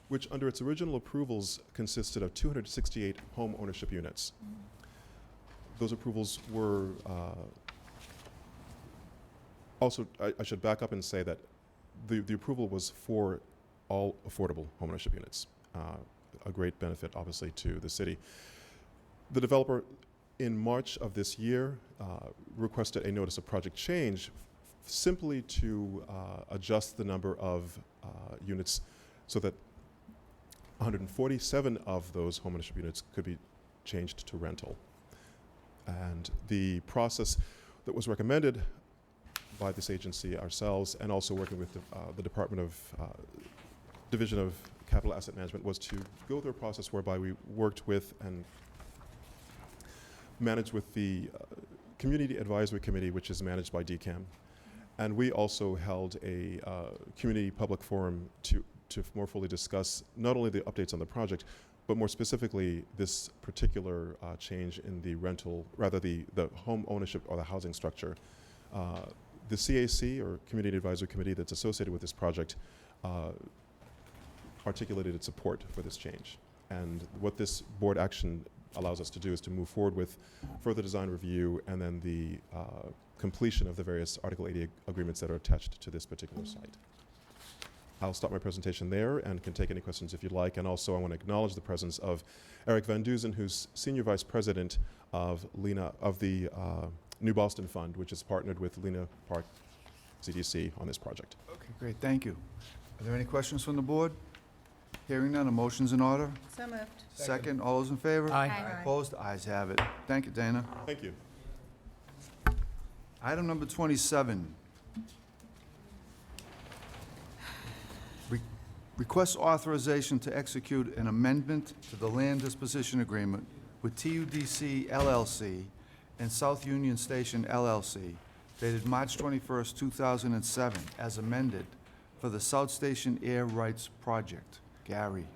which under its original approvals consisted of 268 home ownership units. Those approvals were also, I should back up and say that the approval was for all affordable home ownership units, a great benefit obviously to the city. The developer in March of this year requested a notice of project change simply to adjust the number of units so that 147 of those homeownership units could be changed to rental. And the process that was recommended by this agency, ourselves, and also working with the Department of Division of Capital Asset Management, was to go through a process whereby we worked with and managed with the Community Advisory Committee, which is managed by DCAM. And we also held a community public forum to more fully discuss not only the updates on the project, but more specifically this particular change in the rental, rather the home ownership or the housing structure. The CAC, or Community Advisory Committee, that's associated with this project articulated its support for this change. And what this board action allows us to do is to move forward with further design review and then the completion of the various Article 80 agreements that are attached to this particular site. I'll stop my presentation there and can take any questions if you'd like. And also I want to acknowledge the presence of Eric Van Duzen, who's Senior Vice President of the New Boston Fund, which is partnered with Lena Park CDC on this project. Okay, great, thank you. Are there any questions from the board? Hearing none, a motion's in order. So moved. Second, all those in favor? Aye. Aye. Opposed? Ayes have it. Thank you, Dana. Thank you. Item number 27. Request authorization to execute an amendment to the land disposition agreement with TUDC LLC and South Union Station LLC dated March 21st, 2007, as amended for the South Station Air Rights Project. Gary.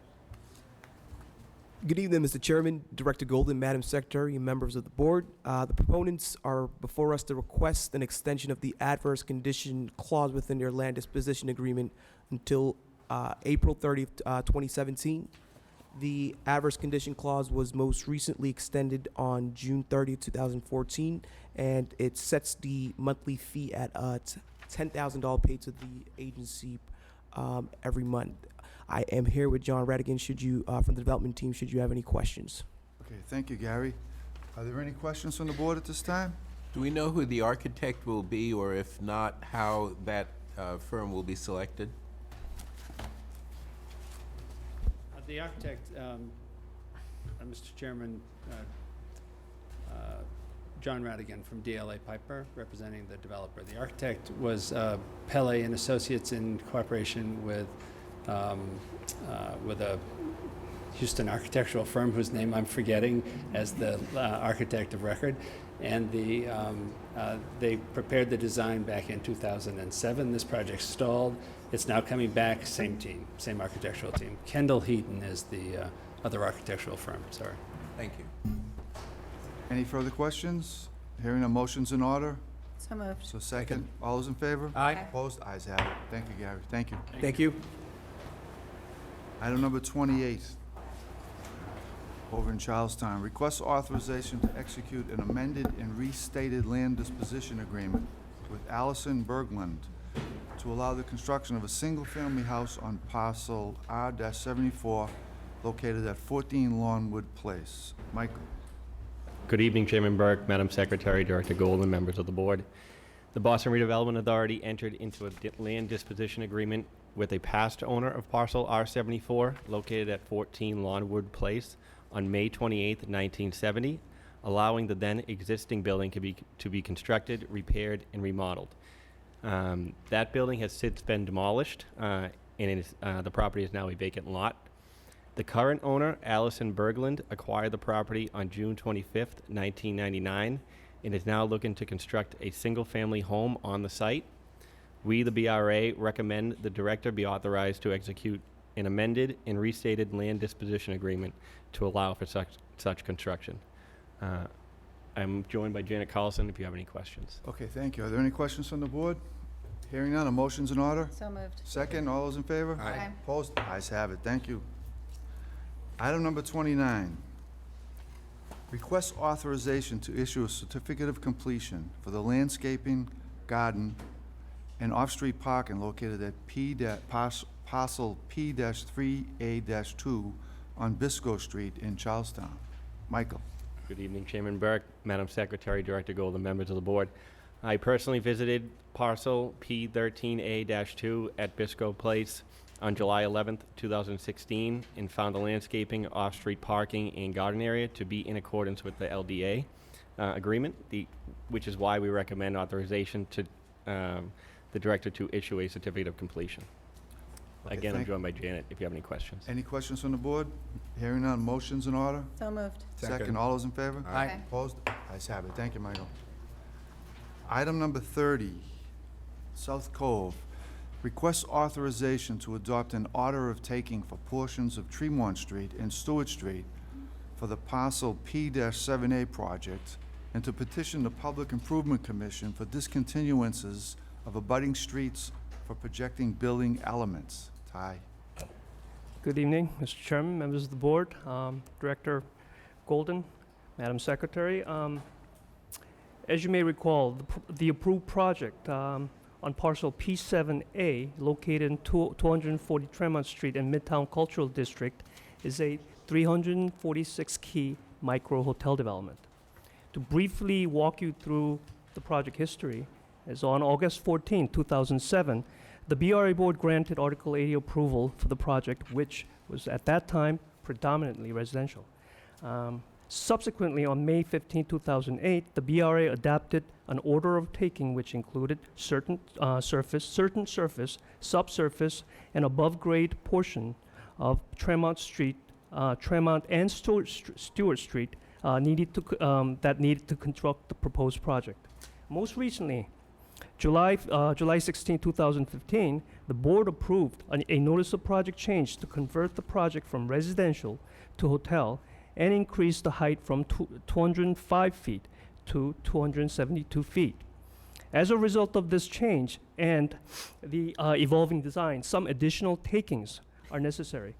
Good evening, Mr. Chairman, Director Golden, Madam Secretary, and members of the board. The proponents are before us to request an extension of the adverse condition clause within their land disposition agreement until April 30th, 2017. The adverse condition clause was most recently extended on June 30th, 2014, and it sets the monthly fee at $10,000 paid to the agency every month. I am here with John Redigan, from the development team, should you have any questions. Okay, thank you, Gary. Are there any questions from the board at this time? Do we know who the architect will be, or if not, how that firm will be selected? The architect, Mr. Chairman, John Radigan from DLA Piper, representing the developer. The architect was Pele and Associates in cooperation with a Houston architectural firm whose name I'm forgetting as the architect of record. And they prepared the design back in 2007. This project stalled. It's now coming back, same team, same architectural team. Kendall Heaton is the other architectural firm, sorry. Thank you. Any further questions? Hearing a motion's in order. So moved. So second, all those in favor? Aye. Opposed? Ayes have it. Thank you, Gary. Thank you. Thank you. Item number 28, over in Charlestown. Request authorization to execute an amended and restated land disposition agreement with Allison Berglund to allow the construction of a single-family house on parcel R-74 located at 14 Lawnwood Place. Michael. Good evening, Chairman Burke, Madam Secretary, Director Golden, members of the board. The Boston Redevelopment Authority entered into a land disposition agreement with a past owner of parcel R-74 located at 14 Lawnwood Place on May 28, 1970, allowing the then existing building to be constructed, repaired, and remodeled. That building has since been demolished, and the property is now a vacant lot. The current owner, Allison Berglund, acquired the property on June 25th, 1999, and is now looking to construct a single-family home on the site. We, the BRA, recommend the director be authorized to execute an amended and restated land disposition agreement to allow for such construction. I'm joined by Janet Carlson if you have any questions. Okay, thank you. Are there any questions from the board? Hearing none, a motion's in order. So moved. Second, all those in favor? Aye. Opposed? Ayes have it. Thank you. Item number 29. Request authorization to issue a certificate of completion for the landscaping, garden, and off-street parking located at parcel P-3A-2 on Biscoe Street in Charlestown. Michael. Good evening, Chairman Burke, Madam Secretary, Director Golden, members of the board. I personally visited parcel P13A-2 at Biscoe Place on July 11th, 2016, and found the landscaping, off-street parking, and garden area to be in accordance with the LDA agreement, which is why we recommend authorization to the director to issue a certificate of completion. Okay, Again, I'm thank- joined by Janet, if you have any questions. Any questions from the board? Hearing none, motion's in order? So moved. Second, all those in favor? Aye. Okay. Opposed? Ayes have it. Thank you, Michael. Item number 30, South Cove. Request authorization to adopt an order of taking for portions of Tremont Street and Stewart Street for the parcel P-7A project and to petition the Public Improvement Commission for discontinuances of abutting streets for projecting building elements. Ty? Good evening, Mr. Chairman, members of the board, Director Golden, Madam Secretary. As you may recall, the approved project on parcel P7A, located in 240 Tremont Street in Midtown Cultural District, is a 346-key micro hotel development. To briefly walk you through the project history, as on August 14, 2007, the BRA board granted Article 80 approval for the project, which was at that time predominantly residential. Subsequently, on May 15, 2008, the BRA adopted an order of taking which included certain surface, subsurface, and above-grade portion of Tremont Street, Tremont and Stewart Street that needed to construct the proposed project. Most recently, July 16, 2015, the board approved a notice of project change to convert the project from residential to hotel and increase the height from 205 feet to 272 feet. As a result of this change and the evolving design, some additional takings are necessary.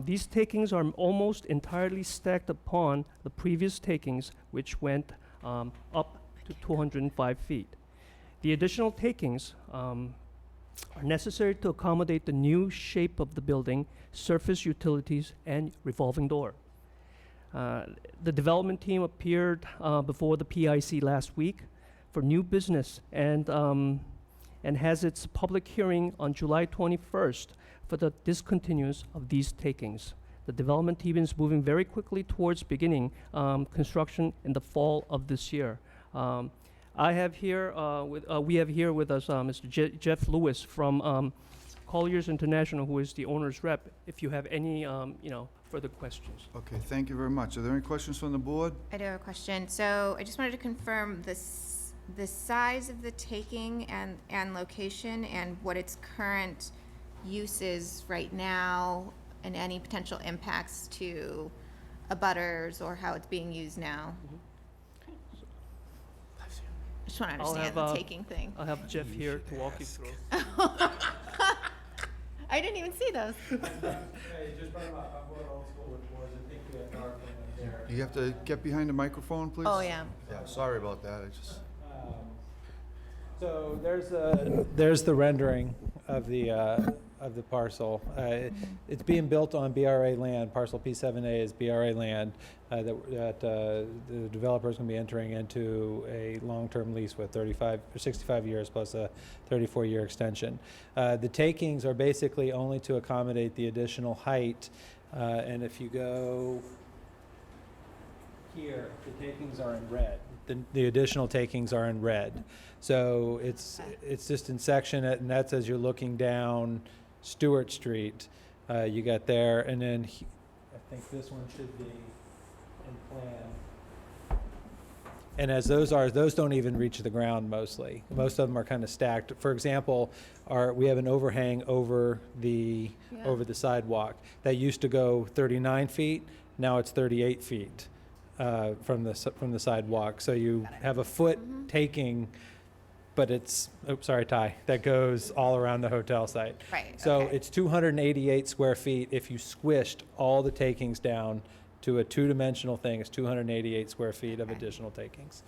These takings are almost entirely stacked upon the previous takings, which went up to 205 feet. The additional takings are necessary to accommodate the new shape of the building, surface utilities, and revolving door. The development team appeared before the PIC last week for new business and has its public hearing on July 21st for the discontinuance of these takings. The development team is moving very quickly towards beginning construction in the fall of this year. We have here with us Mr. Jeff Lewis from Colliers International, who is the owner's rep, if you have any further questions. Okay, thank you very much. Are there any questions from the board? I do have a question. So I just wanted to confirm the size of the taking and location and what its current use is right now and any potential impacts to abutters or how it's being used now. I just want to understand the taking thing. I'll have Jeff here to walk you through. I didn't even see those. You have to get behind the microphone, please? Oh, yeah. Yeah, sorry about that. I just... So there's the rendering of the parcel. It's being built on BRA land. Parcel P7A is BRA land that the developer is going to be entering into a long-term lease with 35 or 65 years plus a 34-year extension. The takings are basically only to accommodate the additional height. And if you go here, the takings are in red. The additional takings are in red. So it's just in section, and that's as you're looking down Stewart Street. You got there, and then I think this one should be in plan. And as those don't even reach the ground mostly. Most of them are kind of stacked. For example, we have an overhang over the sidewalk that used to go 39 feet. Now it's 38 feet. From the sidewalk, so you have a foot taking, but it's Ty, that goes all around the hotel site. Right. So okay. it's 288 square feet. If you squished all the takings down to a two-dimensional thing, it's 288 square feet of additional takings.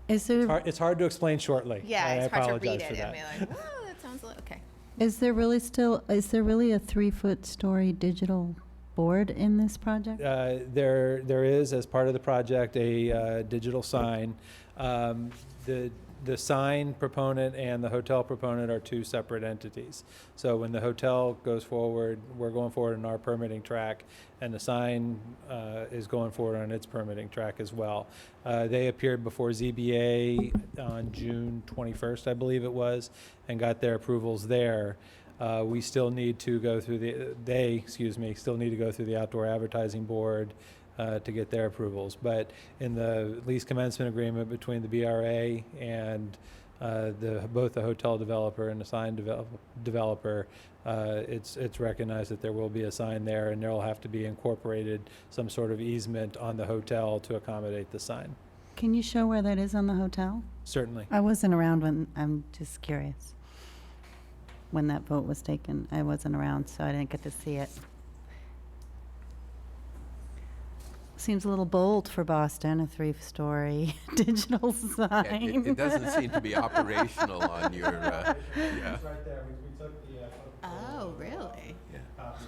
Is there It's hard to explain shortly. Yeah, I it's hard to apologize read for it that. and be like, oh, that sounds a little, okay. is there really a 3-foot story digital board in this project? There is, as part of the project, a digital sign. The the sign proponent and the hotel proponent are two separate entities. So when the hotel goes forward, we're going forward on our permitting track, and the sign is going forward on its permitting track as well. They appeared before ZBA on June 21st, I believe it was, and got their approvals there. We still need to go through still need to go through the outdoor advertising board to get their approvals. But in the lease commencement agreement between the BRA and both the hotel developer and the sign developer, it's recognized that there will be a sign there, and there will have to be incorporated some sort of easement on the hotel to accommodate the sign. Can you show where that is on the hotel? Certainly. I wasn't around when, I'm just curious. When that vote was taken, I wasn't around, so I didn't get to see it. Seems a little bold for Boston, a 3-story digital sign. It doesn't seem to be operational on your, yeah. It's right there. We took the Oh, really? Yeah.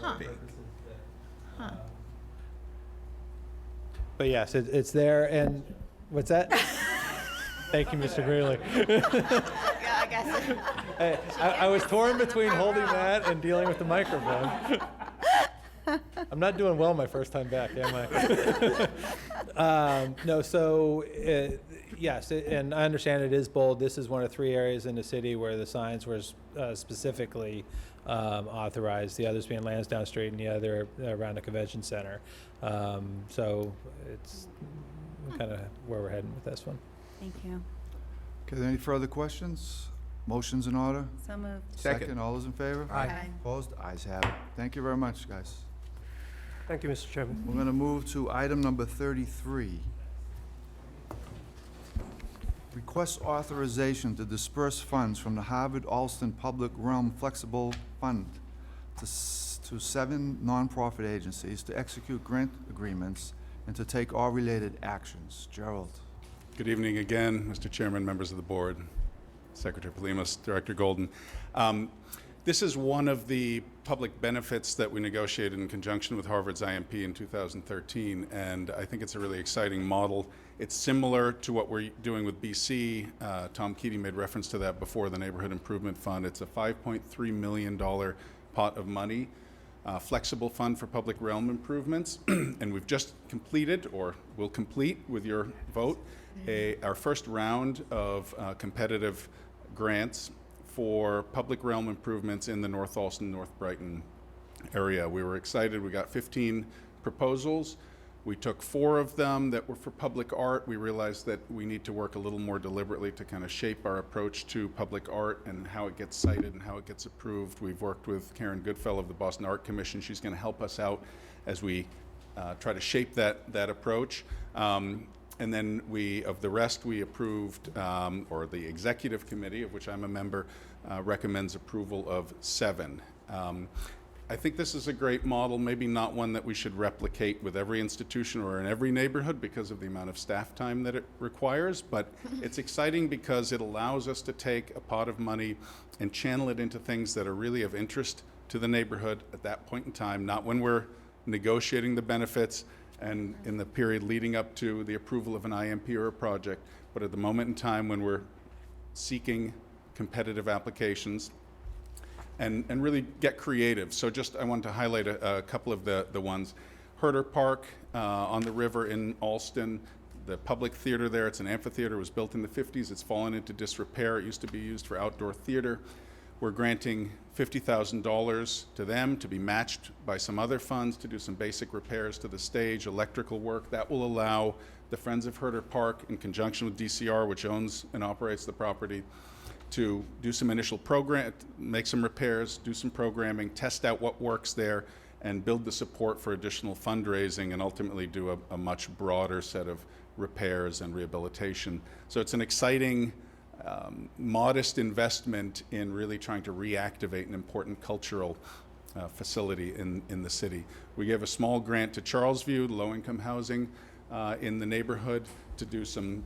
Huh. Big. Huh. But yes, it's there, and what's that? Thank you, Mr. Greeley. Yeah, I guess. I was torn between holding that and dealing with the microphone. I'm not doing well my first time back, am I? No, so yes, and I understand it is bold. This is one of 3 areas in the city where the signs were specifically authorized, the others being Lansdowne Street and the other around the convention center. So it's kind of where we're heading with this one. Thank you. Okay, are there any further questions? Motion's in order? So moved. Second. All those in favor? Aye. Opposed? Ayes have it. Thank you very much, guys. Thank you, Mr. Chairman. We're going to move to item number 33. Request authorization to disperse funds from the Harvard Alston Public Realm Flexible Fund to 7 nonprofit agencies to execute grant agreements and to take all related actions. Gerald. Good evening again, Mr. Chairman, members of the board, Secretary Polimas, Director Golden. This is one of the public benefits that we negotiated in conjunction with Harvard's IMP in 2013, and I think it's a really exciting model. It's similar to what we're doing with BC. Tom Keating made reference to that before, the Neighborhood Improvement Fund. It's a $5.3 million pot of money, flexible fund for public realm improvements, and we've just completed, or will complete with your vote, our first round of competitive grants for public realm improvements in the North Alston, North Brighton area. We were excited. We got 15 proposals. We took 4 of them that were for public art. We realized that we need to work a little more deliberately to kind of shape our approach to public art and how it gets cited and how it gets approved. We've worked with Karen Goodfellow of the Boston Art Commission. She's going to help us out as we try to shape that approach. And then of the rest, we approved, or the executive committee, of which I'm a member, recommends approval of 7. I think this is a great model, maybe not one that we should replicate with every institution or in every neighborhood because of the amount of staff time that it requires, but it's exciting because it allows us to take a pot of money and channel it into things that are really of interest to the neighborhood at that point in time, not when we're negotiating the benefits and in the period leading up to the approval of an IMP or a project, but at the moment in time when we're seeking competitive applications and really get creative. So just, I wanted to highlight a couple of the ones. Herder Park on the river in Alston, the public theater there, it's an amphitheater, was built in the 50s, it's fallen into disrepair. It used to be used for outdoor theater. We're granting $50,000 to them to be matched by some other funds to do some basic repairs to the stage, electrical work. That will allow the Friends of Herder Park, in conjunction with DCR, which owns and operates the property, to do some initial program, make some repairs, do some programming, test out what works there, and build the support for additional fundraising and ultimately do a much broader set of repairs and rehabilitation. So it's an exciting, modest investment in really trying to reactivate an important cultural facility in the city. We gave a small grant to Charlesview, low-income housing in the neighborhood, to do some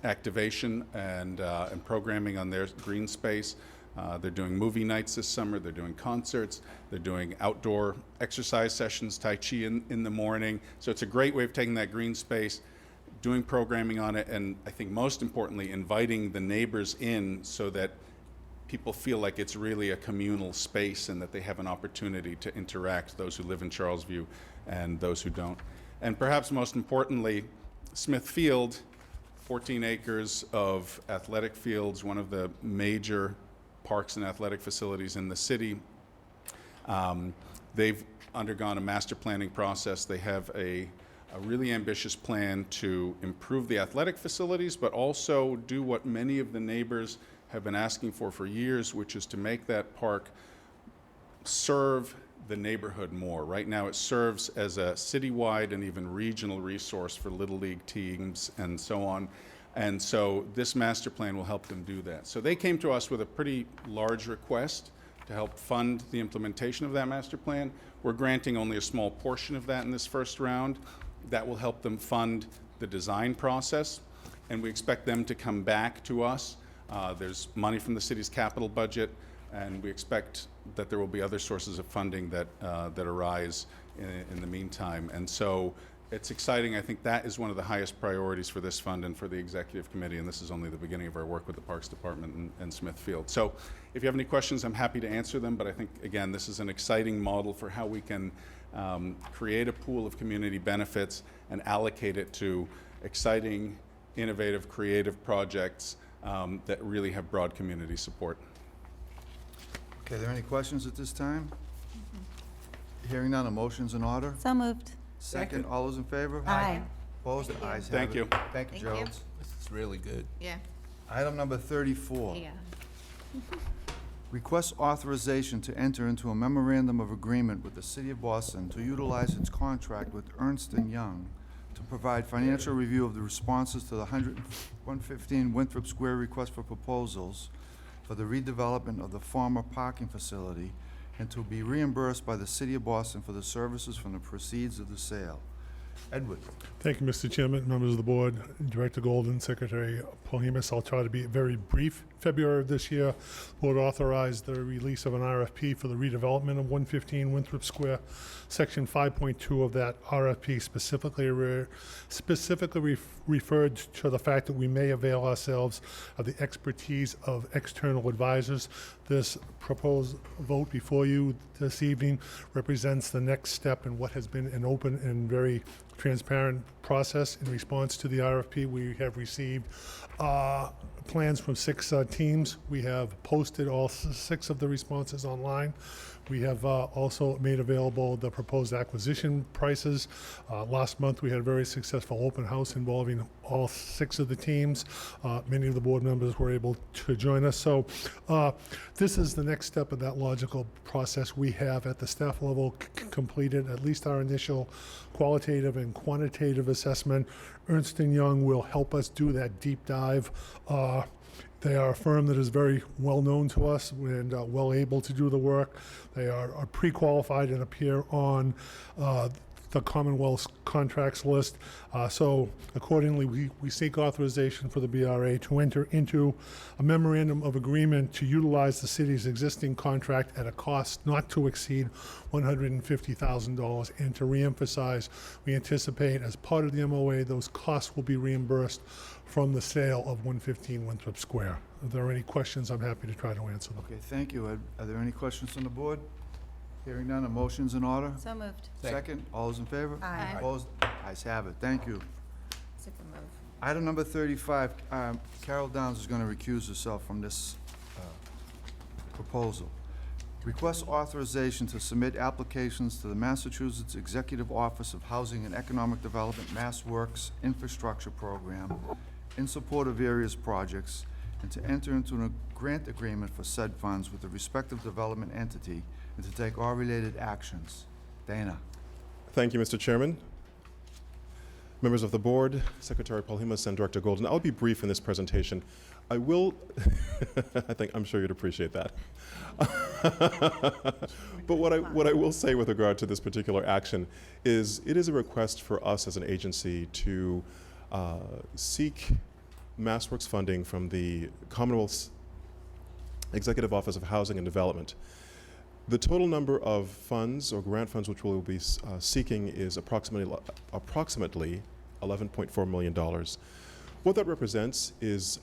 activation and programming on their green space. They're doing movie nights this summer, they're doing concerts, they're doing outdoor exercise sessions, Tai Chi in the morning. So it's a great way of taking that green space, doing programming on it, and I think most importantly, inviting the neighbors in so that people feel like it's really a communal space and that they have an opportunity to interact, those who live in Charlesview and those who don't. And perhaps most importantly, Smith Field, 14 acres of athletic fields, one of the major parks and athletic facilities in the city. They've undergone a master planning process. They have a really ambitious plan to improve the athletic facilities, but also do what many of the neighbors have been asking for years, which is to make that park serve the neighborhood more. Right now it serves as a citywide and even regional resource for Little League teams and so on. And so this master plan will help them do that. So they came to us with a pretty large request to help fund the implementation of that master plan. We're granting only a small portion of that in this first round. That will help them fund the design process, and we expect them to come back to us. There's money from the city's capital budget, and we expect that there will be other sources of funding that arise in the meantime. And so it's exciting. I think that is one of the highest priorities for this fund and for the executive committee, and this is only the beginning of our work with the Parks Department and Smith Field. So if you have any questions, I'm happy to answer them, but I think, again, this is an exciting model for how we can create a pool of community benefits and allocate it to exciting, innovative, creative projects that really have broad community support. Okay, are there any questions at this time? Hearing none, a motion's in order. So moved. Second, all those in favor? Aye. Opposed? The ayes have Thank it. you. Thank you, Thank you. Gerald. This is really good. Yeah. Item number 34. Yeah. Request authorization to enter into a memorandum of agreement with the City of Boston to utilize its contract with Ernst & Young to provide financial review of the responses to the 115 Winthrop Square request for proposals for the redevelopment of the former parking facility and to be reimbursed by the City of Boston for the services from the proceeds of the sale. Edward. Thank you, Mr. Chairman, members of the board, Director Golden, Secretary Polhemus. I'll try to be very brief. February of this year, the board authorized the release of an RFP for the redevelopment of 115 Winthrop Square. Section 5.2 of that RFP specifically referred to the fact that we may avail ourselves of the expertise of external advisors. This proposed vote before you this evening represents the next step in what has been an open and very transparent process. In response to the RFP, we have received plans from 6 teams. We have posted all 6 of the responses online. We have also made available the proposed acquisition prices. Last month, we had a very successful open house involving all 6 of the teams. Many of the board members were able to join us. So this is the next step of that logical process. We have at the staff level completed at least our initial qualitative and quantitative assessment. Ernst & Young will help us do that deep dive. They are a firm that is very well known to us and well able to do the work. They are pre-qualified and appear on the Commonwealth's contracts list. So accordingly, we seek authorization for the BRA to enter into a memorandum of agreement to utilize the city's existing contract at a cost not to exceed $150,000, and to reemphasize, we anticipate as part of the MOA, those costs will be reimbursed from the sale of 115 Winthrop Square. If there are any questions, I'm happy to try to answer them. Okay, thank you, Ed. Are there any questions from the board? Hearing none, a motion's in order. So moved. Second, all those in favor? Aye. Opposed? Ayes have it. Thank you. Super move. Item number 35, Carol Downs is going to recuse herself from this proposal. Request authorization to submit applications to the Massachusetts Executive Office of Housing and Economic Development Mass Works Infrastructure Program in support of various projects, and to enter into a grant agreement for said funds with the respective development entity, and to take all related actions. Dana. Thank you, Mr. Chairman. Members of the board, Secretary Polhemus and Director Golden, I'll be brief in this presentation. I will, I'm sure you'd appreciate that. But what I will say with regard to this particular action is it is a request for us as an agency to seek MassWorks funding from the Commonwealth's Executive Office of Housing and Development. The total number of funds or grant funds which we'll be seeking is approximately $11.4 million. What that represents is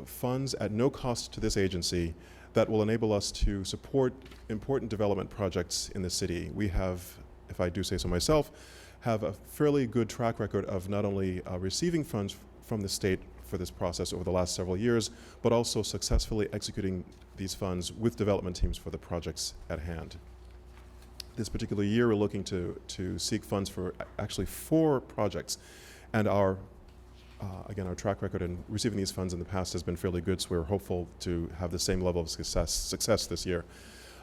funds at no cost to this agency that will enable us to support important development projects in the city. We have, if I do say so myself, have a fairly good track record of not only receiving funds from the state for this process over the last several years, but also successfully executing these funds with development teams for the projects at hand. This particular year, we're looking to seek funds for actually 4 projects, and our track record in receiving these funds in the past has been fairly good, so we're hopeful to have the same level of success this year.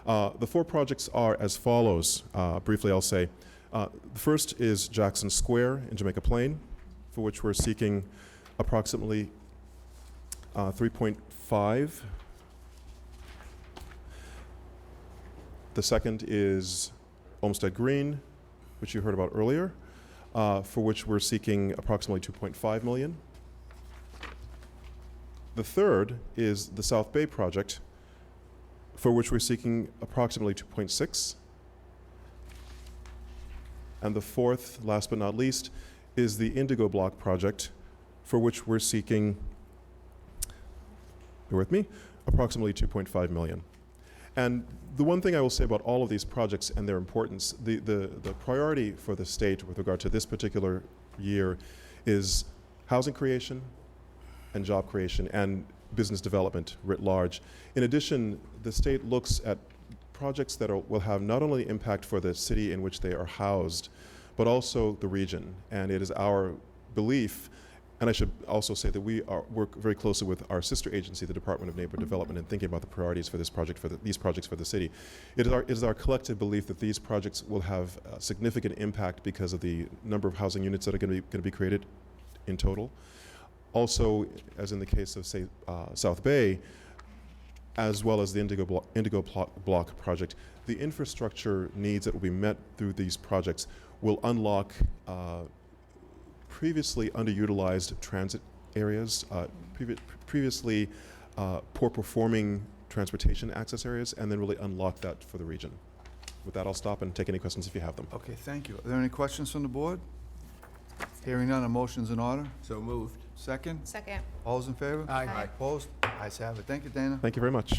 The 4 projects are as follows. Briefly, I'll say. The first is Jackson Square in Jamaica Plain, for which we're seeking approximately 3.5. The second is Olmsted Green, which you heard about earlier, for which we're seeking approximately $2.5 million. The third is the South Bay project, for which we're seeking approximately $2.6. And the fourth, last but not least, is the Indigo Block project, for which we're seeking, bear with me, approximately $2.5 million. And the one thing I will say about all of these projects and their importance, the priority for the state with regard to this particular year is housing creation and job creation and business development writ large. In addition, the state looks at projects that will have not only impact for the city in which they are housed, but also the region. And it is our belief, and I should also say that we work very closely with our sister agency, the Department of Neighborhood Development, in thinking about the priorities for this project, these projects for the city. It is our collective belief that these projects will have significant impact because of the number of housing units that are going to be created in total. Also, as in the case of, say, South Bay, as well as the Indigo Block project, the infrastructure needs that will be met through these projects will unlock previously underutilized transit areas, previously poor performing transportation access areas, and then really unlock that for the region. With that, I'll stop and take any questions if you have them. Okay, thank you. Are there any questions from the board? Hearing none, a motion's in order. So moved. Second? Second. All those in favor? Aye. Aye. Opposed? Ayes have it. Thank you, Dana. Thank you very much.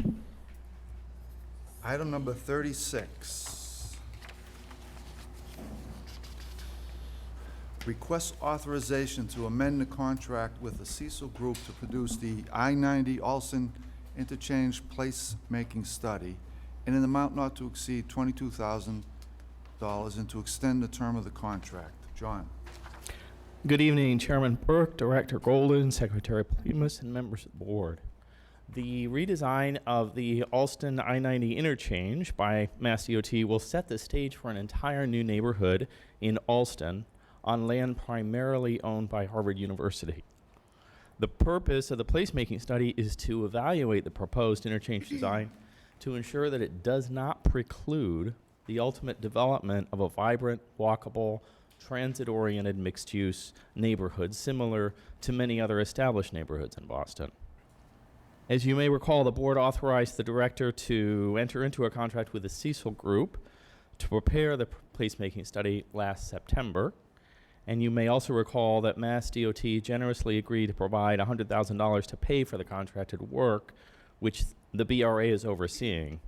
Item number 36. Request authorization to amend the contract with the Cecil Group to produce the I-90 Olson Interchange Placemaking Study in an amount not to exceed $22,000 and to extend the term of the contract. John. Good evening, Chairman Burke, Director Golden, Secretary Plemus, and members of the board. The redesign of the Alston I-90 interchange by Mass DOT will set the stage for an entire new neighborhood in Alston on land primarily owned by Harvard University. The purpose of the placemaking study is to evaluate the proposed interchange design to ensure that it does not preclude the ultimate development of a vibrant, walkable, transit-oriented mixed-use neighborhood similar to many other established neighborhoods in Boston. As you may recall, the board authorized the director to enter into a contract with the Cecil Group to prepare the placemaking study last September. And you may also recall that Mass DOT generously agreed to provide $100,000 to pay for the contracted work, which the BRA is overseeing.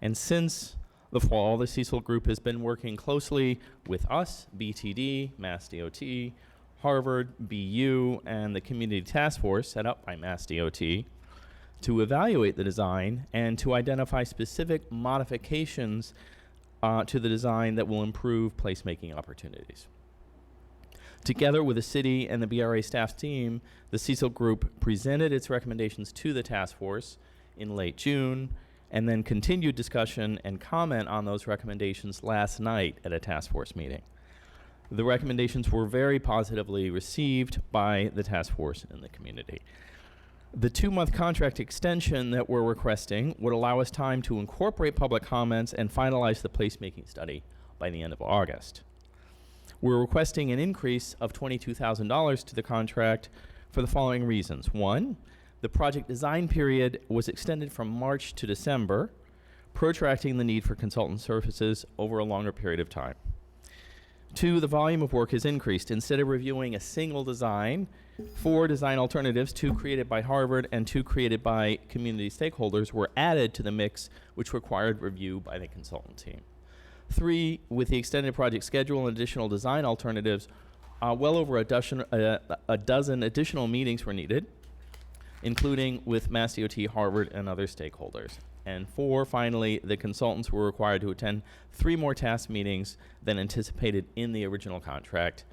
And since the fall, the Cecil Group has been working closely with us, BTD, Mass DOT, Harvard, BU, and the Community Task Force set up by Mass DOT to evaluate the design and to identify specific modifications to the design that will improve placemaking opportunities. Together with the city and the BRA staff team, the Cecil Group presented its recommendations to the task force in late June, and then continued discussion and comment on those recommendations last night at a task force meeting. The recommendations were very positively received by the task force and the community. The 2-month contract extension that we're requesting would allow us time to incorporate public comments and finalize the placemaking study by the end of August. We're requesting an increase of $22,000 to the contract for the following reasons. 1, the project design period was extended from March to December, protracting the need for consultant services over a longer period of time. Two, the volume of work has increased. Instead of reviewing a single design, 4 design alternatives, 2 created by Harvard and 2 created by community stakeholders, were added to the mix, which required review by the consultant team. 3, with the extended project schedule and additional design alternatives, well over a dozen additional meetings were needed, including with Mass DOT, Harvard, and other stakeholders. And 4, finally, the consultants were required to attend 3 more task meetings than anticipated in the original contract.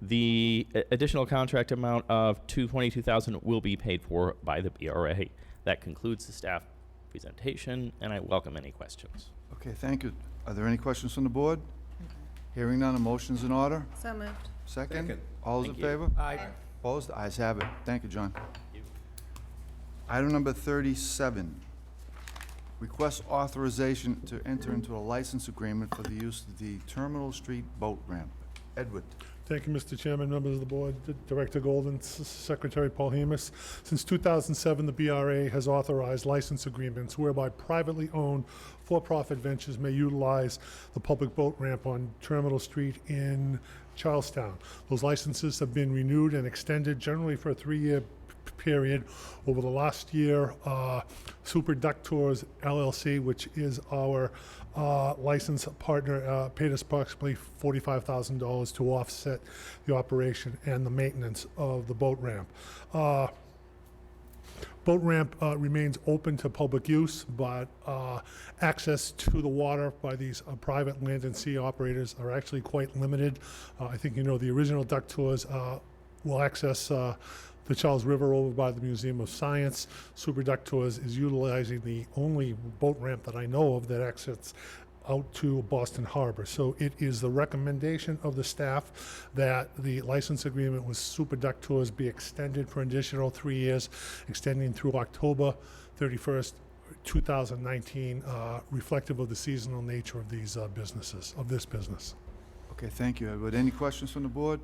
The additional contract amount of $22,000 will be paid for by the BRA. That concludes the staff presentation, and I welcome any questions. Okay, thank you. Are there any questions from the board? Hearing none, a motion's in order. So moved. Second? All those in Thank you. favor? Aye. Opposed? The ayes have it. Thank you, John. Item number 37, request authorization to enter into a license agreement for the use of the Terminal Street boat ramp. Edward. Thank you, Mr. Chairman, members of the board, Director Golden, Secretary Paul Hemus. Since 2007, the BRA has authorized license agreements whereby privately owned for-profit ventures may utilize the public boat ramp on Terminal Street in Charlestown. Those licenses have been renewed and extended generally for a 3-year period. Over the last year, Super Duck Tours LLC, which is our license partner, paid us approximately $45,000 to offset the operation and the maintenance of the boat ramp. Boat ramp remains open to public use, but access to the water by these private land and sea operators are actually quite limited. I think you know the original Duck Tours will access the Charles River over by the Museum of Science. Super Duck Tours is utilizing the only boat ramp that I know of that exits out to Boston Harbor. So it is the recommendation of the staff that the license agreement with Super Duck Tours be extended for an additional 3 years, extending through October 31st, 2019, reflective of the seasonal nature of these businesses, of this business. Okay, thank you, Edward. Any questions from the board?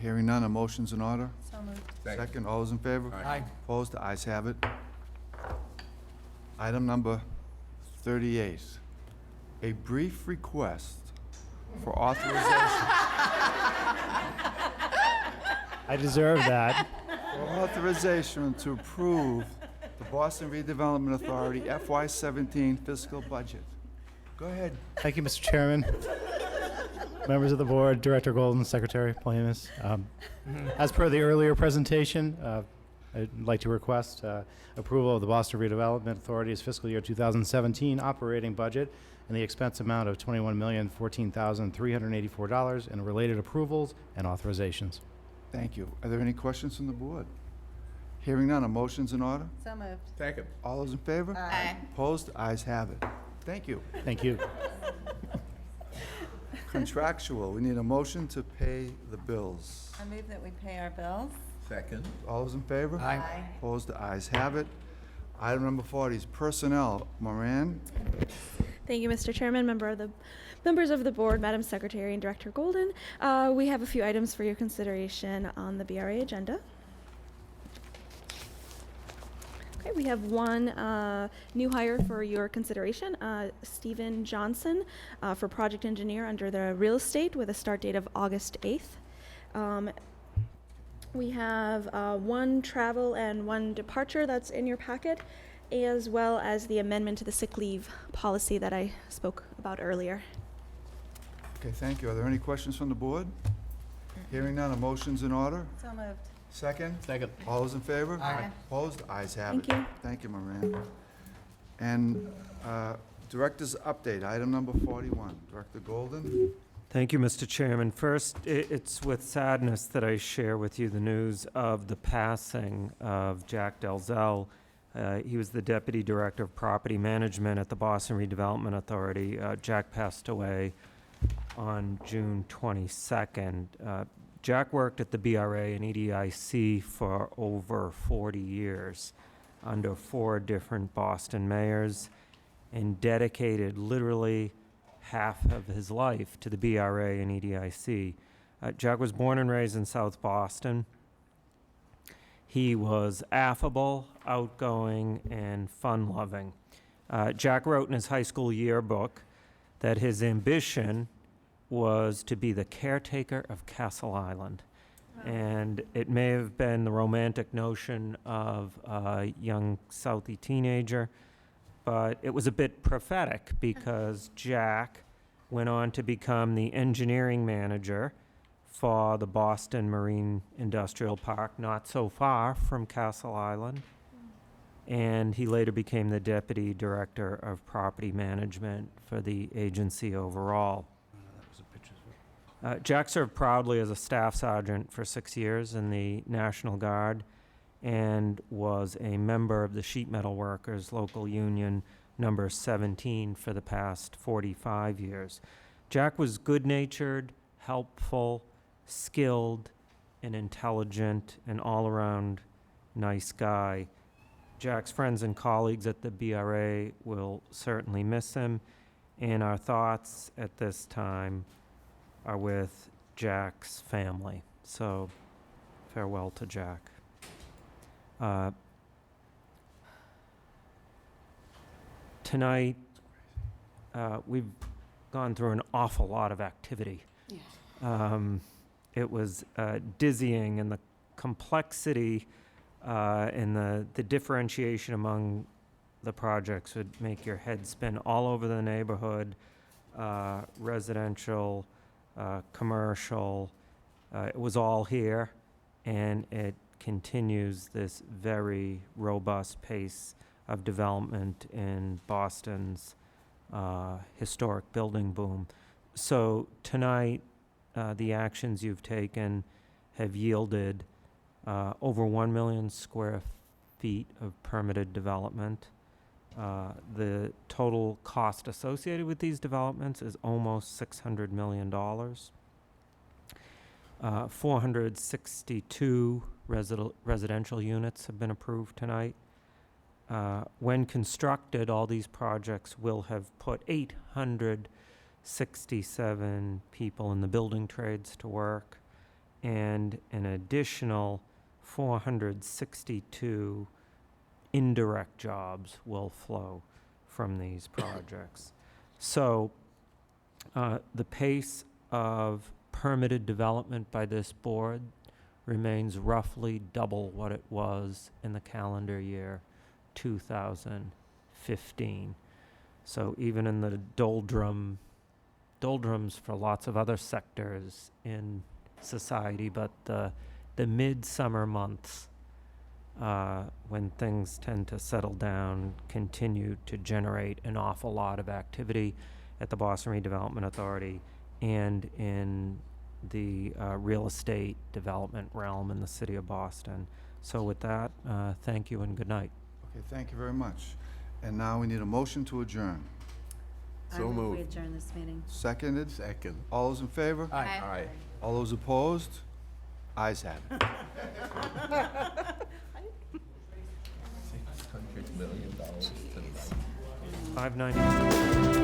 Hearing none, a motion's in order. So moved. Second, all those in favor? Aye. Opposed? The ayes have it. Item number 38, a brief request for authorization. I deserve that. For authorization to approve the Boston Redevelopment Authority FY17 fiscal budget. Go ahead. Thank you, Mr. Chairman. Members of the board, Director Golden, Secretary Paul Hemus. As per the earlier presentation, I'd like to request approval of the Boston Redevelopment Authority's fiscal year 2017 operating budget and the expense amount of $21,014,384 and related approvals and authorizations. Thank you. Are there any questions from the board? Hearing none, a motion's in order. So moved. Second. All those in favor? Aye. Opposed? Ayes have it. Thank you. Thank you. Contractual, we need a motion to pay the bills. I move that we pay our bills. Second. All those in favor? Aye. Opposed? The ayes have it. Item number 40 is personnel. Moran? Thank you, Mr. Chairman, members of the board, Madam Secretary, and Director Golden. We have a few items for your consideration on the BRA agenda. Okay, we have one new hire for your consideration, Stephen Johnson, for project engineer under the real estate with a start date of August 8th. We have one travel and one departure that's in your packet, as well as the amendment to the sick leave policy that I spoke about earlier. Okay, thank you. Are there any questions from the board? Hearing none, a motion's in order. So moved. Second? Second. All those in favor? Aye. Opposed? Ayes have Thank it. you. Thank you, Moran. And Director's update, item number 41. Director Golden? Thank you, Mr. Chairman. First, it's with sadness that I share with you the news of the passing of Jack Delzell. He was the Deputy Director of Property Management at the Boston Redevelopment Authority. Jack passed away on June 22nd. Jack worked at the BRA and EDIC for over 40 years under 4 different Boston mayors and dedicated literally half of his life to the BRA and EDIC. Jack was born and raised in South Boston. He was affable, outgoing, and fun-loving. Jack wrote in his high school yearbook that his ambition was to be the caretaker of Castle Island. And it may have been the romantic notion of a young Southie teenager, but it was a bit prophetic because Jack went on to become the engineering manager for the Boston Marine Industrial Park, not so far from Castle Island. And he later became the deputy director of property management for the agency overall. Jack served proudly as a staff sergeant for 6 years in the National Guard and was a member of the Sheet Metal Workers Local Union number 17 for the past 45 years. Jack was good-natured, helpful, skilled, and intelligent, and all-around nice guy. Jack's friends and colleagues at the BRA will certainly miss him, and our thoughts at this time are with Jack's family. So, farewell to Jack. Tonight, we've gone through an awful lot of activity. It was dizzying, and the complexity and the differentiation among the projects would make your head spin all over the neighborhood, residential, commercial. It was all here, and it continues this very robust pace of development in Boston's historic building boom. So tonight, the actions you've taken have yielded over 1 million square feet of permitted development. The total cost associated with these developments is almost $600 million. 462 residential units have been approved tonight. When constructed, all these projects will have put 867 people in the building trades to work, and an additional 462 indirect jobs will flow from these projects. So the pace of permitted development by this board remains roughly double what it was in the calendar year 2015. So even in the doldrums for lots of other sectors in society, but the midsummer months, when things tend to settle down, continue to generate an awful lot of activity at the Boston Redevelopment Authority and in the real estate development realm in the city of Boston. So with that, thank you and good night. Okay, thank you very much. And now we need a motion to adjourn. I move we adjourn this meeting. Seconded? Second. All those in favor? Aye. Aye. All those opposed? Ayes have it. $600 million tonight. 590.